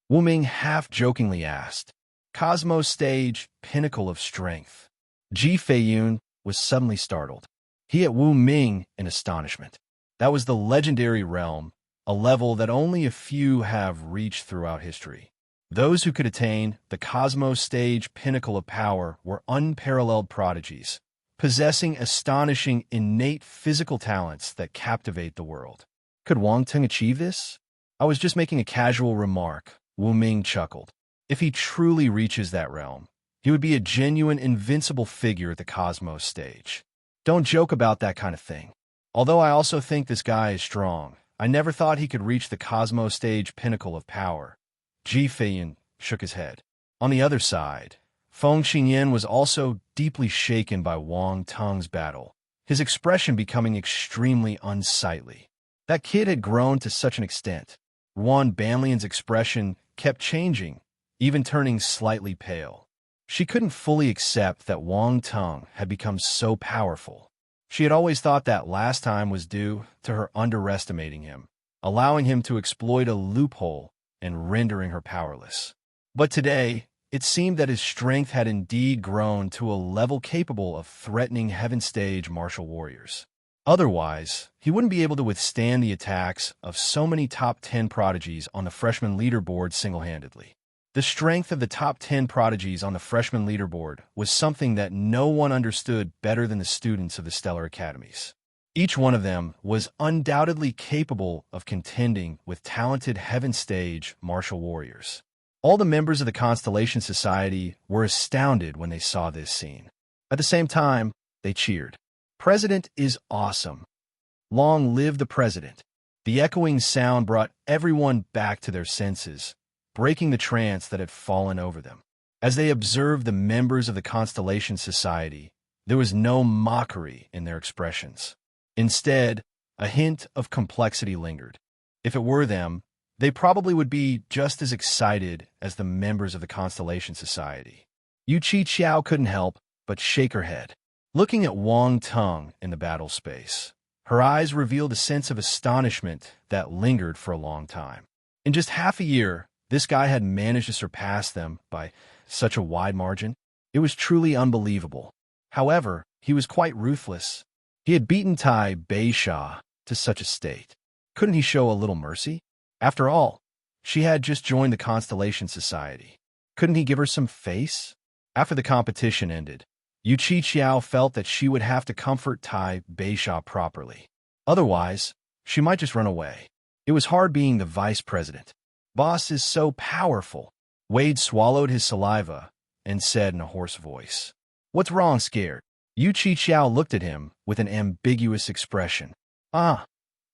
S1: Wu Ming half-jokingly asked. Cosmos stage pinnacle of strength. Ji-Fei-Yun was suddenly startled. He at Wu Ming in astonishment. That was the legendary realm, a level that only a few have reached throughout history. Those who could attain the Cosmos stage pinnacle of power were unparalleled prodigies, possessing astonishing innate physical talents that captivate the world. Could Wang Tung achieve this? I was just making a casual remark, Wu Ming chuckled. If he truly reaches that realm, he would be a genuine invincible figure at the Cosmos stage. Don't joke about that kind of thing. Although I also think this guy is strong, I never thought he could reach the Cosmos stage pinnacle of power. Ji-Fei-Yun shook his head. On the other side, Feng Xingyan was also deeply shaken by Wang Tung's battle, his expression becoming extremely unsightly. That kid had grown to such an extent. Ruan Banlian's expression kept changing, even turning slightly pale. She couldn't fully accept that Wang Tung had become so powerful. She had always thought that last time was due to her underestimating him, allowing him to exploit a loophole and rendering her powerless. But today, it seemed that his strength had indeed grown to a level capable of threatening heaven-stage martial warriors. Otherwise, he wouldn't be able to withstand the attacks of so many top 10 prodigies on the freshman leaderboard single-handedly. The strength of the top 10 prodigies on the freshman leaderboard was something that no one understood better than the students of the Stellar Academies. Each one of them was undoubtedly capable of contending with talented heaven-stage martial warriors. All the members of the Constellation Society were astounded when they saw this scene. At the same time, they cheered. President is awesome. Long live the president. The echoing sound brought everyone back to their senses, breaking the trance that had fallen over them. As they observed the members of the Constellation Society, there was no mockery in their expressions. Instead, a hint of complexity lingered. If it were them, they probably would be just as excited as the members of the Constellation Society. Yu Qiao couldn't help but shake her head. Looking at Wang Teng in the battle space, her eyes revealed a sense of astonishment that lingered for a long time. In just half a year, this guy had managed to surpass them by such a wide margin. It was truly unbelievable. However, he was quite ruthless. He had beaten Tai Beisha to such a state. Couldn't he show a little mercy? After all, she had just joined the Constellation Society. Couldn't he give her some face? After the competition ended, Yu Qiao felt that she would have to comfort Tai Beisha properly. Otherwise, she might just run away. It was hard being the vice president. Boss is so powerful. Wade swallowed his saliva and said in a hoarse voice, "What's wrong, scared?" Yu Qiao looked at him with an ambiguous expression. "Ah."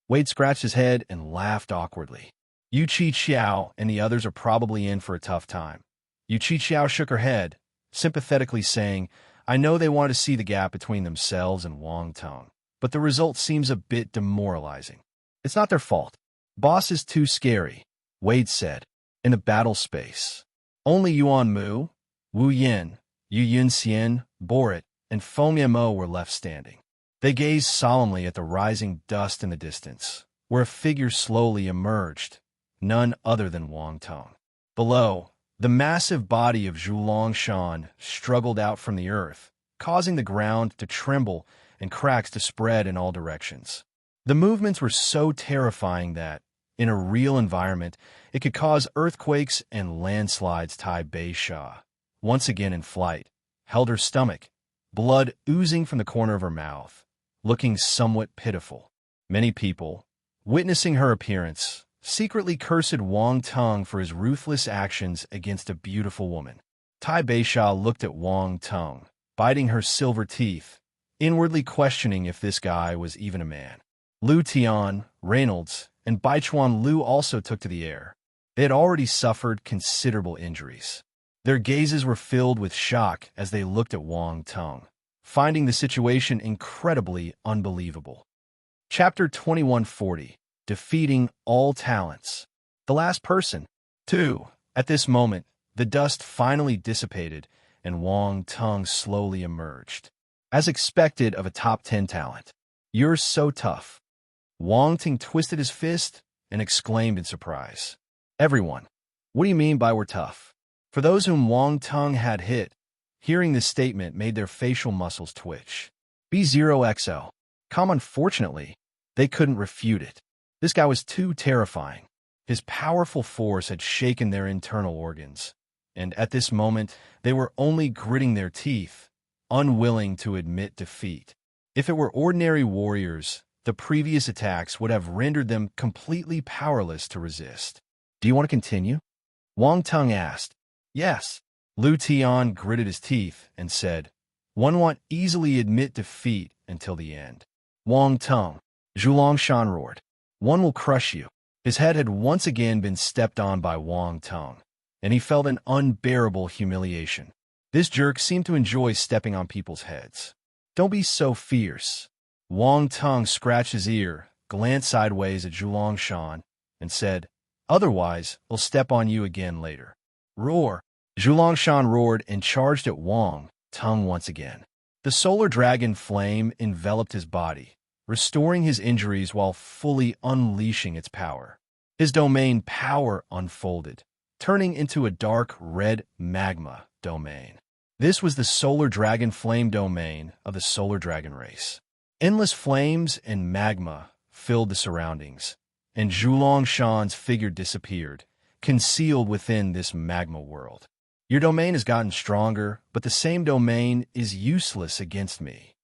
S1: Wade scratched his head and laughed awkwardly. Yu Qiao and the others are probably in for a tough time. Yu Qiao shook her head, sympathetically saying, "I know they want to see the gap between themselves and Wang Teng, but the result seems a bit demoralizing. It's not their fault. Boss is too scary," Wade said. In the battle space, only Yuan Mu, Wu Yin, Yu Yunxian, Borit, and Feng Mo were left standing. They gazed solemnly at the rising dust in the distance, where a figure slowly emerged, none other than Wang Teng. Below, the massive body of Zhulongshan struggled out from the earth, causing the ground to tremble and cracks to spread in all directions. The movements were so terrifying that, in a real environment, it could cause earthquakes and landslides. Tai Beisha, once again in flight, held her stomach, blood oozing from the corner of her mouth, looking somewhat pitiful. Many people, witnessing her appearance, secretly cursed Wang Teng for his ruthless actions against a beautiful woman. Tai Beisha looked at Wang Teng, biting her silver teeth, inwardly questioning if this guy was even a man. Lu Tian, Reynolds, and Baichuan Lu also took to the air. They had already suffered considerable injuries. Their gazes were filled with shock as they looked at Wang Teng, finding the situation incredibly unbelievable. Chapter 2140, Defeating All Talents. The last person. 2. At this moment, the dust finally dissipated and Wang Teng slowly emerged. As expected of a top 10 talent. "You're so tough." Wang Teng twisted his fist and exclaimed in surprise. "Everyone, what do you mean by we're tough?" For those whom Wang Teng had hit, hearing this statement made their facial muscles twitch. B0XO. Unfortunately, they couldn't refute it. This guy was too terrifying. His powerful force had shaken their internal organs, and at this moment, they were only gritting their teeth, unwilling to admit defeat. If it were ordinary warriors, the previous attacks would have rendered them completely powerless to resist. "Do you want to continue?" Wang Teng asked. "Yes." Lu Tian gritted his teeth and said, "One won't easily admit defeat until the end." Wang Teng, Zhulongshan roared. "One will crush you." His head had once again been stepped on by Wang Teng, and he felt an unbearable humiliation. This jerk seemed to enjoy stepping on people's heads. "Don't be so fierce." Wang Teng scratched his ear, glanced sideways at Zhulongshan, and said, "Otherwise, we'll step on you again later." "Roar!" Zhulongshan roared and charged at Wang Teng once again. The solar dragon flame enveloped his body, restoring his injuries while fully unleashing its power. His domain power unfolded, turning into a dark red magma domain. This was the solar dragon flame domain of the solar dragon race. Endless flames and magma filled the surroundings, and Zhulongshan's figure disappeared, concealed within this magma world. "Your domain has gotten stronger, but the same domain is useless against me."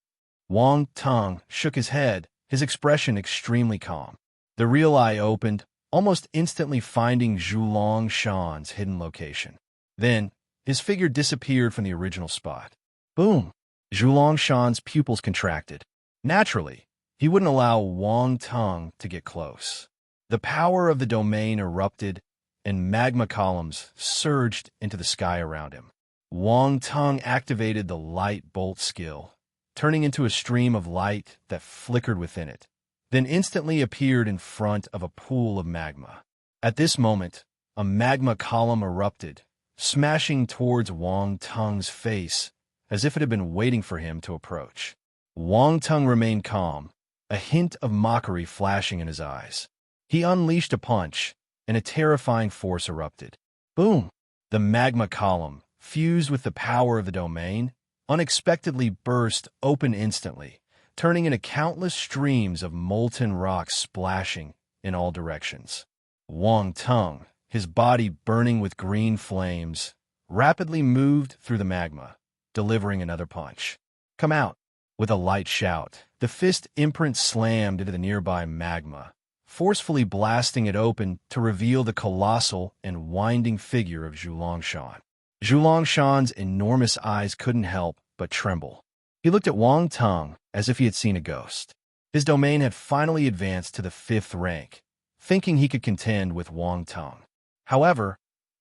S1: Wang Teng shook his head, his expression extremely calm. The real eye opened, almost instantly finding Zhulongshan's hidden location. Then, his figure disappeared from the original spot. Boom! Zhulongshan's pupils contracted. Naturally, he wouldn't allow Wang Teng to get close. The power of the domain erupted, and magma columns surged into the sky around him. Wang Teng activated the light bolt skill, turning into a stream of light that flickered within it, then instantly appeared in front of a pool of magma. At this moment, a magma column erupted, smashing towards Wang Tung's face as if it had been waiting for him to approach. Wang Tung remained calm, a hint of mockery flashing in his eyes. He unleashed a punch, and a terrifying force erupted. Boom! The magma column, fused with the power of the domain, unexpectedly burst open instantly, turning into countless streams of molten rock splashing in all directions. Wang Tung, his body burning with green flames, rapidly moved through the magma, delivering another punch. Come out! With a light shout, the fist imprint slammed into the nearby magma, forcefully blasting it open to reveal the colossal and winding figure of Zhulongshan. Zhulongshan's enormous eyes couldn't help but tremble. He looked at Wang Tung as if he had seen a ghost. His domain had finally advanced to the 5th rank, thinking he could contend with Wang Tung. However,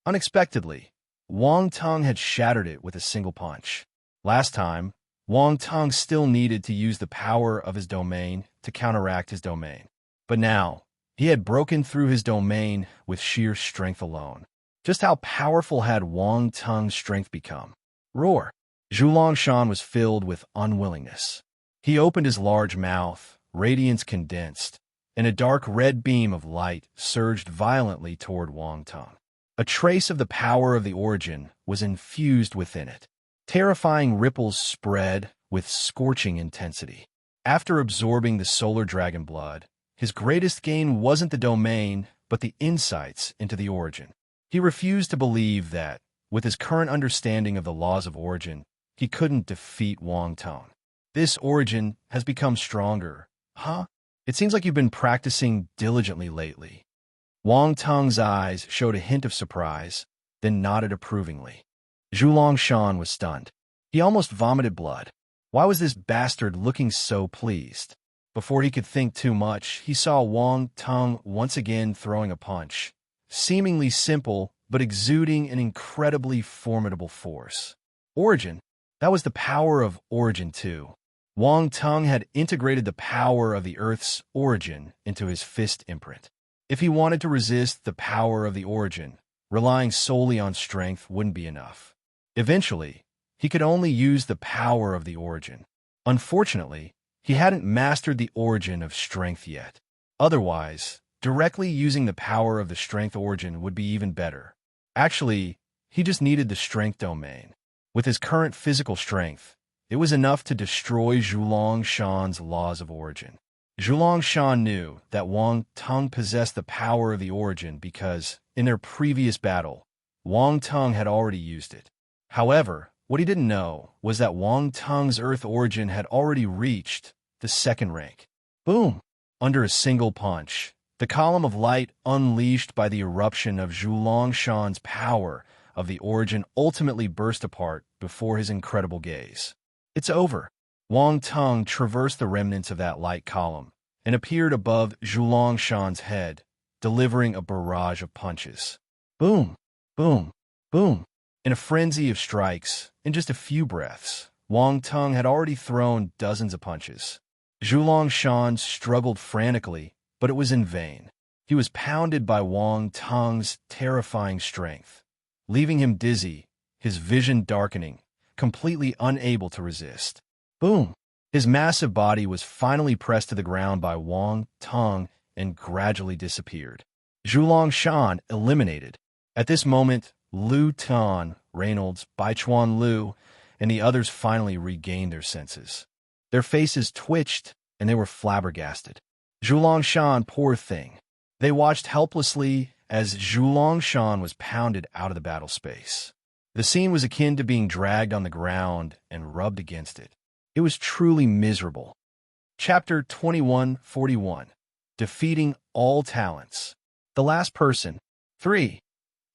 S1: unexpectedly, Wang Tung had shattered it with a single punch. Last time, Wang Tung still needed to use the power of his domain to counteract his domain. But now, he had broken through his domain with sheer strength alone. Just how powerful had Wang Tung's strength become? Roar! Zhulongshan was filled with unwillingness. He opened his large mouth, radiance condensed, and a dark red beam of light surged violently toward Wang Tung. A trace of the power of the origin was infused within it. Terrifying ripples spread with scorching intensity. After absorbing the solar dragon blood, his greatest gain wasn't the domain, but the insights into the origin. He refused to believe that, with his current understanding of the laws of origin, he couldn't defeat Wang Tung. This origin has become stronger, huh? It seems like you've been practicing diligently lately. Wang Tung's eyes showed a hint of surprise, then nodded approvingly. Zhulongshan was stunned. He almost vomited blood. Why was this bastard looking so pleased? Before he could think too much, he saw Wang Tung once again throwing a punch, seemingly simple but exuding an incredibly formidable force. Origin. That was the power of origin too. Wang Tung had integrated the power of the Earth's origin into his fist imprint. If he wanted to resist the power of the origin, relying solely on strength wouldn't be enough. Eventually, he could only use the power of the origin. Unfortunately, he hadn't mastered the origin of strength yet. Otherwise, directly using the power of the strength origin would be even better. Actually, he just needed the strength domain. With his current physical strength, it was enough to destroy Zhulongshan's laws of origin. Zhulongshan knew that Wang Tung possessed the power of the origin because, in their previous battle, Wang Tung had already used it. However, what he didn't know was that Wang Tung's Earth origin had already reached the 2nd rank. Boom! Under a single punch, the column of light unleashed by the eruption of Zhulongshan's power of the origin ultimately burst apart before his incredible gaze. It's over. Wang Tung traversed the remnants of that light column and appeared above Zhulongshan's head, delivering a barrage of punches. Boom! Boom! Boom! In a frenzy of strikes, in just a few breaths, Wang Tung had already thrown dozens of punches. Zhulongshan struggled frantically, but it was in vain. He was pounded by Wang Tung's terrifying strength, leaving him dizzy, his vision darkening, completely unable to resist. Boom! His massive body was finally pressed to the ground by Wang Tung and gradually disappeared. Zhulongshan eliminated. At this moment, Lu Tan, Reynolds, Baichuan Lu, and the others finally regained their senses. Their faces twitched, and they were flabbergasted. Zhulongshan, poor thing. They watched helplessly as Zhulongshan was pounded out of the battle space. The scene was akin to being dragged on the ground and rubbed against it. It was truly miserable. Chapter 2141. Defeating All Talents. The Last Person. 3.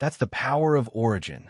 S1: That's the power of origin.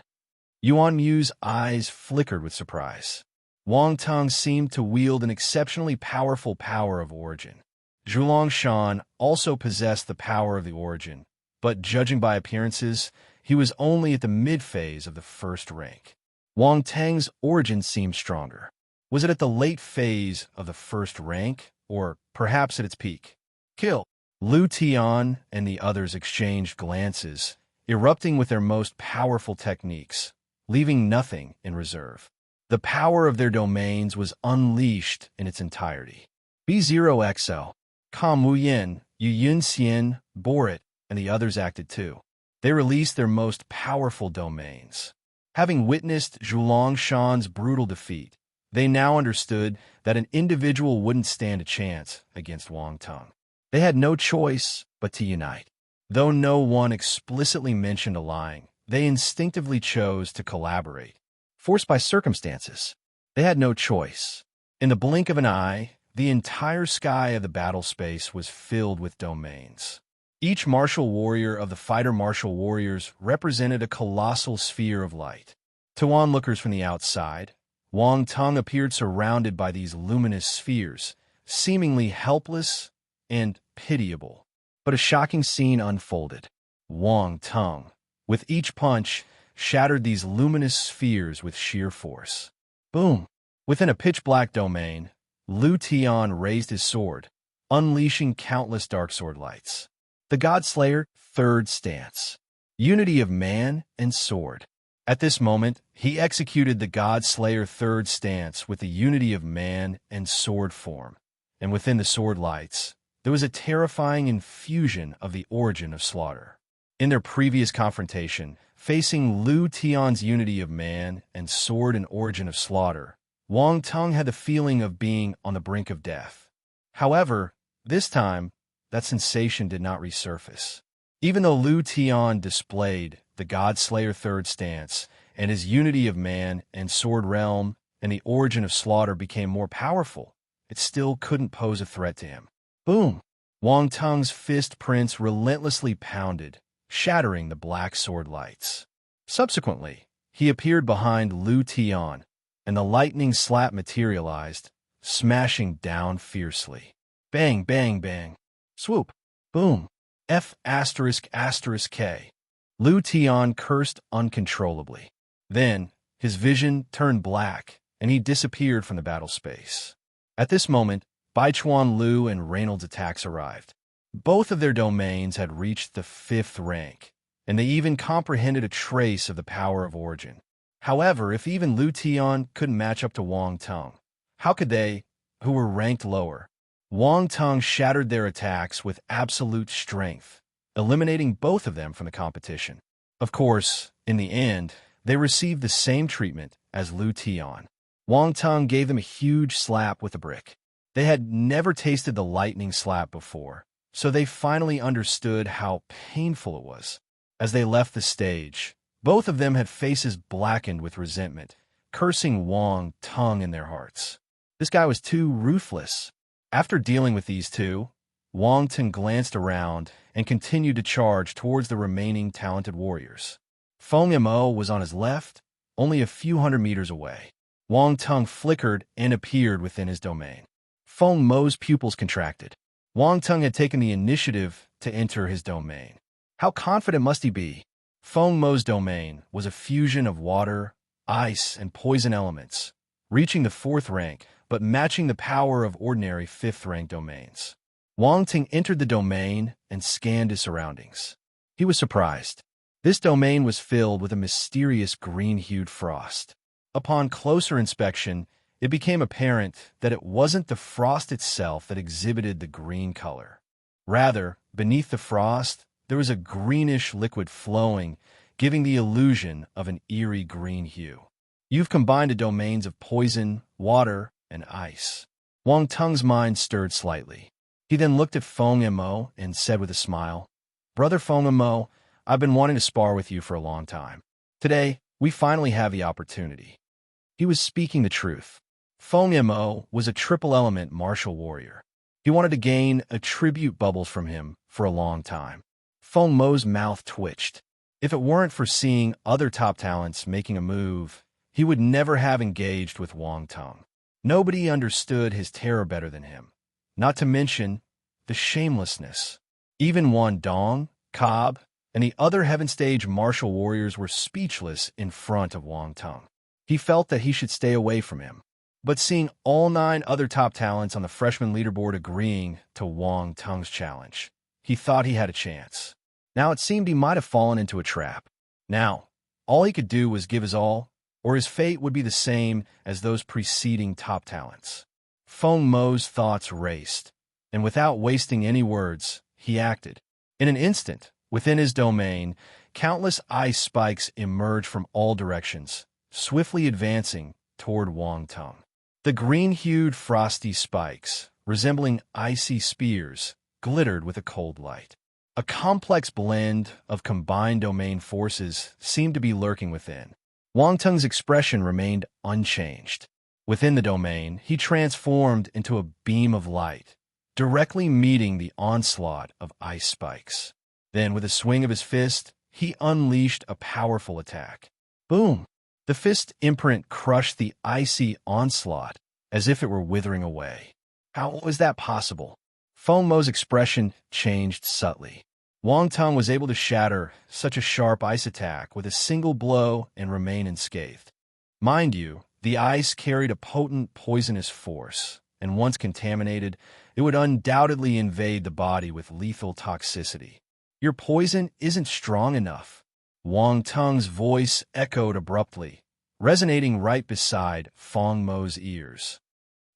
S1: Yuan Mu's eyes flickered with surprise. Wang Tung seemed to wield an exceptionally powerful power of origin. Zhulongshan also possessed the power of the origin, but judging by appearances, he was only at the mid-phase of the 1st rank. Wang Tang's origin seemed stronger. Was it at the late phase of the 1st rank, or perhaps at its peak? Kill. Lu Tian and the others exchanged glances, erupting with their most powerful techniques, leaving nothing in reserve. The power of their domains was unleashed in its entirety. B0XL, Ka Muyin, Yu Yun Xian, Borit, and the others acted too. They released their most powerful domains. Having witnessed Zhulong Shan's brutal defeat, they now understood that an individual wouldn't stand a chance against Wang Teng. They had no choice but to unite. Though no one explicitly mentioned allying, they instinctively chose to collaborate. Forced by circumstances, they had no choice. In the blink of an eye, the entire sky of the battle space was filled with domains. Each martial warrior of the fighter martial warriors represented a colossal sphere of light. To onlookers from the outside, Wang Teng appeared surrounded by these luminous spheres, seemingly helpless and pitiable. But a shocking scene unfolded. Wang Teng, with each punch, shattered these luminous spheres with sheer force. Boom! Within a pitch-black domain, Lu Tian raised his sword, unleashing countless dark sword lights. The Godslayer, third stance. Unity of man and sword. At this moment, he executed the Godslayer third stance with the unity of man and sword form, and within the sword lights, there was a terrifying infusion of the origin of slaughter. In their previous confrontation, facing Lu Tian's unity of man and sword and origin of slaughter, Wang Teng had the feeling of being on the brink of death. However, this time, that sensation did not resurface. Even though Lu Tian displayed the Godslayer third stance, and his unity of man and sword realm and the origin of slaughter became more powerful, it still couldn't pose a threat to him. Boom! Wang Teng's fist prints relentlessly pounded, shattering the black sword lights. Subsequently, he appeared behind Lu Tian, and the lightning slap materialized, smashing down fiercely. Bang, bang, bang. Swoop. Boom. F***K. Lu Tian cursed uncontrollably. Then, his vision turned black, and he disappeared from the battle space. At this moment, Baichuan Lu and Reynolds' attacks arrived. Both of their domains had reached the 5th rank, and they even comprehended a trace of the power of origin. However, if even Lu Tian couldn't match up to Wang Teng, how could they, who were ranked lower? Wang Teng shattered their attacks with absolute strength, eliminating both of them from the competition. Of course, in the end, they received the same treatment as Lu Tian. Wang Teng gave them a huge slap with a brick. They had never tasted the lightning slap before, so they finally understood how painful it was. As they left the stage, both of them had faces blackened with resentment, cursing Wang Teng in their hearts. This guy was too ruthless. After dealing with these two, Wang Teng glanced around and continued to charge towards the remaining talented warriors. Feng Mo was on his left, only a few hundred meters away. Wang Teng flickered and appeared within his domain. Feng Mo's pupils contracted. Wang Teng had taken the initiative to enter his domain. How confident must he be? Feng Mo's domain was a fusion of water, ice, and poison elements, reaching the 4th rank, but matching the power of ordinary 5th rank domains. Wang Teng entered the domain and scanned his surroundings. He was surprised. This domain was filled with a mysterious green-hued frost. Upon closer inspection, it became apparent that it wasn't the frost itself that exhibited the green color. Rather, beneath the frost, there was a greenish liquid flowing, giving the illusion of an eerie green hue. You've combined the domains of poison, water, and ice. Wang Teng's mind stirred slightly. He then looked at Feng Mo and said with a smile, "Brother Feng Mo, I've been wanting to spar with you for a long time. Today, we finally have the opportunity." He was speaking the truth. Feng Mo was a triple-element martial warrior. He wanted to gain attribute bubbles from him for a long time. Feng Mo's mouth twitched. If it weren't for seeing other top talents making a move, he would never have engaged with Wang Teng. Nobody understood his terror better than him, not to mention the shamelessness. Even Wan Dong, Cobb, and the other Heaven Stage martial warriors were speechless in front of Wang Teng. He felt that he should stay away from him. But seeing all 9 other top talents on the freshman leaderboard agreeing to Wang Teng's challenge, he thought he had a chance. Now it seemed he might have fallen into a trap. Now, all he could do was give his all, or his fate would be the same as those preceding top talents. Feng Mo's thoughts raced, and without wasting any words, he acted. In an instant, within his domain, countless ice spikes emerged from all directions, swiftly advancing toward Wang Teng. The green-hued frosty spikes, resembling icy spears, glittered with a cold light. A complex blend of combined domain forces seemed to be lurking within. Wang Teng's expression remained unchanged. Within the domain, he transformed into a beam of light, directly meeting the onslaught of ice spikes. Then, with a swing of his fist, he unleashed a powerful attack. Boom! The fist imprint crushed the icy onslaught as if it were withering away. How was that possible? Feng Mo's expression changed subtly. Wang Teng was able to shatter such a sharp ice attack with a single blow and remain unscathed. Mind you, the ice carried a potent poisonous force, and once contaminated, it would undoubtedly invade the body with lethal toxicity. Your poison isn't strong enough. Wang Teng's voice echoed abruptly, resonating right beside Feng Mo's ears.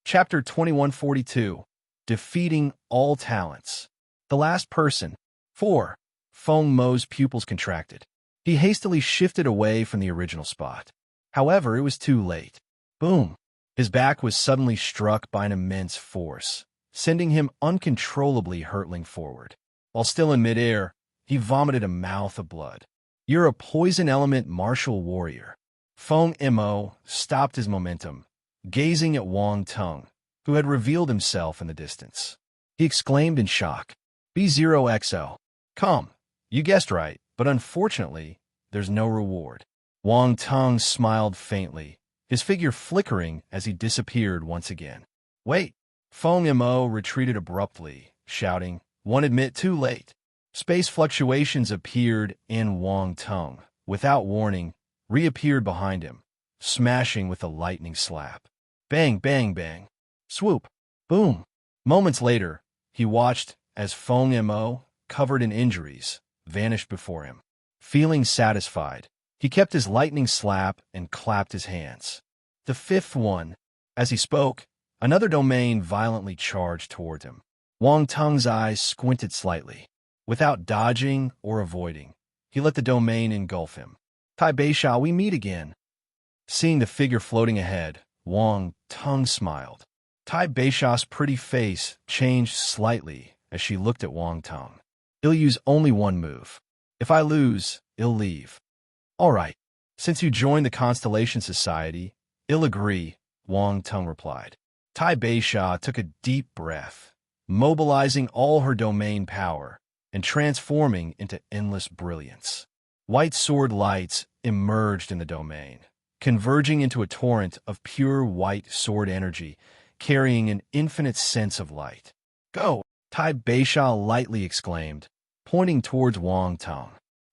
S1: Chapter 2142. Defeating All Talents. The Last Person. 4. Feng Mo's pupils contracted. He hastily shifted away from the original spot. However, it was too late. Boom! His back was suddenly struck by an immense force, sending him uncontrollably hurtling forward. While still in midair, he vomited a mouth of blood. You're a poison element martial warrior. Feng Mo stopped his momentum, gazing at Wang Teng, who had revealed himself in the distance. He exclaimed in shock, B0XO. Come, you guessed right, but unfortunately, there's no reward. Wang Teng smiled faintly, his figure flickering as he disappeared once again. Wait! Feng Mo retreated abruptly, shouting, "One admit too late." Space fluctuations appeared in Wang Teng, without warning, reappeared behind him, smashing with a lightning slap. Bang, bang, bang. Swoop. Boom. Moments later, he watched as Feng Mo, covered in injuries, vanished before him. Feeling satisfied, he kept his lightning slap and clapped his hands. The fifth one. As he spoke, another domain violently charged toward him. Wang Teng's eyes squinted slightly. Without dodging or avoiding, he let the domain engulf him. Tai Bei, shall we meet again? Seeing the figure floating ahead, Wang Teng smiled. Tai Beisha's pretty face changed slightly as she looked at Wang Teng. He'll use only one move. If I lose, he'll leave. All right. Since you joined the Constellation Society, he'll agree, Wang Teng replied. Tai Beisha took a deep breath, mobilizing all her domain power and transforming into endless brilliance. White sword lights emerged in the domain, converging into a torrent of pure white sword energy, carrying an infinite sense of light. Go! Tai Beisha lightly exclaimed, pointing towards Wang Teng.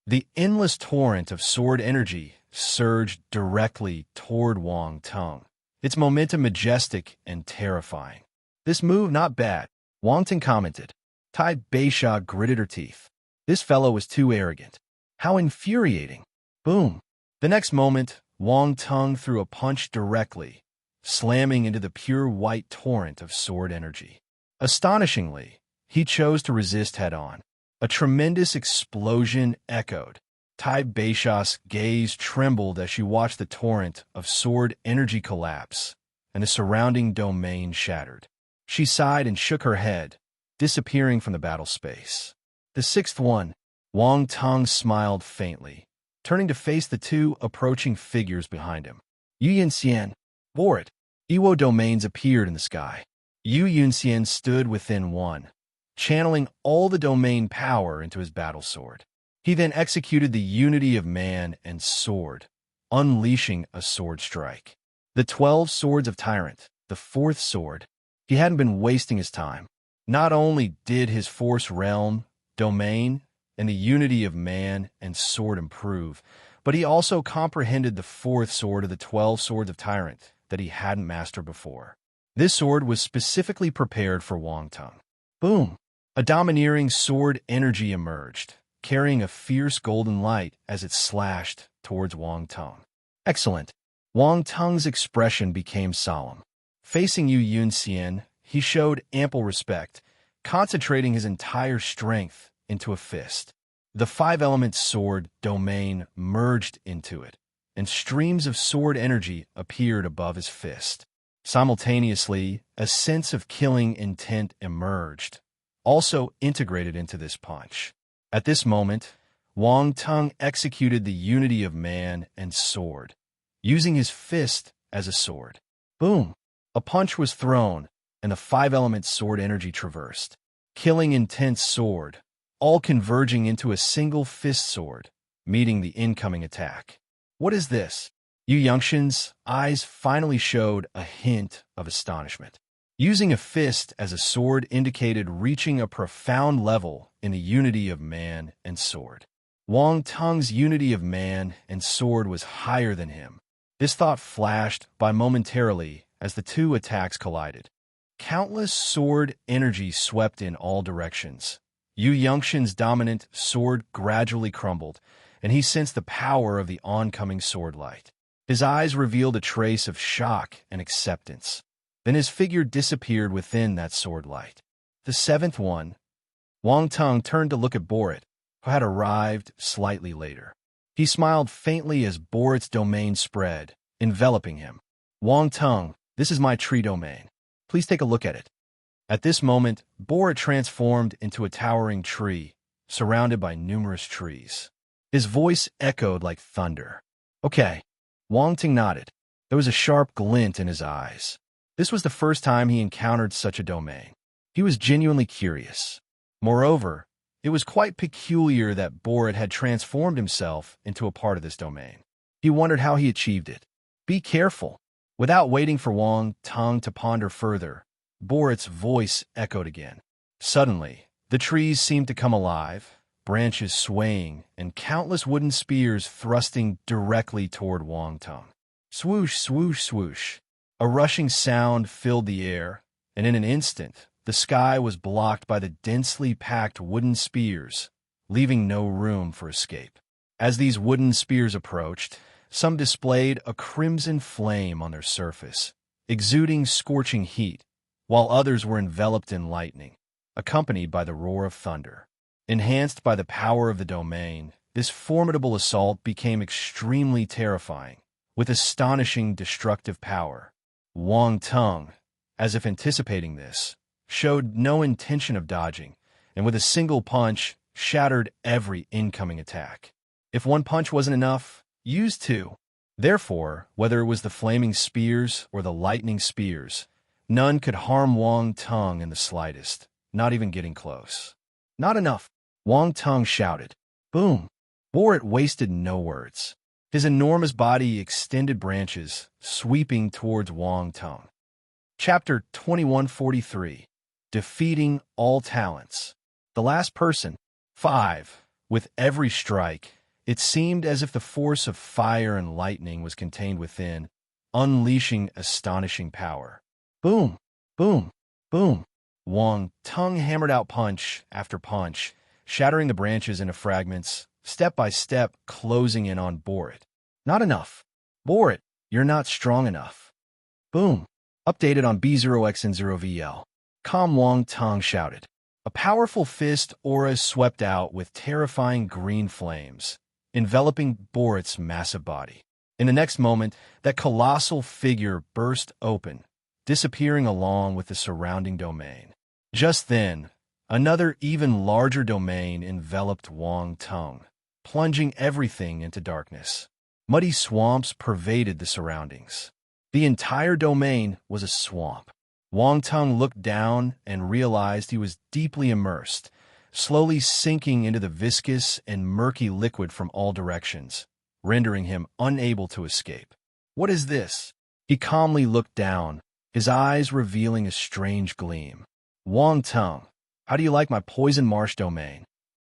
S1: The endless torrent of sword energy surged directly toward Wang Teng, its momentum majestic and terrifying. This move not bad, Wang Teng commented. Tai Beisha gritted her teeth. This fellow was too arrogant. How infuriating. Boom. The next moment, Wang Teng threw a punch directly, slamming into the pure white torrent of sword energy. Astonishingly, he chose to resist head-on. A tremendous explosion echoed. Tai Beisha's gaze trembled as she watched the torrent of sword energy collapse, and the surrounding domain shattered. She sighed and shook her head, disappearing from the battle space. The sixth one. Wang Teng smiled faintly, turning to face the two approaching figures behind him. Yu Yunxian. Borat. Iwo domains appeared in the sky. Yu Yunxian stood within one, channeling all the domain power into his battle sword. He then executed the unity of man and sword, unleashing a sword strike. The 12 swords of Tyrant, the fourth sword. He hadn't been wasting his time. Not only did his force realm, domain, and the unity of man and sword improve, but he also comprehended the fourth sword of the 12 swords of Tyrant that he hadn't mastered before. This sword was specifically prepared for Wang Teng. Boom! A domineering sword energy emerged, carrying a fierce golden light as it slashed towards Wang Teng. Excellent. Wang Teng's expression became solemn. Facing Yu Yunxian, he showed ample respect, concentrating his entire strength into a fist. The five-element sword domain merged into it, and streams of sword energy appeared above his fist. Simultaneously, a sense of killing intent emerged, also integrated into this punch. At this moment, Wang Teng executed the unity of man and sword, using his fist as a sword. Boom! A punch was thrown, and the five-element sword energy traversed, killing intense sword, all converging into a single fist sword, meeting the incoming attack. What is this? Yu Yunxian's eyes finally showed a hint of astonishment. Using a fist as a sword indicated reaching a profound level in the unity of man and sword. Wang Teng's unity of man and sword was higher than him. This thought flashed by momentarily as the two attacks collided. Countless sword energy swept in all directions. Yu Yunxian's dominant sword gradually crumbled, and he sensed the power of the oncoming sword light. His eyes revealed a trace of shock and acceptance. Then his figure disappeared within that sword light. The seventh one. Wang Teng turned to look at Borat, who had arrived slightly later. He smiled faintly as Borat's domain spread, enveloping him. Wang Teng, this is my tree domain. Please take a look at it. At this moment, Borat transformed into a towering tree, surrounded by numerous trees. His voice echoed like thunder. Okay. Wang Teng nodded. There was a sharp glint in his eyes. This was the first time he encountered such a domain. He was genuinely curious. Moreover, it was quite peculiar that Borat had transformed himself into a part of this domain. He wondered how he achieved it. Be careful. Without waiting for Wang Teng to ponder further, Borat's voice echoed again. Suddenly, the trees seemed to come alive, branches swaying, and countless wooden spears thrusting directly toward Wang Teng. Swoosh, swoosh, swoosh. A rushing sound filled the air, and in an instant, the sky was blocked by the densely packed wooden spears, leaving no room for escape. As these wooden spears approached, some displayed a crimson flame on their surface, exuding scorching heat, while others were enveloped in lightning, accompanied by the roar of thunder. Enhanced by the power of the domain, this formidable assault became extremely terrifying, with astonishing destructive power. Wang Teng, as if anticipating this, showed no intention of dodging, and with a single punch, shattered every incoming attack. If one punch wasn't enough, use two. Therefore, whether it was the flaming spears or the lightning spears, none could harm Wang Teng in the slightest, not even getting close. Not enough. Wang Teng shouted. Boom! Borat wasted no words. His enormous body extended branches, sweeping towards Wang Teng. Chapter 2143. Defeating All Talents. The last person. 5. With every strike, it seemed as if the force of fire and lightning was contained within, unleashing astonishing power. Boom! Boom! Boom! Wang Teng hammered out punch after punch, shattering the branches into fragments, step by step closing in on Borat. Not enough. Borat, you're not strong enough. Boom. Updated on B0X and 0VL. Calm Wang Teng shouted. A powerful fist aura swept out with terrifying green flames, enveloping Borat's massive body. In the next moment, that colossal figure burst open, disappearing along with the surrounding domain. Just then, another even larger domain enveloped Wang Teng, plunging everything into darkness. Muddy swamps pervaded the surroundings. The entire domain was a swamp. Wang Teng looked down and realized he was deeply immersed, slowly sinking into the viscous and murky liquid from all directions, rendering him unable to escape. What is this? He calmly looked down, his eyes revealing a strange gleam. Wang Teng, how do you like my poison marsh domain?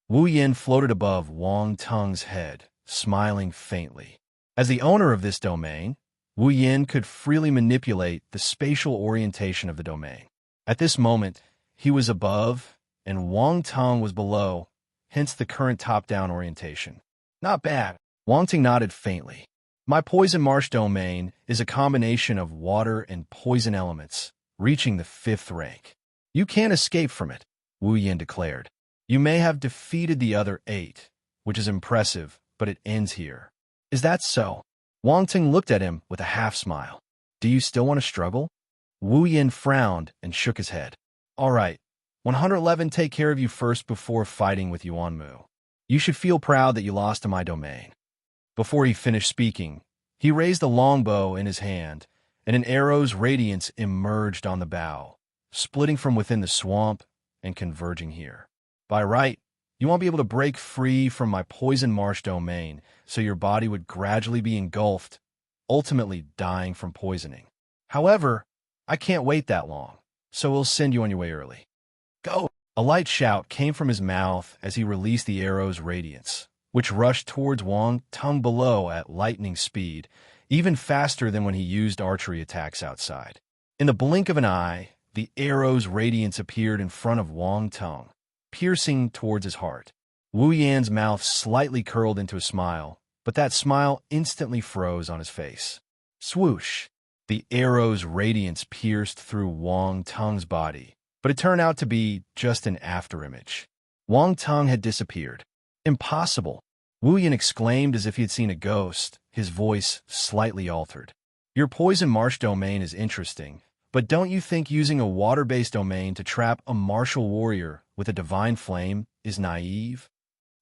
S1: Wu Yin floated above Wang Teng's head, smiling faintly. As the owner of this domain, Wu Yin could freely manipulate the spatial orientation of the domain. At this moment, he was above, and Wang Teng was below, hence the current top-down orientation. Not bad. Wang Ting nodded faintly. My poison marsh domain is a combination of water and poison elements, reaching the 5th rank. You can't escape from it, Wu Yin declared. You may have defeated the other 8, which is impressive, but it ends here. Is that so? Wang Ting looked at him with a half-smile. Do you still want to struggle? Wu Yin frowned and shook his head. All right, 111 take care of you first before fighting with Yuan Mu. You should feel proud that you lost to my domain. Before he finished speaking, he raised the longbow in his hand, and an arrow's radiance emerged on the bow, splitting from within the swamp and converging here. By right, you won't be able to break free from my poison marsh domain, so your body would gradually be engulfed, ultimately dying from poisoning. However, I can't wait that long, so we'll send you on your way early. Go! A light shout came from his mouth as he released the arrow's radiance, which rushed towards Wang Tung below at lightning speed, even faster than when he used archery attacks outside. In the blink of an eye, the arrow's radiance appeared in front of Wang Tung, piercing towards his heart. Wu Yan's mouth slightly curled into a smile, but that smile instantly froze on his face. Swoosh! The arrow's radiance pierced through Wang Tung's body, but it turned out to be just an afterimage. Wang Tung had disappeared. Impossible! Wu Yan exclaimed as if he had seen a ghost, his voice slightly altered. Your poison marsh domain is interesting, but don't you think using a water-based domain to trap a martial warrior with a divine flame is naive?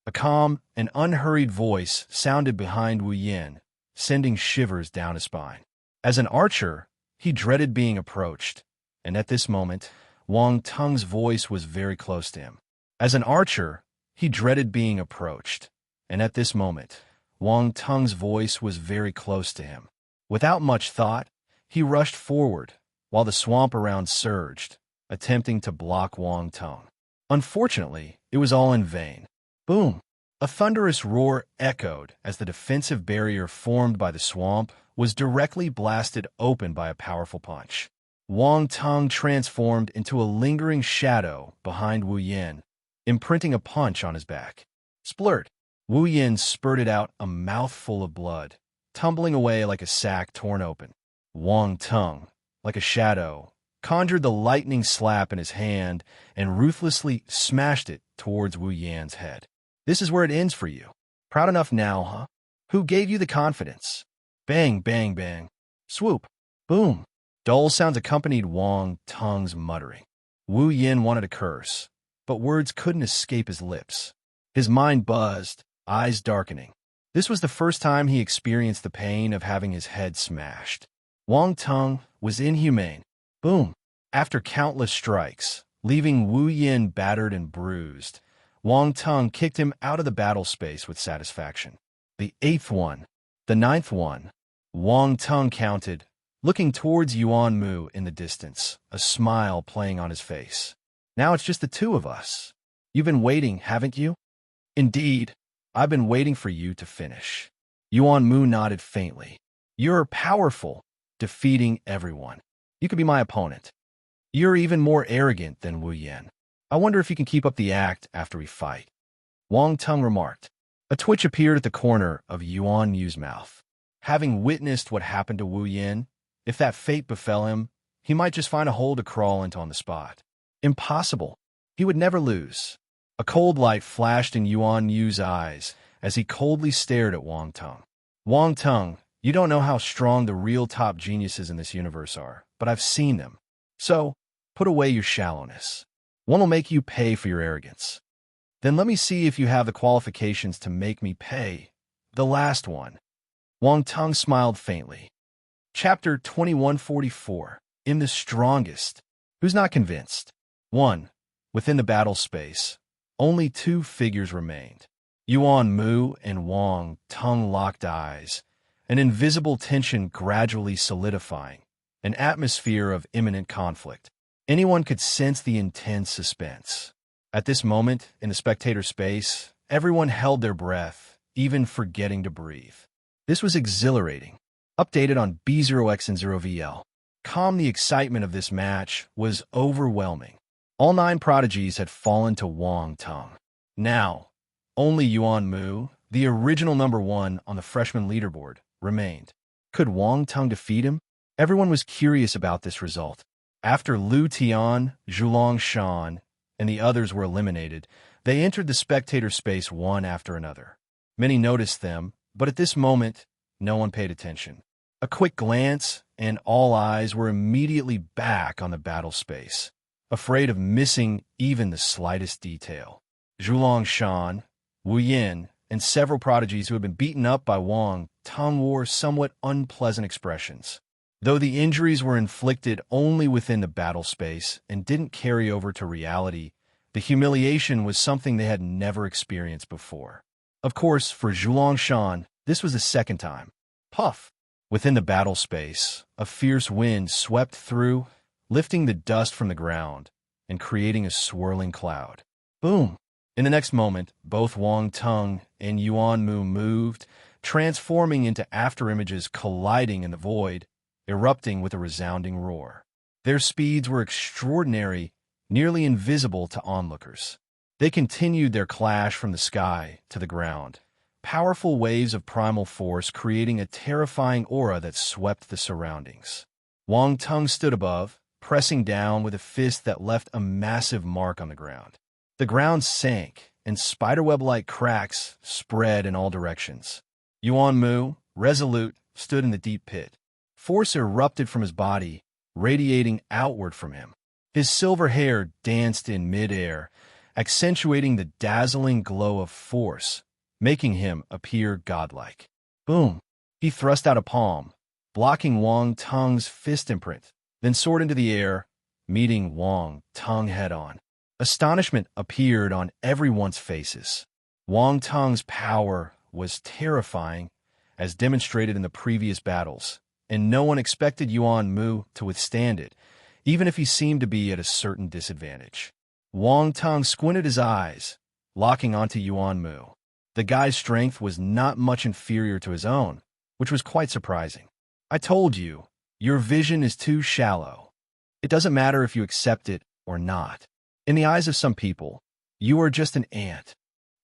S1: A calm and unhurried voice sounded behind Wu Yan, sending shivers down his spine. As an archer, he dreaded being approached, and at this moment, Wang Tung's voice was very close to him. As an archer, he dreaded being approached, and at this moment, Wang Tung's voice was very close to him. Without much thought, he rushed forward, while the swamp around surged, attempting to block Wang Tung. Unfortunately, it was all in vain. Boom! A thunderous roar echoed as the defensive barrier formed by the swamp was directly blasted open by a powerful punch. Wang Tung transformed into a lingering shadow behind Wu Yan, imprinting a punch on his back. Splurt! Wu Yan spurted out a mouthful of blood, tumbling away like a sack torn open. Wang Tung, like a shadow, conjured the lightning slap in his hand and ruthlessly smashed it towards Wu Yan's head. This is where it ends for you. Proud enough now, huh? Who gave you the confidence? Bang, bang, bang. Swoop. Boom. Dull sounds accompanied Wang Tung's muttering. Wu Yan wanted to curse, but words couldn't escape his lips. His mind buzzed, eyes darkening. This was the first time he experienced the pain of having his head smashed. Wang Tung was inhumane. Boom. After countless strikes, leaving Wu Yan battered and bruised, Wang Tung kicked him out of the battle space with satisfaction. The 8th one, the 9th one, Wang Tung counted, looking towards Yuan Mu in the distance, a smile playing on his face. Now it's just the 2 of us. You've been waiting, haven't you? Indeed, I've been waiting for you to finish. Yuan Mu nodded faintly. You're powerful, defeating everyone. You could be my opponent. You're even more arrogant than Wu Yan. I wonder if you can keep up the act after we fight. Wang Tung remarked. A twitch appeared at the corner of Yuan Mu's mouth. Having witnessed what happened to Wu Yan, if that fate befell him, he might just find a hole to crawl into on the spot. Impossible. He would never lose. A cold light flashed in Yuan Yu's eyes as he coldly stared at Wang Tung. Wang Tung, you don't know how strong the real top geniuses in this universe are, but I've seen them. So, put away your shallowness. One will make you pay for your arrogance. Then let me see if you have the qualifications to make me pay. The last one. Wang Tung smiled faintly. Chapter 2144. In the strongest. Who's not convinced? 1. Within the battle space, only 2 figures remained. Yuan Mu and Wang Tung locked eyes, an invisible tension gradually solidifying, an atmosphere of imminent conflict. Anyone could sense the intense suspense. At this moment, in the spectator space, everyone held their breath, even forgetting to breathe. This was exhilarating. Updated on B0X and 0VL. The excitement of this match was overwhelming. All 9 prodigies had fallen to Wang Tung. Now, Only Yuan Mu, the original #1 on the freshman leaderboard, remained. Could Wang Teng defeat him? Everyone was curious about this result. After Lu Tian, Zhulong Shan, and the others were eliminated, they entered the spectator space one after another. Many noticed them, but at this moment, no one paid attention. A quick glance, and all eyes were immediately back on the battle space, afraid of missing even the slightest detail. Zhulong Shan, Wu Yin, and several prodigies who had been beaten up by Wang Teng wore somewhat unpleasant expressions. Though the injuries were inflicted only within the battle space and didn't carry over to reality, the humiliation was something they had never experienced before. Of course, for Zhulong Shan, this was the second time. Puff! Within the battle space, a fierce wind swept through, lifting the dust from the ground and creating a swirling cloud. Boom! In the next moment, both Wang Teng and Yuan Mu moved, transforming into afterimages colliding in the void, erupting with a resounding roar. Their speeds were extraordinary, nearly invisible to onlookers. They continued their clash from the sky to the ground, powerful waves of primal force creating a terrifying aura that swept the surroundings. Wang Teng stood above, pressing down with a fist that left a massive mark on the ground. The ground sank, and spiderweb-like cracks spread in all directions. Yuan Mu, resolute, stood in the deep pit. Force erupted from his body, radiating outward from him. His silver hair danced in mid-air, accentuating the dazzling glow of force, making him appear godlike. Boom! He thrust out a palm, blocking Wang Teng's fist imprint, then soared into the air, meeting Wang Teng head-on. Astonishment appeared on everyone's faces. Wang Teng's power was terrifying, as demonstrated in the previous battles, and no one expected Yuan Mu to withstand it, even if he seemed to be at a certain disadvantage. Wang Teng squinted his eyes, locking onto Yuan Mu. The guy's strength was not much inferior to his own, which was quite surprising. I told you, your vision is too shallow. It doesn't matter if you accept it or not. In the eyes of some people, you are just an ant.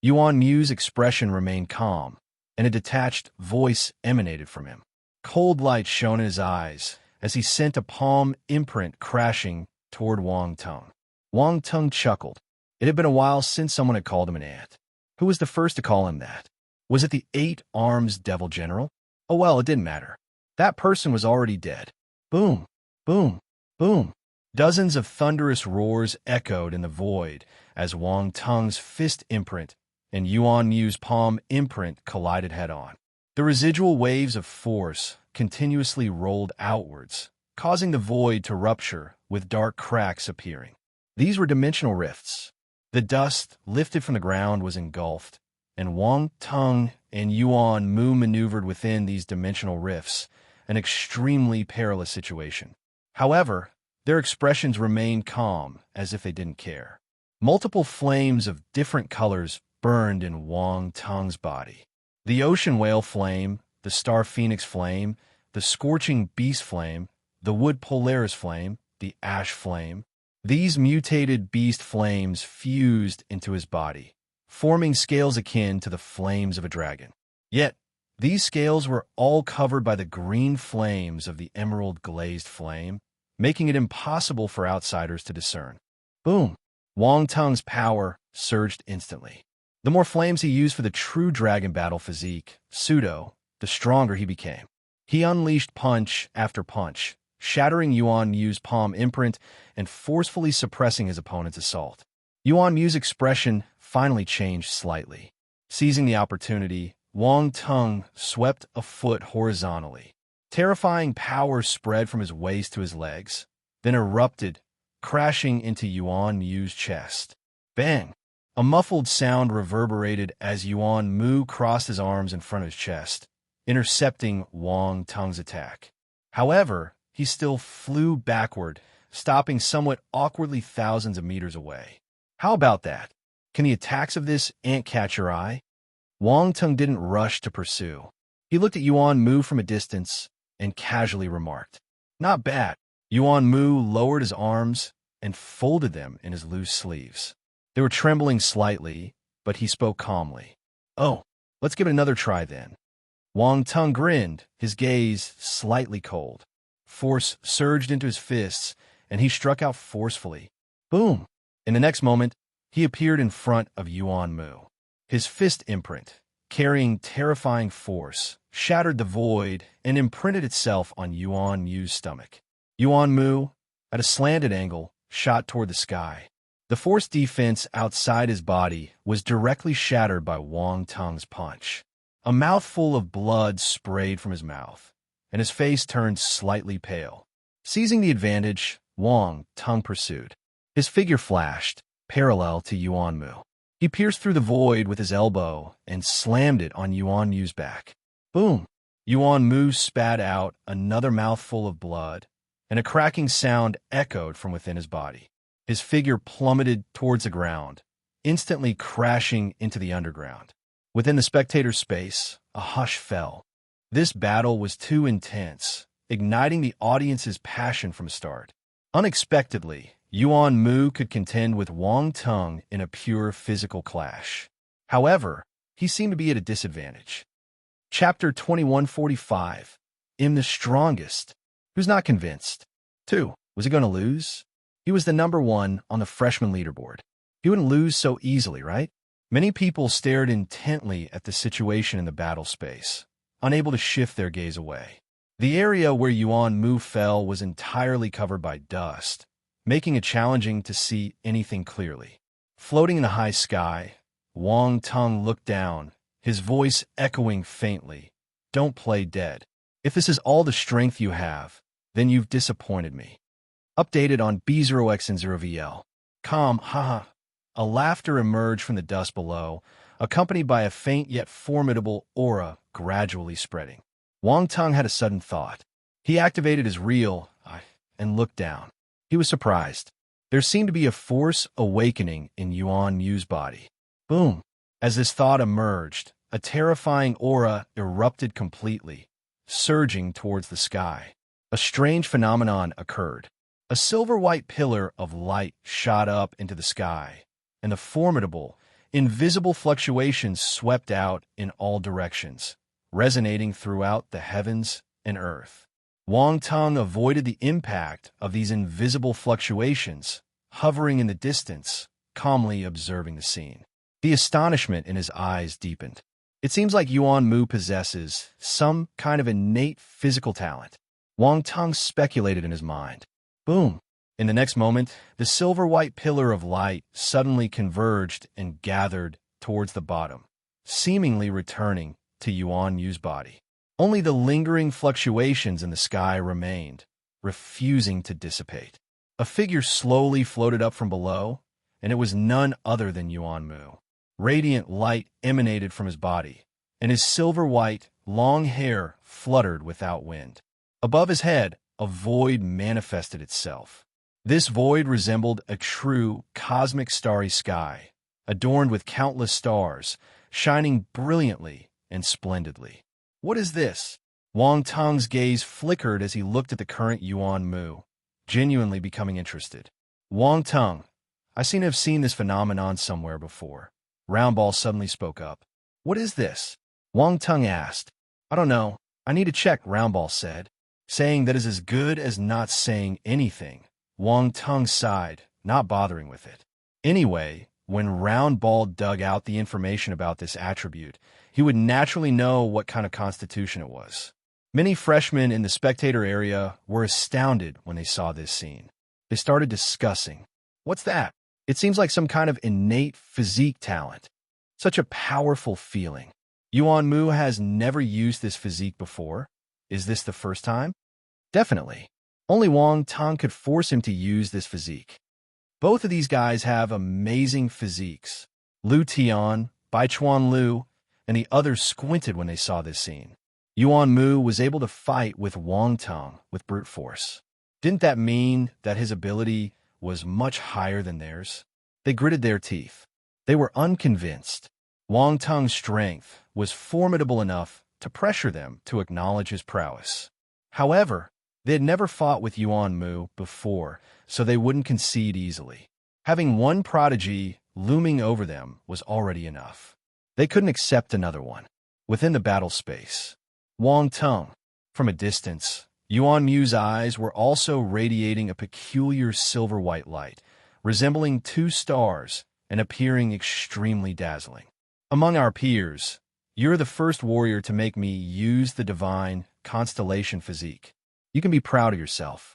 S1: Yuan Mu's expression remained calm, and a detached voice emanated from him. Cold light shone in his eyes as he sent a palm imprint crashing toward Wang Teng. Wang Teng chuckled. It had been a while since someone had called him an ant. Who was the first to call him that? Was it the 8 Arms Devil General? Oh well, it didn't matter. That person was already dead. Boom, boom, boom. Dozens of thunderous roars echoed in the void as Wang Teng's fist imprint and Yuan Mu's palm imprint collided head-on. The residual waves of force continuously rolled outwards, causing the void to rupture with dark cracks appearing. These were dimensional rifts. The dust lifted from the ground was engulfed, and Wang Teng and Yuan Mu maneuvered within these dimensional rifts, an extremely perilous situation. However, their expressions remained calm, as if they didn't care. Multiple flames of different colors burned in Wang Teng's body. The ocean whale flame, the star phoenix flame, the scorching beast flame, the wood polaris flame, the ash flame. These mutated beast flames fused into his body, forming scales akin to the flames of a dragon. Yet, these scales were all covered by the green flames of the emerald glazed flame, making it impossible for outsiders to discern. Boom! Wang Teng's power surged instantly. The more flames he used for the true dragon battle physique, pseudo, the stronger he became. He unleashed punch after punch, shattering Yuan Mu's palm imprint and forcefully suppressing his opponent's assault. Yuan Mu's expression finally changed slightly. Seizing the opportunity, Wang Teng swept a foot horizontally. Terrifying power spread from his waist to his legs, then erupted, crashing into Yuan Mu's chest. Bang! A muffled sound reverberated as Yuan Mu crossed his arms in front of his chest, intercepting Wang Teng's attack. However, he still flew backward, stopping somewhat awkwardly thousands of meters away. How about that? Can the attacks of this ant catch your eye? Wang Teng didn't rush to pursue. He looked at Yuan Mu from a distance and casually remarked, "Not bad." Yuan Mu lowered his arms and folded them in his loose sleeves. They were trembling slightly, but he spoke calmly. "Oh, let's give it another try then." Wang Tung grinned, his gaze slightly cold. Force surged into his fists, and he struck out forcefully. Boom! In the next moment, he appeared in front of Yuan Mu. His fist imprint, carrying terrifying force, shattered the void and imprinted itself on Yuan Mu's stomach. Yuan Mu, at a slanted angle, shot toward the sky. The force defense outside his body was directly shattered by Wang Tung's punch. A mouthful of blood sprayed from his mouth, and his face turned slightly pale. Seizing the advantage, Wang Tung pursued. His figure flashed, parallel to Yuan Mu. He pierced through the void with his elbow and slammed it on Yuan Mu's back. Boom! Yuan Mu spat out another mouthful of blood, and a cracking sound echoed from within his body. His figure plummeted towards the ground, instantly crashing into the underground. Within the spectator's space, a hush fell. This battle was too intense, igniting the audience's passion from the start. Unexpectedly, Yuan Mu could contend with Wang Tung in a pure physical clash. However, he seemed to be at a disadvantage. Chapter 2145. I'm the strongest. Who's not convinced? 2. Was he going to lose? He was the number 1 on the freshman leaderboard. He wouldn't lose so easily, right? Many people stared intently at the situation in the battle space, unable to shift their gaze away. The area where Yuan Mu fell was entirely covered by dust, making it challenging to see anything clearly. Floating in the high sky, Wang Tung looked down, his voice echoing faintly. "Don't play dead. If this is all the strength you have, then you've disappointed me." Updated on B0X0VL. Calm, haha. A laughter emerged from the dust below, accompanied by a faint yet formidable aura gradually spreading. Wang Tung had a sudden thought. He activated his real eye and looked down. He was surprised. There seemed to be a force awakening in Yuan Mu's body. Boom! As this thought emerged, a terrifying aura erupted completely, surging towards the sky. A strange phenomenon occurred. A silver-white pillar of light shot up into the sky, and the formidable, invisible fluctuations swept out in all directions, resonating throughout the heavens and earth. Wang Tung avoided the impact of these invisible fluctuations, hovering in the distance, calmly observing the scene. The astonishment in his eyes deepened. It seems like Yuan Mu possesses some kind of innate physical talent. Wang Tung speculated in his mind. Boom! In the next moment, the silver-white pillar of light suddenly converged and gathered towards the bottom, seemingly returning to Yuan Mu's body. Only the lingering fluctuations in the sky remained, refusing to dissipate. A figure slowly floated up from below, and it was none other than Yuan Mu. Radiant light emanated from his body, and his silver-white, long hair fluttered without wind. Above his head, a void manifested itself. This void resembled a true cosmic starry sky, adorned with countless stars, shining brilliantly and splendidly. What is this? Wang Tung's gaze flickered as he looked at the current Yuan Mu, genuinely becoming interested. Wang Tung, I seem to have seen this phenomenon somewhere before. Roundball suddenly spoke up. What is this? Wang Tung asked. I don't know. I need to check, Roundball said. Saying that is as good as not saying anything. Wang Tung sighed, not bothering with it. Anyway, when Roundball dug out the information about this attribute, he would naturally know what kind of constitution it was. Many freshmen in the spectator area were astounded when they saw this scene. They started discussing. What's that? It seems like some kind of innate physique talent. Such a powerful feeling. Yuan Mu has never used this physique before. Is this the first time? Definitely. Only Wang Tung could force him to use this physique. Both of these guys have amazing physiques. Lu Tian, Baichuan Lu, and the others squinted when they saw this scene. Yuan Mu was able to fight with Wang Tung with brute force. Didn't that mean that his ability was much higher than theirs? They gritted their teeth. They were unconvinced. Wang Tung's strength was formidable enough to pressure them to acknowledge his prowess. However, they had never fought with Yuan Mu before, so they wouldn't concede easily. Having one prodigy looming over them was already enough. They couldn't accept another one. Within the battle space, Wang Tung. From a distance, Yuan Mu's eyes were also radiating a peculiar silver-white light, resembling two stars and appearing extremely dazzling. Among our peers, you're the first warrior to make me use the divine constellation physique. You can be proud of yourself.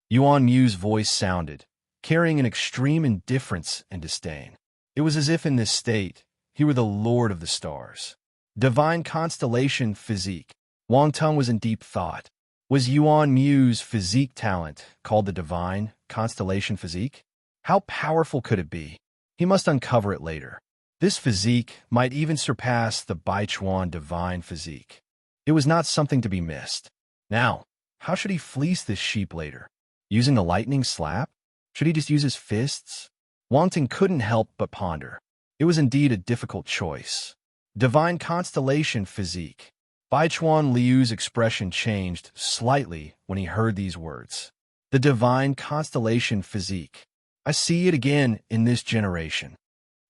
S1: Yuan Mu's voice sounded, carrying an extreme indifference and disdain. It was as if in this state, he were the lord of the stars. Divine constellation physique. Wang Tung was in deep thought. Was Yuan Mu's physique talent called the divine constellation physique? How powerful could it be? He must uncover it later. This physique might even surpass the Baichuan divine physique. It was not something to be missed. Now, how should he fleece this sheep later? Using the lightning slap? Should he just use his fists? Wang Tung couldn't help but ponder. It was indeed a difficult choice. Divine constellation physique. Baichuan Liu's expression changed slightly when he heard these words. The divine constellation physique. I see it again in this generation.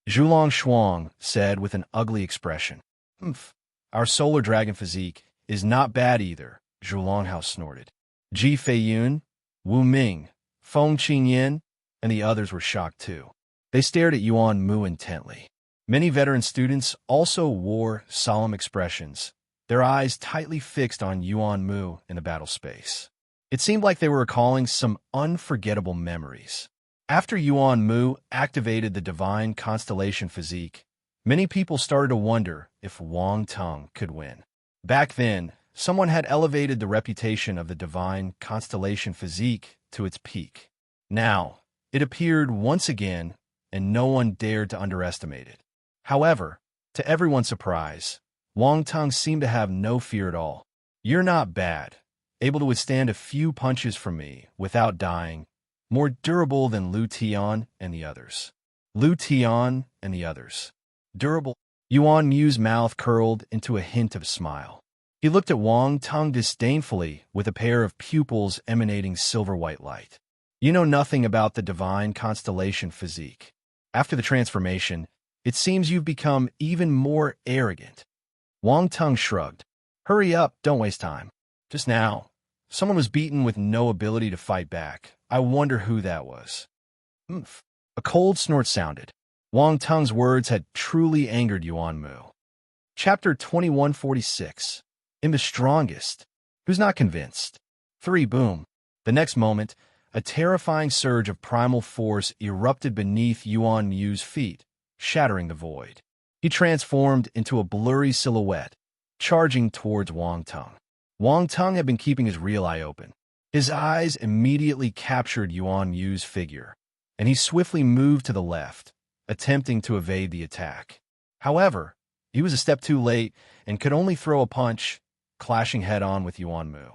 S1: Zhulong Shuang said with an ugly expression. Humph. Our solar dragon physique is not bad either, Zhulong Hao snorted. Ji Feiyun, Wu Ming, Feng Qingyan, and the others were shocked too. They stared at Yuan Mu intently. Many veteran students also wore solemn expressions, their eyes tightly fixed on Yuan Mu in the battle space. It seemed like they were recalling some unforgettable memories. After Yuan Mu activated the divine constellation physique, many people started to wonder if Wang Tung could win. Back then, someone had elevated the reputation of the divine constellation physique to its peak. Now, it appeared once again, and no one dared to underestimate it. However, to everyone's surprise, Wang Tung seemed to have no fear at all. You're not bad, able to withstand a few punches from me without dying, more durable than Lu Tian and the others. Lu Tian and the others. Durable. Yuan Mu's mouth curled into a hint of a smile. He looked at Wang Tung disdainfully with a pair of pupils emanating silver-white light. You know nothing about the divine constellation physique. After the transformation, it seems you've become even more arrogant. Wang Tung shrugged. Hurry up, don't waste time. Just now, someone was beaten with no ability to fight back. I wonder who that was. Oomph. A cold snort sounded. Wang Tung's words had truly angered Yuan Mu. Chapter 2146. In the strongest. Who's not convinced? 3 boom. The next moment, a terrifying surge of primal force erupted beneath Yuan Mu's feet, shattering the void. He transformed into a blurry silhouette, charging towards Wang Tung. Wang Tung had been keeping his real eye open. His eyes immediately captured Yuan Mu's figure, and he swiftly moved to the left, attempting to evade the attack. However, he was a step too late and could only throw a punch, clashing head-on with Yuan Mu.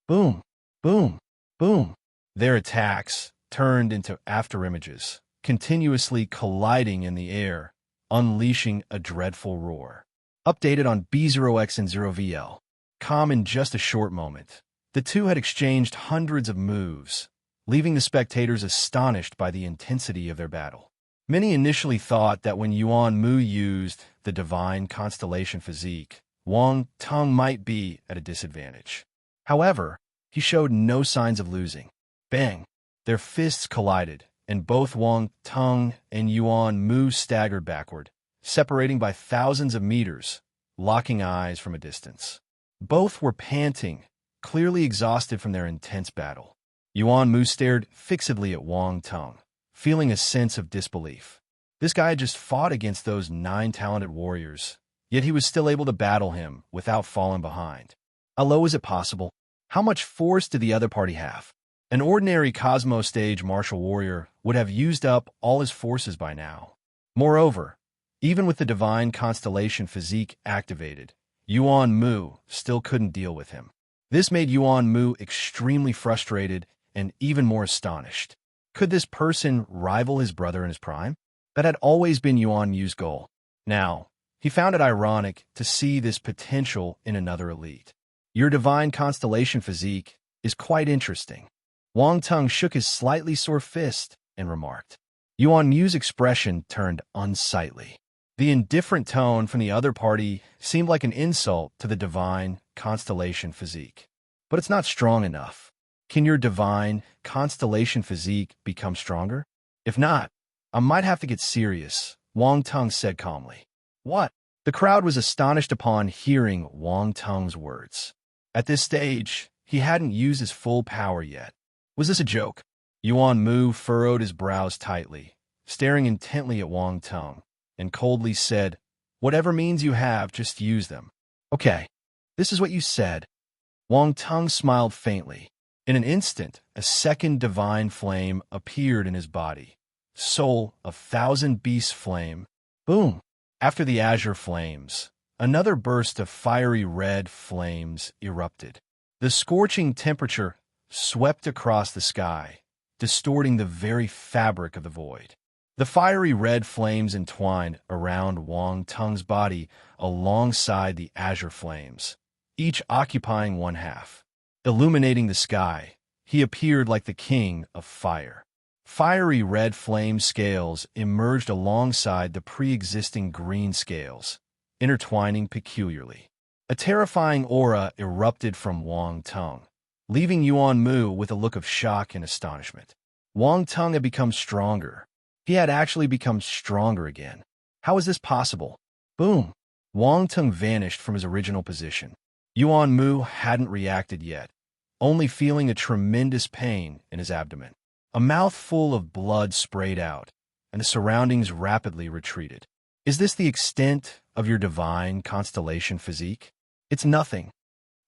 S1: Boom, boom, boom. Their attacks turned into afterimages, continuously colliding in the air, unleashing a dreadful roar. Updated on B0X and 0VL. Calm in just a short moment. The two had exchanged hundreds of moves, leaving the spectators astonished by the intensity of their battle. Many initially thought that when Yuan Mu used the divine constellation physique, Wang Tung might be at a disadvantage. However, he showed no signs of losing. Bang! Their fists collided, and both Wang Tung and Yuan Mu staggered backward, separating by thousands of meters, locking eyes from a distance. Both were panting, clearly exhausted from their intense battle. Yuan Mu stared fixedly at Wang Tung, feeling a sense of disbelief. This guy had just fought against those 9 talented warriors, yet he was still able to battle him without falling behind. How is it possible? How much force did the other party have? An ordinary Cosmo stage martial warrior would have used up all his forces by now. Moreover, even with the divine constellation physique activated, Yuan Mu still couldn't deal with him. This made Yuan Mu extremely frustrated and even more astonished. Could this person rival his brother in his prime? That had always been Yuan Mu's goal. Now, he found it ironic to see this potential in another elite. Your divine constellation physique is quite interesting. Wang Tung shook his slightly sore fist and remarked. Yuan Mu's expression turned unsightly. The indifferent tone from the other party seemed like an insult to the divine constellation physique. But it's not strong enough. Can your divine constellation physique become stronger? If not, I might have to get serious, Wang Tung said calmly. What? The crowd was astonished upon hearing Wang Tung's words. At this stage, he hadn't used his full power yet. Was this a joke? Yuan Mu furrowed his brows tightly, staring intently at Wang Tung, and coldly said, "Whatever means you have, just use them." "Okay, this is what you said." Wang Tung smiled faintly. In an instant, a second divine flame appeared in his body. Soul of thousand beasts flame. Boom! After the azure flames, another burst of fiery red flames erupted. The scorching temperature swept across the sky, distorting the very fabric of the void. The fiery red flames entwined around Wang Tung's body alongside the azure flames, each occupying one half. Illuminating the sky, he appeared like the king of fire. Fiery red flame scales emerged alongside the pre-existing green scales, intertwining peculiarly. A terrifying aura erupted from Wang Tung, leaving Yuan Mu with a look of shock and astonishment. Wang Tung had become stronger. He had actually become stronger again. How is this possible? Boom! Wang Tung vanished from his original position. Yuan Mu hadn't reacted yet, only feeling a tremendous pain in his abdomen. A mouthful of blood sprayed out, and the surroundings rapidly retreated. Is this the extent of your divine constellation physique? It's nothing.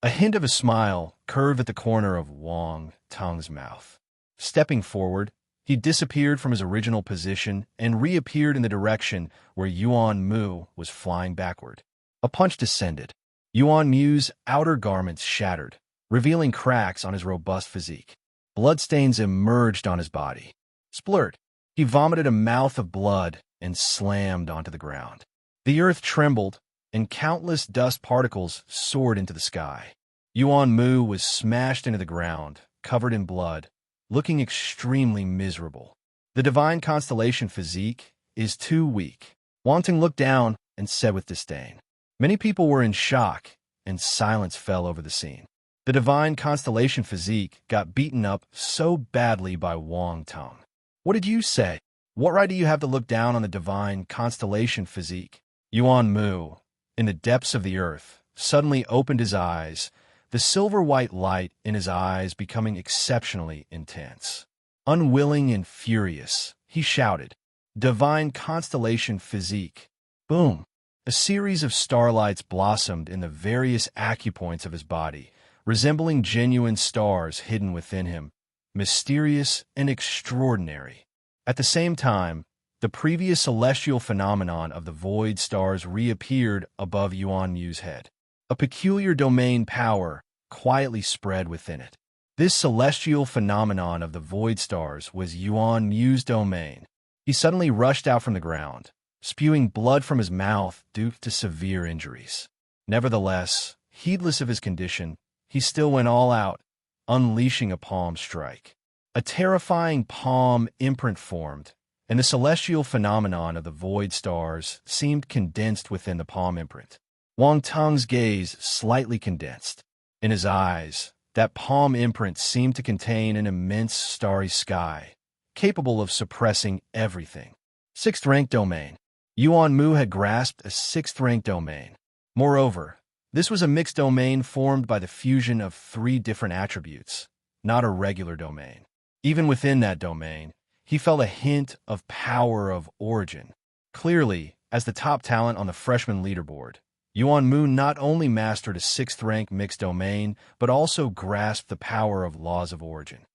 S1: A hint of a smile curved at the corner of Wang Tung's mouth. Stepping forward, he disappeared from his original position and reappeared in the direction where Yuan Mu was flying backward. A punch descended. Yuan Mu's outer garments shattered, revealing cracks on his robust physique. Bloodstains emerged on his body. Splurt! He vomited a mouth of blood and slammed onto the ground. The earth trembled, and countless dust particles soared into the sky. Yuan Mu was smashed into the ground, covered in blood, looking extremely miserable. The divine constellation physique is too weak. Wang Tung looked down and said with disdain. Many people were in shock, and silence fell over the scene. The divine constellation physique got beaten up so badly by Wang Tung. What did you say? What right do you have to look down on the divine constellation physique? Yuan Mu, in the depths of the earth, suddenly opened his eyes, the silver-white light in his eyes becoming exceptionally intense. Unwilling and furious, he shouted, "Divine constellation physique!" Boom! A series of starlights blossomed in the various acupoints of his body, resembling genuine stars hidden within him, mysterious and extraordinary. At the same time, the previous celestial phenomenon of the void stars reappeared above Yuan Mu's head. A peculiar domain power quietly spread within it. This celestial phenomenon of the void stars was Yuan Mu's domain. He suddenly rushed out from the ground, spewing blood from his mouth due to severe injuries. Nevertheless, heedless of his condition, he still went all out, unleashing a palm strike. A terrifying palm imprint formed, and the celestial phenomenon of the void stars seemed condensed within the palm imprint. Wang Tung's gaze slightly condensed. In his eyes, that palm imprint seemed to contain an immense starry sky, capable of suppressing everything. Sixth-rank domain. Yuan Mu had grasped a sixth-rank domain. Moreover, this was a mixed domain formed by the fusion of 3 different attributes, not a regular domain. Even within that domain, he felt a hint of power of origin. Clearly, as the top talent on the freshman leaderboard, Yuan Mu not only mastered a 6th-rank mixed domain, but also grasped the power of laws of origin.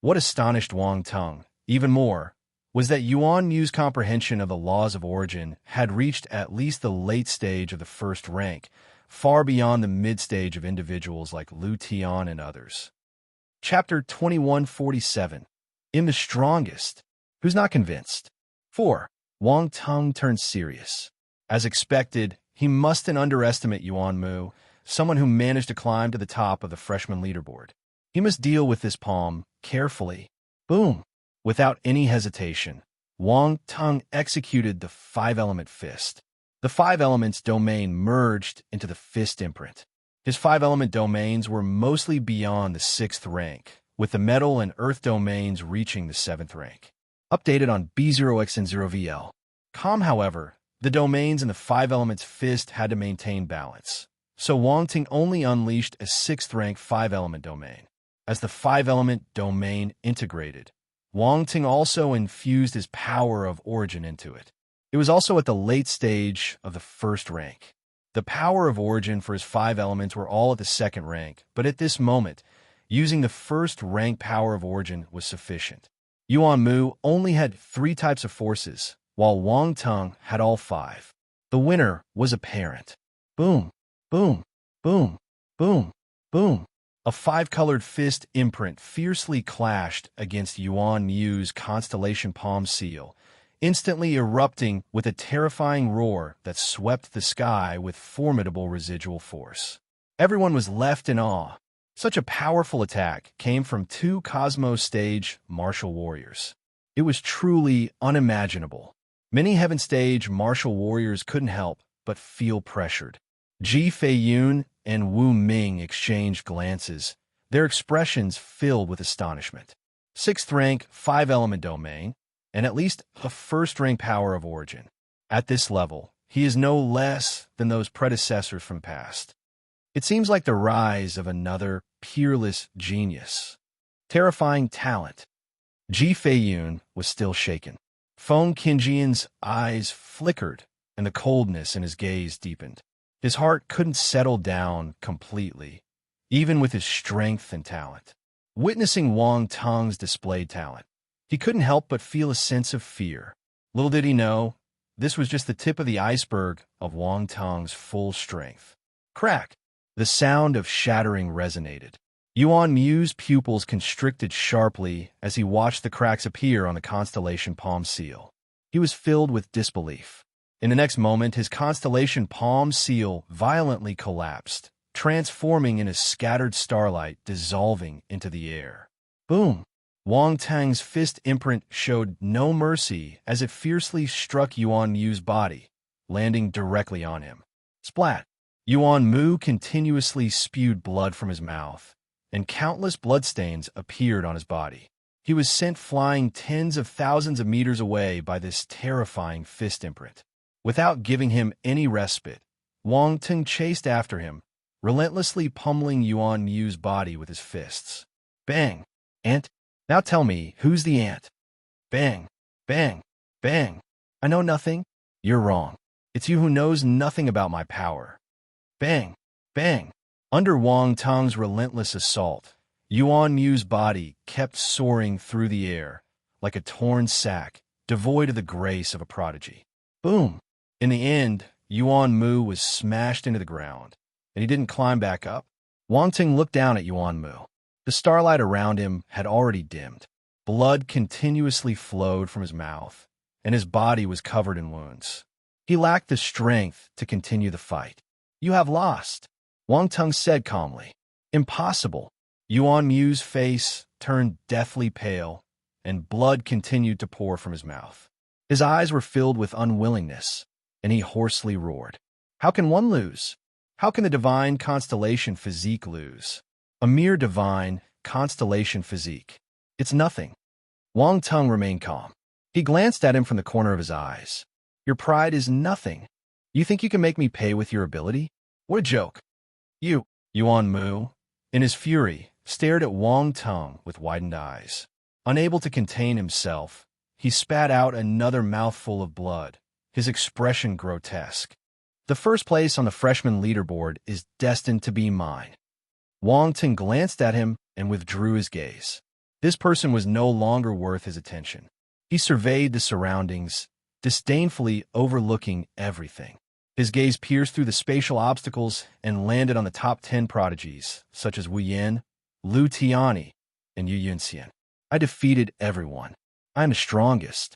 S1: What astonished Wang Tung, even more, was that Yuan Mu's comprehension of the laws of origin had reached at least the late stage of the 1st rank, far beyond the mid-stage of individuals like Lu Tian and others. Chapter 2147. In the Strongest. Who's not convinced? 4. Wang Tung turned serious. As expected, he mustn't underestimate Yuan Mu, someone who managed to climb to the top of the freshman leaderboard. He must deal with this palm carefully. Boom! Without any hesitation, Wang Tung executed the five-element fist. The five elements domain merged into the fist imprint. His five-element domains were mostly beyond the 6th rank, with the metal and earth domains reaching the 7th rank. Updated on B0XN0VL. However, the domains in the five elements fist had to maintain balance, so Wang Tung only unleashed a 6th rank five-element domain. As the five-element domain integrated, Wang Tung also infused his power of origin into it. It was also at the late stage of the 1st rank. The power of origin for his five elements were all at the 2nd rank, but at this moment, using the 1st rank power of origin was sufficient. Yuan Mu only had 3 types of forces, while Wang Tung had all 5. The winner was apparent. Boom, boom, boom, boom, boom. A 5-colored fist imprint fiercely clashed against Yuan Mu's constellation palm seal, instantly erupting with a terrifying roar that swept the sky with formidable residual force. Everyone was left in awe. Such a powerful attack came from 2 Cosmos Stage martial warriors. It was truly unimaginable. Many Heaven Stage martial warriors couldn't help but feel pressured. Ji Feiyun and Wu Ming exchanged glances, their expressions filled with astonishment. 6th rank, 5-element domain, and at least a 1st rank power of origin. At this level, he is no less than those predecessors from past. It seems like the rise of another peerless genius. Terrifying talent. Ji Feiyun was still shaken. Feng Qingjian's eyes flickered, and the coldness in his gaze deepened. His heart couldn't settle down completely, even with his strength and talent. Witnessing Wang Tung's displayed talent, he couldn't help but feel a sense of fear. Little did he know, this was just the tip of the iceberg of Wang Tung's full strength. Crack! The sound of shattering resonated. Yuan Mu's pupils constricted sharply as he watched the cracks appear on the constellation palm seal. He was filled with disbelief. In the next moment, his constellation palm seal violently collapsed, transforming into scattered starlight dissolving into the air. Boom! Wang Tung's fist imprint showed no mercy as it fiercely struck Yuan Mu's body, landing directly on him. Splat! Yuan Mu continuously spewed blood from his mouth, and countless bloodstains appeared on his body. He was sent flying tens of thousands of meters away by this terrifying fist imprint. Without giving him any respite, Wang Tung chased after him, relentlessly pummeling Yuan Mu's body with his fists. Bang! Ant? Now tell me, who's the ant? Bang! Bang! Bang! I know nothing? You're wrong. It's you who knows nothing about my power. Bang! Bang! Under Wang Tung's relentless assault, Yuan Mu's body kept soaring through the air, like a torn sack, devoid of the grace of a prodigy. Boom! In the end, Yuan Mu was smashed into the ground, and he didn't climb back up. Wang Tung looked down at Yuan Mu. The starlight around him had already dimmed. Blood continuously flowed from his mouth, and his body was covered in wounds. He lacked the strength to continue the fight. You have lost, Wang Tung said calmly. Impossible. Yuan Mu's face turned deathly pale, and blood continued to pour from his mouth. His eyes were filled with unwillingness, and he hoarsely roared. How can one lose? How can the divine constellation physique lose? A mere divine constellation physique. It's nothing. Wang Tung remained calm. He glanced at him from the corner of his eyes. Your pride is nothing. You think you can make me pay with your ability? What a joke. Yuan Mu, in his fury, stared at Wang Tung with widened eyes. Unable to contain himself, he spat out another mouthful of blood, his expression grotesque. The first place on the freshman leaderboard is destined to be mine. Wang Tung glanced at him and withdrew his gaze. This person was no longer worth his attention. He surveyed the surroundings, disdainfully overlooking everything. His gaze pierced through the spatial obstacles and landed on the top 10 prodigies, such as Wu Yan, Lu Tianyi, and Yu Yunxian. I defeated everyone. I am the strongest.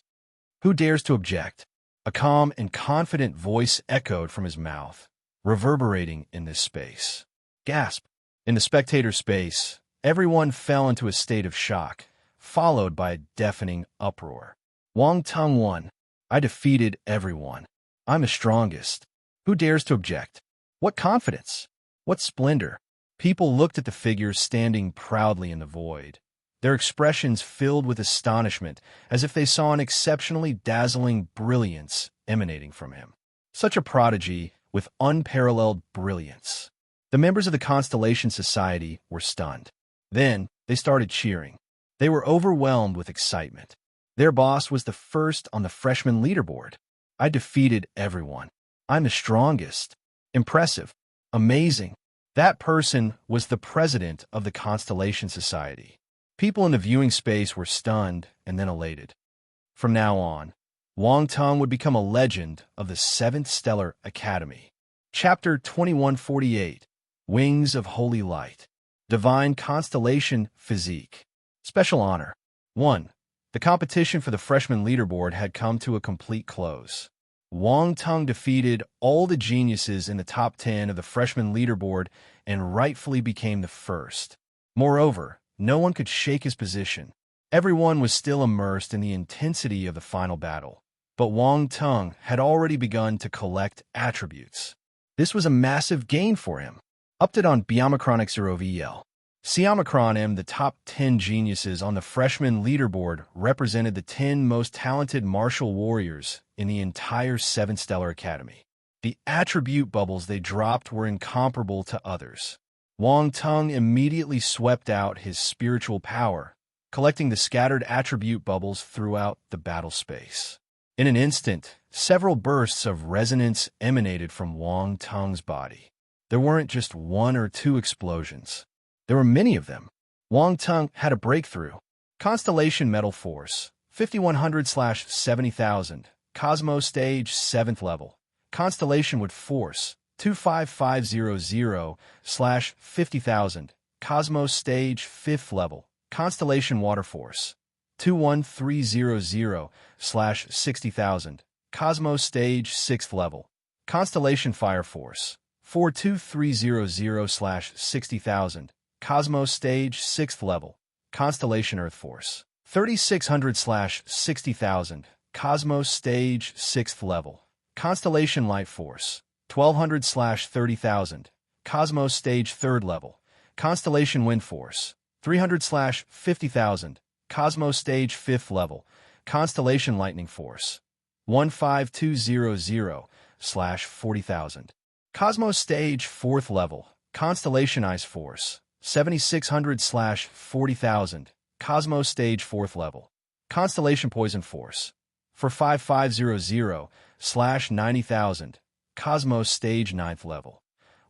S1: Who dares to object? A calm and confident voice echoed from his mouth, reverberating in this space. Gasp! In the spectator space, everyone fell into a state of shock, followed by a deafening uproar. Wang Tung won. I defeated everyone. I'm the strongest. Who dares to object? What confidence? What splendor? People looked at the figure standing proudly in the void, their expressions filled with astonishment, as if they saw an exceptionally dazzling brilliance emanating from him. Such a prodigy with unparalleled brilliance. The members of the Constellation Society were stunned. Then they started cheering. They were overwhelmed with excitement. Their boss was the first on the freshman leaderboard. I defeated everyone. I'm the strongest. Impressive. Amazing. That person was the president of the Constellation Society. People in the viewing space were stunned and then elated. From now on, Wang Tung would become a legend of the 7th Stellar Academy. Chapter 2148, Wings of Holy Light. Divine Constellation Physique. Special Honor. 1. The competition for the freshman leaderboard had come to a complete close. Wang Tung defeated all the geniuses in the top 10 of the freshman leaderboard and rightfully became the first. Moreover, no one could shake his position. Everyone was still immersed in the intensity of the final battle, but Wang Tung had already begun to collect attributes. This was a massive gain for him. Update on Biomicronic 0VL. Siomicron M, the top 10 geniuses on the freshman leaderboard, represented the 10 most talented martial warriors in the entire 7th Stellar Academy. The attribute bubbles they dropped were incomparable to others. Wang Tung immediately swept out his spiritual power, collecting the scattered attribute bubbles throughout the battle space. In an instant, several bursts of resonance emanated from Wang Tung's body. There weren't just 1 or 2 explosions. There were many of them. Wang Tung had a breakthrough. Constellation Metal Force, 5100/70,000. Cosmos Stage 7th level. Constellation Wood Force, 25500/50,000. Cosmos Stage 5th level. Constellation Water Force, 21300/60,000. Cosmos Stage 6th level. Constellation Fire Force, 42300/60,000. Cosmos Stage 6th level. Constellation Earth Force, 3600/60,000. Cosmos Stage 6th level. Constellation Light Force, 1200/30,000. Cosmos Stage 3rd level. Constellation Wind Force, 300/50,000. Cosmos Stage 5th level. Constellation Lightning Force, 15200/40,000. Cosmos Stage 4th level. Constellation Ice Force, 7600/40,000. Cosmos Stage 4th level. Constellation Poison Force, for 5500/90,000. Cosmos Stage 9th level.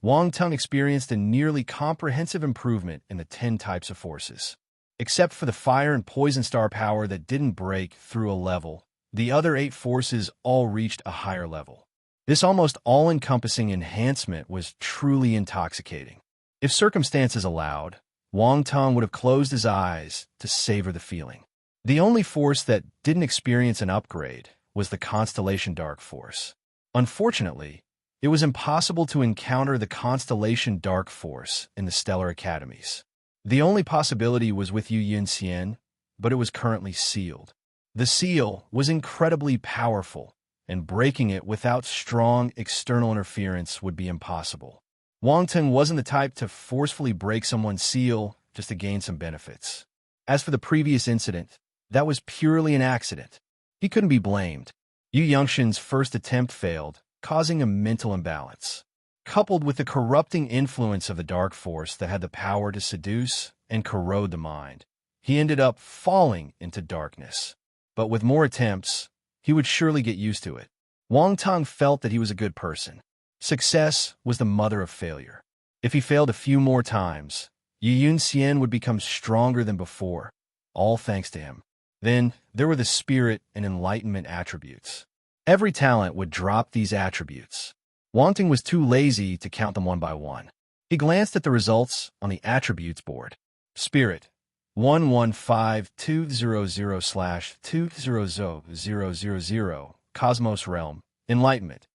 S1: Wang Tung experienced a nearly comprehensive improvement in the 10 types of forces. Except for the fire and poison star power that didn't break through a level, the other 8 forces all reached a higher level. This almost all-encompassing enhancement was truly intoxicating. If circumstances allowed, Wang Tung would have closed his eyes to savor the feeling. The only force that didn't experience an upgrade was the Constellation Dark Force. Unfortunately, it was impossible to encounter the Constellation Dark Force in the Stellar Academies. The only possibility was with Yu Yunxian, but it was currently sealed. The seal was incredibly powerful, and breaking it without strong external interference would be impossible. Wang Tung wasn't the type to forcefully break someone's seal just to gain some benefits. As for the previous incident, that was purely an accident. He couldn't be blamed. Yu Yunxian's first attempt failed, causing a mental imbalance. Coupled with the corrupting influence of the dark force that had the power to seduce and corrode the mind, he ended up falling into darkness. But with more attempts, he would surely get used to it. Wang Tung felt that he was a good person. Success was the mother of failure. If he failed a few more times, Yu Yunxian would become stronger than before, all thanks to him. Then there were the spirit and enlightenment attributes. Every talent would drop these attributes. Wang Tung was too lazy to count them one by one. He glanced at the results on the attributes board. Spirit, 115,200/200,000. Cosmos Realm. Enlightenment,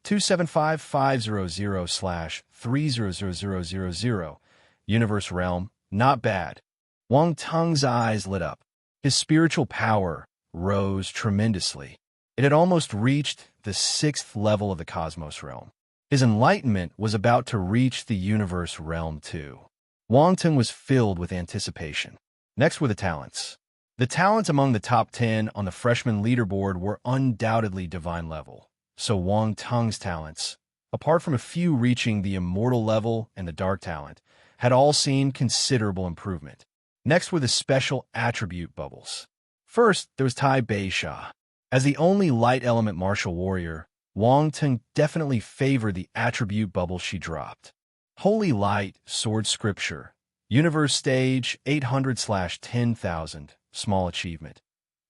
S1: 275,500/300,000. Universe Realm. Not bad. Wang Tung's eyes lit up. His spiritual power rose tremendously. It had almost reached the 6th level of the cosmos realm. His enlightenment was about to reach the universe realm too. Wang Teng was filled with anticipation. Next were the talents. The talents among the top 10 on the freshman leaderboard were undoubtedly divine level. So Wang Teng's talents, apart from a few reaching the immortal level and the dark talent, had all seen considerable improvement. Next were the special attribute bubbles. First, there was Tai Beisha. As the only light element martial warrior, Wang Teng definitely favored the attribute bubble she dropped. Holy Light, Sword Scripture, Universe Stage 800/10,000, small achievement.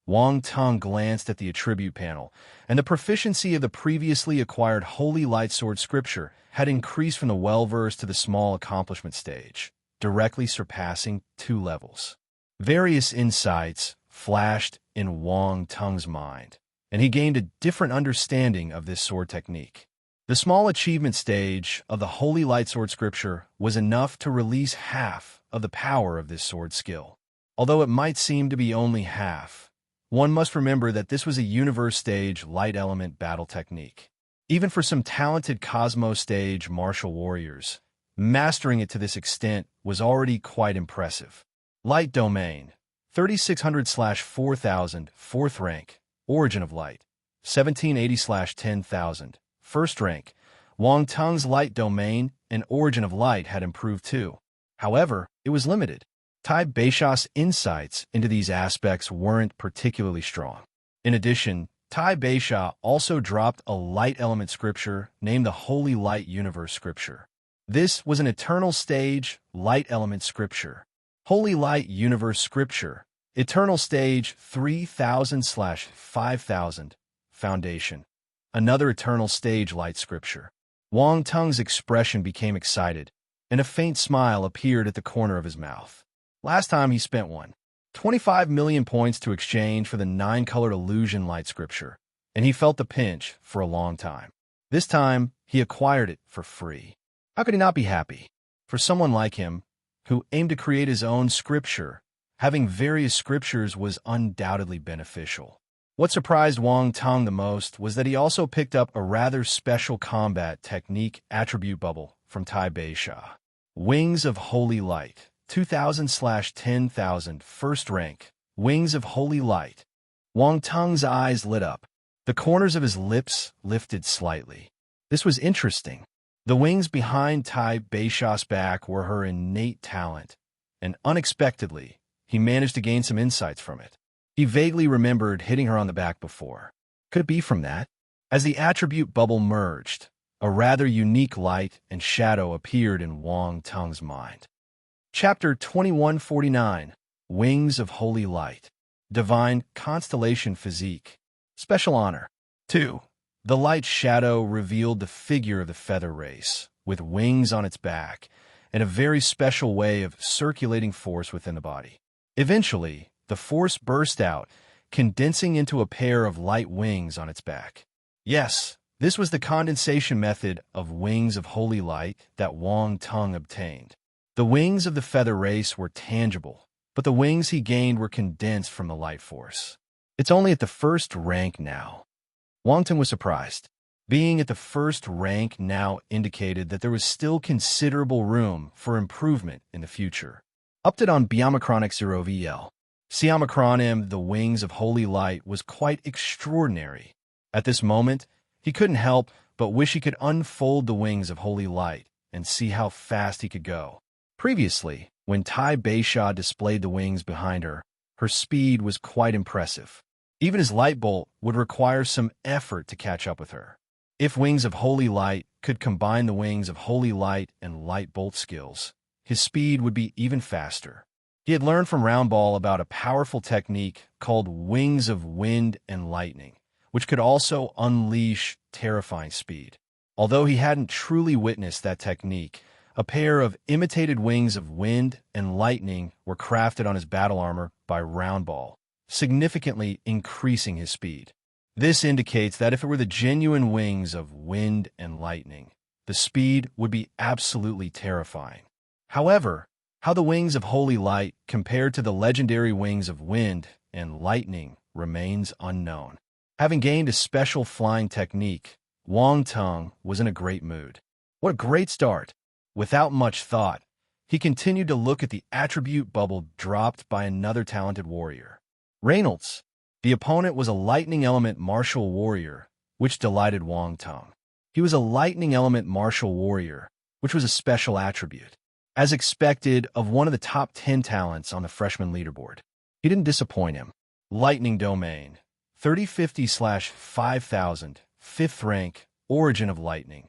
S1: Wang Teng glanced at the attribute panel, and the proficiency of the previously acquired Holy Light Sword Scripture had increased from the well-versed to the small accomplishment stage, directly surpassing 2 levels. Various insights flashed in Wang Teng's mind, and he gained a different understanding of this sword technique. The small achievement stage of the Holy Light Sword Scripture was enough to release half of the power of this sword skill. Although it might seem to be only half, one must remember that this was a universe stage light element battle technique. Even for some talented cosmos stage martial warriors, mastering it to this extent was already quite impressive. Light Domain, 3600/4000, 4th rank, Origin of Light, 1780/10,000, 1st rank. Wang Teng's Light Domain and Origin of Light had improved too. However, it was limited. Tai Beisha's insights into these aspects weren't particularly strong. In addition, Tai Beisha also dropped a light element scripture named the Holy Light Universe Scripture. This was an eternal stage light element scripture. Holy Light Universe Scripture, Eternal Stage 3000/5000, Foundation. Another Eternal Stage Light Scripture. Wang Teng's expression became excited, and a faint smile appeared at the corner of his mouth. Last time he spent 25 million points to exchange for the 9-colored Illusion Light Scripture, and he felt the pinch for a long time. This time, he acquired it for free. How could he not be happy? For someone like him, who aimed to create his own scripture, having various scriptures was undoubtedly beneficial. What surprised Wang Teng the most was that he also picked up a rather special combat technique attribute bubble from Tai Beisha. Wings of Holy Light, 2000/10,000, 1st rank, Wings of Holy Light. Wang Teng's eyes lit up. The corners of his lips lifted slightly. This was interesting. The wings behind Tai Beisha's back were her innate talent, and unexpectedly, he managed to gain some insights from it. He vaguely remembered hitting her on the back before. Could it be from that? As the attribute bubble merged, a rather unique light and shadow appeared in Wang Teng's mind. Chapter 2149, Wings of Holy Light, Divine Constellation Physique, Special Honor. 2. The light shadow revealed the figure of the feather race, with wings on its back, and a very special way of circulating force within the body. Eventually, the force burst out, condensing into a pair of light wings on its back. Yes, this was the condensation method of Wings of Holy Light that Wang Teng obtained. The wings of the feather race were tangible, but the wings he gained were condensed from the light force. It's only at the 1st rank now. Wang Teng was surprised. Being at the 1st rank now indicated that there was still considerable room for improvement in the future. Update on Biomachronic 0VL. Siamacronim, the Wings of Holy Light, was quite extraordinary. At this moment, he couldn't help but wish he could unfold the Wings of Holy Light and see how fast he could go. Previously, when Tai Beisha displayed the wings behind her, her speed was quite impressive. Even his light bolt would require some effort to catch up with her. If Wings of Holy Light could combine the Wings of Holy Light and light bolt skills, his speed would be even faster. He had learned from Roundball about a powerful technique called Wings of Wind and Lightning, which could also unleash terrifying speed. Although he hadn't truly witnessed that technique, a pair of imitated wings of wind and lightning were crafted on his battle armor by Roundball, significantly increasing his speed. This indicates that if it were the genuine wings of wind and lightning, the speed would be absolutely terrifying. However, how the Wings of Holy Light compared to the legendary Wings of Wind and lightning remains unknown. Having gained a special flying technique, Wang Teng was in a great mood. What a great start! Without much thought, he continued to look at the attribute bubble dropped by another talented warrior. Reynolds. The opponent was a lightning element martial warrior, which delighted Wang Teng. He was a lightning element martial warrior, which was a special attribute. As expected of one of the top 10 talents on the freshman leaderboard. He didn't disappoint him. Lightning Domain, 3050/5000, 5th rank, Origin of Lightning,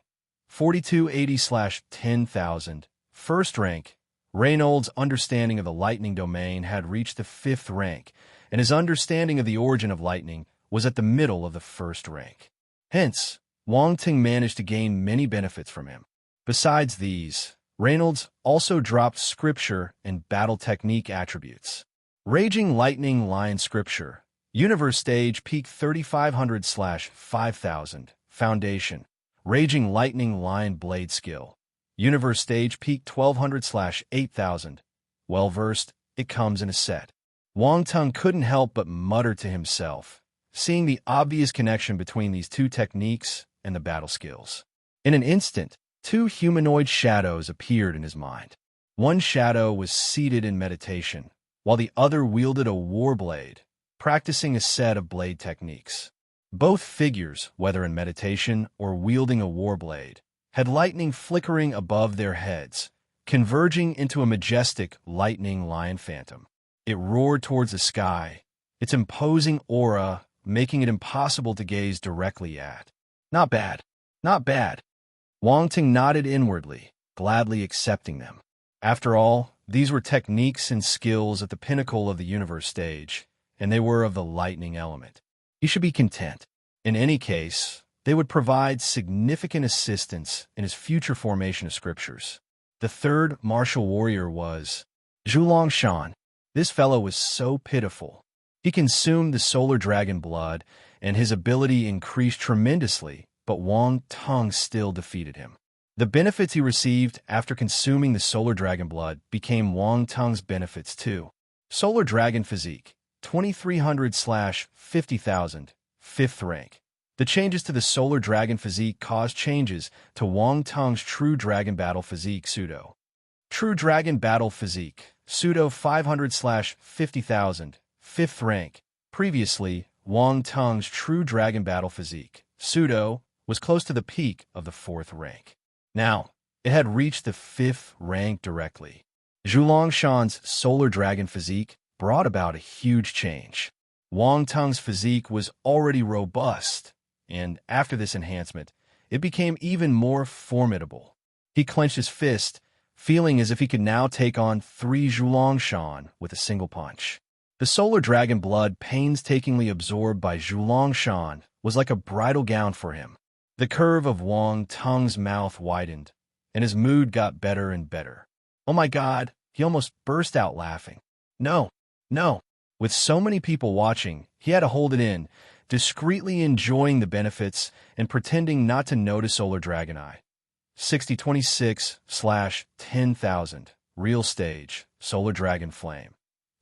S1: 4280/10,000, 1st rank. Reynolds' understanding of the lightning domain had reached the 5th rank, and his understanding of the origin of lightning was at the middle of the 1st rank. Hence, Wang Teng managed to gain many benefits from him. Besides these, Reynolds also dropped scripture and battle technique attributes. Raging Lightning Lion Scripture, Universe Stage Peak 3500/5000, Foundation. Raging Lightning Lion Blade Skill, Universe Stage Peak 1200/8000. Well-versed, it comes in a set. Wang Teng couldn't help but mutter to himself, seeing the obvious connection between these two techniques and the battle skills. In an instant, two humanoid shadows appeared in his mind. One shadow was seated in meditation, while the other wielded a war blade, practicing a set of blade techniques. Both figures, whether in meditation or wielding a war blade, had lightning flickering above their heads, converging into a majestic lightning lion phantom. It roared towards the sky, its imposing aura making it impossible to gaze directly at. Not bad, not bad. Wang Teng nodded inwardly, gladly accepting them. After all, these were techniques and skills at the pinnacle of the universe stage, and they were of the lightning element. He should be content. In any case, they would provide significant assistance in his future formation of scriptures. The third martial warrior was Zhulong Shan. This fellow was so pitiful. He consumed the solar dragon blood, and his ability increased tremendously, but Wang Teng still defeated him. The benefits he received after consuming the solar dragon blood became Wang Teng's benefits too. Solar Dragon Physique, 2300/50,000, 5th rank. The changes to the Solar Dragon Physique caused changes to Wang Teng's True Dragon Battle Physique Pseudo. True Dragon Battle Physique, Pseudo 500/50,000, 5th rank. Previously, Wang Teng's True Dragon Battle Physique, Pseudo, was close to the peak of the 4th rank. Now, it had reached the 5th rank directly. Zhulong Shan's Solar Dragon Physique brought about a huge change. Wang Teng's physique was already robust, and after this enhancement, it became even more formidable. He clenched his fist, feeling as if he could now take on 3 Zhulong Shan with a single punch. The Solar Dragon blood painstakingly absorbed by Zhulong Shan was like a bridal gown for him. The curve of Wang Teng's mouth widened, and his mood got better and better. Oh my God, he almost burst out laughing. No, no. With so many people watching, he had to hold it in, discreetly enjoying the benefits and pretending not to notice Solar Dragon Eye. 6026/10,000, Real Stage, Solar Dragon Flame.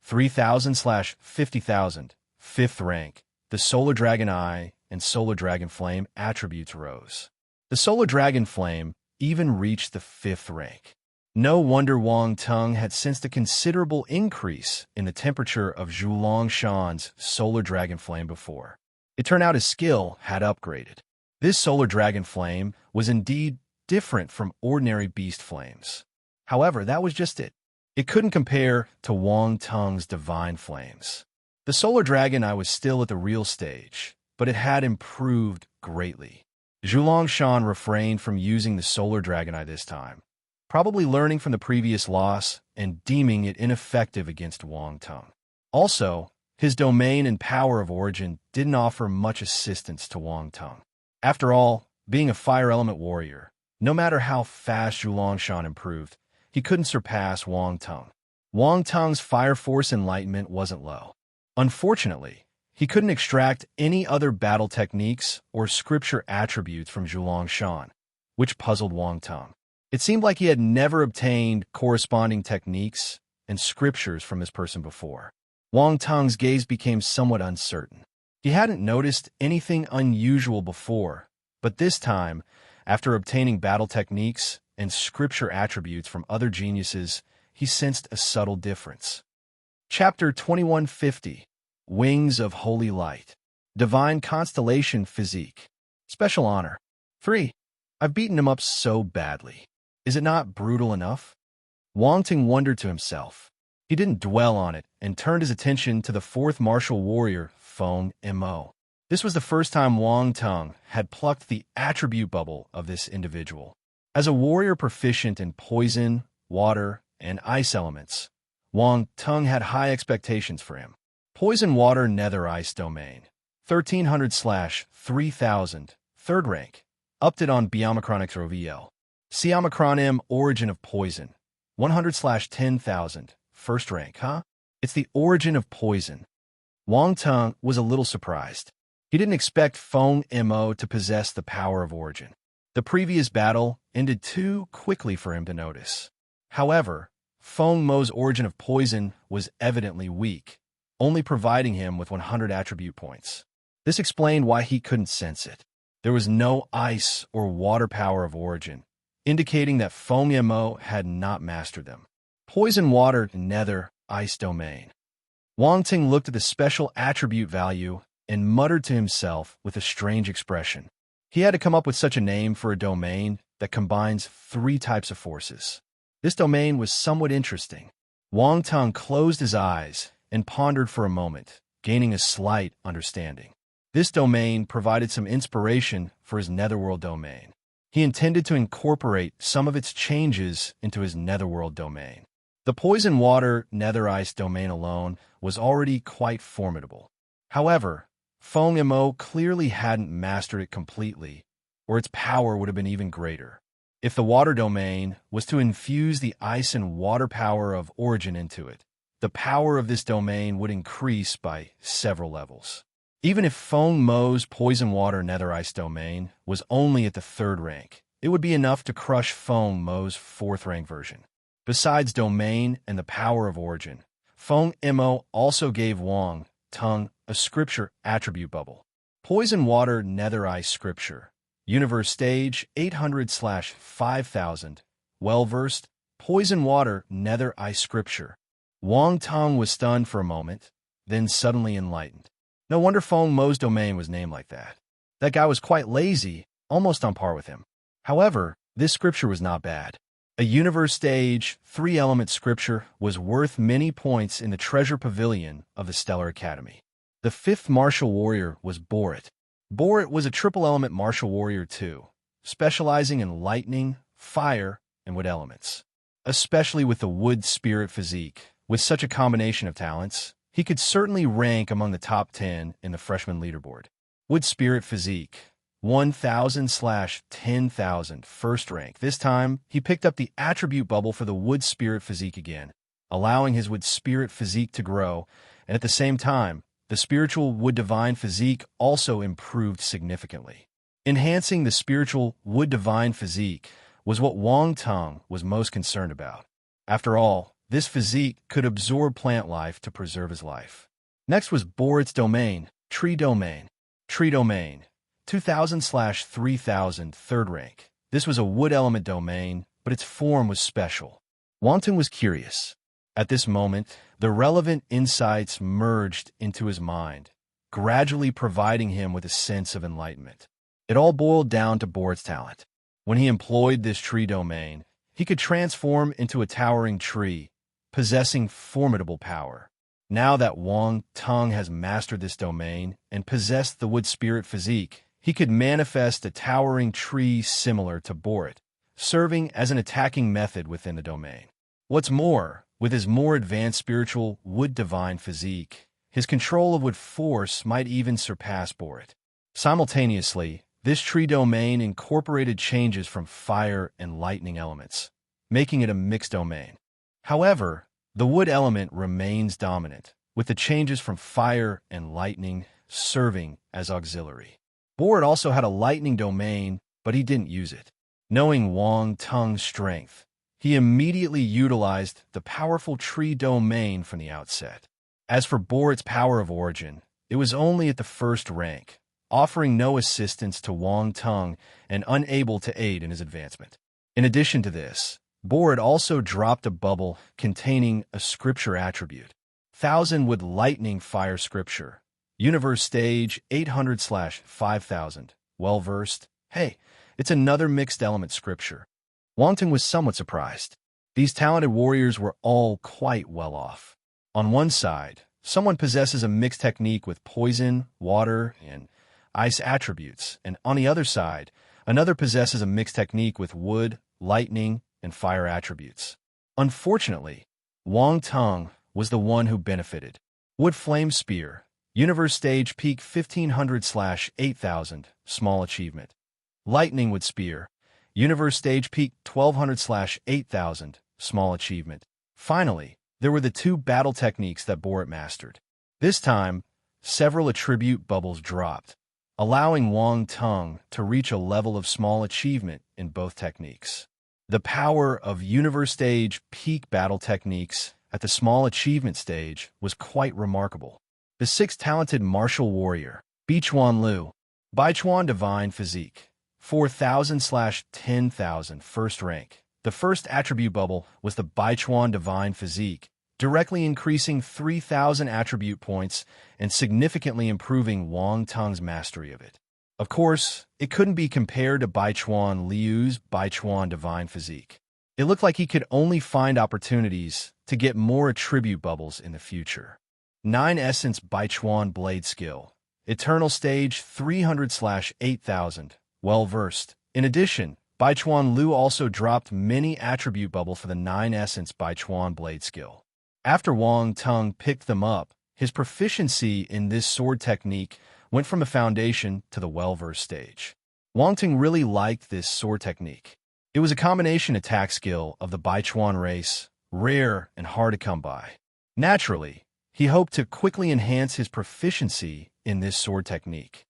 S1: 3000/50,000, 5th rank. The Solar Dragon Eye and Solar Dragon Flame attributes rose. The Solar Dragon Flame even reached the 5th rank. No wonder Wang Teng had sensed a considerable increase in the temperature of Zhulong Shan's Solar Dragon Flame before. It turned out his skill had upgraded. This Solar Dragon Flame was indeed different from ordinary beast flames. However, that was just it. It couldn't compare to Wang Teng's Divine Flames. The Solar Dragon Eye was still at the real stage, but it had improved greatly. Zhulong Shan refrained from using the Solar Dragon Eye this time, probably learning from the previous loss and deeming it ineffective against Wang Teng. Also, his domain and power of origin didn't offer much assistance to Wang Teng. After all, being a fire element warrior, no matter how fast Zhulong Shan improved, he couldn't surpass Wang Teng. Wang Teng's fire force enlightenment wasn't low. Unfortunately, he couldn't extract any other battle techniques or scripture attributes from Zhulong Shan, which puzzled Wang Teng. It seemed like he had never obtained corresponding techniques and scriptures from this person before. Wang Tung's gaze became somewhat uncertain. He hadn't noticed anything unusual before, but this time, after obtaining battle techniques and scripture attributes from other geniuses, he sensed a subtle difference. Chapter 2150, Wings of Holy Light. Divine Constellation Physique. Special Honor. 3. I've beaten him up so badly. Is it not brutal enough? Wang Ting wondered to himself. He didn't dwell on it and turned his attention to the fourth martial warrior, Feng Mo. This was the first time Wang Tung had plucked the attribute bubble of this individual. As a warrior proficient in poison, water, and ice elements, Wang Tung had high expectations for him. Poison Water Nether Ice Domain, 1300/3000, 3rd rank, updated on Biomicron XROVL. Siomicron M Origin of Poison, 100/10,000, 1st rank, huh? It's the origin of poison. Wang Tung was a little surprised. He didn't expect Feng Mo to possess the power of origin. The previous battle ended too quickly for him to notice. However, Feng Mo's origin of poison was evidently weak, only providing him with 100 attribute points. This explained why he couldn't sense it. There was no ice or water power of origin, indicating that Feng Mo had not mastered them. Poison Water Nether Ice Domain. Wang Ting looked at the special attribute value and muttered to himself with a strange expression. He had to come up with such a name for a domain that combines 3 types of forces. This domain was somewhat interesting. Wang Tung closed his eyes and pondered for a moment, gaining a slight understanding. This domain provided some inspiration for his Netherworld domain. He intended to incorporate some of its changes into his Netherworld domain. The Poison Water Nether Ice domain alone was already quite formidable. However, Feng Mo clearly hadn't mastered it completely, or its power would have been even greater. If the water domain was to infuse the ice and water power of origin into it, the power of this domain would increase by several levels. Even if Feng Mo's Poison Water Nether Ice domain was only at the 3rd rank, it would be enough to crush Feng Mo's 4th rank version. Besides domain and the power of origin, Feng Mo also gave Wang Tung a scripture attribute bubble. Poison Water Nether Ice Scripture. Universe Stage 800/5000. Well-versed. Poison Water Nether Ice Scripture. Wang Tung was stunned for a moment, then suddenly enlightened. No wonder Feng Mo's domain was named like that. That guy was quite lazy, almost on par with him. However, this scripture was not bad. A Universe Stage 3-element scripture was worth many points in the Treasure Pavilion of the Stellar Academy. The 5th martial warrior was Borit. Borit was a triple-element martial warrior too, specializing in lightning, fire, and wood elements. Especially with the wood spirit physique, with such a combination of talents, he could certainly rank among the top 10 in the freshman leaderboard. Wood spirit physique. 1000/10,000, 1st rank. This time, he picked up the attribute bubble for the Wood Spirit Physique again, allowing his Wood Spirit Physique to grow, and at the same time, the spiritual Wood Divine Physique also improved significantly. Enhancing the spiritual Wood Divine Physique was what Wang Tung was most concerned about. After all, this physique could absorb plant life to preserve his life. Next was Borit's domain, Tree Domain. Tree Domain. 2000/3000, 3rd rank. This was a wood element domain, but its form was special. Wang Tung was curious. At this moment, the relevant insights merged into his mind, gradually providing him with a sense of enlightenment. It all boiled down to Borit's talent. When he employed this tree domain, he could transform into a towering tree, possessing formidable power. Now that Wang Tung has mastered this domain and possessed the wood spirit physique, he could manifest a towering tree similar to Borit, serving as an attacking method within the domain. What's more, with his more advanced spiritual wood divine physique, his control of wood force might even surpass Borit. Simultaneously, this tree domain incorporated changes from fire and lightning elements, making it a mixed domain. However, the wood element remains dominant, with the changes from fire and lightning serving as auxiliary. Borit also had a lightning domain, but he didn't use it. Knowing Wang Tung's strength, he immediately utilized the powerful tree domain from the outset. As for Boru's power of origin, it was only at the first rank, offering no assistance to Wang Tung and unable to aid in his advancement. In addition to this, Boru also dropped a bubble containing a scripture attribute. 1000 with lightning fire scripture. Universe stage 800/5000. Well-versed. Hey, it's another mixed element scripture. Wang Tung was somewhat surprised. These talented warriors were all quite well off. On one side, someone possesses a mixed technique with poison, water, and ice attributes, and on the other side, another possesses a mixed technique with wood, lightning, and fire attributes. Unfortunately, Wang Tung was the one who benefited. Wood Flame Spear, Universe Stage Peak 1500/8000, small achievement. Lightning Wood Spear, Universe Stage Peak 1200/8000, small achievement. Finally, there were the two battle techniques that Boru mastered. This time, several attribute bubbles dropped, allowing Wang Tung to reach a level of small achievement in both techniques. The power of Universe Stage Peak battle techniques at the small achievement stage was quite remarkable. The sixth talented martial warrior, Baichuan Liu, Baichuan Divine Physique, 4000/10,000, first rank. The first attribute bubble was the Baichuan Divine Physique, directly increasing 3,000 attribute points and significantly improving Wang Tung's mastery of it. Of course, it couldn't be compared to Baichuan Liu's Baichuan Divine Physique. It looked like he could only find opportunities to get more attribute bubbles in the future. 9 Essence Baichuan Blade Skill, Eternal Stage 300/8000, well-versed. In addition, Baichuan Liu also dropped many attribute bubble for the 9 Essence Baichuan Blade Skill. After Wang Tung picked them up, his proficiency in this sword technique went from the foundation to the well-versed stage. Wang Tung really liked this sword technique. It was a combination attack skill of the Baichuan race, rare and hard to come by. Naturally, he hoped to quickly enhance his proficiency in this sword technique.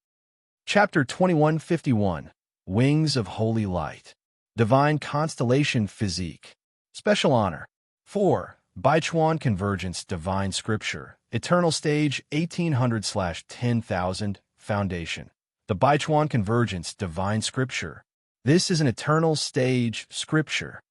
S1: Chapter 2151, Wings of Holy Light, Divine Constellation Physique, Special Honor, 4. Baichuan Convergence Divine Scripture, Eternal Stage 1800/10,000, Foundation. The Baichuan Convergence Divine Scripture. This is an eternal stage scripture.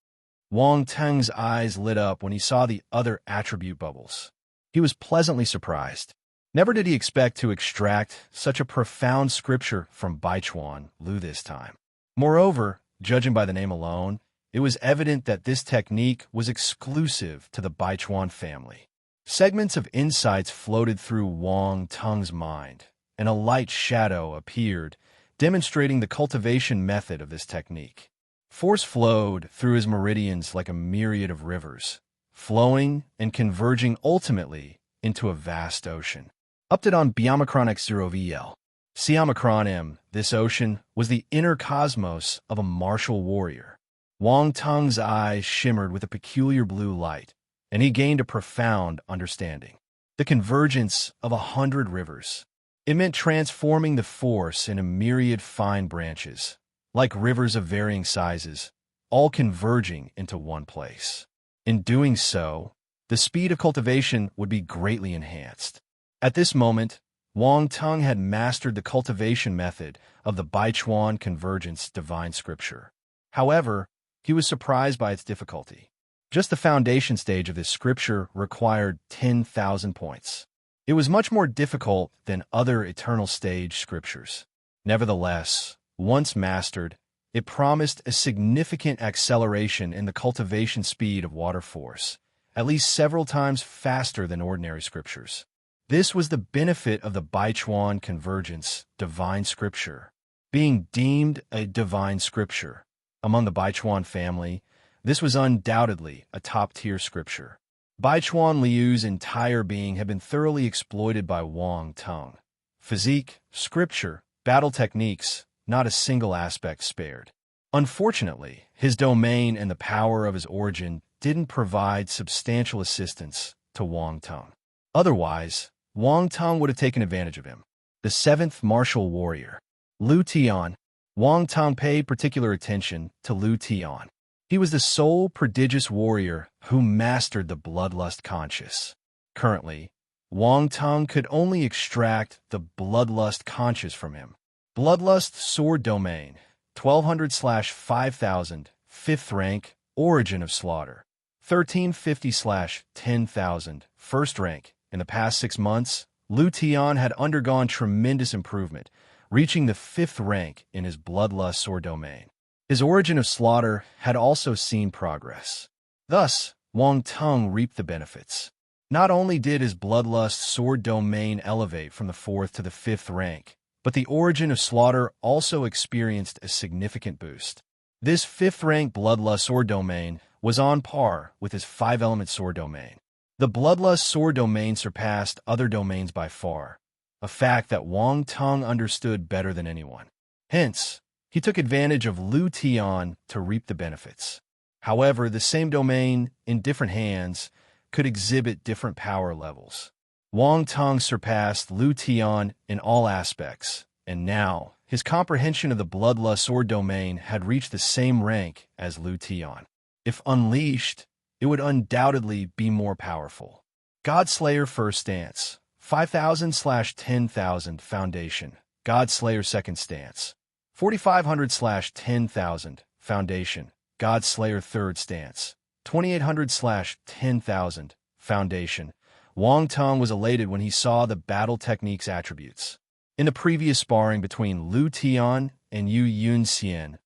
S1: Wang Tung's eyes lit up when he saw the other attribute bubbles. He was pleasantly surprised. Never did he expect to extract such a profound scripture from Baichuan Liu this time. Moreover, judging by the name alone, it was evident that this technique was exclusive to the Baichuan family. Segments of insights floated through Wang Tung's mind, and a light shadow appeared, demonstrating the cultivation method of this technique. Force flowed through his meridians like a myriad of rivers, flowing and converging ultimately into a vast ocean. Update on Biomicron X0VL. Siomicron M, this ocean, was the inner cosmos of a martial warrior. Wang Tung's eyes shimmered with a peculiar blue light, and he gained a profound understanding. The convergence of 100 rivers. It meant transforming the force in a myriad fine branches, like rivers of varying sizes, all converging into one place. In doing so, the speed of cultivation would be greatly enhanced. At this moment, Wang Tung had mastered the cultivation method of the Baichuan Convergence Divine Scripture. However, he was surprised by its difficulty. Just the foundation stage of this scripture required 10,000 points. It was much more difficult than other eternal stage scriptures. Nevertheless, once mastered, it promised a significant acceleration in the cultivation speed of water force, at least several times faster than ordinary scriptures. This was the benefit of the Baichuan Convergence Divine Scripture. Being deemed a divine scripture among the Baichuan family, this was undoubtedly a top-tier scripture. Baichuan Liu's entire being had been thoroughly exploited by Wang Tung. Physique, scripture, battle techniques, not a single aspect spared. Unfortunately, his domain and the power of his origin didn't provide substantial assistance to Wang Tung. Otherwise, Wang Tung would have taken advantage of him. The seventh martial warrior, Liu Tian. Wang Tung paid particular attention to Liu Tian. He was the sole prodigious warrior who mastered the bloodlust conscious. Currently, Wang Teng could only extract the Bloodlust conscious from him. Bloodlust Sword Domain, 1200/5000, 5th rank, Origin of Slaughter. 1350/10,000, 1st rank. In the past 6 months, Lu Tian had undergone tremendous improvement, reaching the 5th rank in his Bloodlust Sword Domain. His Origin of Slaughter had also seen progress. Thus, Wang Teng reaped the benefits. Not only did his Bloodlust Sword Domain elevate from the 4th to the 5th rank, but the Origin of Slaughter also experienced a significant boost. This 5th rank Bloodlust Sword Domain was on par with his 5-element Sword Domain. The Bloodlust Sword Domain surpassed other domains by far, a fact that Wang Teng understood better than anyone. Hence, he took advantage of Lu Tian to reap the benefits. However, the same domain, in different hands, could exhibit different power levels. Wang Teng surpassed Lu Tian in all aspects, and now, his comprehension of the Bloodlust Sword Domain had reached the same rank as Lu Tian. If unleashed, it would undoubtedly be more powerful. Godslayer First Stance, 5000/10,000 Foundation. Godslayer Second Stance, 4500/10,000 Foundation. Godslayer Third Stance, 2800/10,000 Foundation. Wang Teng was elated when he saw the battle technique's attributes. In the previous sparring between Lu Tian and Yu Yunxian,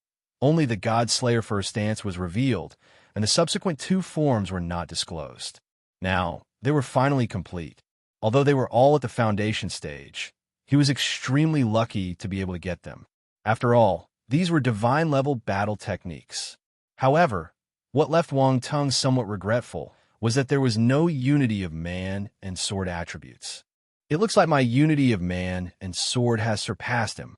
S1: only the Godslayer First Stance was revealed, and the subsequent 2 forms were not disclosed. Now, they were finally complete. Although they were all at the foundation stage, he was extremely lucky to be able to get them. After all, these were divine-level battle techniques. However, what left Wang Teng somewhat regretful was that there was no unity of man and sword attributes. It looks like my unity of man and sword has surpassed him.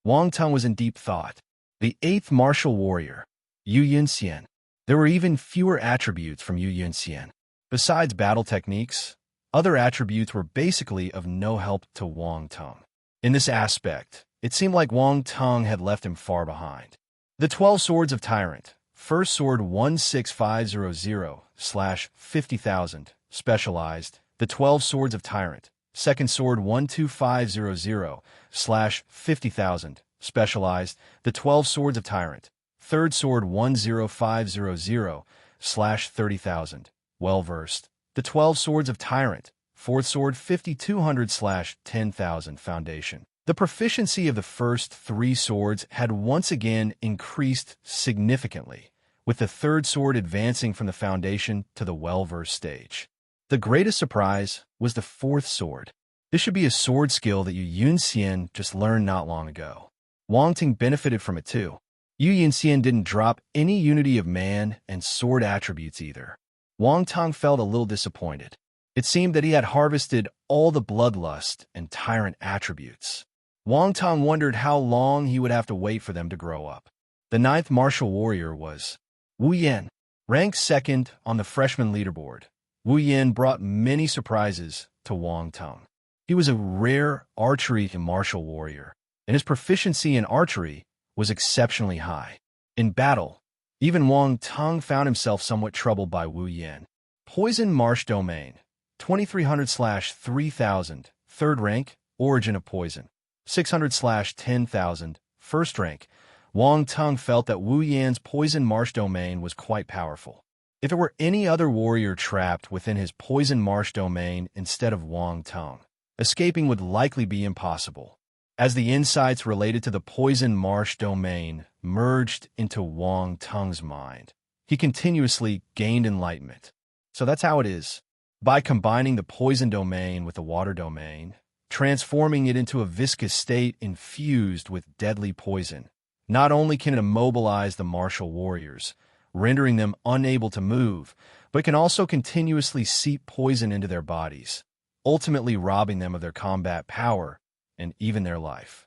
S1: Wang Teng was in deep thought. The 8th martial warrior, Yu Yunxian. There were even fewer attributes from Yu Yunxian. Besides battle techniques, other attributes were basically of no help to Wang Teng. In this aspect, it seemed like Wang Teng had left him far behind. The 12 Swords of Tyrant. First Sword 16500/50,000, Specialized. The 12 Swords of Tyrant. Second Sword 12500/50,000, Specialized. The 12 Swords of Tyrant. Third Sword 10500/30,000, Well-Versed. The 12 Swords of Tyrant. Fourth Sword 5200/10,000, Foundation. The proficiency of the first 3 swords had once again increased significantly, with the third sword advancing from the foundation to the well-versed stage. The greatest surprise was the 4th sword. This should be a sword skill that Yu Yunxian just learned not long ago. Wang Teng benefited from it too. Yu Yunxian didn't drop any unity of man and sword attributes either. Wang Teng felt a little disappointed. It seemed that he had harvested all the bloodlust and tyrant attributes. Wang Teng wondered how long he would have to wait for them to grow up. The 9th martial warrior was Wu Yan, ranked 2nd on the freshman leaderboard. Wu Yan brought many surprises to Wang Teng. He was a rare archery and martial warrior, and his proficiency in archery was exceptionally high. In battle, even Wang Teng found himself somewhat troubled by Wu Yan. Poison Marsh Domain, 2300/3000, 3rd rank, Origin of Poison. 600/10,000, 1st rank. Wang Teng felt that Wu Yan's Poison Marsh Domain was quite powerful. If there were any other warrior trapped within his Poison Marsh Domain instead of Wang Teng, escaping would likely be impossible. As the insights related to the Poison Marsh Domain merged into Wang Teng's mind, he continuously gained enlightenment. So that's how it is. By combining the Poison Domain with the Water Domain, transforming it into a viscous state infused with deadly poison, not only can it immobilize the martial warriors, rendering them unable to move, but can also continuously seep poison into their bodies, ultimately robbing them of their combat power and even their life.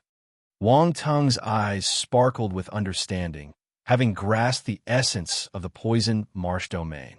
S1: Wang Teng's eyes sparkled with understanding, having grasped the essence of the Poison Marsh Domain.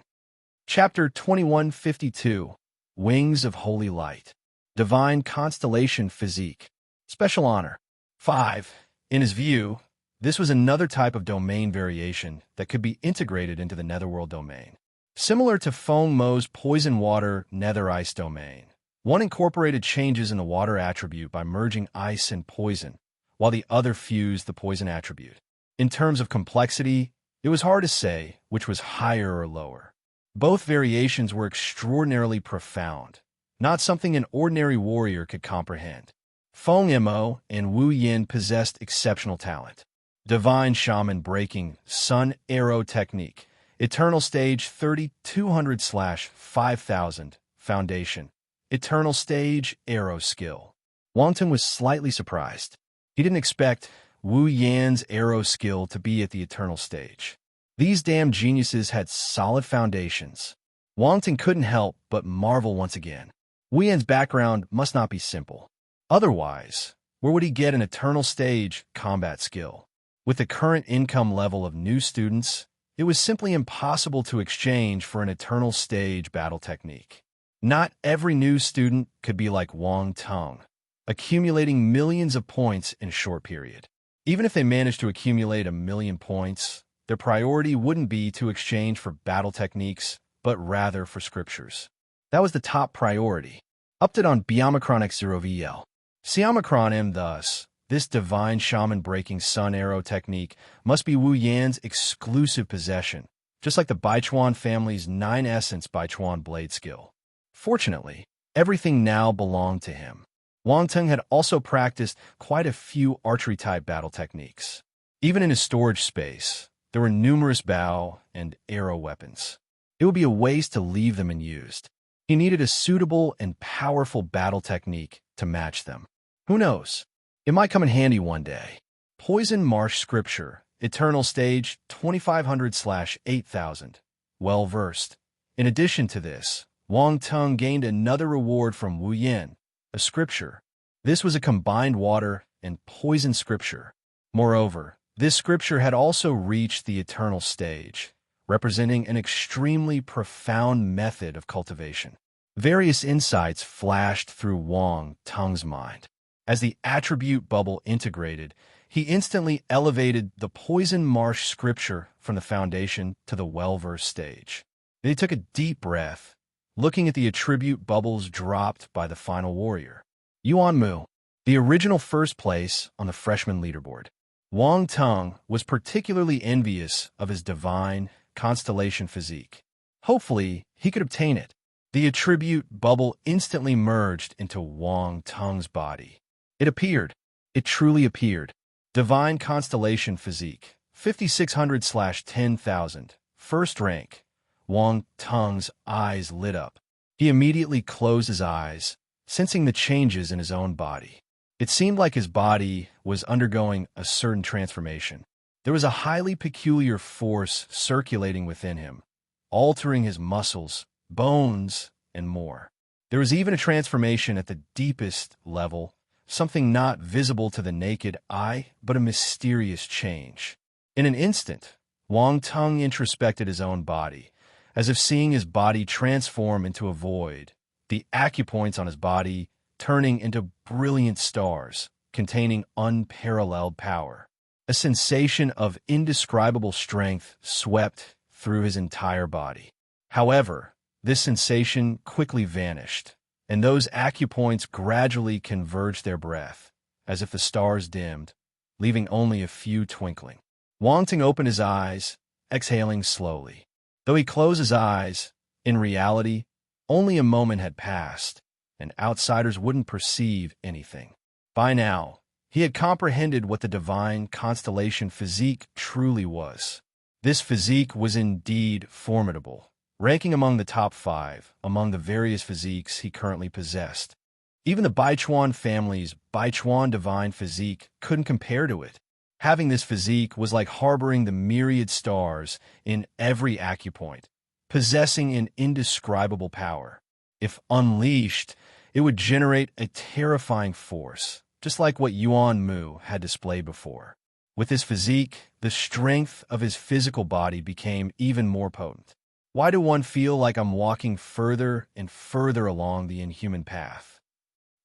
S1: Chapter 2152, Wings of Holy Light. Divine Constellation Physique. Special Honor. 5. In his view, this was another type of domain variation that could be integrated into the Netherworld domain. Similar to Feng Mo's Poison Water Nether Ice domain, One incorporated changes in the water attribute by merging ice and poison, while the other fused the poison attribute. In terms of complexity, it was hard to say which was higher or lower. Both variations were extraordinarily profound, not something an ordinary warrior could comprehend. Feng Mo and Wu Yin possessed exceptional talent. Divine Shaman Breaking Sun Arrow Technique, Eternal Stage 3200/5000, Foundation, Eternal Stage Arrow Skill. Wang Teng was slightly surprised. He didn't expect Wu Yan's arrow skill to be at the Eternal Stage. These damn geniuses had solid foundations. Wang Teng couldn't help but marvel once again. Wu Yan's background must not be simple. Otherwise, where would he get an Eternal Stage combat skill? With the current income level of new students, it was simply impossible to exchange for an Eternal Stage battle technique. Not every new student could be like Wang Teng, accumulating millions of points in a short period. Even if they managed to accumulate 1,000,000 points, their priority wouldn't be to exchange for battle techniques, but rather for scriptures. That was the top priority. Update on Biomicron X0VL. Siomicron M. Thus, this divine shaman breaking sun arrow technique must be Wu Yan's exclusive possession, just like the Baichuan family's 9 essence Baichuan blade skill. Fortunately, everything now belonged to him. Wang Teng had also practiced quite a few archery-type battle techniques. Even in his storage space, there were numerous bow and arrow weapons. It would be a waste to leave them unused. He needed a suitable and powerful battle technique to match them. Who knows? It might come in handy one day. Poison Marsh Scripture, Eternal Stage 2500/8000. Well versed. In addition to this, Wang Teng gained another reward from Wu Yan, a scripture. This was a combined water and poison scripture. Moreover, this scripture had also reached the Eternal Stage, representing an extremely profound method of cultivation. Various insights flashed through Wang Teng's mind. As the attribute bubble integrated, he instantly elevated the Poison Marsh scripture from the foundation to the well-versed stage. Then he took a deep breath, looking at the attribute bubbles dropped by the final warrior, Yuan Mu, the original first place on the freshman leaderboard. Wang Teng was particularly envious of his divine constellation physique. Hopefully, he could obtain it. The attribute bubble instantly merged into Wang Teng's body. It appeared. It truly appeared. Divine Constellation Physique, 5600/10,000, first rank. Wang Teng's eyes lit up. He immediately closed his eyes, sensing the changes in his own body. It seemed like his body was undergoing a certain transformation. There was a highly peculiar force circulating within him, altering his muscles, bones, and more. There was even a transformation at the deepest level, something not visible to the naked eye, but a mysterious change. In an instant, Wang Teng introspected his own body, as if seeing his body transform into a void, the acupoints on his body turning into brilliant stars containing unparalleled power. A sensation of indescribable strength swept through his entire body. However, this sensation quickly vanished, and those acupoints gradually converged their breath, as if the stars dimmed, leaving only a few twinkling. Wang Teng opened his eyes, exhaling slowly. Though he closed his eyes, in reality, only a moment had passed, and outsiders wouldn't perceive anything. By now, he had comprehended what the divine constellation physique truly was. This physique was indeed formidable, ranking among the top 5 among the various physiques he currently possessed. Even the Baichuan family's Baichuan divine physique couldn't compare to it. Having this physique was like harboring the myriad stars in every acupoint, possessing an indescribable power. If unleashed, it would generate a terrifying force, just like what Yuan Mu had displayed before. With his physique, the strength of his physical body became even more potent. Why do one feel like I'm walking further and further along the inhuman path?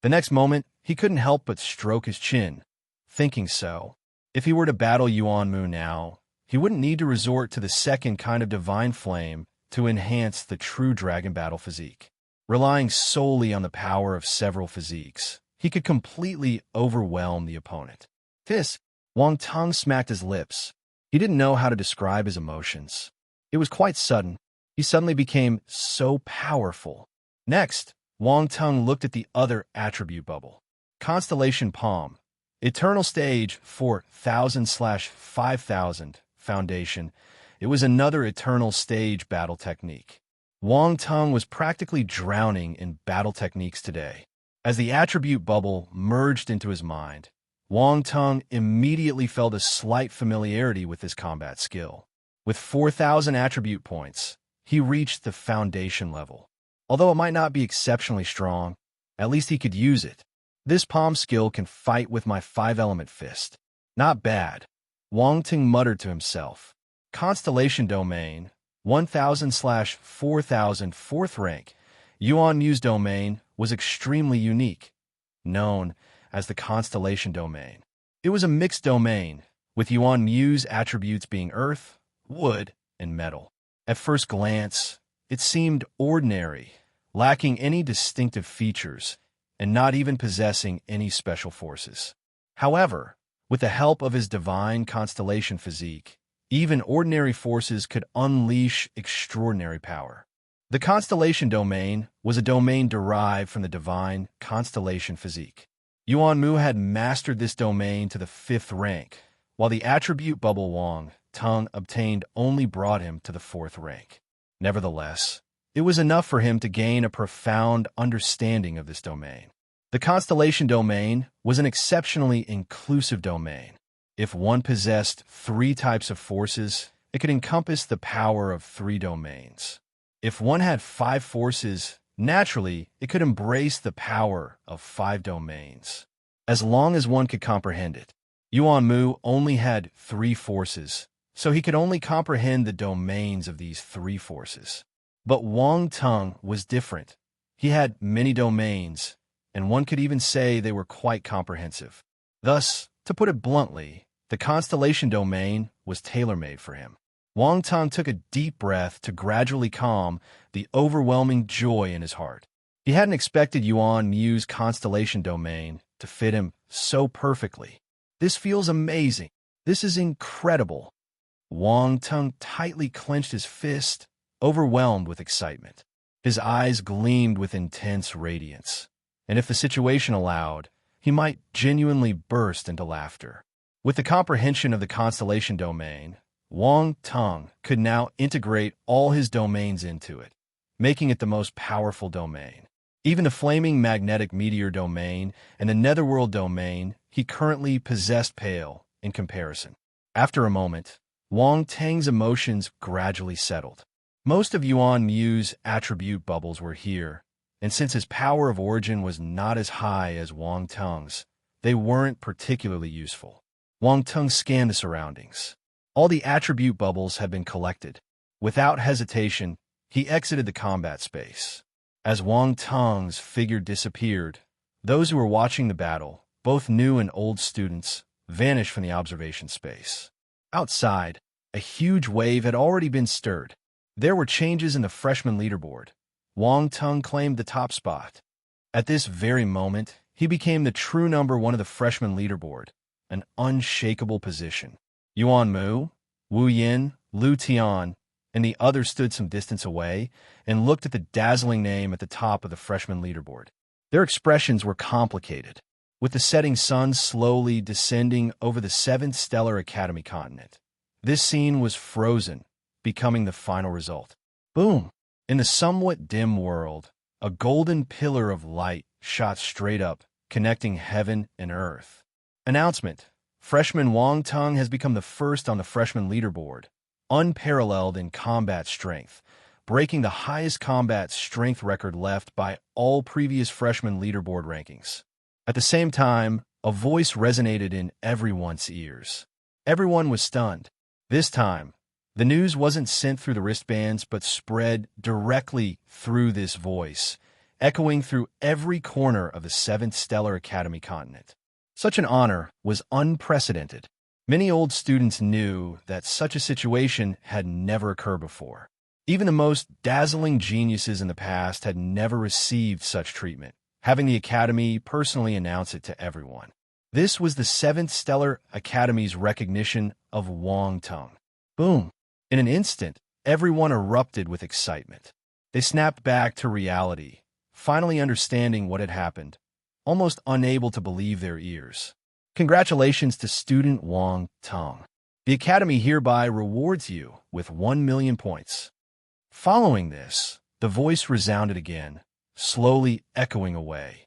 S1: The next moment, he couldn't help but stroke his chin, thinking so. If he were to battle Yuan Mu now, he wouldn't need to resort to the second kind of divine flame to enhance the true dragon battle physique. Relying solely on the power of several physiques, he could completely overwhelm the opponent. This, Wang Teng smacked his lips. He didn't know how to describe his emotions. It was quite sudden. He suddenly became so powerful. Next, Wang Teng looked at the other attribute bubble. Constellation Palm. Eternal Stage 4000/5000 Foundation. It was another Eternal Stage battle technique. Wang Teng was practically drowning in battle techniques today. As the attribute bubble merged into his mind, Wang Teng immediately felt a slight familiarity with his combat skill. With 4,000 attribute points, he reached the foundation level. Although it might not be exceptionally strong, at least he could use it. This palm skill can fight with my 5-element fist. Not bad. Wang Teng muttered to himself. Constellation Domain, 1000/4000 4th rank. Yuan Mu's domain was extremely unique, known as the Constellation Domain. It was a mixed domain, with Yuan Mu's attributes being earth, wood, and metal. At first glance, it seemed ordinary, lacking any distinctive features, and not even possessing any special forces. However, with the help of his divine constellation physique, even ordinary forces could unleash extraordinary power. The constellation domain was a domain derived from the divine constellation physique. Yuan Mu had mastered this domain to the 5th rank, while the attribute bubble Wang Teng obtained only brought him to the 4th rank. Nevertheless, it was enough for him to gain a profound understanding of this domain. The constellation domain was an exceptionally inclusive domain. If one possessed 3 types of forces, it could encompass the power of 3 domains. If one had 5 forces, naturally, it could embrace the power of 5 domains. As long as one could comprehend it. Yuan Mu only had 3 forces, so he could only comprehend the domains of these 3 forces. But Wang Teng was different. He had many domains, and one could even say they were quite comprehensive. Thus, to put it bluntly, the constellation domain was tailor-made for him. Wang Teng took a deep breath to gradually calm the overwhelming joy in his heart. He hadn't expected Yuan Mu's constellation domain to fit him so perfectly. This feels amazing. This is incredible. Wang Teng tightly clenched his fist, overwhelmed with excitement. His eyes gleamed with intense radiance, and if the situation allowed, he might genuinely burst into laughter. With the comprehension of the constellation domain, Wang Teng could now integrate all his domains into it, making it the most powerful domain. Even the flaming magnetic meteor domain and the netherworld domain he currently possessed pale in comparison. After a moment, Wang Teng's emotions gradually settled. Most of Yuan Mu's attribute bubbles were here, and since his power of origin was not as high as Wang Teng's, they weren't particularly useful. Wang Teng scanned the surroundings. All the attribute bubbles had been collected. Without hesitation, he exited the combat space. As Wang Teng's figure disappeared, those who were watching the battle, both new and old students, vanished from the observation space. Outside, a huge wave had already been stirred. There were changes in the freshman leaderboard. Wang Teng claimed the top spot. At this very moment, he became the true number 1 of the freshman leaderboard, an unshakable position. Yuan Mu, Wu Yin, Lu Tian, and the others stood some distance away and looked at the dazzling name at the top of the freshman leaderboard. Their expressions were complicated, with the setting sun slowly descending over the 7th Stellar Academy continent. This scene was frozen, becoming the final result. Boom! In the somewhat dim world, a golden pillar of light shot straight up, connecting heaven and earth. Announcement: Freshman Wang Teng has become the first on the freshman leaderboard, unparalleled in combat strength, breaking the highest combat strength record left by all previous freshman leaderboard rankings. At the same time, a voice resonated in everyone's ears. Everyone was stunned. This time, the news wasn't sent through the wristbands but spread directly through this voice, echoing through every corner of the 7th Stellar Academy continent. Such an honor was unprecedented. Many old students knew that such a situation had never occurred before. Even the most dazzling geniuses in the past had never received such treatment, having the Academy personally announce it to everyone. This was the 7th Stellar Academy's recognition of Wang Teng. Boom! In an instant, everyone erupted with excitement. They snapped back to reality, finally understanding what had happened, almost unable to believe their ears. Congratulations to student Wang Teng. The Academy hereby rewards you with 1,000,000 points. Following this, the voice resounded again, slowly echoing away.